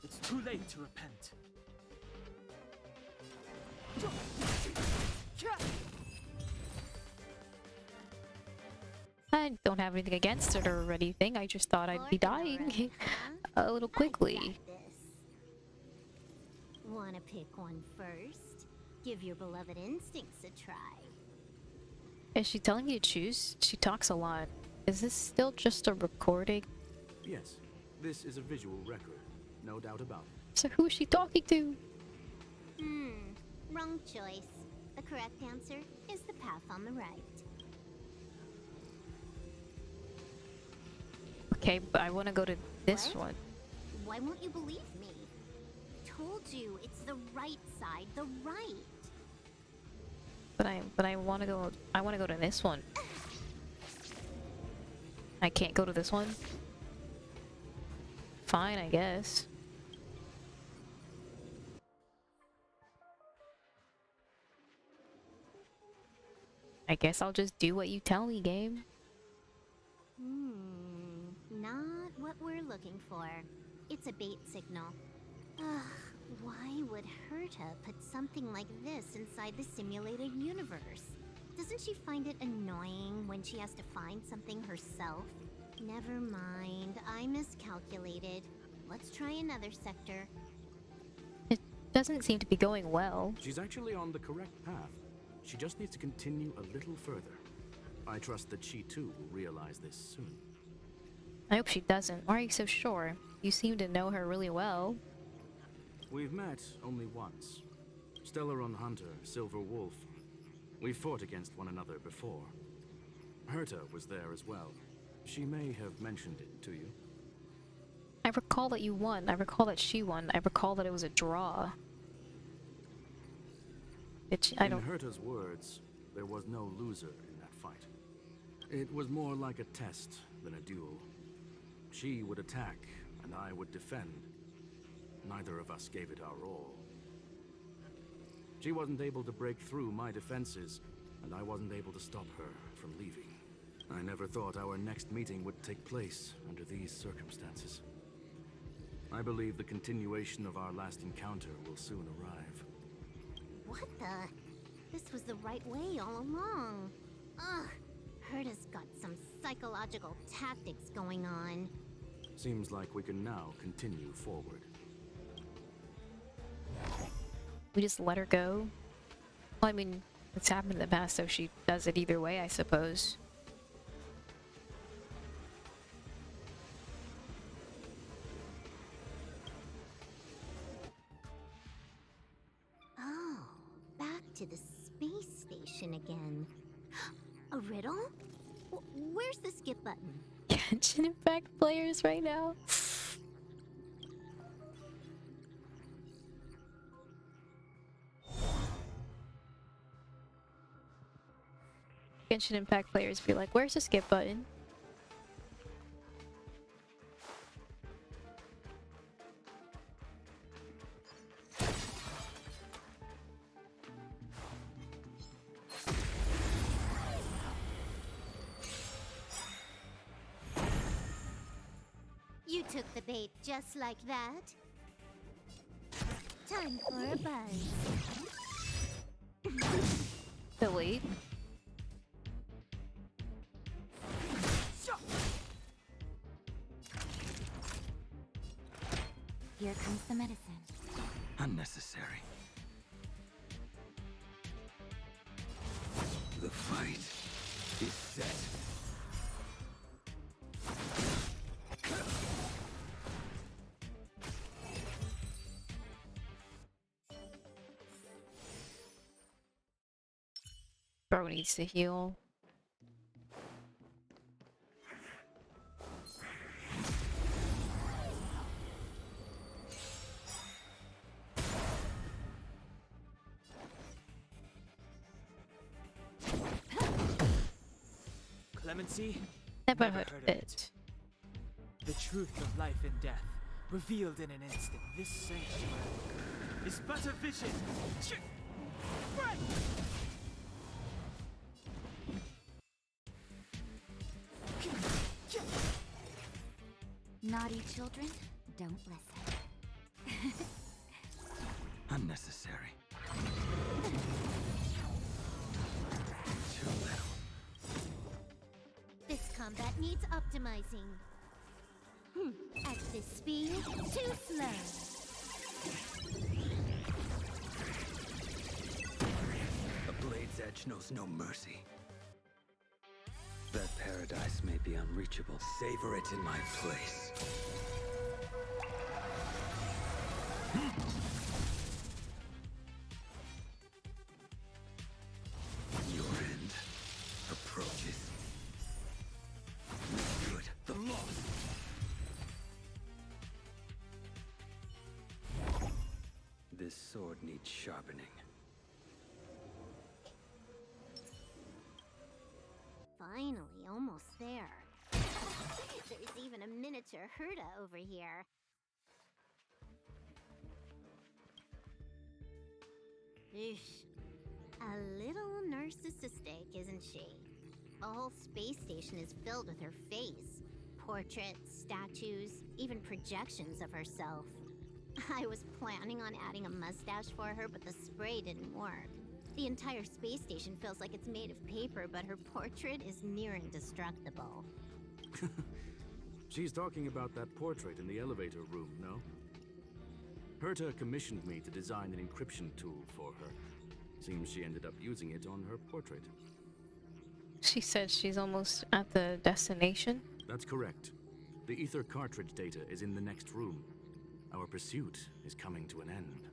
It's too late to repent. I don't have anything against it or anything, I just thought I'd be dying a little quickly. Wanna pick one first? Give your beloved instincts a try. Is she telling you to choose? She talks a lot. Is this still just a recording? Yes, this is a visual record, no doubt about it. So who is she talking to? Wrong choice. The correct answer is the path on the right. Okay, but I want to go to this What? one. Why won't you believe me? Told you, it's the right side, the right. But I want to go. I want to go to this one. I can't go to this one. Fine, I guess. I guess I'll just do what you tell me, game. Not what we're looking for. It's a bait signal. Ugh, why would Herta put something like this inside the simulated universe? Doesn't she find it annoying when she has to find something herself? Never mind, I miscalculated. Let's try another sector. It doesn't seem to be going well. She's actually on the correct path. She just needs to continue a little further. I trust that she too will realize this soon. I hope she doesn't. Why are you so sure? You seem to know her really well. We've met only once. Stellaron Hunter, Silver Wolf. We fought against one another before. Herta was there as well. She may have mentioned it to you. I recall that you won. I recall that she won. I recall that it was a draw. In Herta's words, there was no loser in that fight. It was more like a test than a duel. She would attack, and I would defend. Neither of us gave it our all. She wasn't able to break through my defenses, and I wasn't able to stop her from leaving. I never thought our next meeting would take place under these circumstances. I believe the continuation of our last encounter will soon arrive. What the? This was the right way all along. Ugh, Herta's got some psychological tactics going on. Seems like we can now continue forward. We just let her go? Well, I mean, it's happened in the past, so she does it either way, I suppose. Oh, back to the space station again. A riddle? Where's the skip button? Genshin Impact players right now? Genshin Impact players be like, where's the skip button? You took the bait just like that. Time for a buzz. Delete. Here comes the medicine. Unnecessary. The fight is set. Bro needs to heal. Clemency? Never heard of it. The truth of life and death, revealed in an instant. This sanctuary is but a vision. Naughty children, don't listen. Unnecessary. Too little. This combat needs optimizing. At this speed, too slow. A blade's edge knows no mercy. That paradise may be unreachable. Savor it in my place. Your end approaches. The good, the lost. This sword needs sharpening. Finally, almost there. There's even a miniature Herta over here. Eesh. A little narcissistic, isn't she? The whole space station is filled with her face. Portraits, statues, even projections of herself. I was planning on adding a mustache for her, but the spray didn't work. The entire space station feels like it's made of paper, but her portrait is near indestructible. She's talking about that portrait in the elevator room, no? Herta commissioned me to design an encryption tool for her. Seems she ended up using it on her portrait. She said she's almost at the destination. That's correct. The ether cartridge data is in the next room. Our pursuit is coming to an end.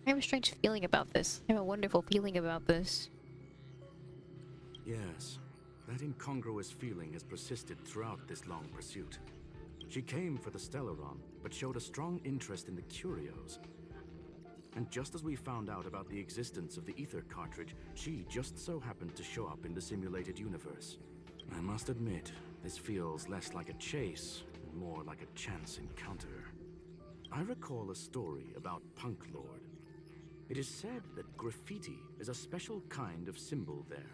I have a strange feeling about this. I have a wonderful feeling about this. Yes, that incongruous feeling has persisted throughout this long pursuit. She came for the Stellaron, but showed a strong interest in the curios. And just as we found out about the existence of the ether cartridge, she just so happened to show up in the simulated universe. I must admit, this feels less like a chase and more like a chance encounter. I recall a story about Punk Lord. It is said that graffiti is a special kind of symbol there.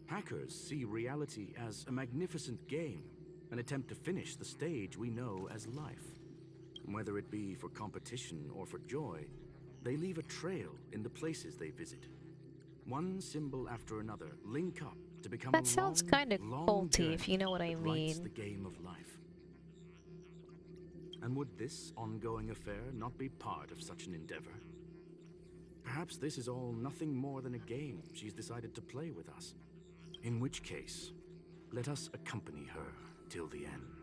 Hackers see reality as a magnificent game, an attempt to finish the stage we know as life. Whether it be for competition or for joy, they leave a trail in the places they visit. One symbol after another link up to become That sounds kind of culty, if you know what I mean. The game of life. And would this ongoing affair not be part of such an endeavor? Perhaps this is all nothing more than a game she's decided to play with us. In which case, let us accompany her till the end.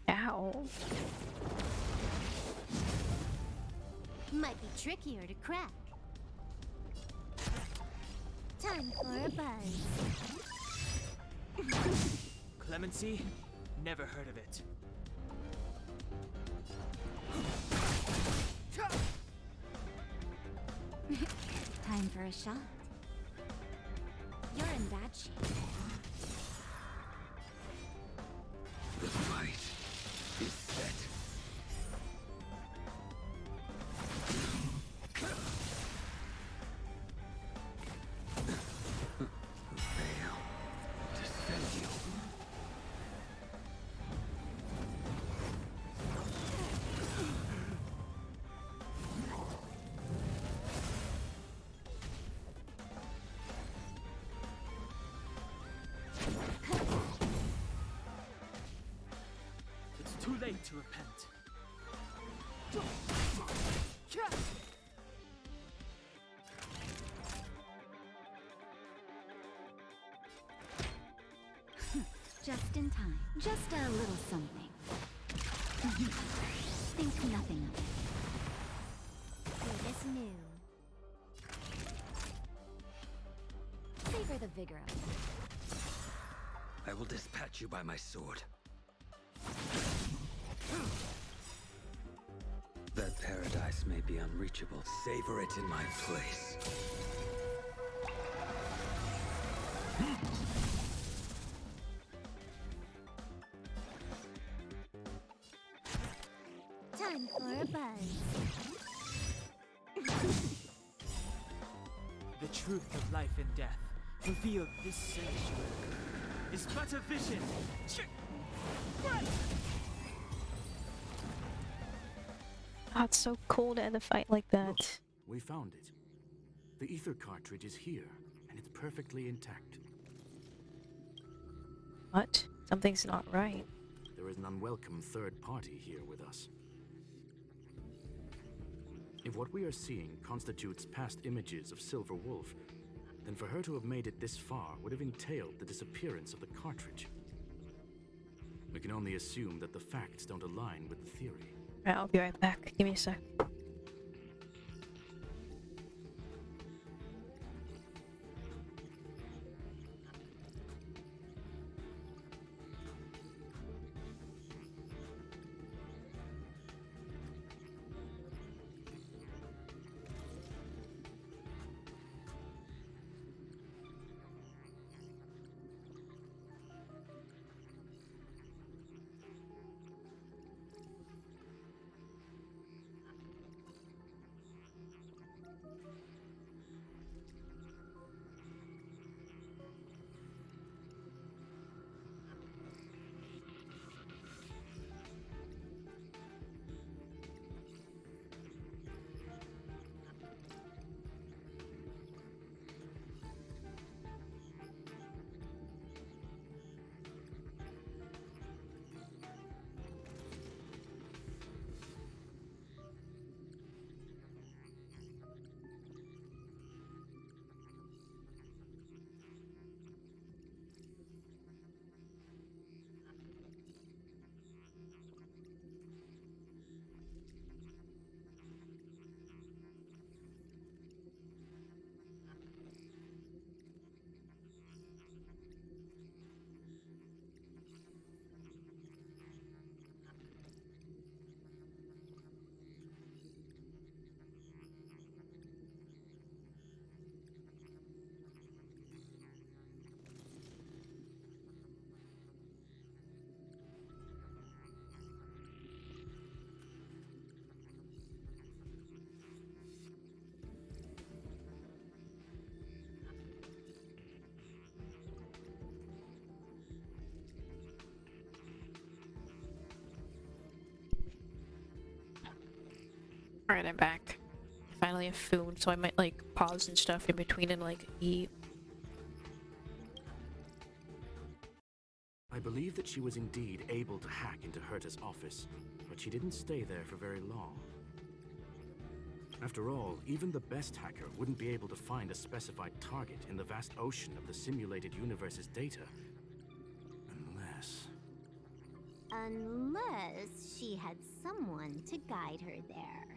Ow. Might be trickier to crack. Time for a buzz. Clemency? Never heard of it. Time for a shot. You're in bad shape. The fight is set. Veil descend you. It's too late to repent. Just in time. Just a little something. Think nothing of it. Who this new? Savor the vigor of it. I will dispatch you by my sword. That paradise may be unreachable. Savor it in my place. Time for a buzz. The truth of life and death, revealed this sanctuary, is but a vision. Oh, it's so cool to end a fight like that. Look, we found it. The ether cartridge is here, and it's perfectly intact. What? Something's not right. There is an unwelcome third party here with us. If what we are seeing constitutes past images of Silver Wolf, then for her to have made it this far would have entailed the disappearance of the cartridge. We can only assume that the facts don't align with the theory. Right, I'll be right back. Give me a sec. Alright, I'm back. I finally have food, so I might like pause and stuff in between and like eat. I believe that she was indeed able to hack into Herta's office, but she didn't stay there for very long. After all, even the best hacker wouldn't be able to find a specified target in the vast ocean of the simulated universe's data. Unless she had someone to guide her there.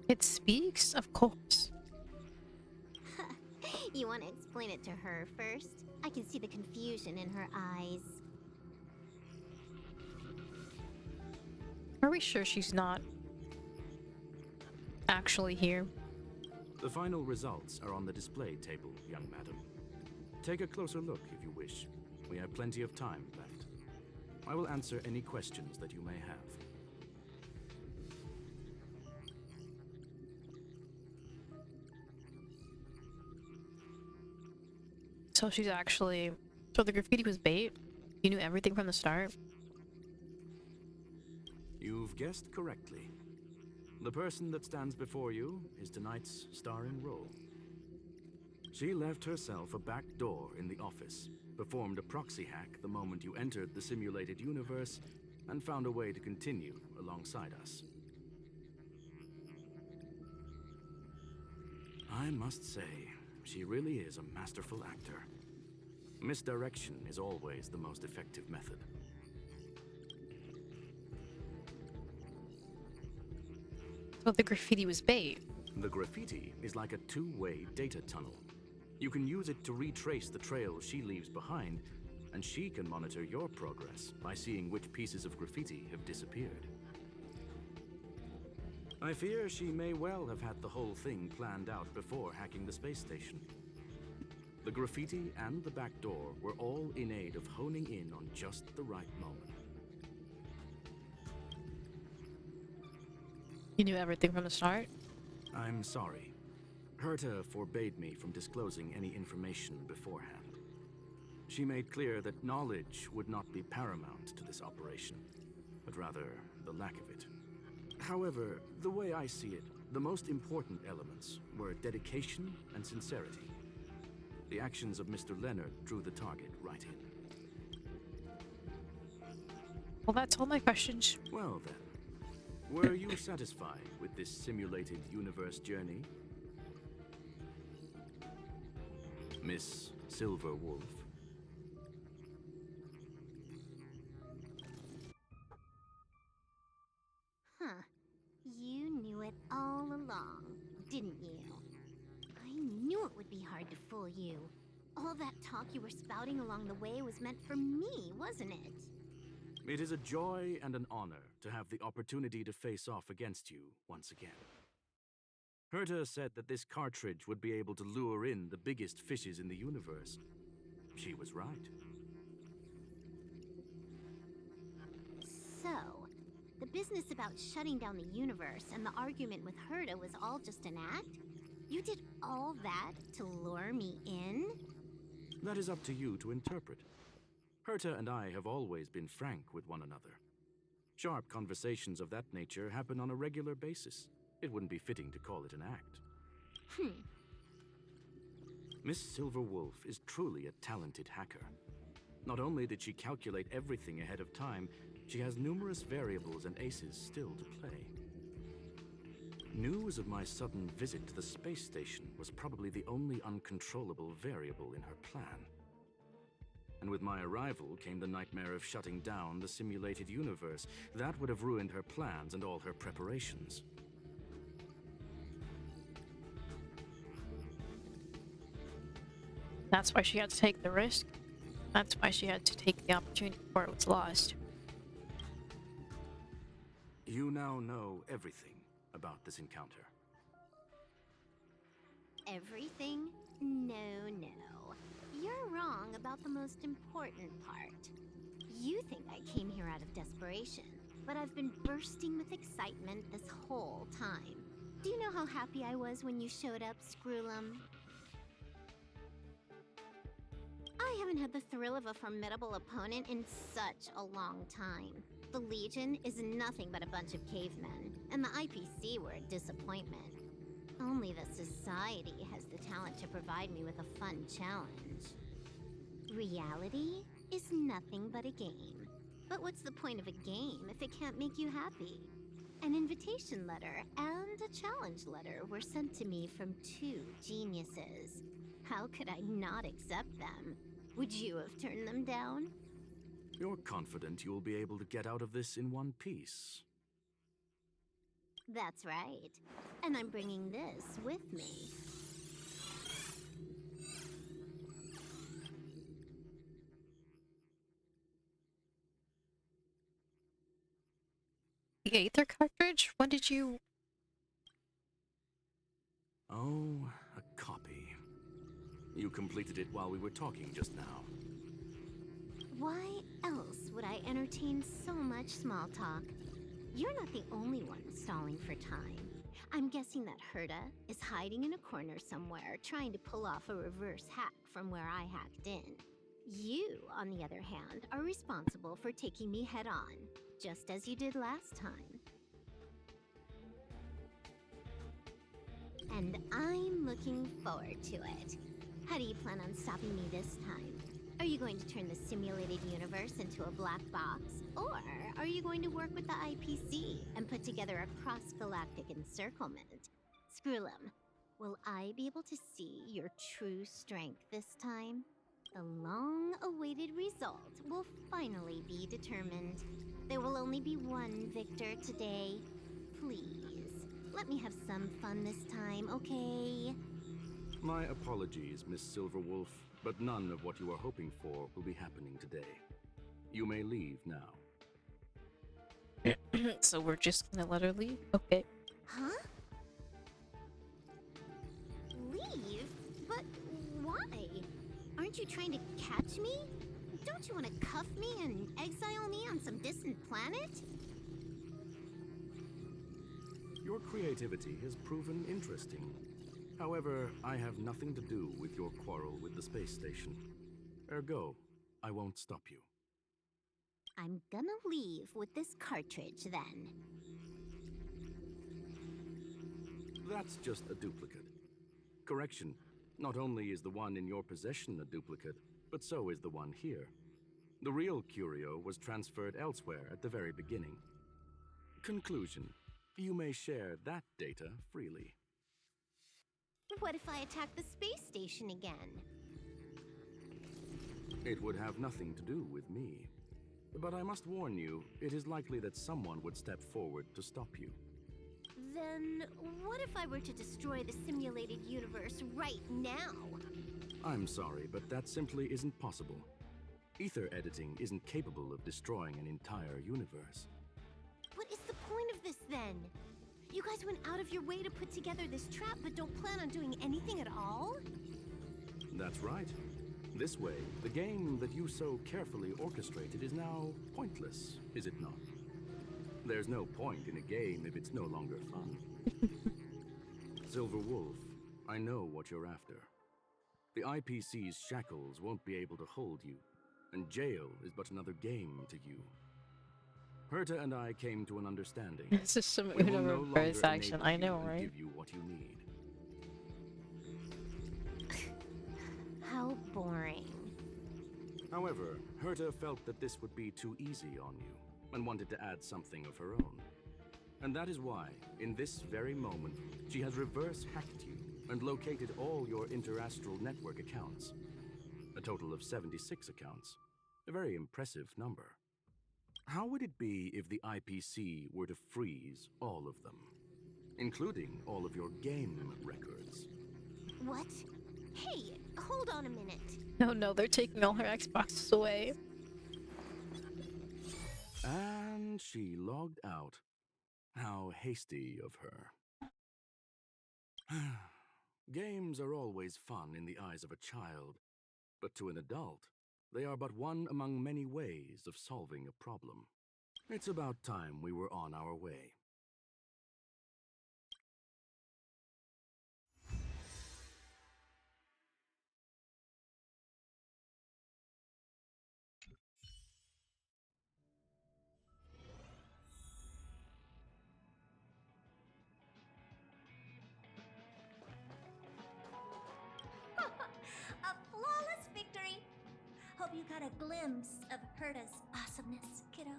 It speaks? Of course. You want to explain it to her first? I can see the confusion in her eyes. Are we sure she's not actually here? The final results are on the display table, young madam. Take a closer look if you wish. We have plenty of time left. I will answer any questions that you may have. So she's actually... So the graffiti was bait? You knew everything from the start? You've guessed correctly. The person that stands before you is tonight's starring role. She left herself a back door in the office, performed a proxy hack the moment you entered the simulated universe, and found a way to continue alongside us. I must say, she really is a masterful actor. Misdirection is always the most effective method. Well, the graffiti was bait. The graffiti is like a two-way data tunnel. You can use it to retrace the trail she leaves behind, and she can monitor your progress by seeing which pieces of graffiti have disappeared. I fear she may well have had the whole thing planned out before hacking the space station. The graffiti and the back door were all in aid of honing in on just the right moment. You knew everything from the start? I'm sorry. Herta forbade me from disclosing any information beforehand. She made clear that knowledge would not be paramount to this operation, but rather the lack of it. However, the way I see it, the most important elements were dedication and sincerity. The actions of Mr. Leonard drew the target right in. Well, that's all my questions. Well then, were you satisfied with this simulated universe journey? Miss Silver Wolf? Huh. You knew it all along, didn't you? I knew it would be hard to fool you. All that talk you were spouting along the way was meant for me, wasn't it? It is a joy and an honor to have the opportunity to face off against you once again. Herta said that this cartridge would be able to lure in the biggest fishes in the universe. She was right. So, the business about shutting down the universe and the argument with Herta was all just an act? You did all that to lure me in? That is up to you to interpret. Herta and I have always been frank with one another. Sharp conversations of that nature happen on a regular basis. It wouldn't be fitting to call it an act. Miss Silver Wolf is truly a talented hacker. Not only did she calculate everything ahead of time, she has numerous variables and aces still to play. News of my sudden visit to the space station was probably the only uncontrollable variable in her plan. And with my arrival came the nightmare of shutting down the simulated universe. That would have ruined her plans and all her preparations. That's why she had to take the risk. That's why she had to take the opportunity before it was lost. You now know everything about this encounter. Everything? No. You're wrong about the most important part. You think I came here out of desperation, but I've been bursting with excitement this whole time. Do you know how happy I was when you showed up, Screwlum? I haven't had the thrill of a formidable opponent in such a long time. The Legion is nothing but a bunch of cavemen, and the IPC were a disappointment. Only the Society has the talent to provide me with a fun challenge. Reality is nothing but a game. But what's the point of a game if it can't make you happy? An invitation letter and a challenge letter were sent to me from two geniuses. How could I not accept them? Would you have turned them down? You're confident you'll be able to get out of this in one piece. That's right. And I'm bringing this with me. The Aether cartridge? When did you... Oh, a copy. You completed it while we were talking just now. Why else would I entertain so much small talk? You're not the only one stalling for time. I'm guessing that Herta is hiding in a corner somewhere, trying to pull off a reverse hack from where I hacked in. You, on the other hand, are responsible for taking me head-on, just as you did last time. And I'm looking forward to it. How do you plan on stopping me this time? Are you going to turn the simulated universe into a black box? Or are you going to work with the IPC and put together a cross-galactic encirclement? Screwlum, will I be able to see your true strength this time? The long-awaited result will finally be determined. There will only be one victor today. Please, Let me have some fun this time, okay? My apologies, Miss Silverwolf, but none of what you are hoping for will be happening today. You may leave now. So we're just gonna let her leave? Okay. Huh? Leave? But why? Aren't you trying to catch me? Don't you want to cuff me and exile me on some distant planet? Your creativity has proven interesting. However, I have nothing to do with your quarrel with the space station. Ergo, I won't stop you. I'm gonna leave with this cartridge then. That's just a duplicate. Correction, not only is the one in your possession a duplicate, but so is the one here. The real curio was transferred elsewhere at the very beginning. Conclusion, you may share that data freely. What if I attack the space station again? It would have nothing to do with me. But I must warn you, it is likely that someone would step forward to stop you. Then what if I were to destroy the simulated universe right now? I'm sorry, but that simply isn't possible. Ether editing isn't capable of destroying an entire universe. What is the point of this then? You guys went out of your way to put together this trap but don't plan on doing anything at all? That's right. This way, the game that you so carefully orchestrated is now pointless, is it not? There's no point in a game if it's no longer fun. Silver Wolf, I know what you're after. The IPC's shackles won't be able to hold you, and jail is but another game to you. Herta and I came to an understanding. This is some We will Uno no reverse longer action, enable I you know, and right? give you what you need. How boring. However, Herta felt that this would be too easy on you, and wanted to add something of her own. And that is why, in this very moment, she has reverse-hacked you and located all your interastral network accounts. A total of 76 accounts. A very impressive number. How would it be if the IPC were to freeze all of them, including all of your game records? What? Hey, hold on a minute. No, they're taking all her Xboxes away. And she logged out. How hasty of her. Games are always fun in the eyes of a child, but to an adult, they are but one among many ways of solving a problem. It's about time we were on our way. A flawless victory! Hope you got a glimpse of Herta's awesomeness, kiddo.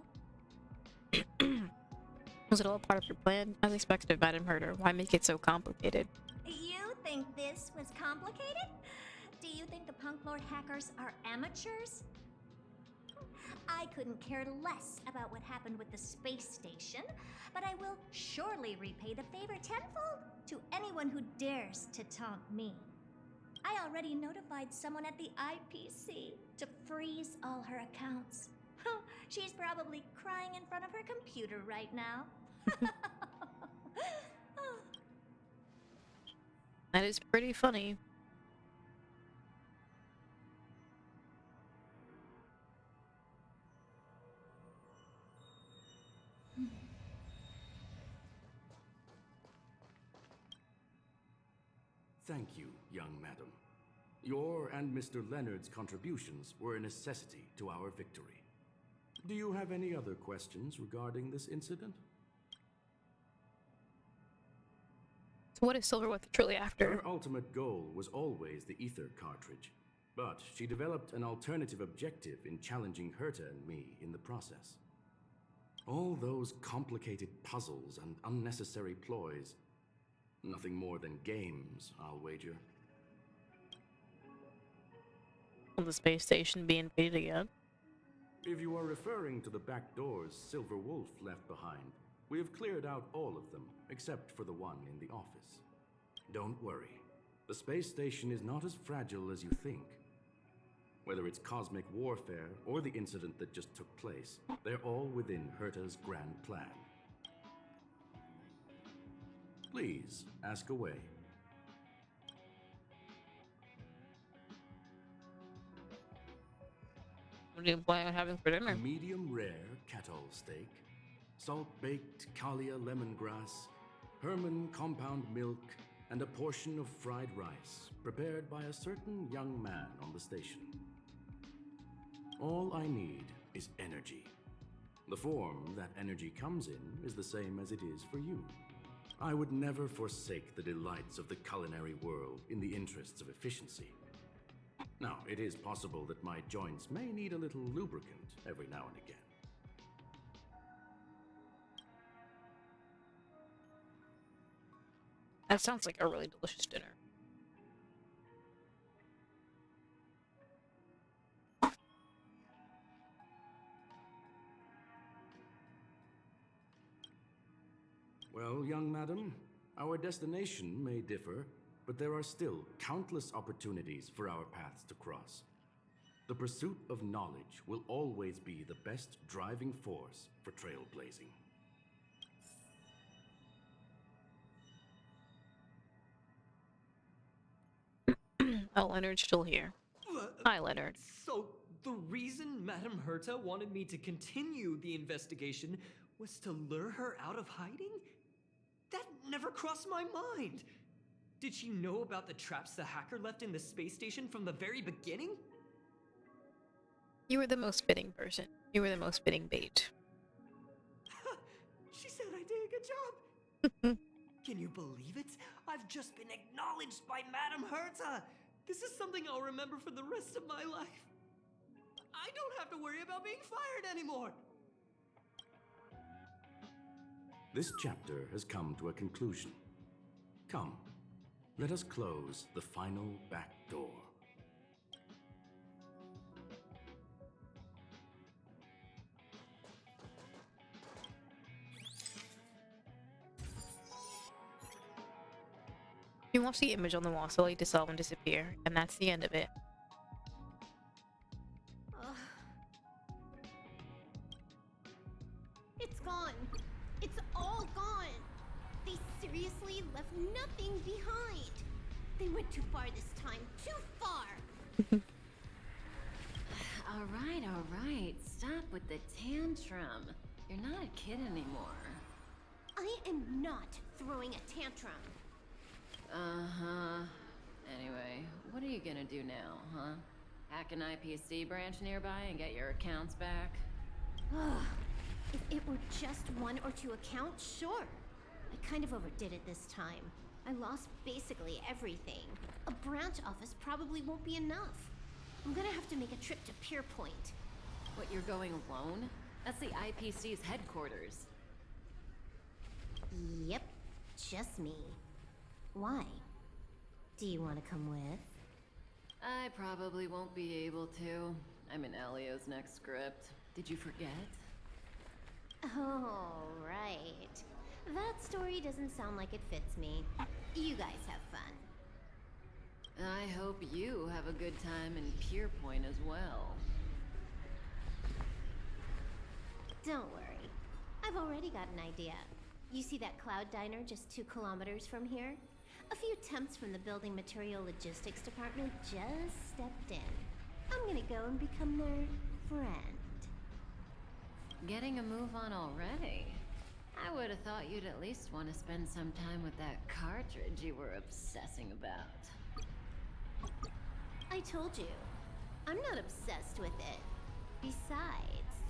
Was it all part of your plan? As expected, Madam Herder. Why make it so complicated? You think this was complicated? Do you think the Punk Lord hackers are amateurs? I couldn't care less about what happened with the space station, but I will surely repay the favor tenfold to anyone who dares to taunt me. I already notified someone at the IPC to freeze all her accounts. She's probably crying in front of her computer right now. That is pretty funny. Thank you, young madam. Your and Mr. Leonard's contributions were a necessity to our victory. Do you have any other questions regarding this incident? So what is Silverwolf truly after? Her ultimate goal was always the ether cartridge, but she developed an alternative objective in challenging Herta and me in the process. All those complicated puzzles and unnecessary ploys, nothing more than games, I'll wager. Will the space station be invaded again? If you are referring to the back doors Silver Wolf left behind, We have cleared out all of them, except for the one in the office. Don't worry. The space station is not as fragile as you think. Whether it's cosmic warfare or the incident that just took place, they're all within Herta's grand plan. Please, ask away. What do you plan on having for dinner? A medium rare kettle steak, salt-baked Kalia lemongrass, Herman compound milk, and a portion of fried rice prepared by a certain young man on the station. All I need is energy. The form that energy comes in is the same as it is for you. I would never forsake the delights of the culinary world in the interests of efficiency. Now, it is possible that my joints may need a little lubricant every now and again. That sounds like a really delicious dinner. Well, young madam, our destination may differ, but there are still countless opportunities for our paths to cross. The pursuit of knowledge will always be the best driving force for trailblazing. Oh, Leonard's still here. Hi, Leonard. So, the reason Madame Herta wanted me to continue the investigation was to lure her out of hiding? That never crossed my mind! Did she know about the traps the hacker left in the space station from the very beginning? You were the most fitting person. You were the most fitting bait. She said I did a good job! Can you believe it? I've just been acknowledged by Madame Herta! This is something I'll remember for the rest of my life. I don't have to worry about being fired anymore! This chapter has come to a conclusion. Come, let us close the final back door. You watch the image on the wall slowly dissolve and disappear, and that's the end of it. It's gone. It's all gone. They seriously left nothing behind. They went too far this time. Too far. All right. Stop with the tantrum. You're not a kid anymore. I am not throwing a tantrum. Uh-huh. Anyway, what are you gonna do now, huh? Hack an IPC branch nearby and get your accounts back? If it were just one or two accounts, sure. I kind of overdid it this time. I lost basically everything. A branch office probably won't be enough. I'm gonna have to make a trip to Pier Point. What, you're going alone? That's the IPC's headquarters. Yep, just me. Why? Do you want to come with? I probably won't be able to. I'm in Elio's next script. Did you forget? Oh, right. That story doesn't sound like it fits me. You guys have fun. I hope you have a good time in Pier Point as well. Don't worry. I've already got an idea. You see that Cloud Diner just 2 kilometers from here? A few temps from the Building Material Logistics Department just stepped in. I'm gonna go and become their friend. Getting a move on already? I would have thought you'd at least want to spend some time with that cartridge you were obsessing about. I told you, I'm not obsessed with it. Besides,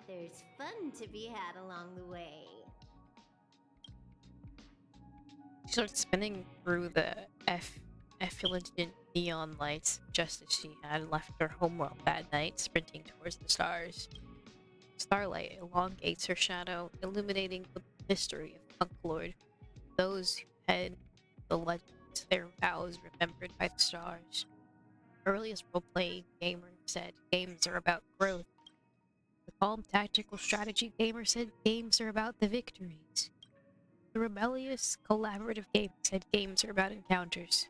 there's fun to be had along the way. She started spinning through the effulgent neon lights just as she had left her homeworld that night, sprinting towards the stars. Starlight elongates her shadow, illuminating the mystery of Punk Lord. Those who had the legends, their vows remembered by the stars. Earliest roleplay gamer said games are about growth. The calm tactical strategy gamer said games are about the victories. The rebellious collaborative gamer said games are about encounters.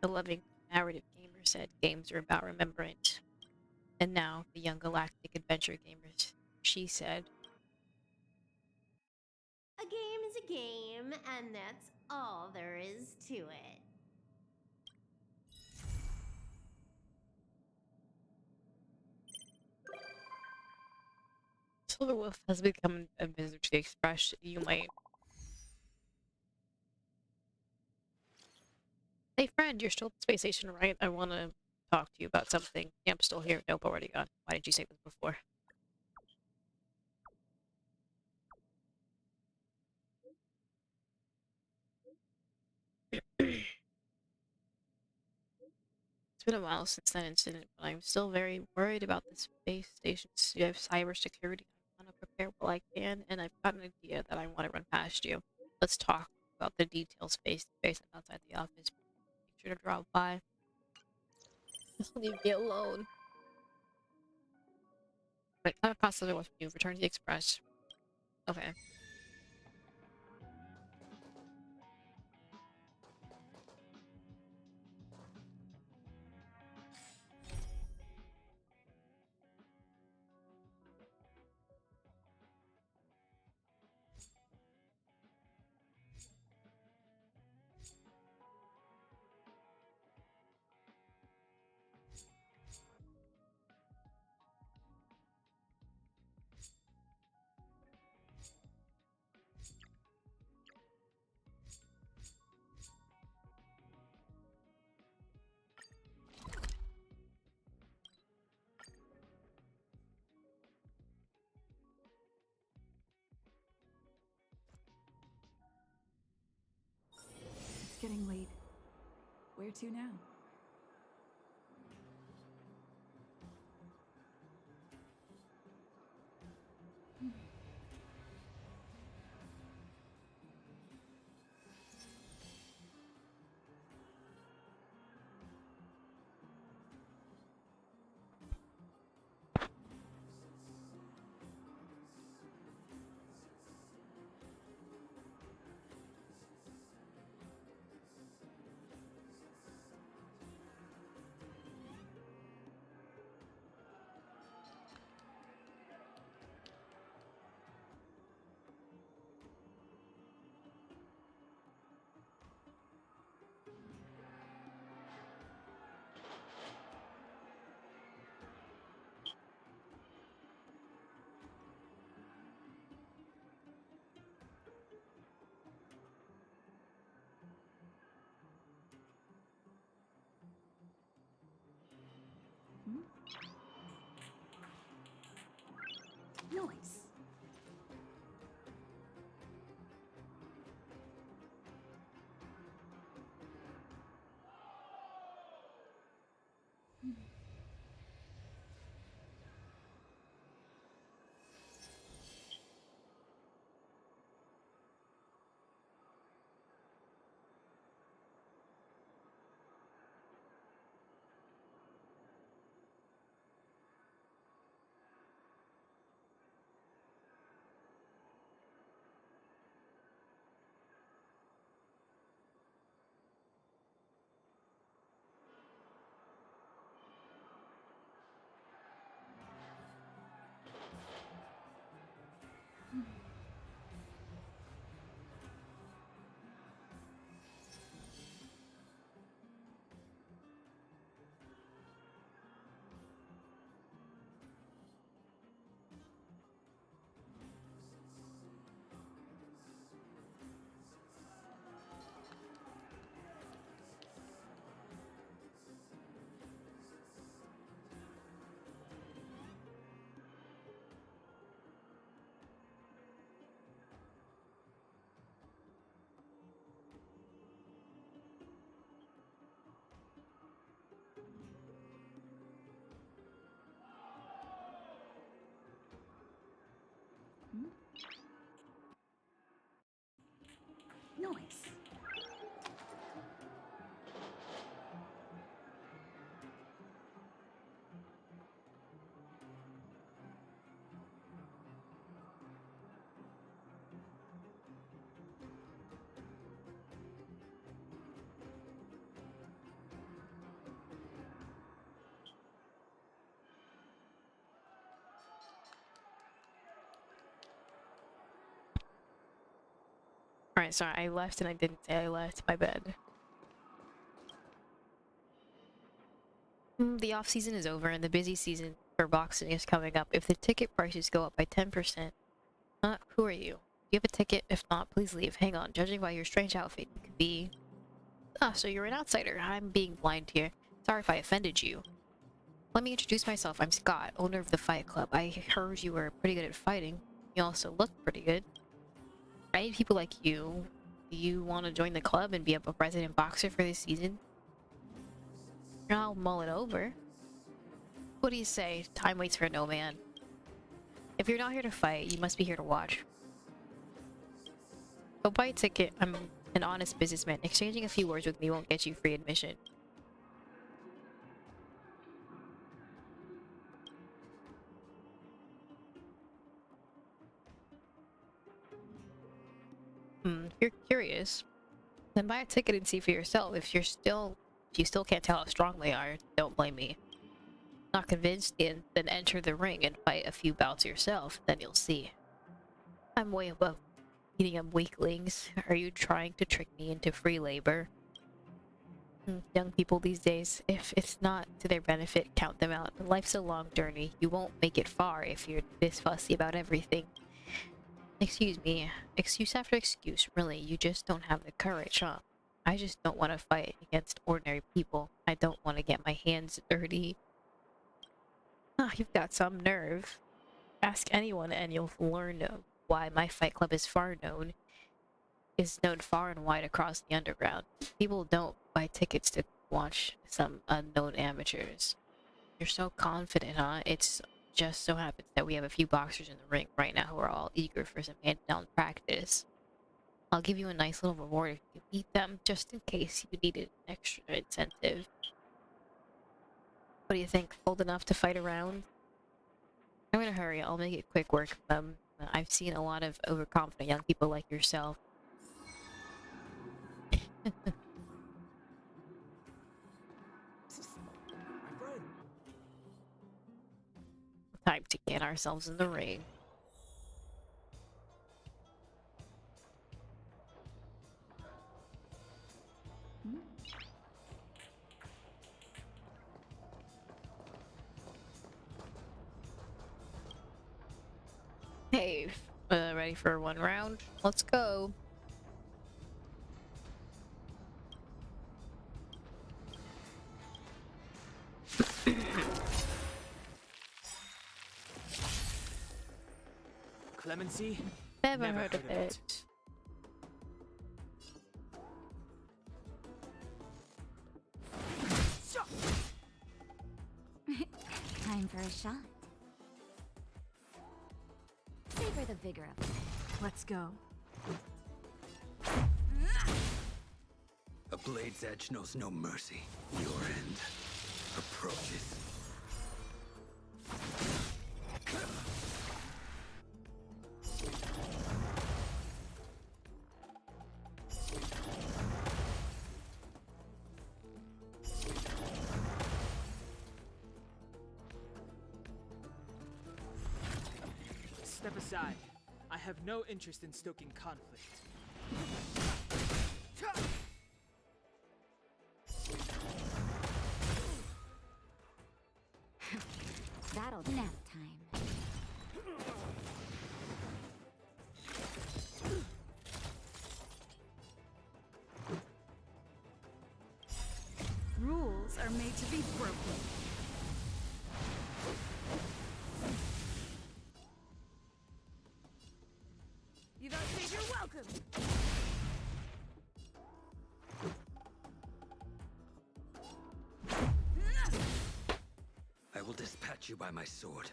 The loving narrative gamer said games are about remembrance. And now, the young galactic adventure gamers, she said, A game is a game, and that's all there is to it. Silver Wolf has become a visitor to the Express. You might. Hey friend, you're still at the space station, right? I want to talk to you about something. Yeah, I'm still here. Nope, already gone. Why didn't you say this before? It's been a while since that incident, but I'm still very worried about the space station's cybersecurity. I want to prepare what I can, and I've got an idea that I want to run past you. Let's talk about the details face to face and outside the office. Make sure to drop by. Leave me alone. Wait, I'm possibly what you return to the express. Okay. It's getting late. Where to now? Noise. Alright, sorry, I left and I didn't say I left. My bad. The off season is over and the busy season for boxing is coming up. If the ticket prices go up by 10%, who are you? Do you have a ticket? If not, please leave. Hang on, judging by your strange outfit, you could be... Ah, so you're an outsider. I'm being blind here. Sorry if I offended you. Let me introduce myself. I'm Scott, owner of the Fight Club. I heard you were pretty good at fighting. You also look pretty good. I need people like you. Do you want to join the club and be a resident boxer for this season? I'll mull it over. What do you say? Time waits for no man. If you're not here to fight, you must be here to watch. Go buy a ticket. I'm an honest businessman. Exchanging a few words with me won't get you free admission. If you're curious, then buy a ticket and see for yourself. If you still can't tell how strong they are, don't blame me. Not convinced, then enter the ring and fight a few bouts yourself. Then you'll see. I'm way above beating up weaklings. Are you trying to trick me into free labor? Young people these days, if it's not to their benefit, count them out. Life's a long journey. You won't make it far if you're this fussy about everything. Excuse me. Excuse after excuse. Really, you just don't have the courage, huh? I just don't want to fight against ordinary people. I don't want to get my hands dirty. Ah, you've got some nerve. Ask anyone and you'll learn why my fight club is known far and wide across the underground. People don't buy tickets to watch some unknown amateurs. You're so confident, huh? It's just so happens that we have a few boxers in the ring right now who are all eager for some hand-down practice. I'll give you a nice little reward if you beat them, just in case you needed an extra incentive. What do you think? Old enough to fight around? I'm gonna hurry. I'll make it quick work. I've seen a lot of overconfident young people like yourself. My friend. Time to get ourselves in the ring. Hey, ready for one round? Let's go. Clemency? Never heard of it. Time for a shot. Savor the vigor of it. Let's go. A blade's edge knows no mercy. Your end approaches. Step aside. I have no interest in stoking conflict. That'll nap time. Rules are made to be broken. You don't think you're welcome. I will dispatch you by my sword.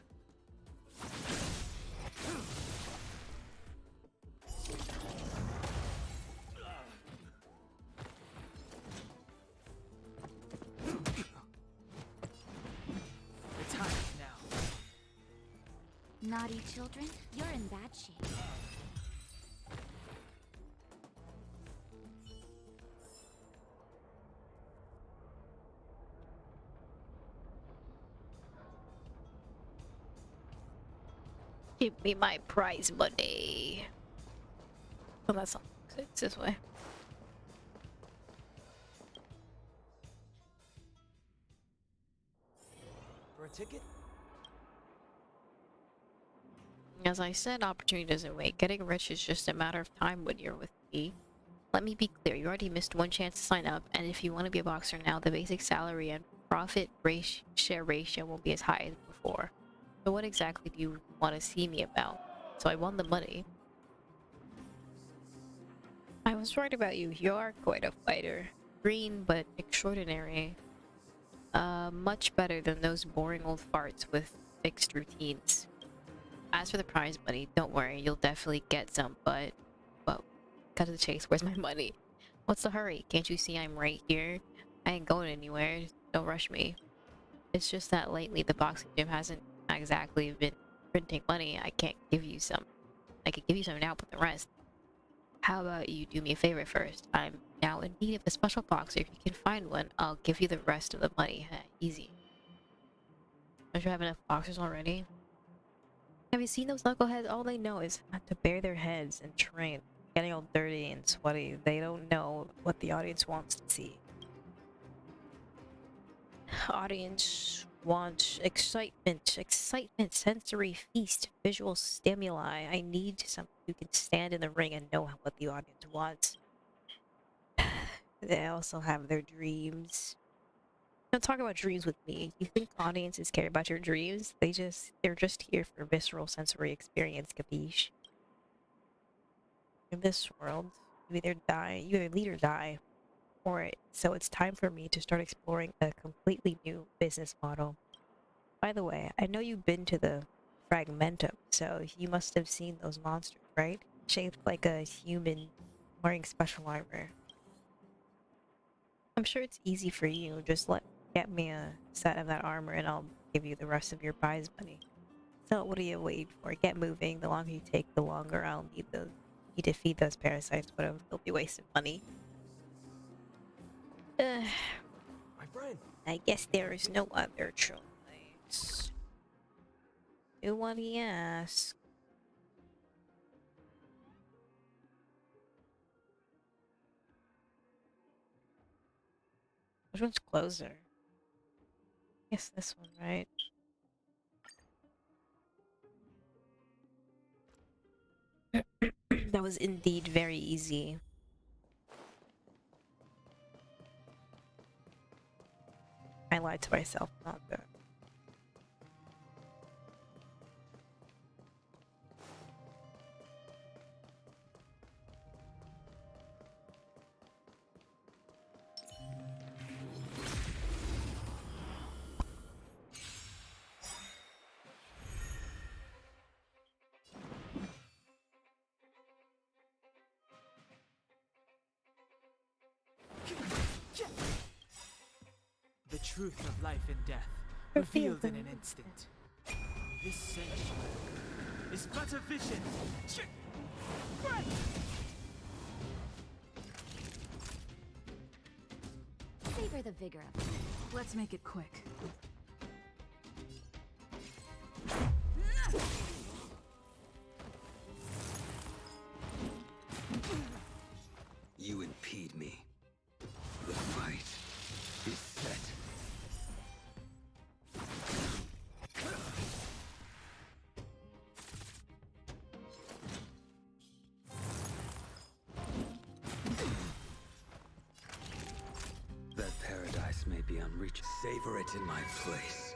The time is now. Naughty children, you're in bad shape. Give me my prize money. Oh, that's not It's this way. For a ticket? As I said, opportunity doesn't wait. Getting rich is just a matter of time when you're with me. Let me be clear, you already missed one chance to sign up, and if you want to be a boxer now, the basic salary and share ratio won't be as high as before. So what exactly do you want to see me about? So I won the money. I was right about you. You are quite a fighter. Green, but extraordinary. Much better than those boring old farts with fixed routines. As for the prize money, don't worry, you'll definitely get some, but... Well, cut to the chase, where's my money? What's the hurry? Can't you see I'm right here? I ain't going anywhere, don't rush me. It's just that lately the boxing gym hasn't exactly been printing money. I can't give you some. I could give you some now, but the rest... How about you do me a favor first? I'm now in need of a special boxer. If you can find one, I'll give you the rest of the money. Easy. Don't you have enough boxers already? Have you seen those knuckleheads? All they know is how to bare their heads and train. Getting all dirty and sweaty. They don't know what the audience wants to see. Audience wants excitement, sensory feast, visual stimuli. I need someone who can stand in the ring and know what the audience wants. They also have their dreams. Don't talk about dreams with me. You think audiences care about your dreams? They're just here for visceral sensory experience, capiche? In this world, you either lead or die. So it's time for me to start exploring a completely new business model. By the way, I know you've been to the Fragmentum, so you must have seen those monsters, right? Shaped like a human wearing special armor. I'm sure it's easy for you. Just get me a set of that armor and I'll give you the rest of your prize money. So what are you waiting for? Get moving. The longer you take, the longer I'll need to feed those parasites, but they'll be wasting money. My friend. I guess there is no other choice. Do what he asks. Which one's closer? I guess this one, right? That was indeed very easy. I lied to myself, not that. The truth of life and death, revealed in an instant. This sanctuary is but a vision. Savor the vigor of it. Let's make it quick. You impede me. The fight is set. That paradise may be unreachable. Savor it in my place.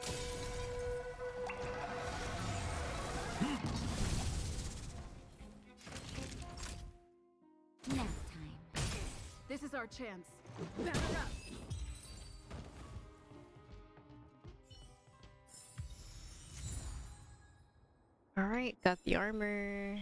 Nap time. This is our chance. Batter up! Alright, got the armor.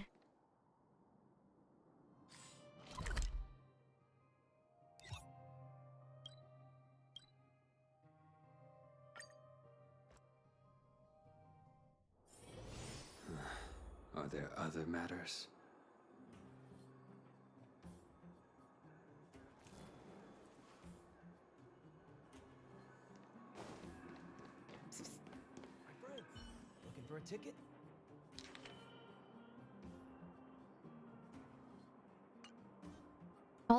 Are there other matters? My friend, looking for a ticket?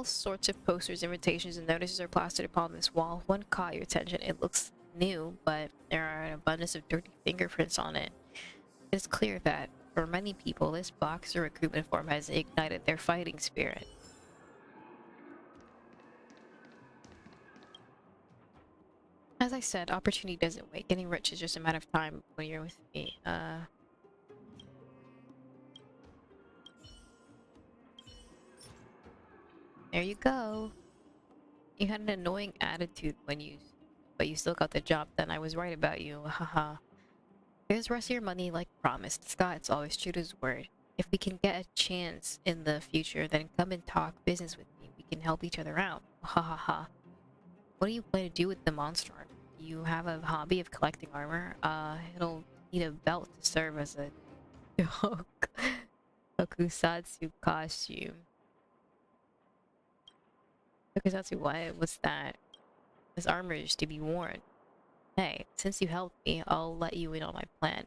All sorts of posters, invitations, and notices are plastered upon this wall. One caught your attention. It looks new, but there are an abundance of dirty fingerprints on it. It's clear that, for many people, this boxer recruitment form has ignited their fighting spirit. As I said, opportunity doesn't wait. Getting rich is just a matter of time when you're with me. There you go. You had an annoying attitude but you still got the job done. I was right about you. Haha. Here's the rest of your money like promised. Scott's always true to his word. If we can get a chance in the future, then come and talk business with me. We can help each other out. Ha ha ha. What do you plan to do with the monster armor? You have a hobby of collecting armor? It'll need a belt to serve as a tokusatsu costume. Tokusatsu what? What's that? This armor is to be worn. Hey, since you helped me, I'll let you in on my plan.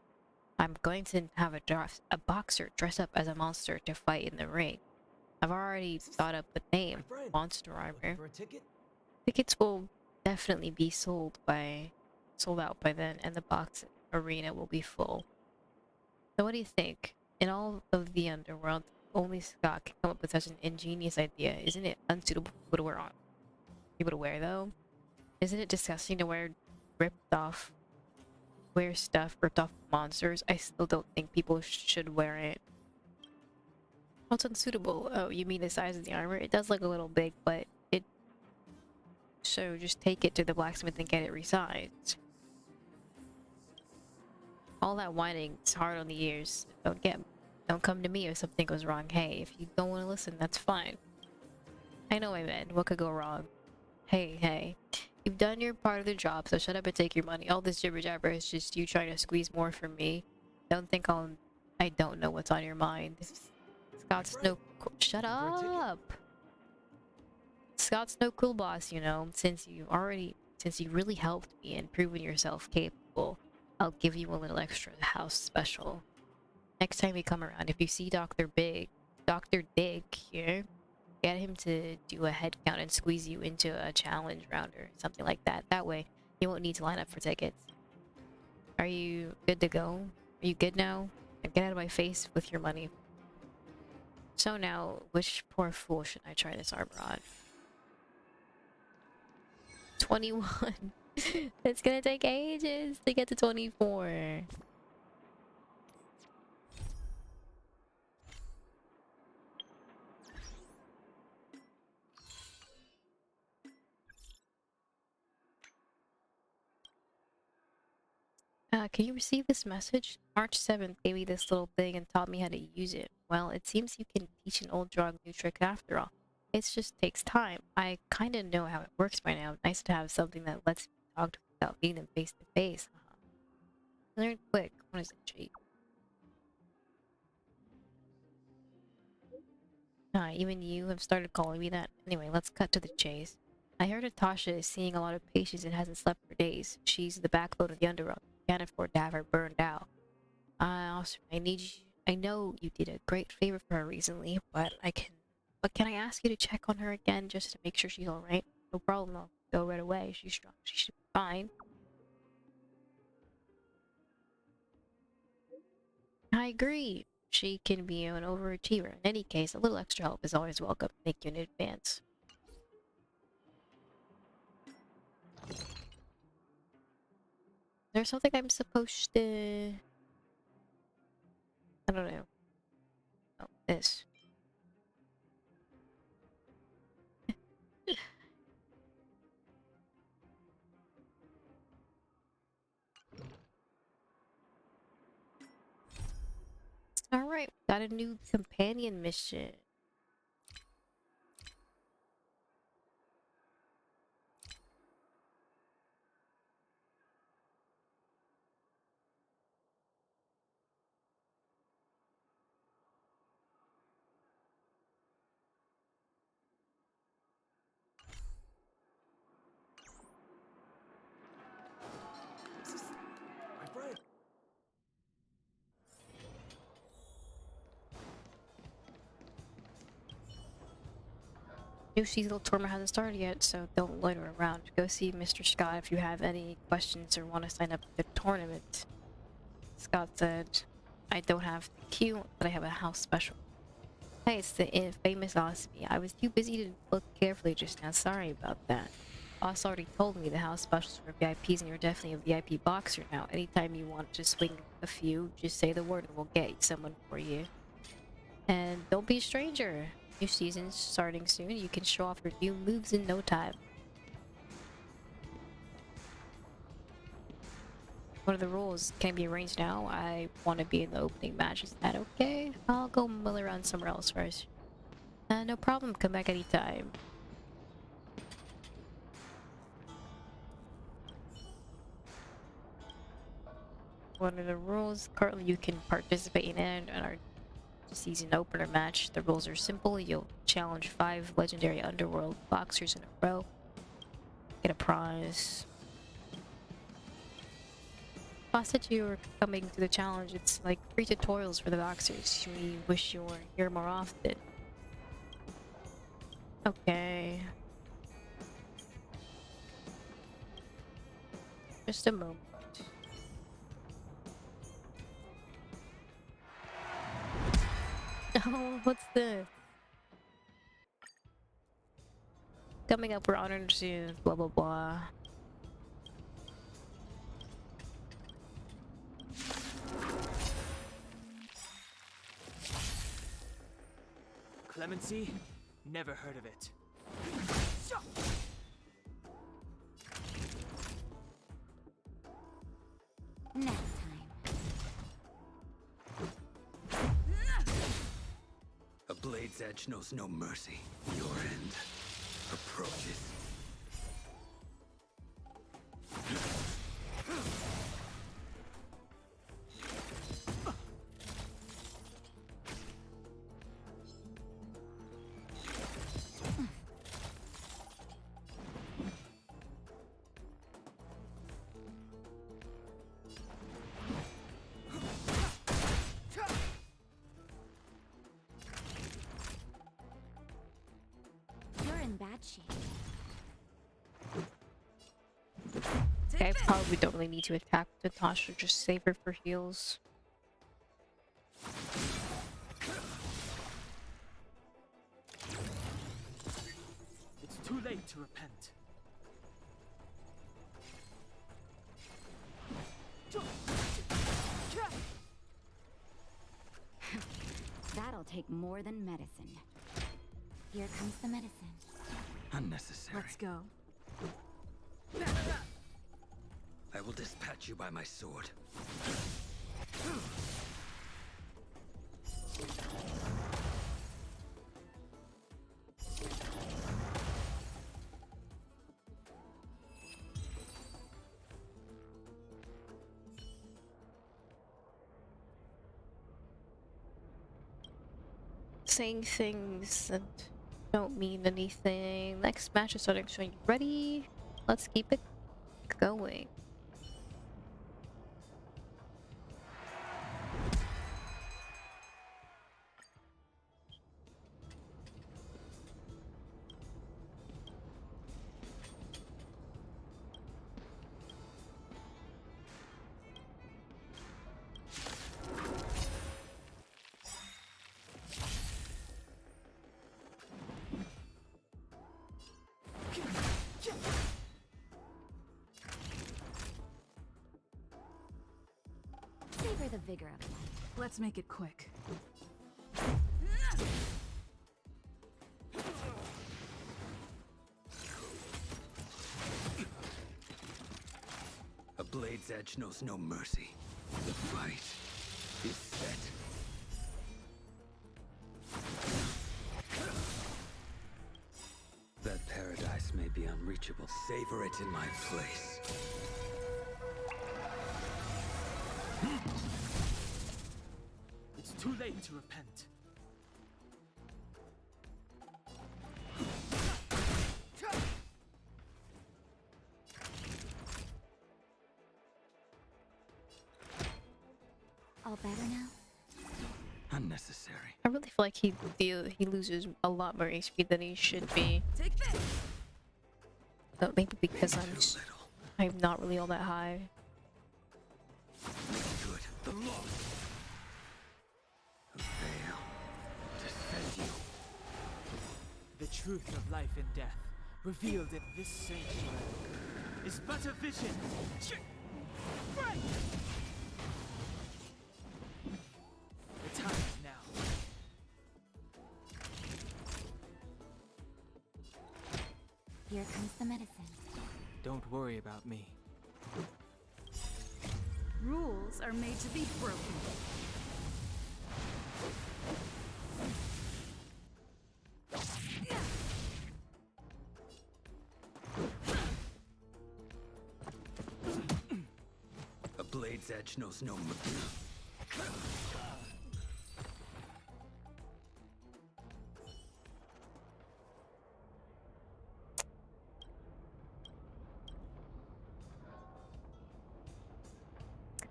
I'm going to have a boxer dress up as a monster to fight in the ring. I've already thought up the name, Monster Armor. For a ticket? Tickets will definitely be sold out by then, and the box arena will be full. So what do you think? In all of the underworld, only Scott can come up with such an ingenious idea. Isn't it unsuitable for people to wear though? Isn't it disgusting to wear stuff ripped off monsters? I still don't think people should wear it. What's unsuitable? Oh, you mean the size of the armor? It does look a little big, but so just take it to the blacksmith and get it resized. All that whining is hard on the ears. Don't come to me if something goes wrong. Hey, if you don't want to listen, that's fine. I know I meant. What could go wrong? Hey. You've done your part of the job, so shut up and take your money. All this jibber jabber is just you trying to squeeze more from me. Don't think I don't know what's on your mind. Scott's no... Shut up! Scott's no cool boss, you know. Since you really helped me and proven yourself capable, I'll give you a little extra house special. Next time you come around, if you see Dr. Dig here, get him to do a head count and squeeze you into a challenge round or something like that. That way, you won't need to line up for tickets. Are you good to go? Are you good now? Get out of my face with your money. So now, which poor fool should I try this armor on? 21. It's gonna take ages to get to 24. Can you receive this message? March 7th gave me this little thing and taught me how to use it. Well, it seems you can teach an old dog new trick after all. It just takes time. I kinda know how it works by now. Nice to have something that lets me talk to them without meeting them face to face. Learn quick. What is it, cheat? Even you have started calling me that. Anyway, let's cut to the chase. I heard Natasha is seeing a lot of patients and hasn't slept for days. She's the backbone of the underworld. Can't afford to have her burned out. Also, I know you did a great favor for her recently, but can I ask you to check on her again just to make sure she's alright? No problem, I'll go right away. She's strong. She should be fine. I agree. She can be an overachiever. In any case, a little extra help is always welcome. Thank you in advance. There's something I'm supposed to... I don't know. Oh, this. Alright, got a new companion mission. My friend. New seasonal tournament hasn't started yet, so don't loiter around. Go see Mr. Scott if you have any questions or want to sign up for the tournament. Scott said, I don't have the queue, but I have a house special. Hey, it's the famous Osby. I was too busy to look carefully just now. Sorry about that. Boss already told me the house specials for VIPs, and you're definitely a VIP boxer now. Anytime you want to swing a few, just say the word and we'll get someone for you. And don't be a stranger. New season's starting soon. You can show off your new moves in no time. What are the rules? Can it be arranged now? I want to be in the opening match. Is that okay? I'll go mill around somewhere else first. No problem. Come back anytime. What are the rules? Currently, you can participate in it and our season opener match. The rules are simple. You'll challenge 5 legendary underworld boxers in a row. Get a prize. Boss said you were coming to the challenge. It's like free tutorials for the boxers. We wish you were here more often. Okay. Just a moment. Oh, what's this? Coming up, we're honored to blah blah blah. Clemency? Never heard of it. Next time. A blade's edge knows no mercy. Your end approaches. You're in bad shape. Okay, I probably don't really need to attack Natasha, just save her for heals. It's too late to repent. That'll take more than medicine. Here comes the medicine. Unnecessary. Let's go. I will dispatch you by my sword. Saying things that don't mean anything. Next match is starting soon. Ready? Let's keep it going. Savor the vigor of life. Let's make it quick. A blade's edge knows no mercy. The fight is set. That paradise may be unreachable. Savor it in my place. It's too late to repent. All better now? Unnecessary. I really feel like he loses a lot more HP than he should be. Take this. But maybe because I'm not really all that high. Good. The law. A veil to set you. The truth of life and death, revealed in this sanctuary, is but a vision. Right. The time is now. Here comes the medicine. Don't worry about me. Rules are made to be broken. A blade's edge knows no mercy.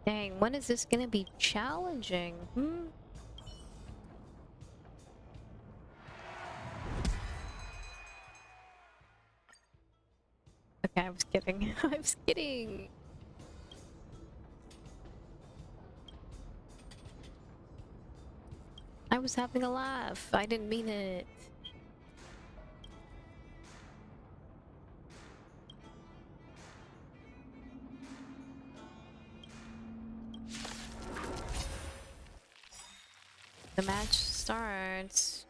Dang, when is this gonna be challenging? Okay, I was kidding. I was kidding. I was having a laugh. I didn't mean it. The match starts.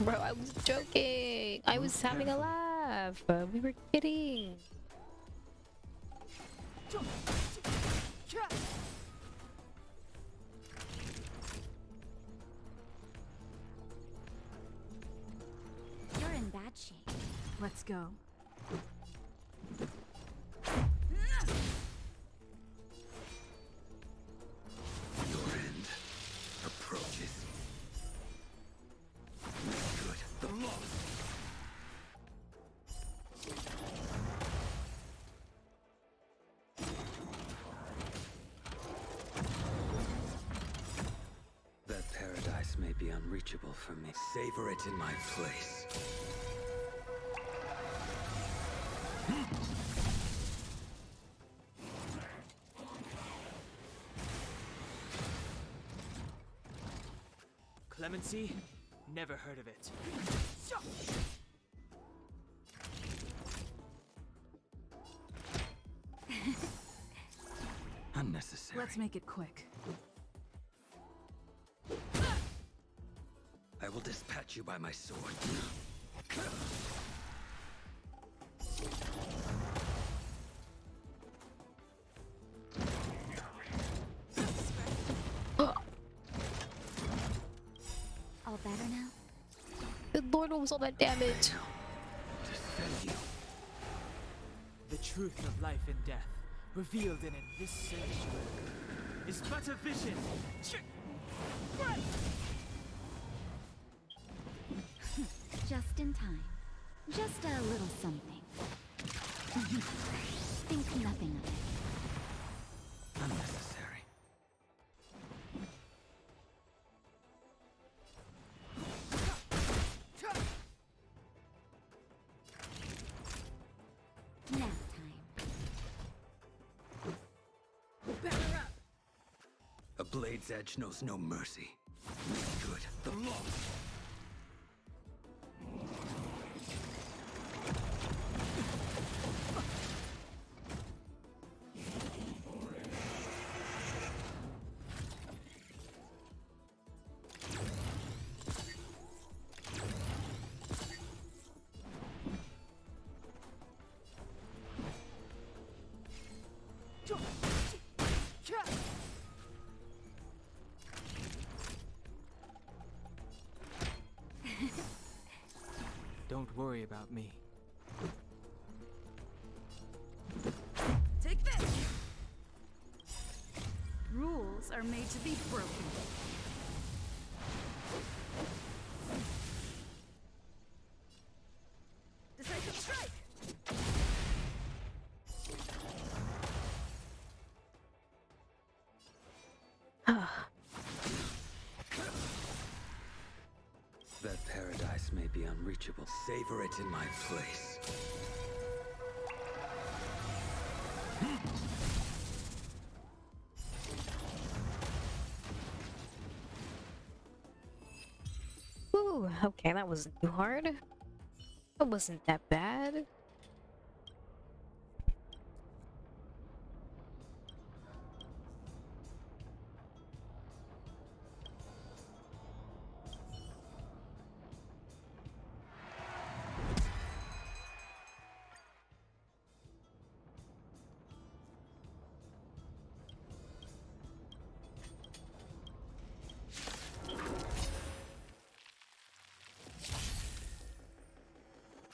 Bro, I was joking. I was having a laugh. We were kidding. You're in bad shape. Let's go. Your end approaches. Good. The law. That paradise may be unreachable for me. Savor it in my place. Clemency? Never heard of it. Unnecessary. Let's make it quick. I will dispatch you by my sword. All better now? Good lord, what was all that damage? The truth of life and death, revealed in this sanctuary, is but a vision. Just in time. Just a little something. Think nothing of it. Unnecessary. Nap time. Batter up. A blade's edge knows no mercy. Good. The law. Don't worry about me. Take this. Rules are made to be broken. That paradise may be unreachable. Savor it in my place. Ooh, okay, that wasn't too hard. That wasn't that bad.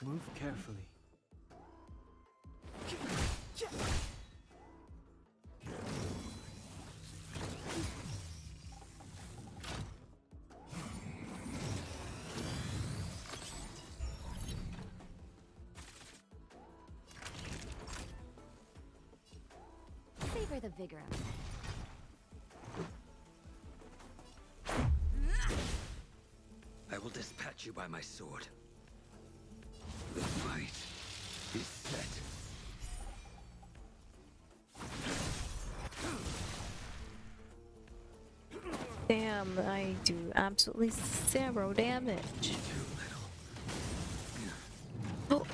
Move carefully. Savor the vigor of it. I will dispatch you by my sword. The fight is set. Damn, I do absolutely zero damage. Oh.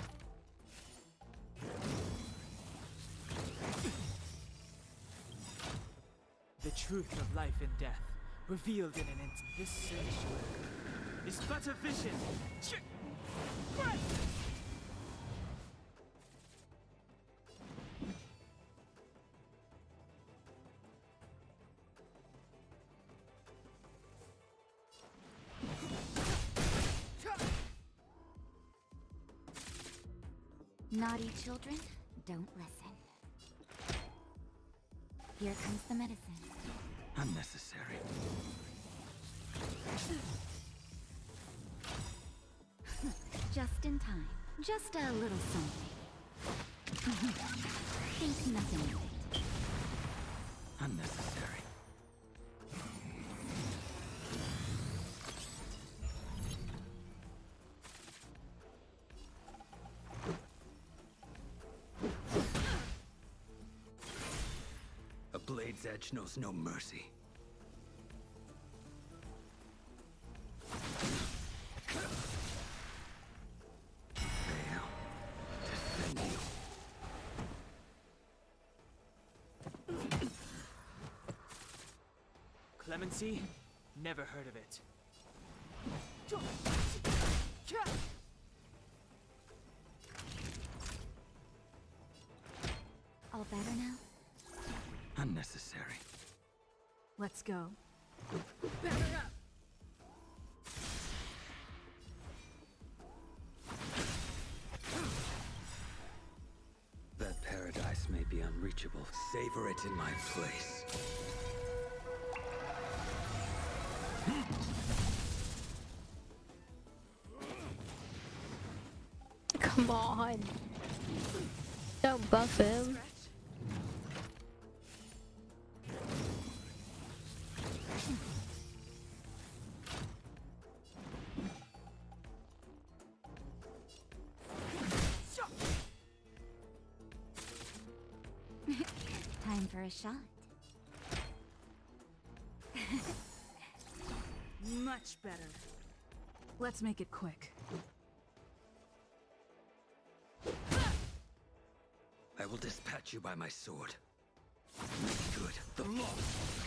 The truth of life and death, revealed in an instant. This sanctuary is but a vision. Naughty children, don't listen. Here comes the medicine. Unnecessary. Just in time. Just a little something. Think nothing of it. Unnecessary. A blade's edge knows no mercy. Clemency? Never heard of it. All better now? Unnecessary. Let's go. Batter up! That paradise may be unreachable. Savor it in my place. Come on. Don't buff him. Time for a shot. Much better. Let's make it quick. I will dispatch you by my sword. Make good the loss.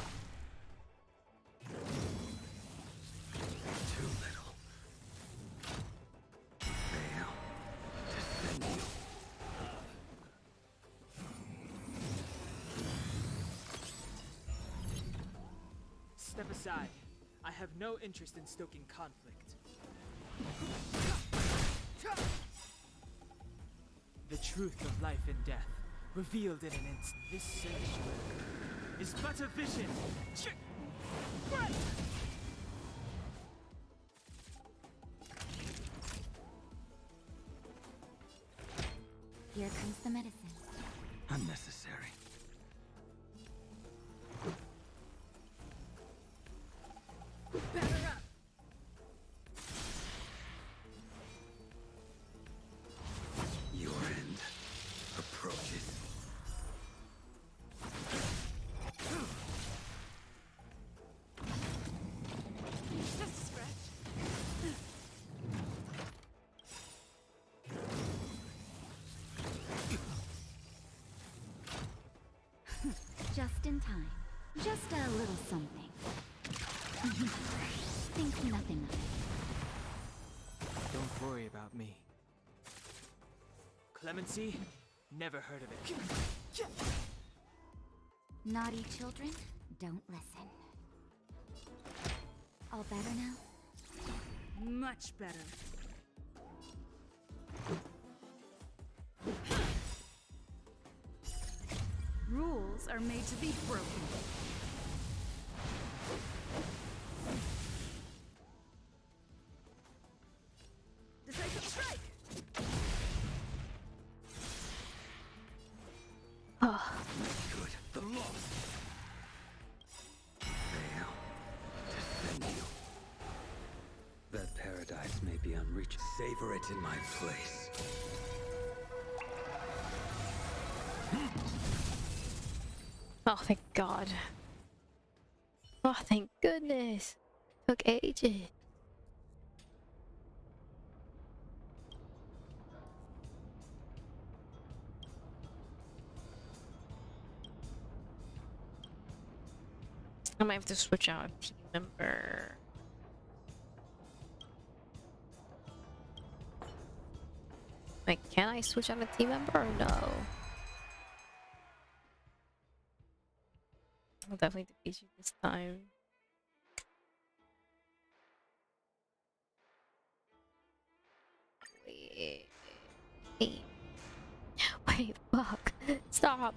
Too little. Fail. Defend you. Step aside. I have no interest in stoking conflict. The truth of life and death, revealed in an instant. This sanctuary is but a vision. Here comes the medicine. Unnecessary. Just in time. Just a little something. Think nothing of it. Don't worry about me. Clemency? Never heard of it. Naughty children, don't listen. All better now? Much better. Rules are made to be broken. Decisive strike! Oh. Good. The lost. Fail. Defend you. That paradise may be unreachable. Savor it in my place. Oh, thank God. Oh, thank goodness. Took ages. I might have to switch out a team member. Like, can I switch out a team member or no? I'll definitely defeat you this time. Wait. Wait, fuck. Stop.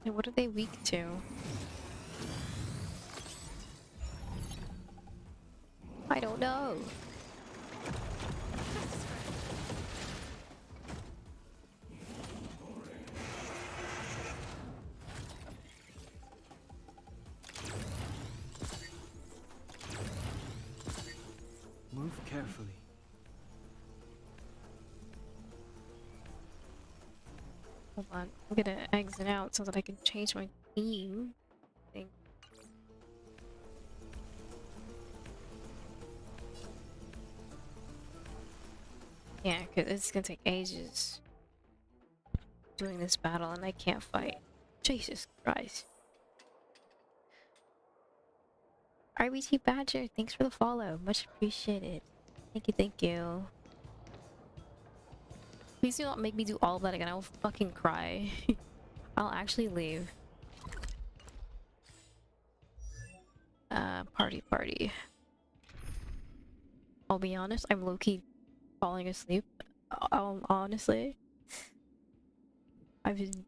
Hey, what are they weak to? I don't know. Move carefully. Hold on. I'm gonna exit out so that I can change my theme. Thing. Yeah, because it's gonna take ages doing this battle and I can't fight. Jesus Christ. RBT Badger, thanks for the follow. Much appreciated. Thank you, thank you. Please do not make me do all of that again. I will fucking cry. I'll actually leave. Party. I'll be honest, I'm low-key falling asleep. Honestly. I've been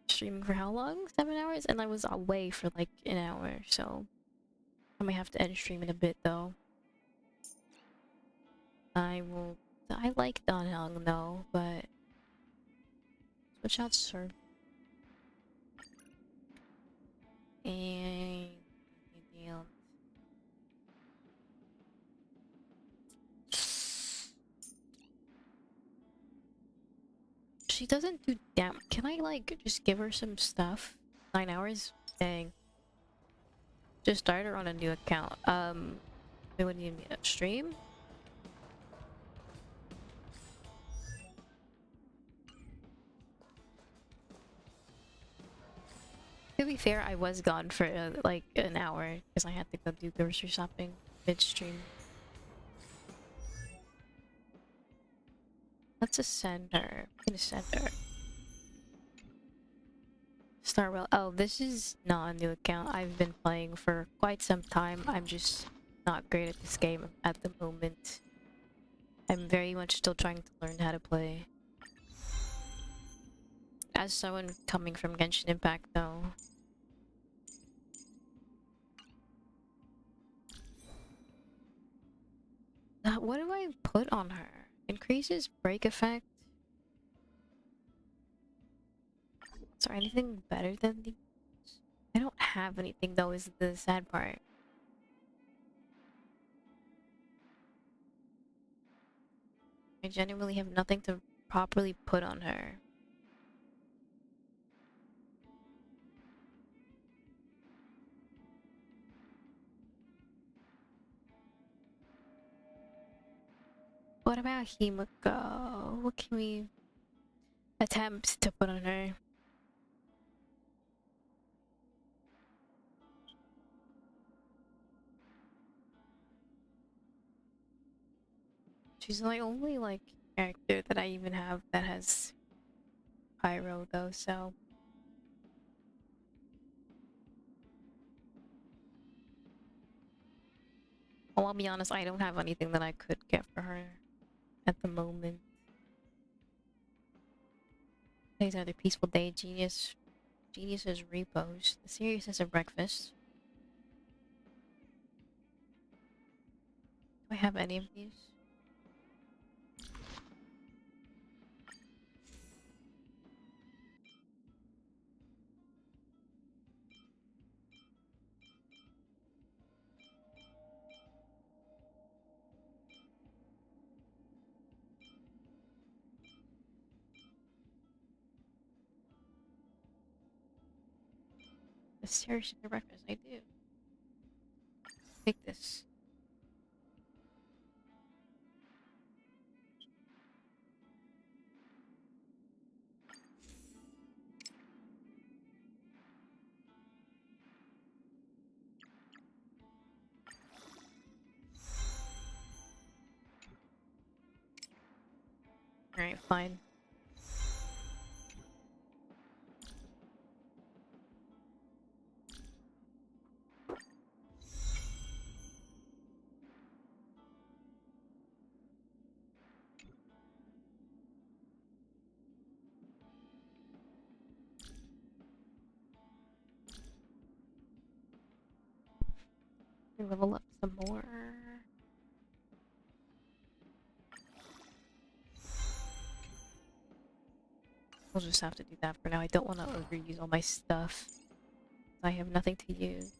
streaming for how long? 7 hours? And I was away for like an hour, so I might have to end stream in a bit though. I like Don Hung though, but switch out serve. And she doesn't do damn. Can I like just give her some stuff? 9 hours? Dang. Just start her on a new account. Wait, what do you mean? Stream? To be fair, I was gone for like an hour because I had to go do grocery shopping midstream. Let's ascend her. I'm gonna send her. Starwell. Oh, this is not a new account. I've been playing for quite some time. I'm just not great at this game at the moment. I'm very much still trying to learn how to play. As someone coming from Genshin Impact though. What do I put on her? Increases break effect? Is there anything better than these? I don't have anything though, is the sad part. I genuinely have nothing to properly put on her. What about Himiko? What can we attempt to put on her? She's the only like character that I even have that has pyro though, so well, I'll be honest, I don't have anything that I could get for her at the moment. Today's another peaceful day. Genius's repos. The seriousness of breakfast. Do I have any of these? The seriousness of breakfast. I do. Take this. Alright, fine. Level up some more. We'll just have to do that for now. I don't want to overuse all my stuff. I have nothing to use.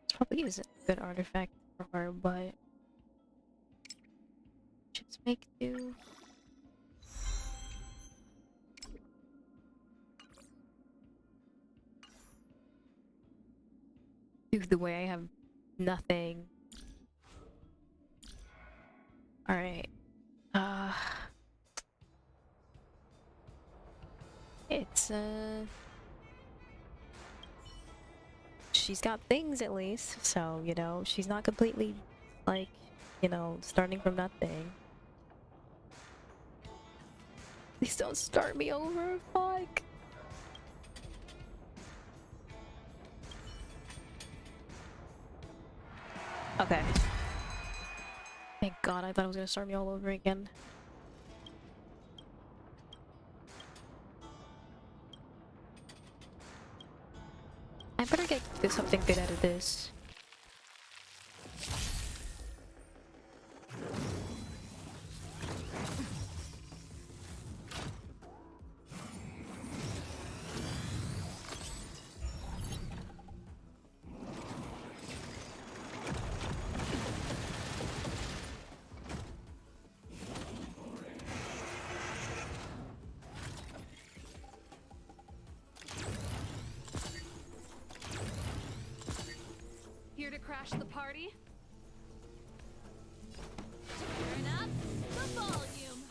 This probably isn't a good artifact for her, but just make do. Dude, the way I have nothing. Alright. It's she's got things at least, so you know, she's not completely like, you know, starting from nothing. Please don't start me over, fuck. Okay. Thank God, I thought it was gonna start me all over again. I better get something good out of this. Here to crash the party? Turn up the volume.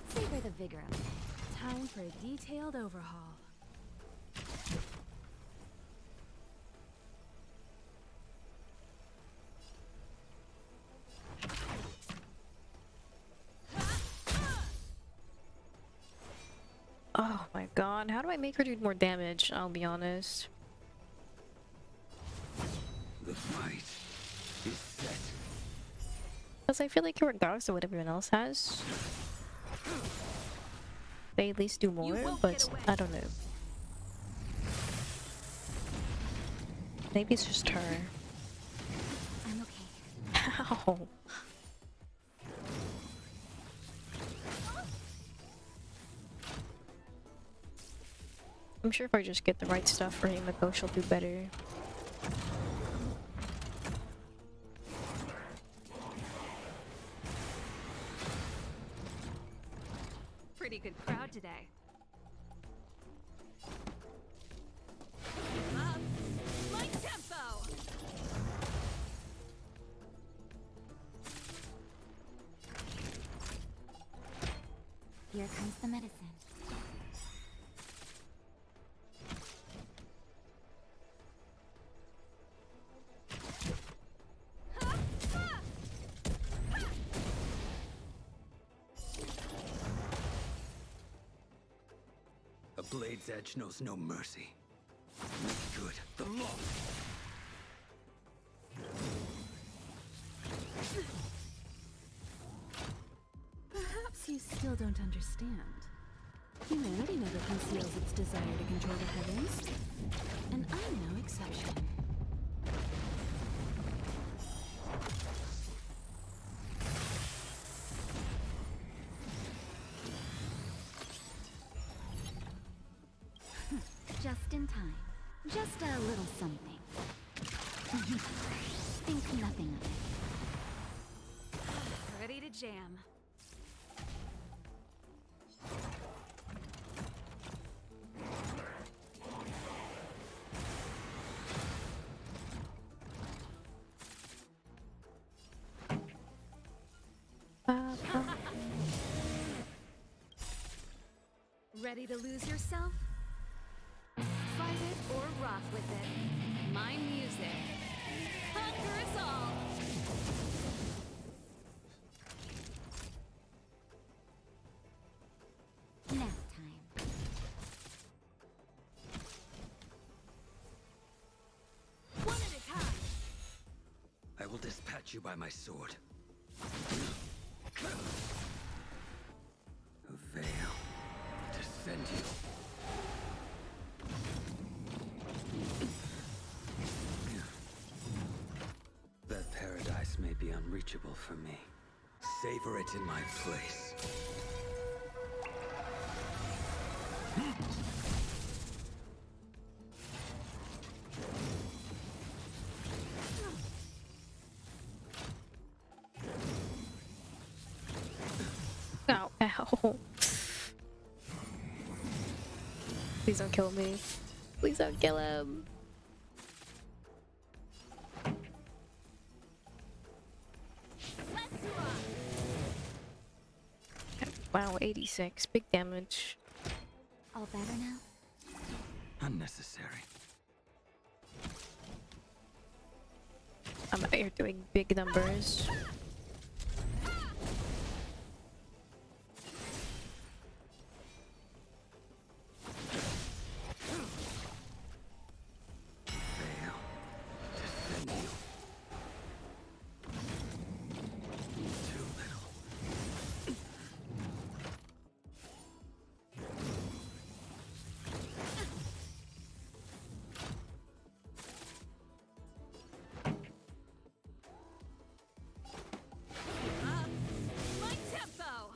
Savor the vigor of it. Time for a detailed overhaul. Oh my God, how do I make her do more damage? I'll be honest. The fight is set. Because I feel like regardless of what everyone else has, they at least do more, but I don't know. Maybe it's just her. I'm okay. Ow. I'm sure if I just get the right stuff for Himiko, she'll do better. Pretty good crowd today. My tempo! Here comes the medicine. A blade's edge knows no mercy. Make good the law. Perhaps you still don't understand. Humanity never conceals its desire to control the heavens. And I'm no exception. Just in time. Just a little something. Think nothing of it. Ready to jam. Ready to lose yourself? Fight it or rock with it. My music. Conquer us all! Nap time. One at a time! I will dispatch you by my sword. A veil to send you. That paradise may be unreachable for me. Savor it in my place. Ow, ow. Please don't kill me. Please don't kill him. Wow, 86. Big damage. All better now? Unnecessary. I'm out here doing big numbers. My tempo!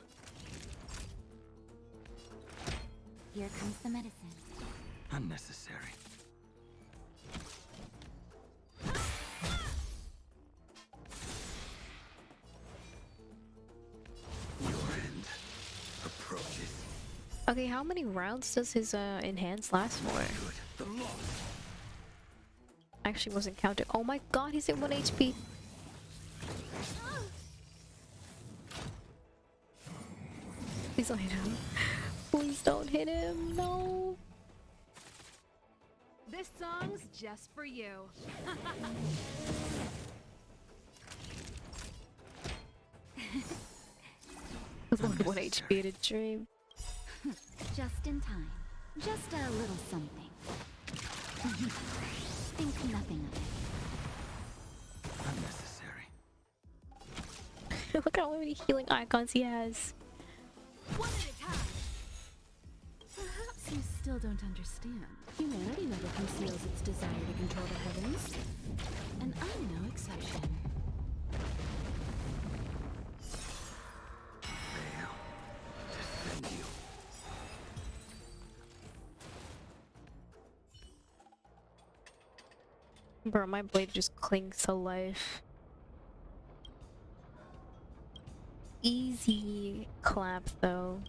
Here comes the medicine. Unnecessary. Your end approaches. Okay, how many rounds does his enhance last for? The law. Actually wasn't counted. Oh my god, he's at 1 HP. Please don't hit him. Please don't hit him. No. This song's just for you. With 1 HP at a dream. Just in time. Just a little something. Think nothing of it. Unnecessary. Look how many healing icons he has. One at a time! Perhaps you still don't understand. Humanity never conceals its desire to control the heavens. And I'm no exception. Veil to send you. Bro, my blade just clings to life. Easy clap though.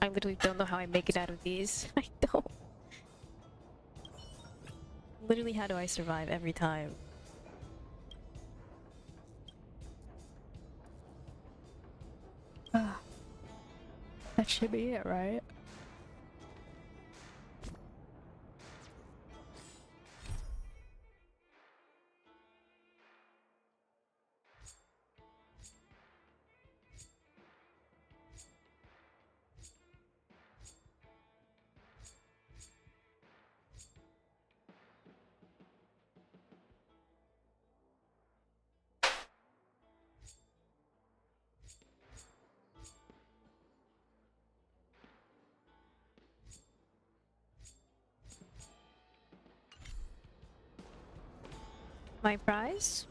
I literally don't know how I make it out of these. I don't. Literally, how do I survive every time? That should be it, right? My prize?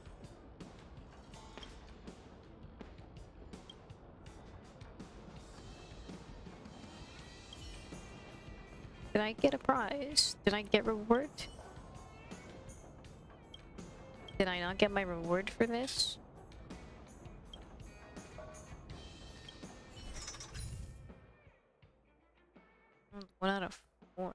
Did I get a prize? Did I get reward? Did I not get my reward for this? One out of 4.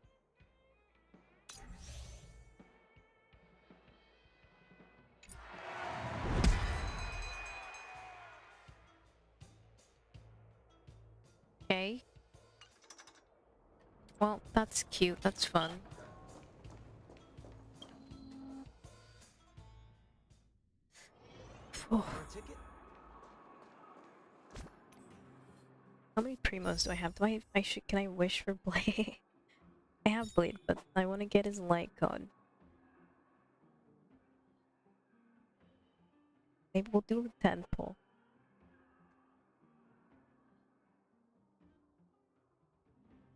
Okay. Well, that's cute. That's fun. Oh. How many primos do I have? Can I wish for Blade? I have Blade, but I want to get his light code. Maybe we'll do a 10 pull.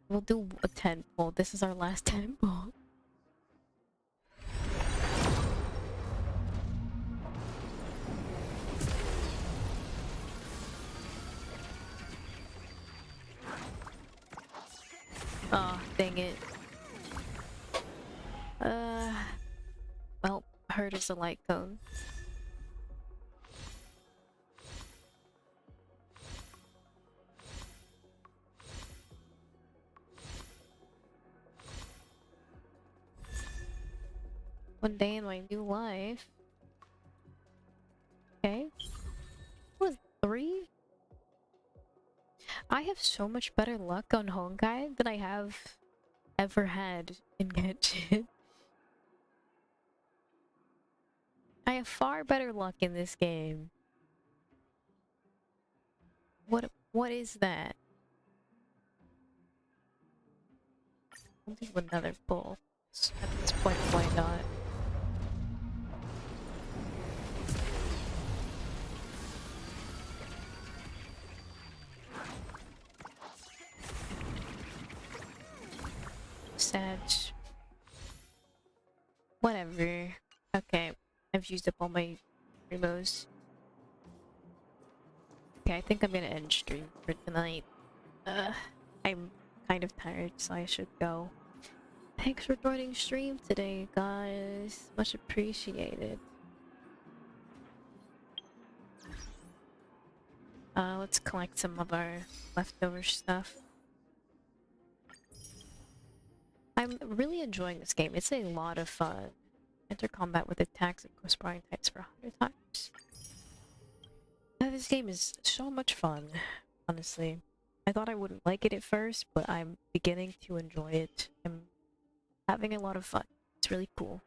We'll do a 10 pull. This is our last 10 pull. Oh, dang it. Well, hurt is a light cone. One day in my new life. Okay. What was 3? I have so much better luck on honkai than I have ever had in Genshin. I have far better luck in this game. What is that? I'll do another pull. At this point, why not? Sad. Whatever. Okay, I've used up all my primos. Okay, I think I'm gonna end stream for tonight. I'm kind of tired, so I should go. Thanks for joining stream today, guys. Much appreciated. Let's collect some of our leftover stuff. I'm really enjoying this game. It's a lot of fun. Enter combat with attacks and co-sparring types for 100 times. This game is so much fun, honestly. I thought I wouldn't like it at first, but I'm beginning to enjoy it. I'm having a lot of fun. It's really cool.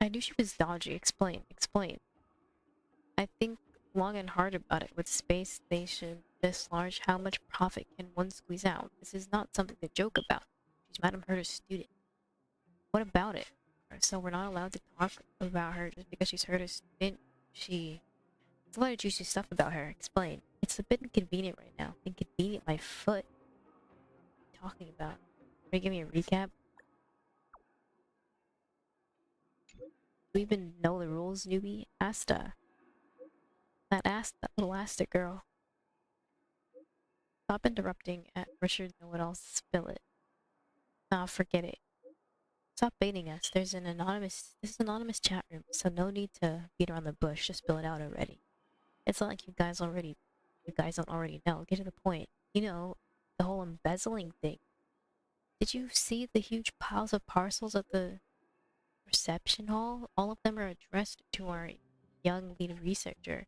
I knew she was dodgy. Explain. Explain. I think long and hard about it. With space station this large, how much profit can one squeeze out? This is not something to joke about. She's Madame Herta's student. What about it? So we're not allowed to talk about her just because she's Herta's student? There's a lot of juicy stuff about her. Explain. It's a bit inconvenient right now. Inconvenient my foot. What are you talking about? Can you give me a recap? Do you even know the rules, newbie? Asta. That little Asta girl. Stop interrupting at Richard Know-It-All, spill it. Nah, forget it. Stop baiting us. This is an anonymous chat room, so no need to beat around the bush. Just spill it out already. It's not like you guys don't already know. Get to the point. You know, the whole embezzling thing. Did you see the huge piles of parcels at the reception hall? All of them are addressed to our young lead researcher.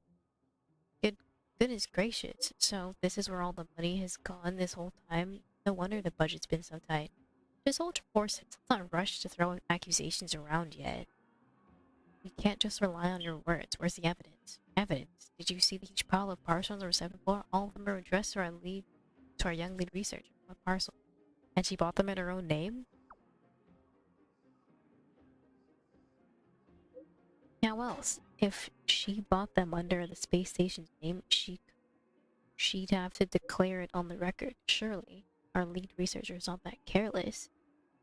Goodness gracious. So this is where all the money has gone this whole time? No wonder the budget's been so tight. Just hold your horses. Let's not rush to throw accusations around yet. We can't just rely on your words. Where's the evidence? Evidence? Did you see the huge pile of parcels on the reception floor? All of them are addressed to our young lead researcher. What parcel? And she bought them in her own name? How else? If she bought them under the space station's name, she'd have to declare it on the record. Surely, our lead researcher is not that careless.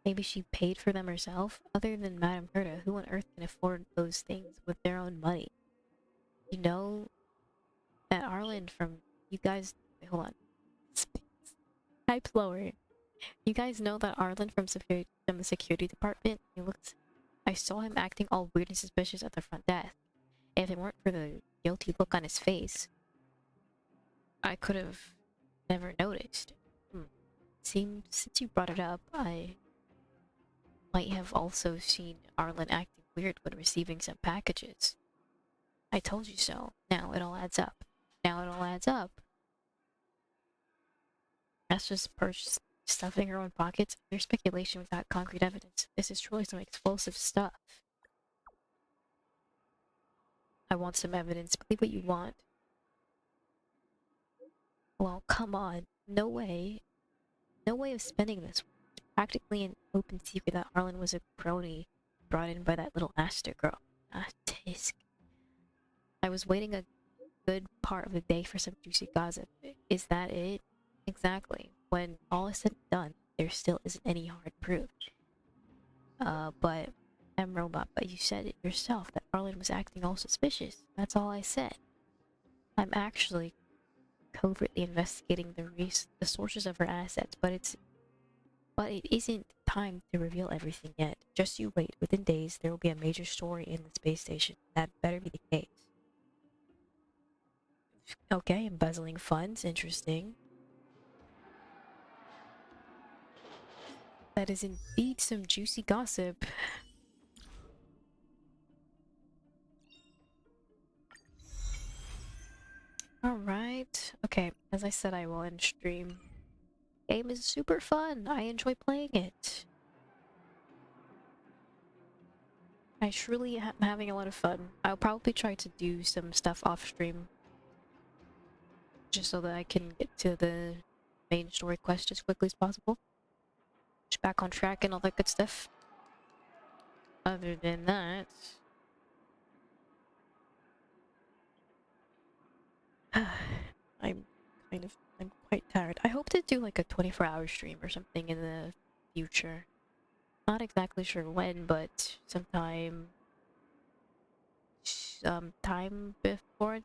Maybe she paid for them herself? Other than Madame Herta, who on earth can afford those things with their own money? You know that Arlen from... You guys... Wait, hold on. Type slower. You guys know that Arlen from the security department? He looks... I saw him acting all weird and suspicious at the front desk. If it weren't for the guilty look on his face, I could have never noticed. Since you brought it up, I might have also seen Arlen acting weird when receiving some packages. I told you so. Now it all adds up. That's just Perch stuffing her own pockets. Mere speculation without concrete evidence. This is truly some explosive stuff. I want some evidence. Believe what you want. Well, come on. No way. No way of spending this. It's practically an open secret that Arlen was a crony brought in by that little Aster girl. Ah, tisk. I was waiting a good part of the day for some juicy gossip. Is that it? Exactly. When all is said and done, there still isn't any hard proof. But Robot, but you said it yourself that Arlen was acting all suspicious. That's all I said. I'm actually covertly investigating the sources of her assets, but it isn't time to reveal everything yet. Just you wait. Within days, there will be a major story in the space station. That better be the case. Okay, embezzling funds. Interesting. That is indeed some juicy gossip. Alright. Okay, as I said, I will end stream. Game is super fun. I enjoy playing it. I truly am having a lot of fun. I'll probably try to do some stuff off stream. Just so that I can get to the main story quest as quickly as possible. Just back on track and all that good stuff. Other than that... I'm quite tired. I hope to do like a 24-hour stream or something in the future. Not exactly sure when, but sometime time before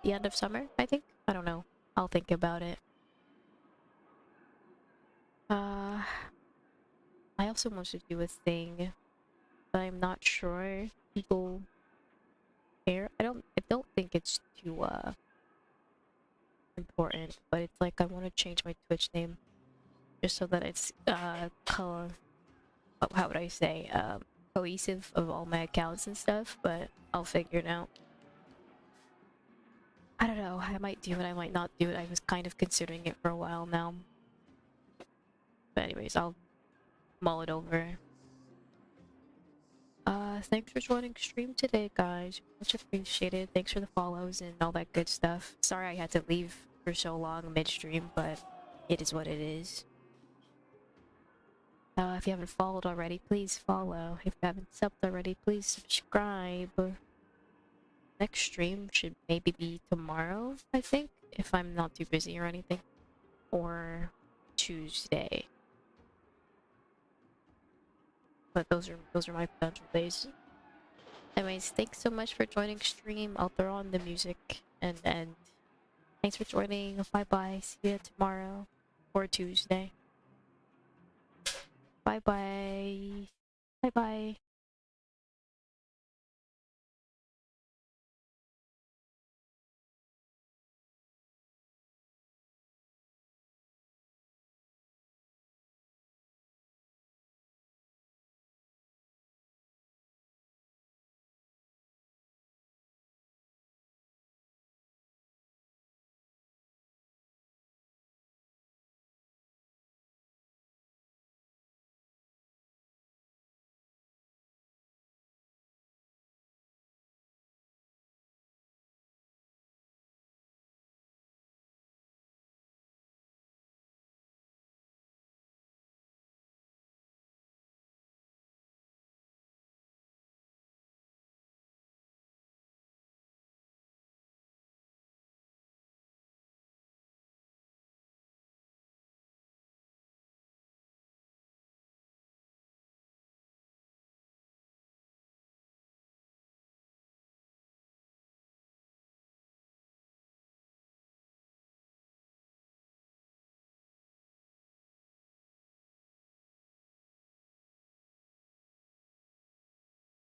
the end of summer, I think. I don't know. I'll think about it. I also want to do a thing, but I'm not sure people care. I don't think it's too important, but it's like I want to change my Twitch name just so that it's how would I say, cohesive of all my accounts and stuff, but I'll figure it out. I don't know, I might do it, I might not do it. I was kind of considering it for a while now. But anyways, I'll mull it over. Thanks for joining stream today, guys. Much appreciated. Thanks for the follows and all that good stuff. Sorry I had to leave for so long mid-stream, but it is what it is. If you haven't followed already, please follow. If you haven't subbed already, please subscribe. Next stream should maybe be tomorrow, I think, if I'm not too busy or anything. Or Tuesday. But those are my potential days. Anyways, thanks so much for joining stream. I'll throw on the music and end. Thanks for joining. Bye bye. See you tomorrow or Tuesday. Bye bye. Bye bye.